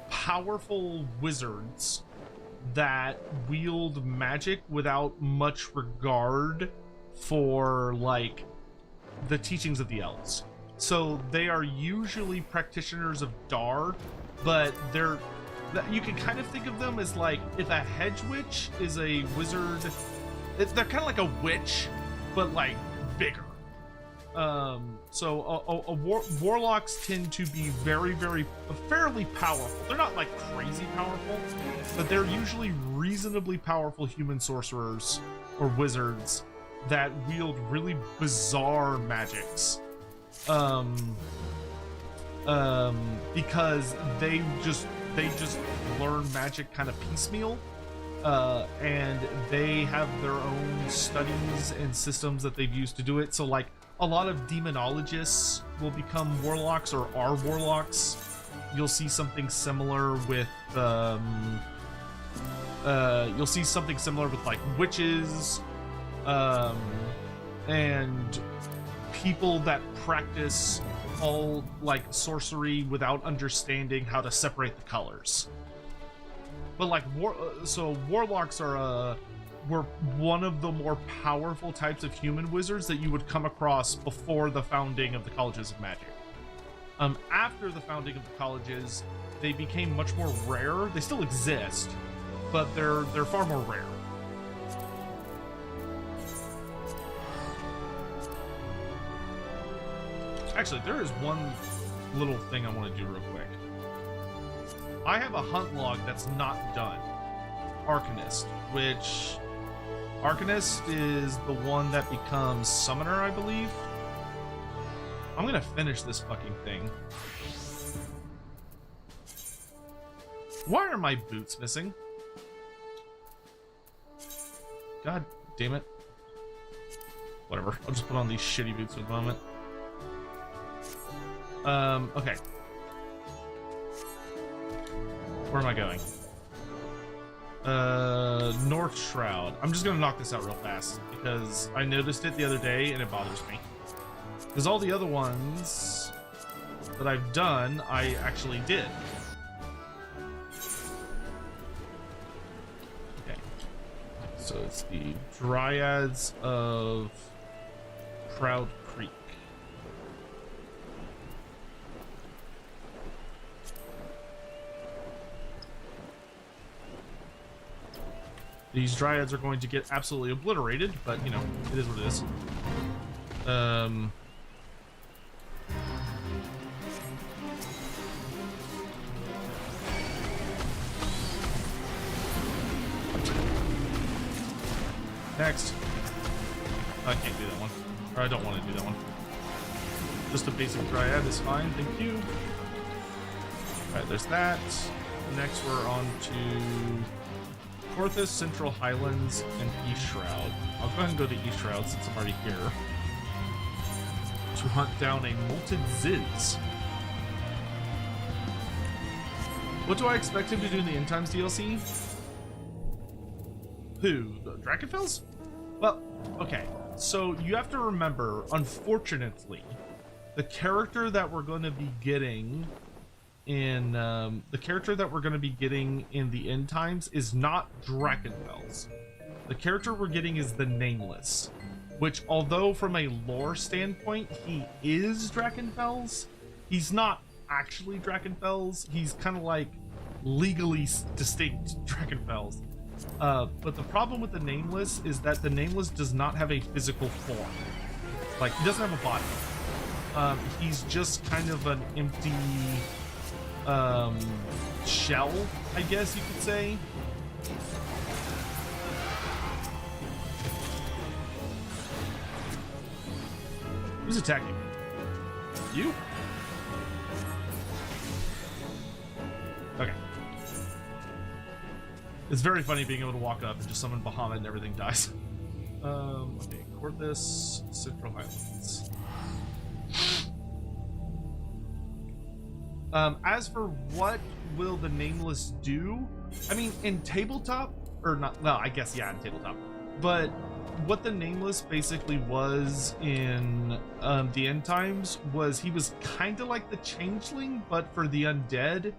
Speaker 1: powerful wizards that wield magic without much regard for, like, the teachings of the elves. So, they are usually practitioners of Dar, but you can kind of think of them as, like, if a hedge witch is a wizard... They're kind of like a witch, but like bigger. Warlocks tend to be fairly powerful. They're not like crazy powerful, but they're usually reasonably powerful human sorcerers or wizards that wield really bizarre magics. Because they just learn magic kind of piecemeal. And they have their own studies and systems that they've used to do it. So, like, a lot of demonologists will become warlocks or are warlocks. You'll see something similar with, like, witches, and people that practice all, like, sorcery without understanding how to separate the colors. But like warlocks were one of the more powerful types of human wizards that you would come across before the founding of the colleges of magic. After the founding of the colleges, they became much more rare. They still exist, but they're far more rare. Actually, there is one little thing I want to do real quick. I have a hunt log that's not done. Arcanist, which... Arcanist is the one that becomes Summoner, I believe. I'm gonna finish this fucking thing. Why are my boots missing? God damn it. Whatever, I'll just put on these shitty boots for the moment. Okay. Where am I going? North Shroud. I'm just gonna knock this out real fast because I noticed it the other day and it bothers me. Because all the other ones that I've done, I actually did. Okay. So it's the Dryads of Proud Creek. These Dryads are going to get absolutely obliterated, but, you know, it is what it is. next? I can't do that one. Or I don't want to do that one. Just a basic dryad is fine, thank you. Alright, there's that. Next we're on to Porthos, Central Highlands, and East Shroud. I'll go ahead and go to East Shroud since I'm already here. To hunt down a Molted Ziz. What do I expect him to do in the End Times DLC? Who? The Drakenfels? Well, okay. So you have to remember, unfortunately, the character that we're going to be getting in the End Times is not Drakenfels. The character we're getting is the Nameless, which, although from a lore standpoint he is Drakenfels, he's not actually Drakenfels. He's kind of like legally distinct Drakenfels. But the problem with the Nameless is that the Nameless does not have a physical form. Like, he doesn't have a body. He's just kind of an empty shell, I guess you could say. Who's attacking? You? Okay. It's very funny being able to walk up and just summon Bahamut and everything dies. Okay, court this, Central Highlands. As for what will the Nameless do, I mean, in tabletop, or not, well, I guess, yeah, in tabletop, but what the Nameless basically was in the End Times was he was kind of like the Changeling, but for the undead.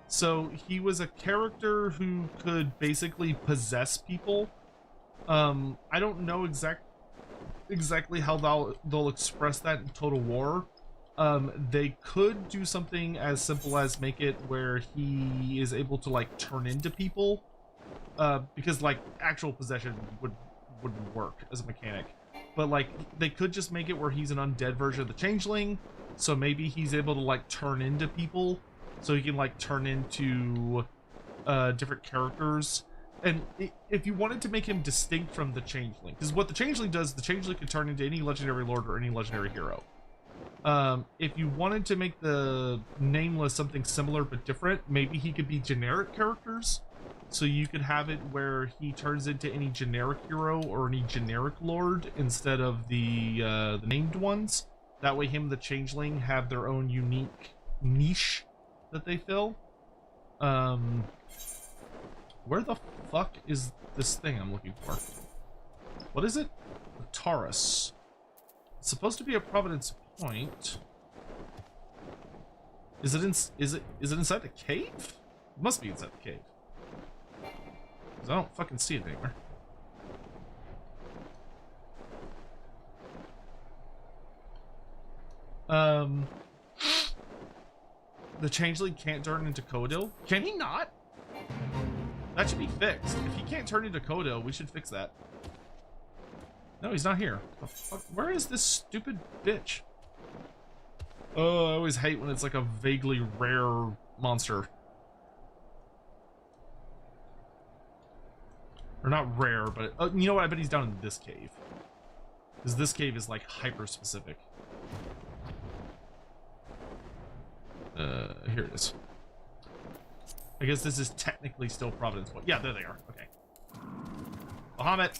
Speaker 1: So he was a character who could basically possess people. I don't know exactly how they'll express that in Total War. They could do something as simple as make it where he is able to like turn into people, because like actual possession wouldn't work as a mechanic. But like they could just make it where he's an undead version of the Changeling, so maybe he's able to like turn into people. So he can like turn into different characters. And if you wanted to make him distinct from the Changeling, because what the Changeling does, the Changeling can turn into any legendary lord or any legendary hero. If you wanted to make the Nameless something similar but different, maybe he could be generic characters. So you could have it where he turns into any generic hero or any generic lord instead of the named ones. That way him and the Changeling have their own unique niche that they fill. Where the fuck is this thing I'm looking for? What is it? Taurus. It's supposed to be a Providence Point. Is it inside the cave? It must be inside the cave. 'Cause I don't fucking see it anywhere. The Changeling can't turn into Kodil. Can he not? That should be fixed. If he can't turn into Kodil, we should fix that. No, he's not here. The fuck? Where is this stupid bitch? Oh, I always hate when it's like a vaguely rare monster. Or not rare, but you know what? I bet he's down in this cave. Because this cave is like hyper specific. Here it is. I guess this is technically still Providence Point. Yeah, there they are. Okay. Bahamut.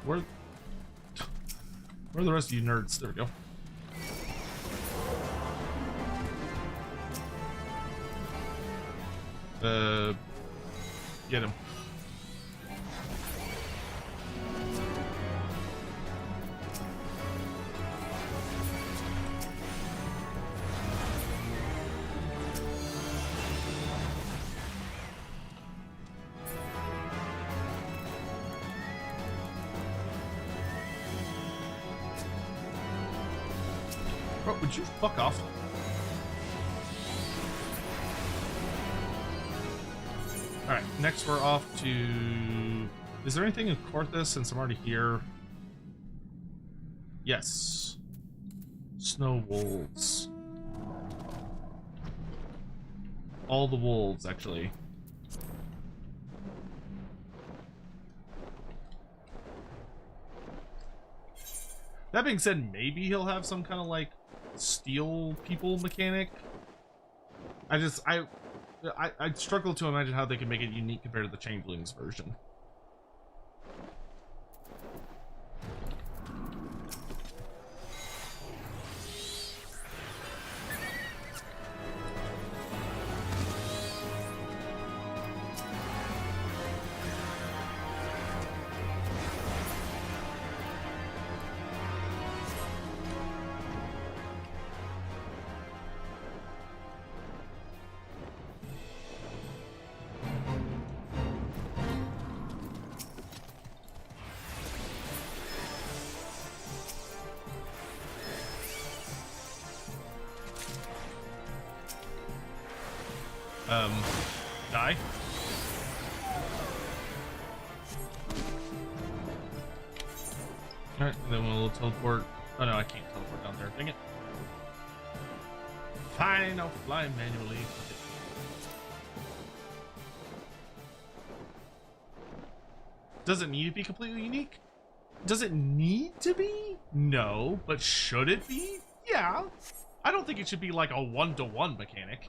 Speaker 1: Where are the rest of you nerds? There we go. Get him. Bro, would you fuck off? Alright, next we're off to... Is there anything in Corthus since I'm already here? Yes. Snow wolves. all the wolves, actually. That being said, maybe he'll have some kind of like steal people mechanic. I struggle to imagine how they can make it unique compared to the Changelings version. Die. Alright, then we'll teleport. Oh no, I can't teleport down there. Dang it. Fine, I'll fly manually. Does it need to be completely unique? Does it need to be? No, but should it be? Yeah. I don't think it should be like a one-to-one mechanic.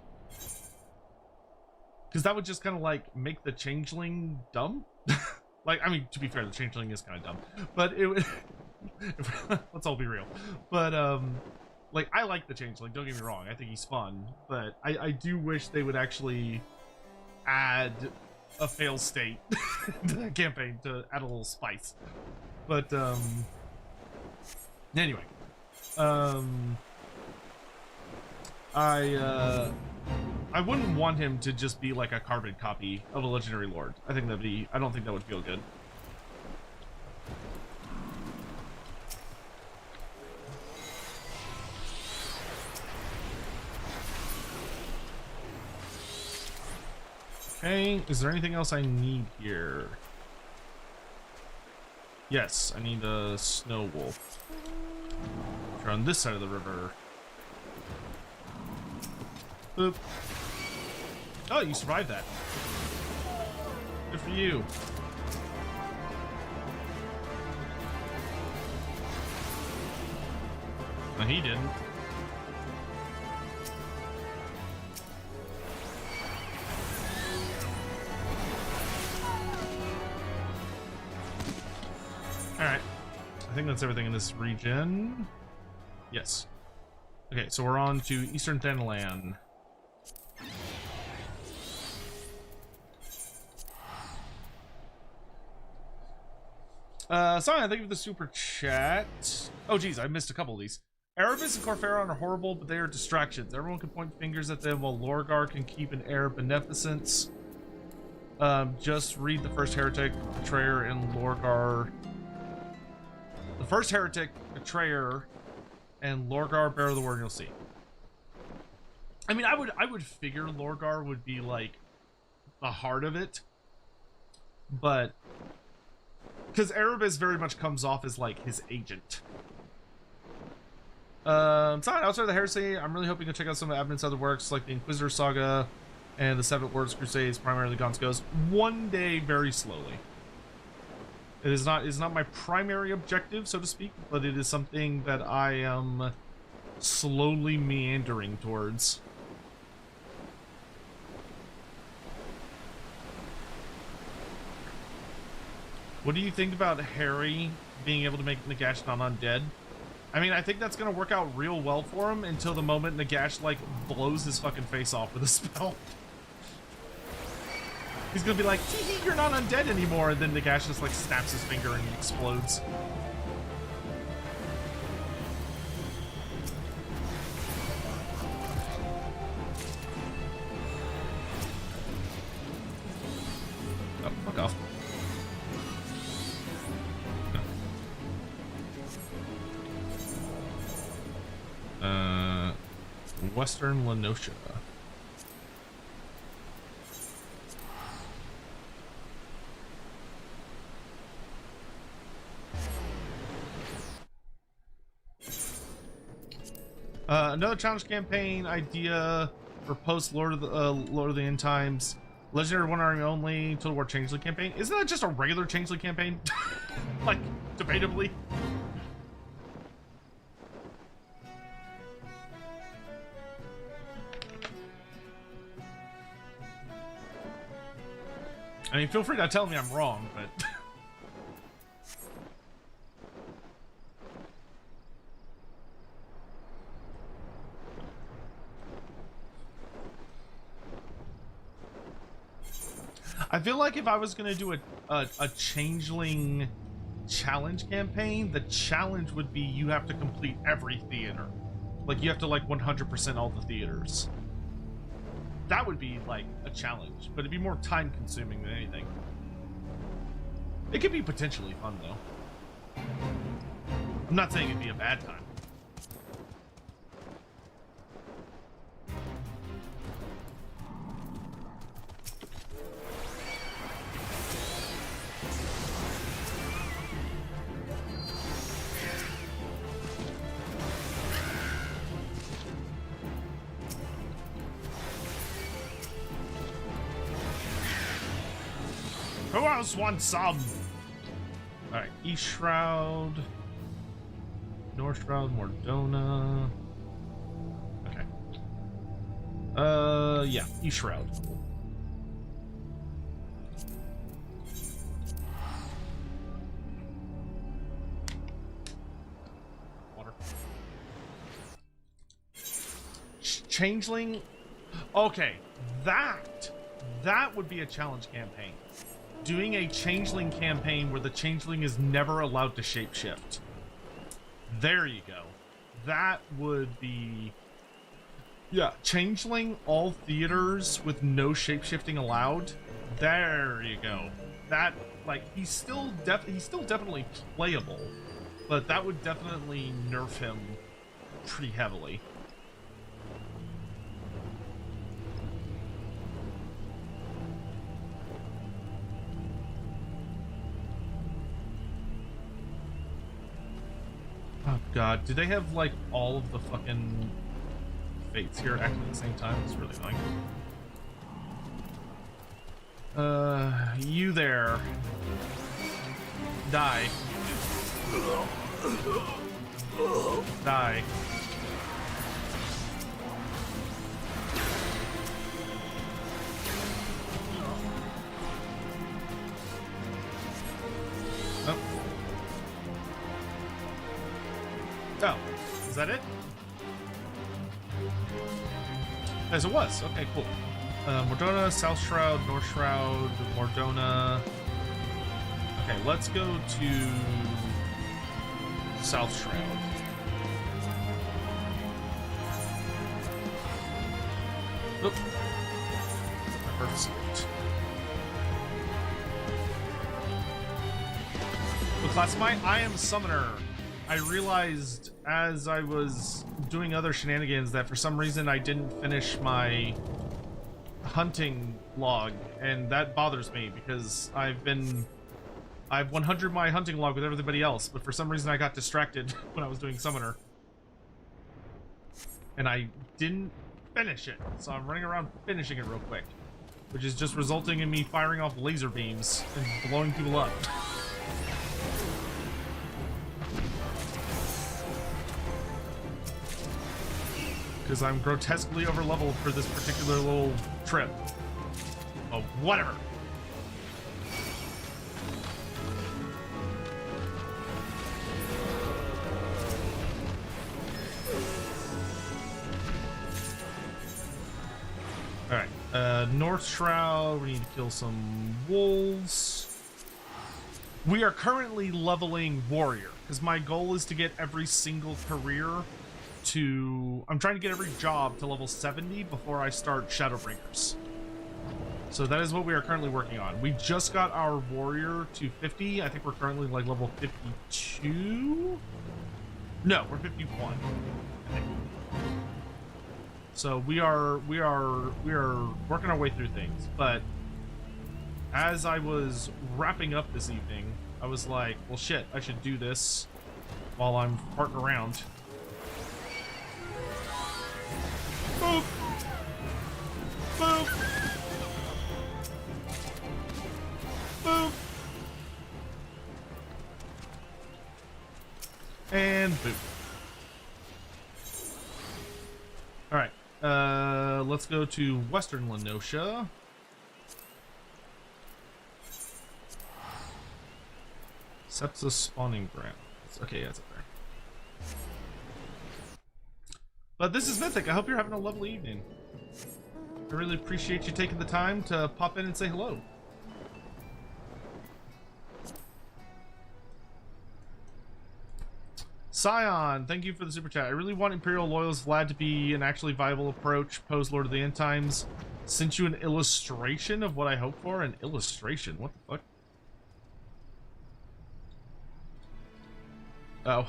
Speaker 1: Because that would just kind of like make the changeling dumb. Like, I mean, to be fair, the changeling is kind of dumb, but it would. Let's all be real. But like, I like the changeling. Don't get me wrong. I think he's fun, but I do wish they would actually add a fail state to that campaign to add a little spice. But anyway, I wouldn't want him to just be like a carbon copy of a legendary lord. I think that'd be. I don't think that would feel good. Okay, is there anything else I need here? Yes, I need a snow wolf. You're on this side of the river. Boop. Oh, you survived that. Good for you. No, he didn't. Alright. I think that's everything in this region. Yes. Okay, so we're on to Eastern Thanalan. Sorry, thank you for the super chat. Oh, geez, I missed a couple of these. Erebus and Corpharon are horrible, but they are distractions. Everyone can point fingers at them, while Lorgar can keep an air of beneficence. Just read the first heretic, betrayer, and Lorgar. The first heretic, betrayer, and Lorgar, bearer of the word, and you'll see. I mean, I would figure Lorgar would be like the heart of it, but because Erebus very much comes off as like his agent. Outside of the heresy, I'm really hoping to check out some of Abnett's other works, like the Inquisitor Saga and the Seven Words Crusades, primarily Gonskos. One day, very slowly. It is not my primary objective, so to speak, but it is something that I am slowly meandering towards. What do you think about Harry being able to make Nagash non-undead? I mean, I think that's going to work out real well for him until the moment Nagash, like, blows his fucking face off with a spell. He's going to be like, tee-hee, you're not undead anymore, and then Nagash just, like, snaps his finger and he explodes. Oh, fuck off. Western Lenosha. Another challenge campaign idea. for post Lord of the End Times. Legendary One Army only, Total War Changeling campaign. Isn't that just a regular Changeling campaign? Like, debatably. I mean, feel free to tell me I'm wrong, but... I feel like if I was gonna do a Changeling challenge campaign, the challenge would be you have to complete every theater. Like, you have to, like, 100% all the theaters. That would be, like, a challenge, but it'd be more time-consuming than anything. It could be potentially fun, though. I'm not saying it'd be a bad time. Who else wants some? Alright, East Shroud, North Shroud, Mordona. Okay. Yeah, East Shroud. Water. Changeling. Okay, that would be a challenge campaign. Doing a Changeling campaign where the Changeling is never allowed to shapeshift. There you go. That would be... Yeah, Changeling, all theaters with no shapeshifting allowed. There you go. That, like, he's still definitely playable, but that would definitely nerf him pretty heavily. Oh god, do they have like all of the fucking fates here acting at the same time? It's really annoying. You there. Die. Die. Oh, is that it? As it was. Okay, cool. Mordona, South Shroud, North Shroud, Mordona. Okay, let's go to South Shroud. Oop. I heard it. What class am I? I am Summoner. I realized as I was doing other shenanigans that for some reason I didn't finish my hunting log, and that bothers me because I've 100 my hunting log with everybody else, but for some reason I got distracted when I was doing Summoner. And I didn't finish it, so I'm running around finishing it real quick, which is just resulting in me firing off laser beams and blowing people up. Because I'm grotesquely overleveled for this particular little trip. Oh, whatever. Alright, North Shroud, we need to kill some wolves. We are currently leveling Warrior, because my goal is to get every single career to... I'm trying to get every job to level 70 before I start Shadowbringers. So that is what we are currently working on. We just got our Warrior to 50. I think we're currently like level 52? No, we're 51. I think. So we are working our way through things, but as I was wrapping up this evening, I was like, well shit, I should do this while I'm farting around. Boop. Boop. Boop. And boop. Alright. Let's go to Western Lenosha. Sepsis spawning ground. Okay, that's up there. But this is Mythic. I hope you're having a lovely evening. I really appreciate you taking the time to pop in and say hello. Scion, thank you for the super chat. I really want Imperial Loyalist Vlad to be an actually viable approach post Lord of the End Times. Sent you an illustration of what I hope for. An illustration? What the fuck? Oh.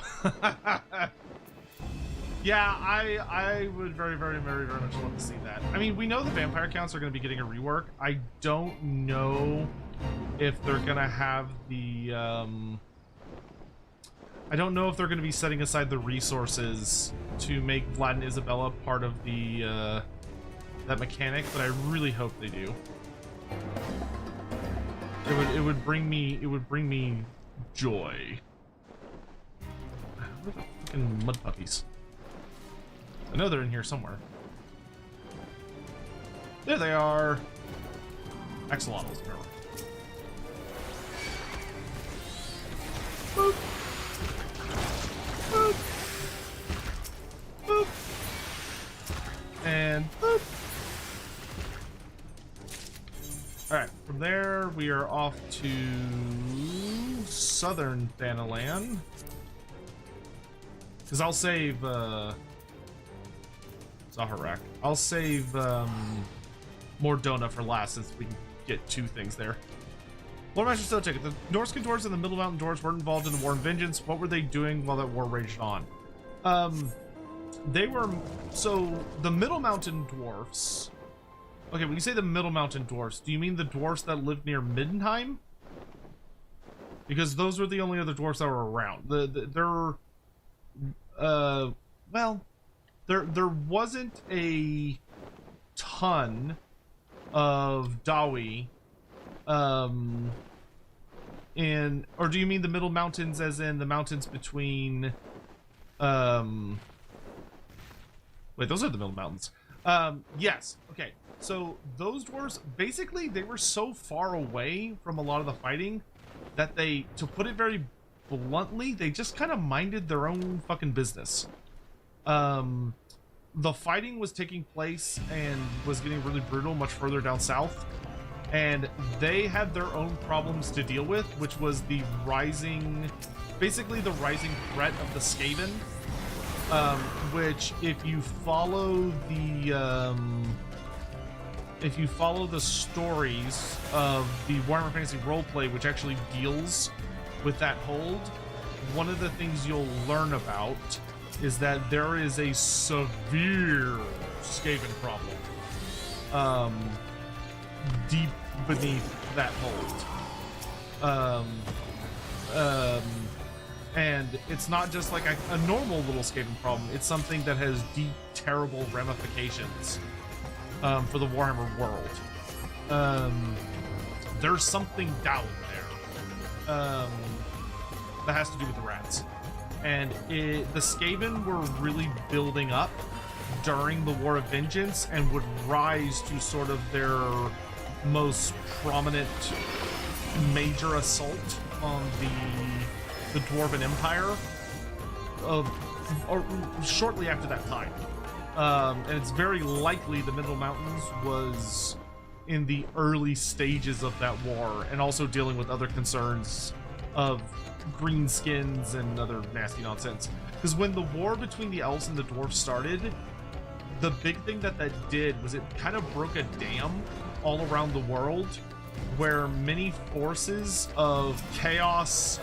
Speaker 1: Yeah, I would very much love to see that. I mean, we know the vampire counts are going to be getting a rework. I don't know if they're going to have the... I don't know if they're going to be setting aside the resources to make Vlad and Isabella part of the that mechanic, but I really hope they do. It would bring me joy. Where are the fucking mud puppies? I know they're in here somewhere. There they are. Axolotls. Boop. Boop. Boop. And boop. Alright, from there we are off to southern Thanalan. Because I'll save Zaharak. I'll save Mordona for last since we can get two things there. Lord Master Stochek, the Norscan dwarves and the Middle Mountain dwarves weren't involved in the War and Vengeance. What were they doing while that war raged on? They were... So, the Middle Mountain dwarfs... Okay, when you say the Middle Mountain dwarfs, do you mean the dwarfs that lived near Middenheim? Because those were the only other dwarfs that were around. Well, there wasn't a ton of Dawi, or do you mean the Middle Mountains as in the mountains between, wait, those are the Middle Mountains. Yes, okay, so those dwarves, basically, they were so far away from a lot of the fighting that they, to put it very bluntly, they just kind of minded their own fucking business. The fighting was taking place and was getting really brutal much further down south, and they had their own problems to deal with, which was the rising, basically the rising threat of the Skaven, which if you follow the stories of the Warhammer Fantasy roleplay, which actually deals with that hold, one of the things you'll learn about is that there is a severe Skaven problem deep beneath that hold. And it's not just like a normal little Skaven problem, it's something that has deep, terrible ramifications for the Warhammer world. There's something down there that has to do with the rats. And the Skaven were really building up during the War of Vengeance and would rise to sort of their most prominent major assault on the Dwarven Empire or shortly after that time. And it's very likely the Middle Mountains was in the early stages of that war and also dealing with other concerns of greenskins and other nasty nonsense. Because when the war between the elves and the dwarves started, the big thing that did was it kind of broke a dam all around the world where many forces of chaos,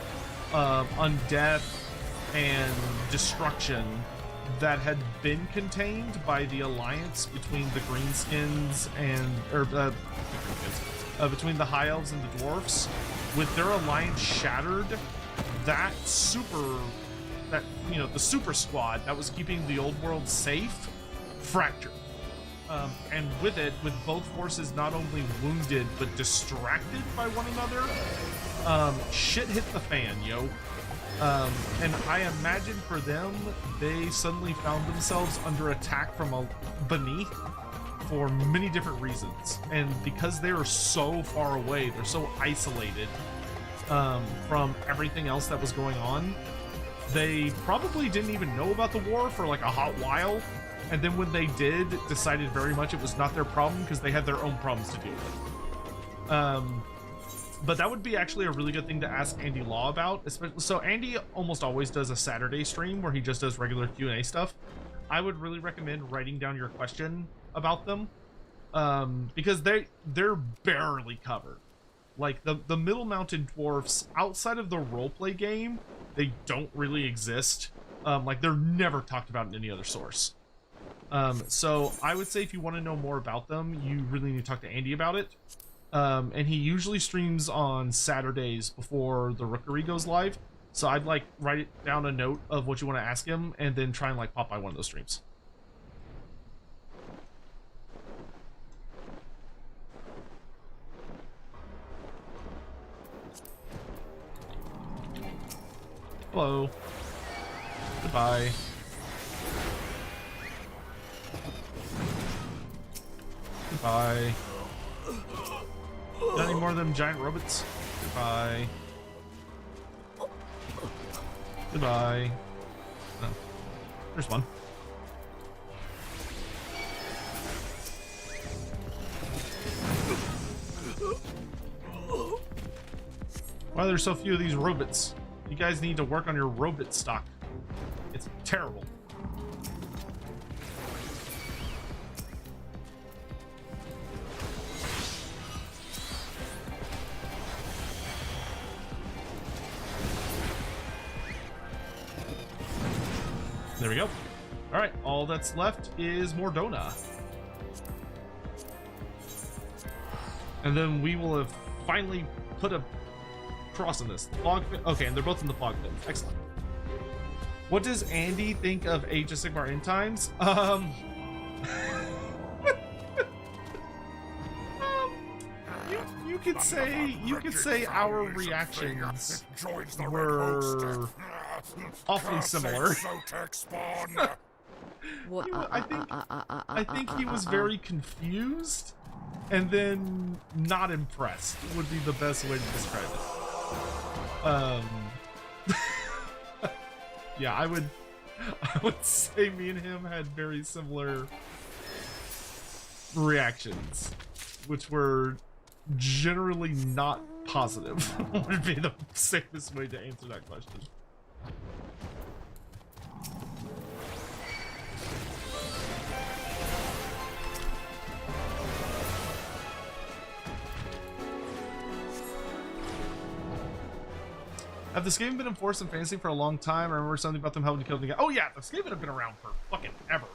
Speaker 1: undeath, and destruction that had been contained by the alliance between the greenskins and between the high elves and the dwarfs, with their alliance shattered, the super squad that was keeping the old world safe fractured. and with it, with both forces not only wounded but distracted by one another, shit hit the fan, yo. And I imagine for them, they suddenly found themselves under attack from beneath for many different reasons. And because they are so far away, they're so isolated from everything else that was going on, they probably didn't even know about the war for like a hot while. And then when they did, decided very much it was not their problem because they had their own problems to deal with. But that would be actually a really good thing to ask Andy Law about. Especially, so Andy almost always does a Saturday stream where he just does regular Q&A stuff. I would really recommend writing down your question about them, because they're barely covered. Like the Middle Mountain Dwarfs, outside of the roleplay game, they don't really exist. Like they're never talked about in any other source. So I would say if you want to know more about them, you really need to talk to Andy about it. And he usually streams on Saturdays before the Rookery goes live. So I'd like write down a note of what you want to ask him and then try and like pop by one of those streams. Hello. Goodbye. Goodbye. Not any more of them giant robots? Goodbye. Goodbye. Oh. There's one. Why are there so few of these robots? You guys need to work on your robot stock. It's terrible. There we go. All right, all that's left is Mordona. And then we will have finally put a cross in this. Fog fin. Okay, and they're both in the fog fin. Excellent. What does Andy think of Age of Sigmar End Times? You could say our reactions were awfully similar. I think he was very confused and then not impressed would be the best way to describe it. Yeah, I would say me and him had very similar reactions, which were generally not positive. Would be the safest way to answer that question. Have the Skaven been enforced in Fantasy for a long time? I remember something about them helping to kill the guy. Oh yeah, the Skaven have been around for fucking ever.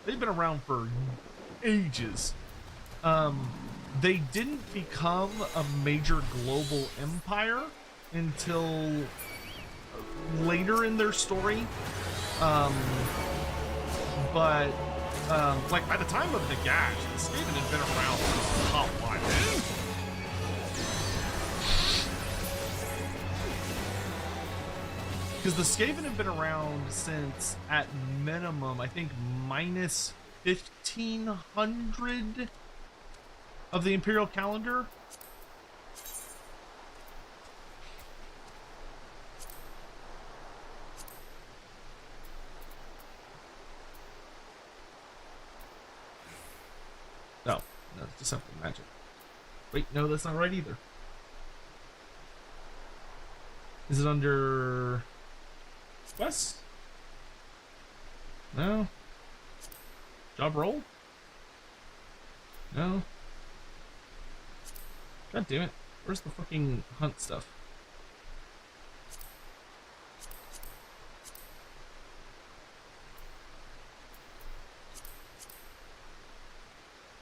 Speaker 1: They've been around for ages. They didn't become a major global empire until later in their story. But like by the time of the Gash, the Skaven had been around for a hot while. Because the Skaven have been around since, at minimum, I think minus 1500 of the Imperial calendar. No, it's just something magic. Wait, no, that's not right either. Is it under Quest? No. Job role? No. God damn it. Where's the fucking hunt stuff?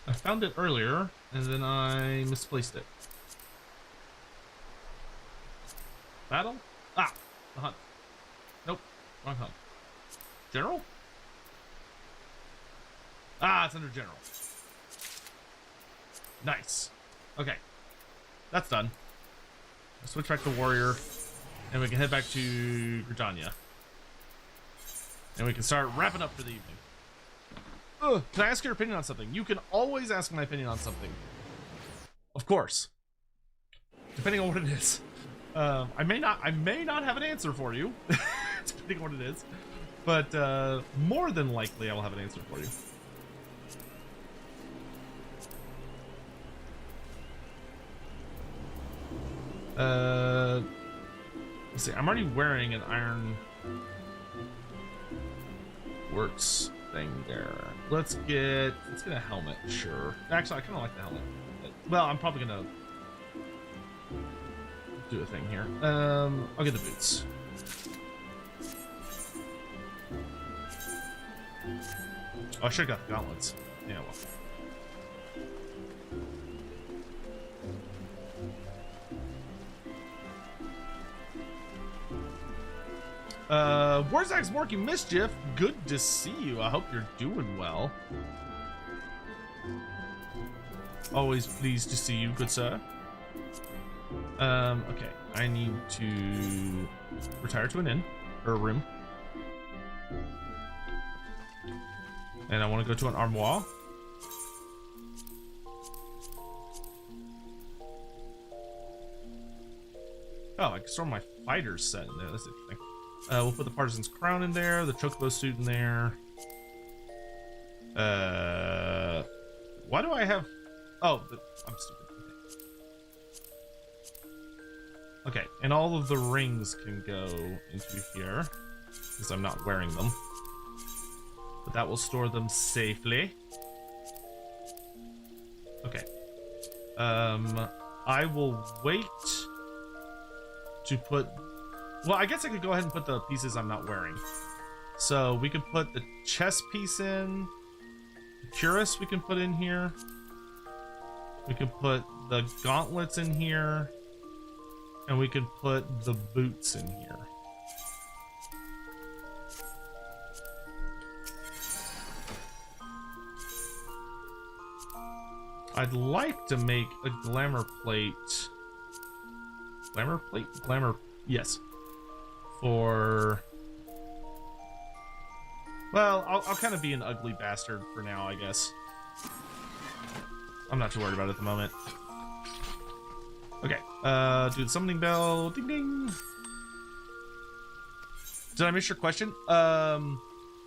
Speaker 1: I found it earlier, and then I misplaced it. Battle? Ah! The hunt. Nope. Wrong hunt. General? Ah, it's under General. Nice. Okay. That's done. I'll switch back to warrior, and we can head back to Gridania. And we can start wrapping up for the evening. Can I ask your opinion on something? You can always ask my opinion on something. Of course. Depending on what it is. I may not have an answer for you, depending on what it is. But more than likely I will have an answer for you. Let's see, I'm already wearing an iron works thing there. Let's get a helmet, sure. Actually, I kind of like the helmet. Well, I'm probably gonna do a thing here. I'll get the boots. Oh, I should have got the gauntlets. Yeah, well. Warzak's working mischief. Good to see you. I hope you're doing well. Always pleased to see you, good sir. Okay. I need to retire to an inn or a room. And I want to go to an armoire. Oh, I can store my fighter's set in there. That's interesting. We'll put the partisan's crown in there, the chocobo suit in there. Why do I have? Oh, I'm stupid. Okay, and all of the rings can go into here because I'm not wearing them. But that will store them safely. Okay. I will wait to put. Well, I guess I could go ahead and put the pieces I'm not wearing. So we could put the chest piece in. The cuirass we can put in here. We can put the gauntlets in here. And we can put the boots in here. I'd like to make a glamour plate. Glamour plate? Glamour, yes. For... Well, I'll kind of be an ugly bastard for now, I guess. I'm not too worried about it at the moment. Okay, do the summoning bell. Ding ding. Did I miss your question? Can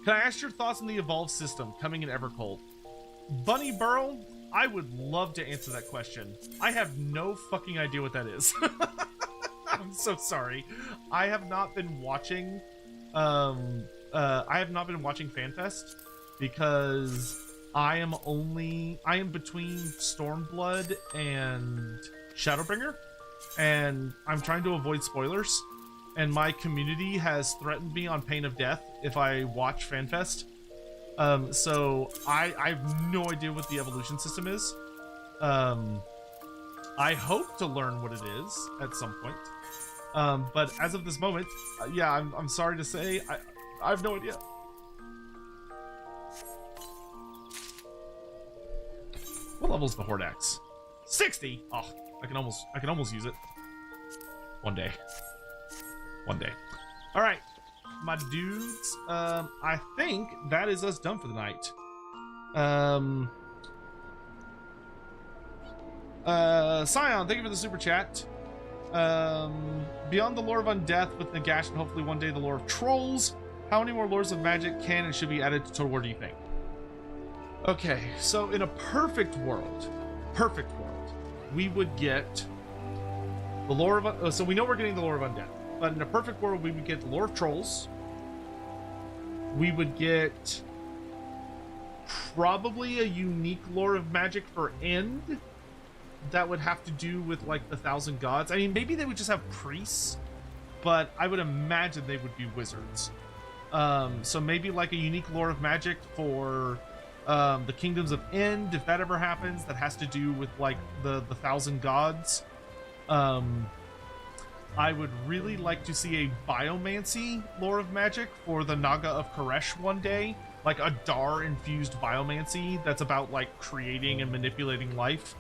Speaker 1: I ask your thoughts on the evolved system coming in Evercold? Bunny Burrow, I would love to answer that question. I have no fucking idea what that is. I'm so sorry. I have not been watching FanFest because I am between Stormblood and Shadowbringer, and I'm trying to avoid spoilers, and my community has threatened me on pain of death if I watch FanFest. So I have no idea what the evolution system is. I hope to learn what it is at some point. But as of this moment, yeah, I'm sorry to say, I have no idea. What level is the Horde Axe? 60. Oh, I can almost use it. One day. All right, my dudes. I think that is us done for the night. Scion, thank you for the super chat. Beyond the lore of Undeath with Nagash and hopefully one day the lore of Trolls, how many more lores of magic can and should be added to Total War do you think? Okay, so in a perfect world, we would get the lore of... So we know we're getting the lore of Undeath, but in a perfect world, we would get the lore of Trolls. We would get probably a unique lore of magic for End that would have to do with, like, the 1,000 gods. I mean, maybe they would just have priests, but I would imagine they would be wizards. So maybe, like, a unique lore of magic for... the Kingdoms of End, if that ever happens, that has to do with like the 1,000 gods. I would really like to see a biomancy lore of magic for the Naga of Koresh one day, like a Dar infused biomancy that's about like creating and manipulating life.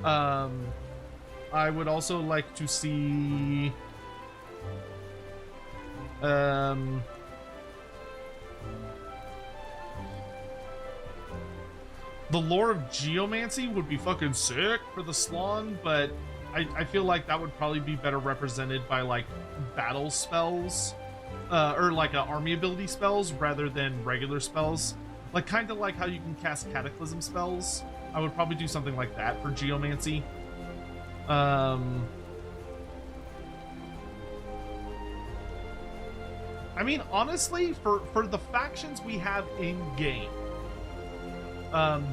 Speaker 1: I would also like to see the lore of geomancy would be fucking sick for the Slaawn, but I feel like that would probably be better represented by like battle spells, or like army ability spells rather than regular spells. Like kind of like how you can cast cataclysm spells. I would probably do something like that for geomancy. I mean, honestly, for the factions we have in game,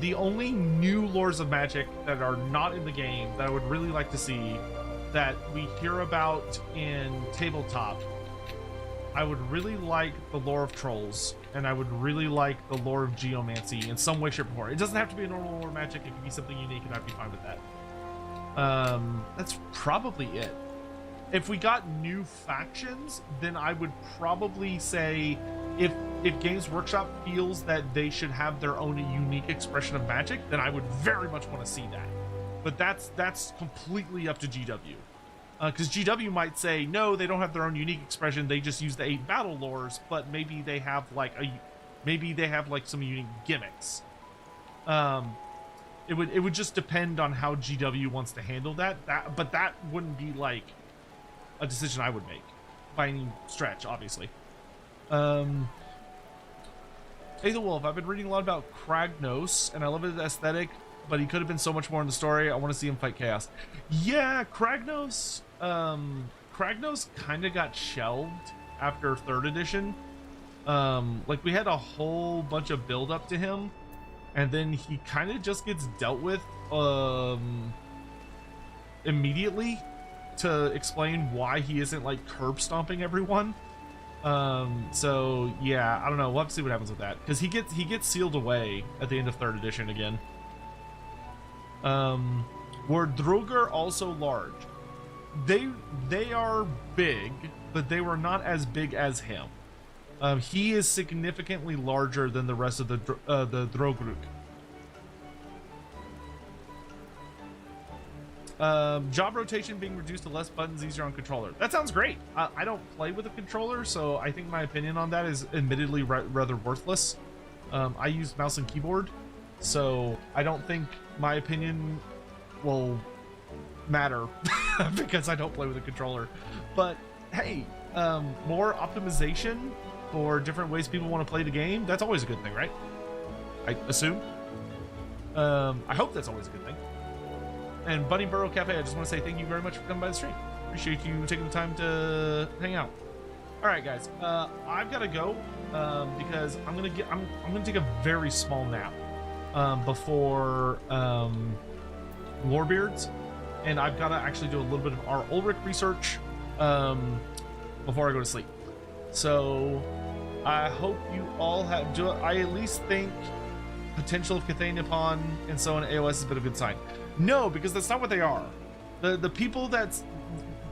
Speaker 1: the only new lores of Magic that are not in the game that I would really like to see that we hear about in tabletop, I would really like the lore of trolls, and I would really like the lore of geomancy in some way, shape, or form. It doesn't have to be a normal lore Magic, it could be something unique, and I'd be fine with that. That's probably it. If we got new factions, then I would probably say if Games Workshop feels that they should have their own unique expression of Magic, then I would very much want to see that. But that's completely up to GW. Because GW might say, no, they don't have their own unique expression, they just use the 8 battle lores, but maybe they have like some unique gimmicks. It would just depend on how GW wants to handle that. But that wouldn't be like a decision I would make by any stretch, obviously. Hey the Wolf, I've been reading a lot about Kragnos, and I love his aesthetic, but he could have been so much more in the story. I want to see him fight chaos. Yeah, Kragnos kind of got shelved after 3rd edition. Like we had a whole bunch of build up to him, and then he kind of just gets dealt with immediately to explain why he isn't like curb stomping everyone. So yeah, I don't know, we'll have to see what happens with that, because he gets sealed away at the end of 3rd edition again. Were Droger also large? They are big, but they were not as big as him. He is significantly larger than the rest of the Drogruk. Job rotation being reduced to less buttons, easier on controller. That sounds great. I don't play with a controller, so I think my opinion on that is admittedly rather worthless. I use mouse and keyboard, so I don't think my opinion will matter because I don't play with a controller. But hey, more optimization for different ways people want to play the game, that's always a good thing, right? I assume. I hope that's always a good thing. And Bunny Burrow Cafe, I just want to say thank you very much for coming by the stream. Appreciate you taking the time to hang out. All right, guys, I've got to go because I'm gonna take a very small nap before Lorebeards, and I've got to actually do a little bit of our Ulrich research before I go to sleep. So I hope you all have. I at least think potential of Cathay Nippon and so on AOS has been a good sign. No, because that's not what they are. The people that's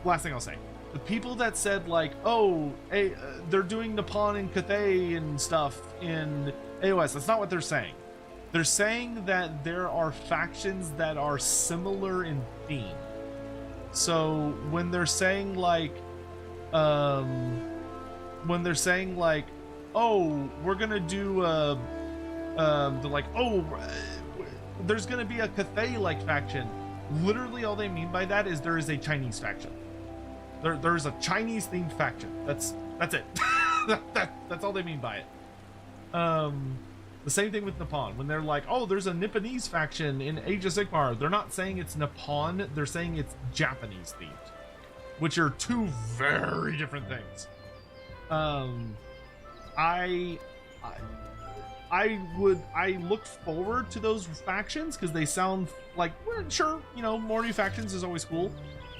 Speaker 1: last thing I'll say. The people that said like, oh, hey, they're doing Nippon and Cathay and stuff in AOS. That's not what they're saying. They're saying that there are factions that are similar in theme. So when they're saying like, oh, we're gonna do they're like, oh, there's gonna be a Cathay-like faction. Literally all they mean by that is there is a Chinese faction. There's a Chinese-themed faction. That's it. That's all they mean by it. The same thing with Nippon. When they're like, oh, there's a Nipponese faction in Age of Sigmar, they're not saying it's Nippon, they're saying it's Japanese-themed, which are two very different things. I look forward to those factions because they sound like, well, sure, you know, more new factions is always cool.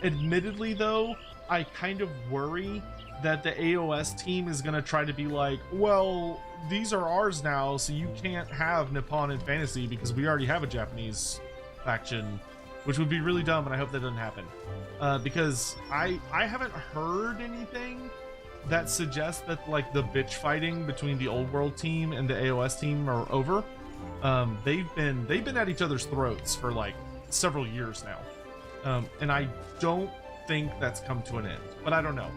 Speaker 1: Admittedly, though, I kind of worry that the AOS team is going to try to be like, well, these are ours now, so you can't have Nippon in Fantasy because we already have a Japanese faction, which would be really dumb, and I hope that doesn't happen. Because I haven't heard anything that suggests that like the bitch fighting between the Old World team and the AOS team are over. They've been at each other's throats for like several years now. And I don't think that's come to an end, but I don't know.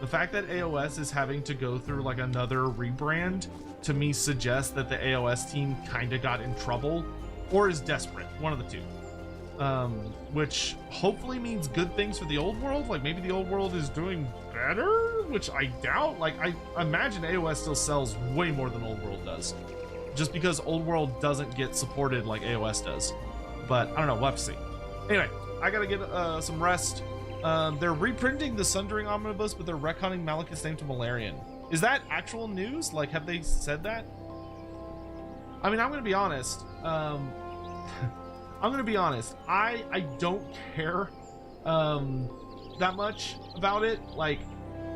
Speaker 1: The fact that AOS is having to go through like another rebrand to me suggests that the AOS team kind of got in trouble or is desperate, one of the two. Which hopefully means good things for the old world. Like maybe the old world is doing better, which I doubt. Like I imagine AOS still sells way more than old world does, just because old world doesn't get supported like AOS does. But I don't know, we'll have to see. Anyway, I gotta get some rest. They're reprinting the Sundering Omnibus, but they're retconning Malekith's name to Malarian. Is that actual news? Like, have they said that? I mean, I'm gonna be honest. I'm gonna be honest. I don't care that much about it. Like,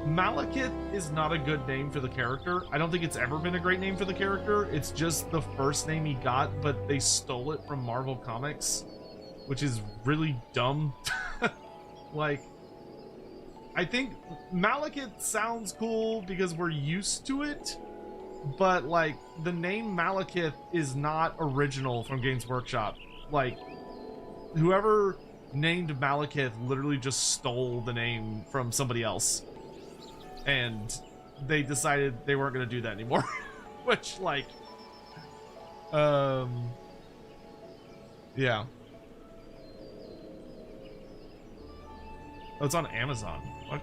Speaker 1: Malekith is not a good name for the character. I don't think it's ever been a great name for the character. It's just the first name he got, but they stole it from Marvel Comics, which is really dumb. Like, I think Malekith sounds cool because we're used to it, but like the name Malekith is not original from Games Workshop. Like, whoever named Malekith literally just stole the name from somebody else, and they decided they weren't going to do that anymore. Which, like, yeah. Oh, it's on Amazon. What?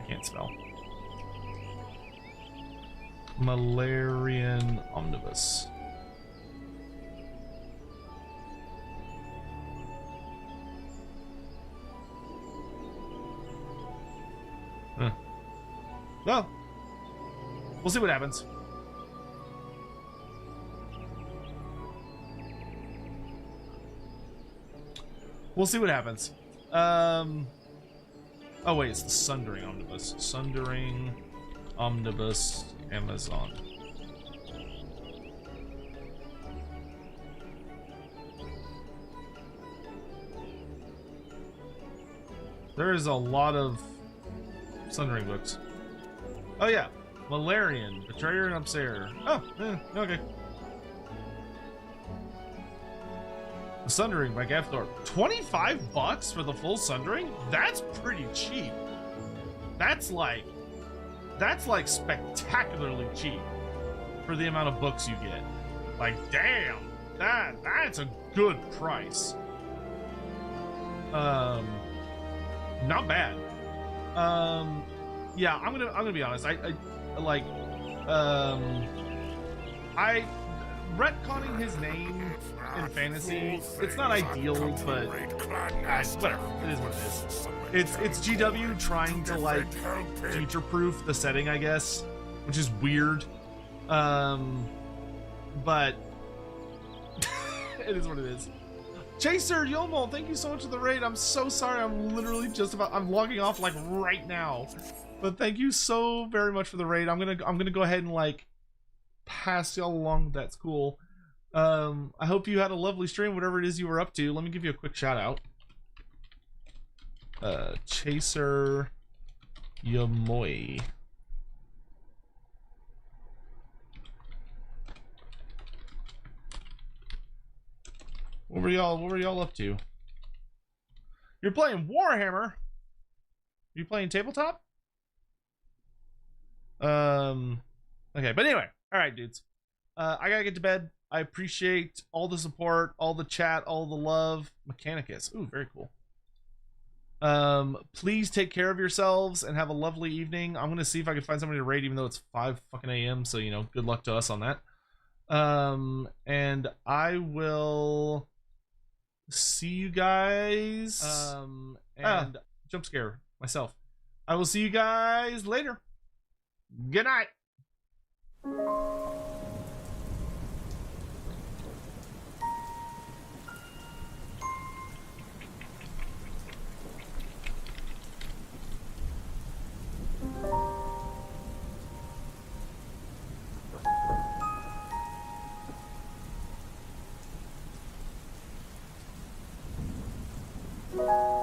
Speaker 1: I can't spell. Malarian Omnibus. Huh. Well, we'll see what happens. We'll see what happens. Oh wait, it's the Sundering Omnibus. Sundering Omnibus, Amazon. There is a lot of Sundering books. Oh yeah, Malarian, Betrayer and Upsayer. Oh, okay. The Sundering by Gavthorpe. $25 for the full Sundering? That's pretty cheap. That's like spectacularly cheap for the amount of books you get. Like, damn, that's a good price. Not bad. Yeah, I'm gonna be honest. I retconning his name in fantasy, it's not ideal, but whatever. It is what it is. It's GW trying to like future-proof the setting, I guess, which is weird. But it is what it is. Chaser Yomo, thank you so much for the raid. I'm so sorry. I'm literally I'm logging off like right now. But thank you so very much for the raid. I'm gonna go ahead and like pass y'all along. That's cool. I hope you had a lovely stream, whatever it is you were up to. Let me give you a quick shout out. Chaser Yamoi. What were y'all up to? You're playing Warhammer? You playing tabletop? Okay, but anyway, alright dudes. I gotta get to bed. I appreciate all the support, all the chat, all the love. Mechanicus. Ooh, very cool. Please take care of yourselves and have a lovely evening. I'm gonna see if I can find somebody to raid, even though it's 5 fucking a.m. So, you know, good luck to us on that. And I will see you guys. Jump scare myself. I will see you guys later. Good night.
Speaker 6: You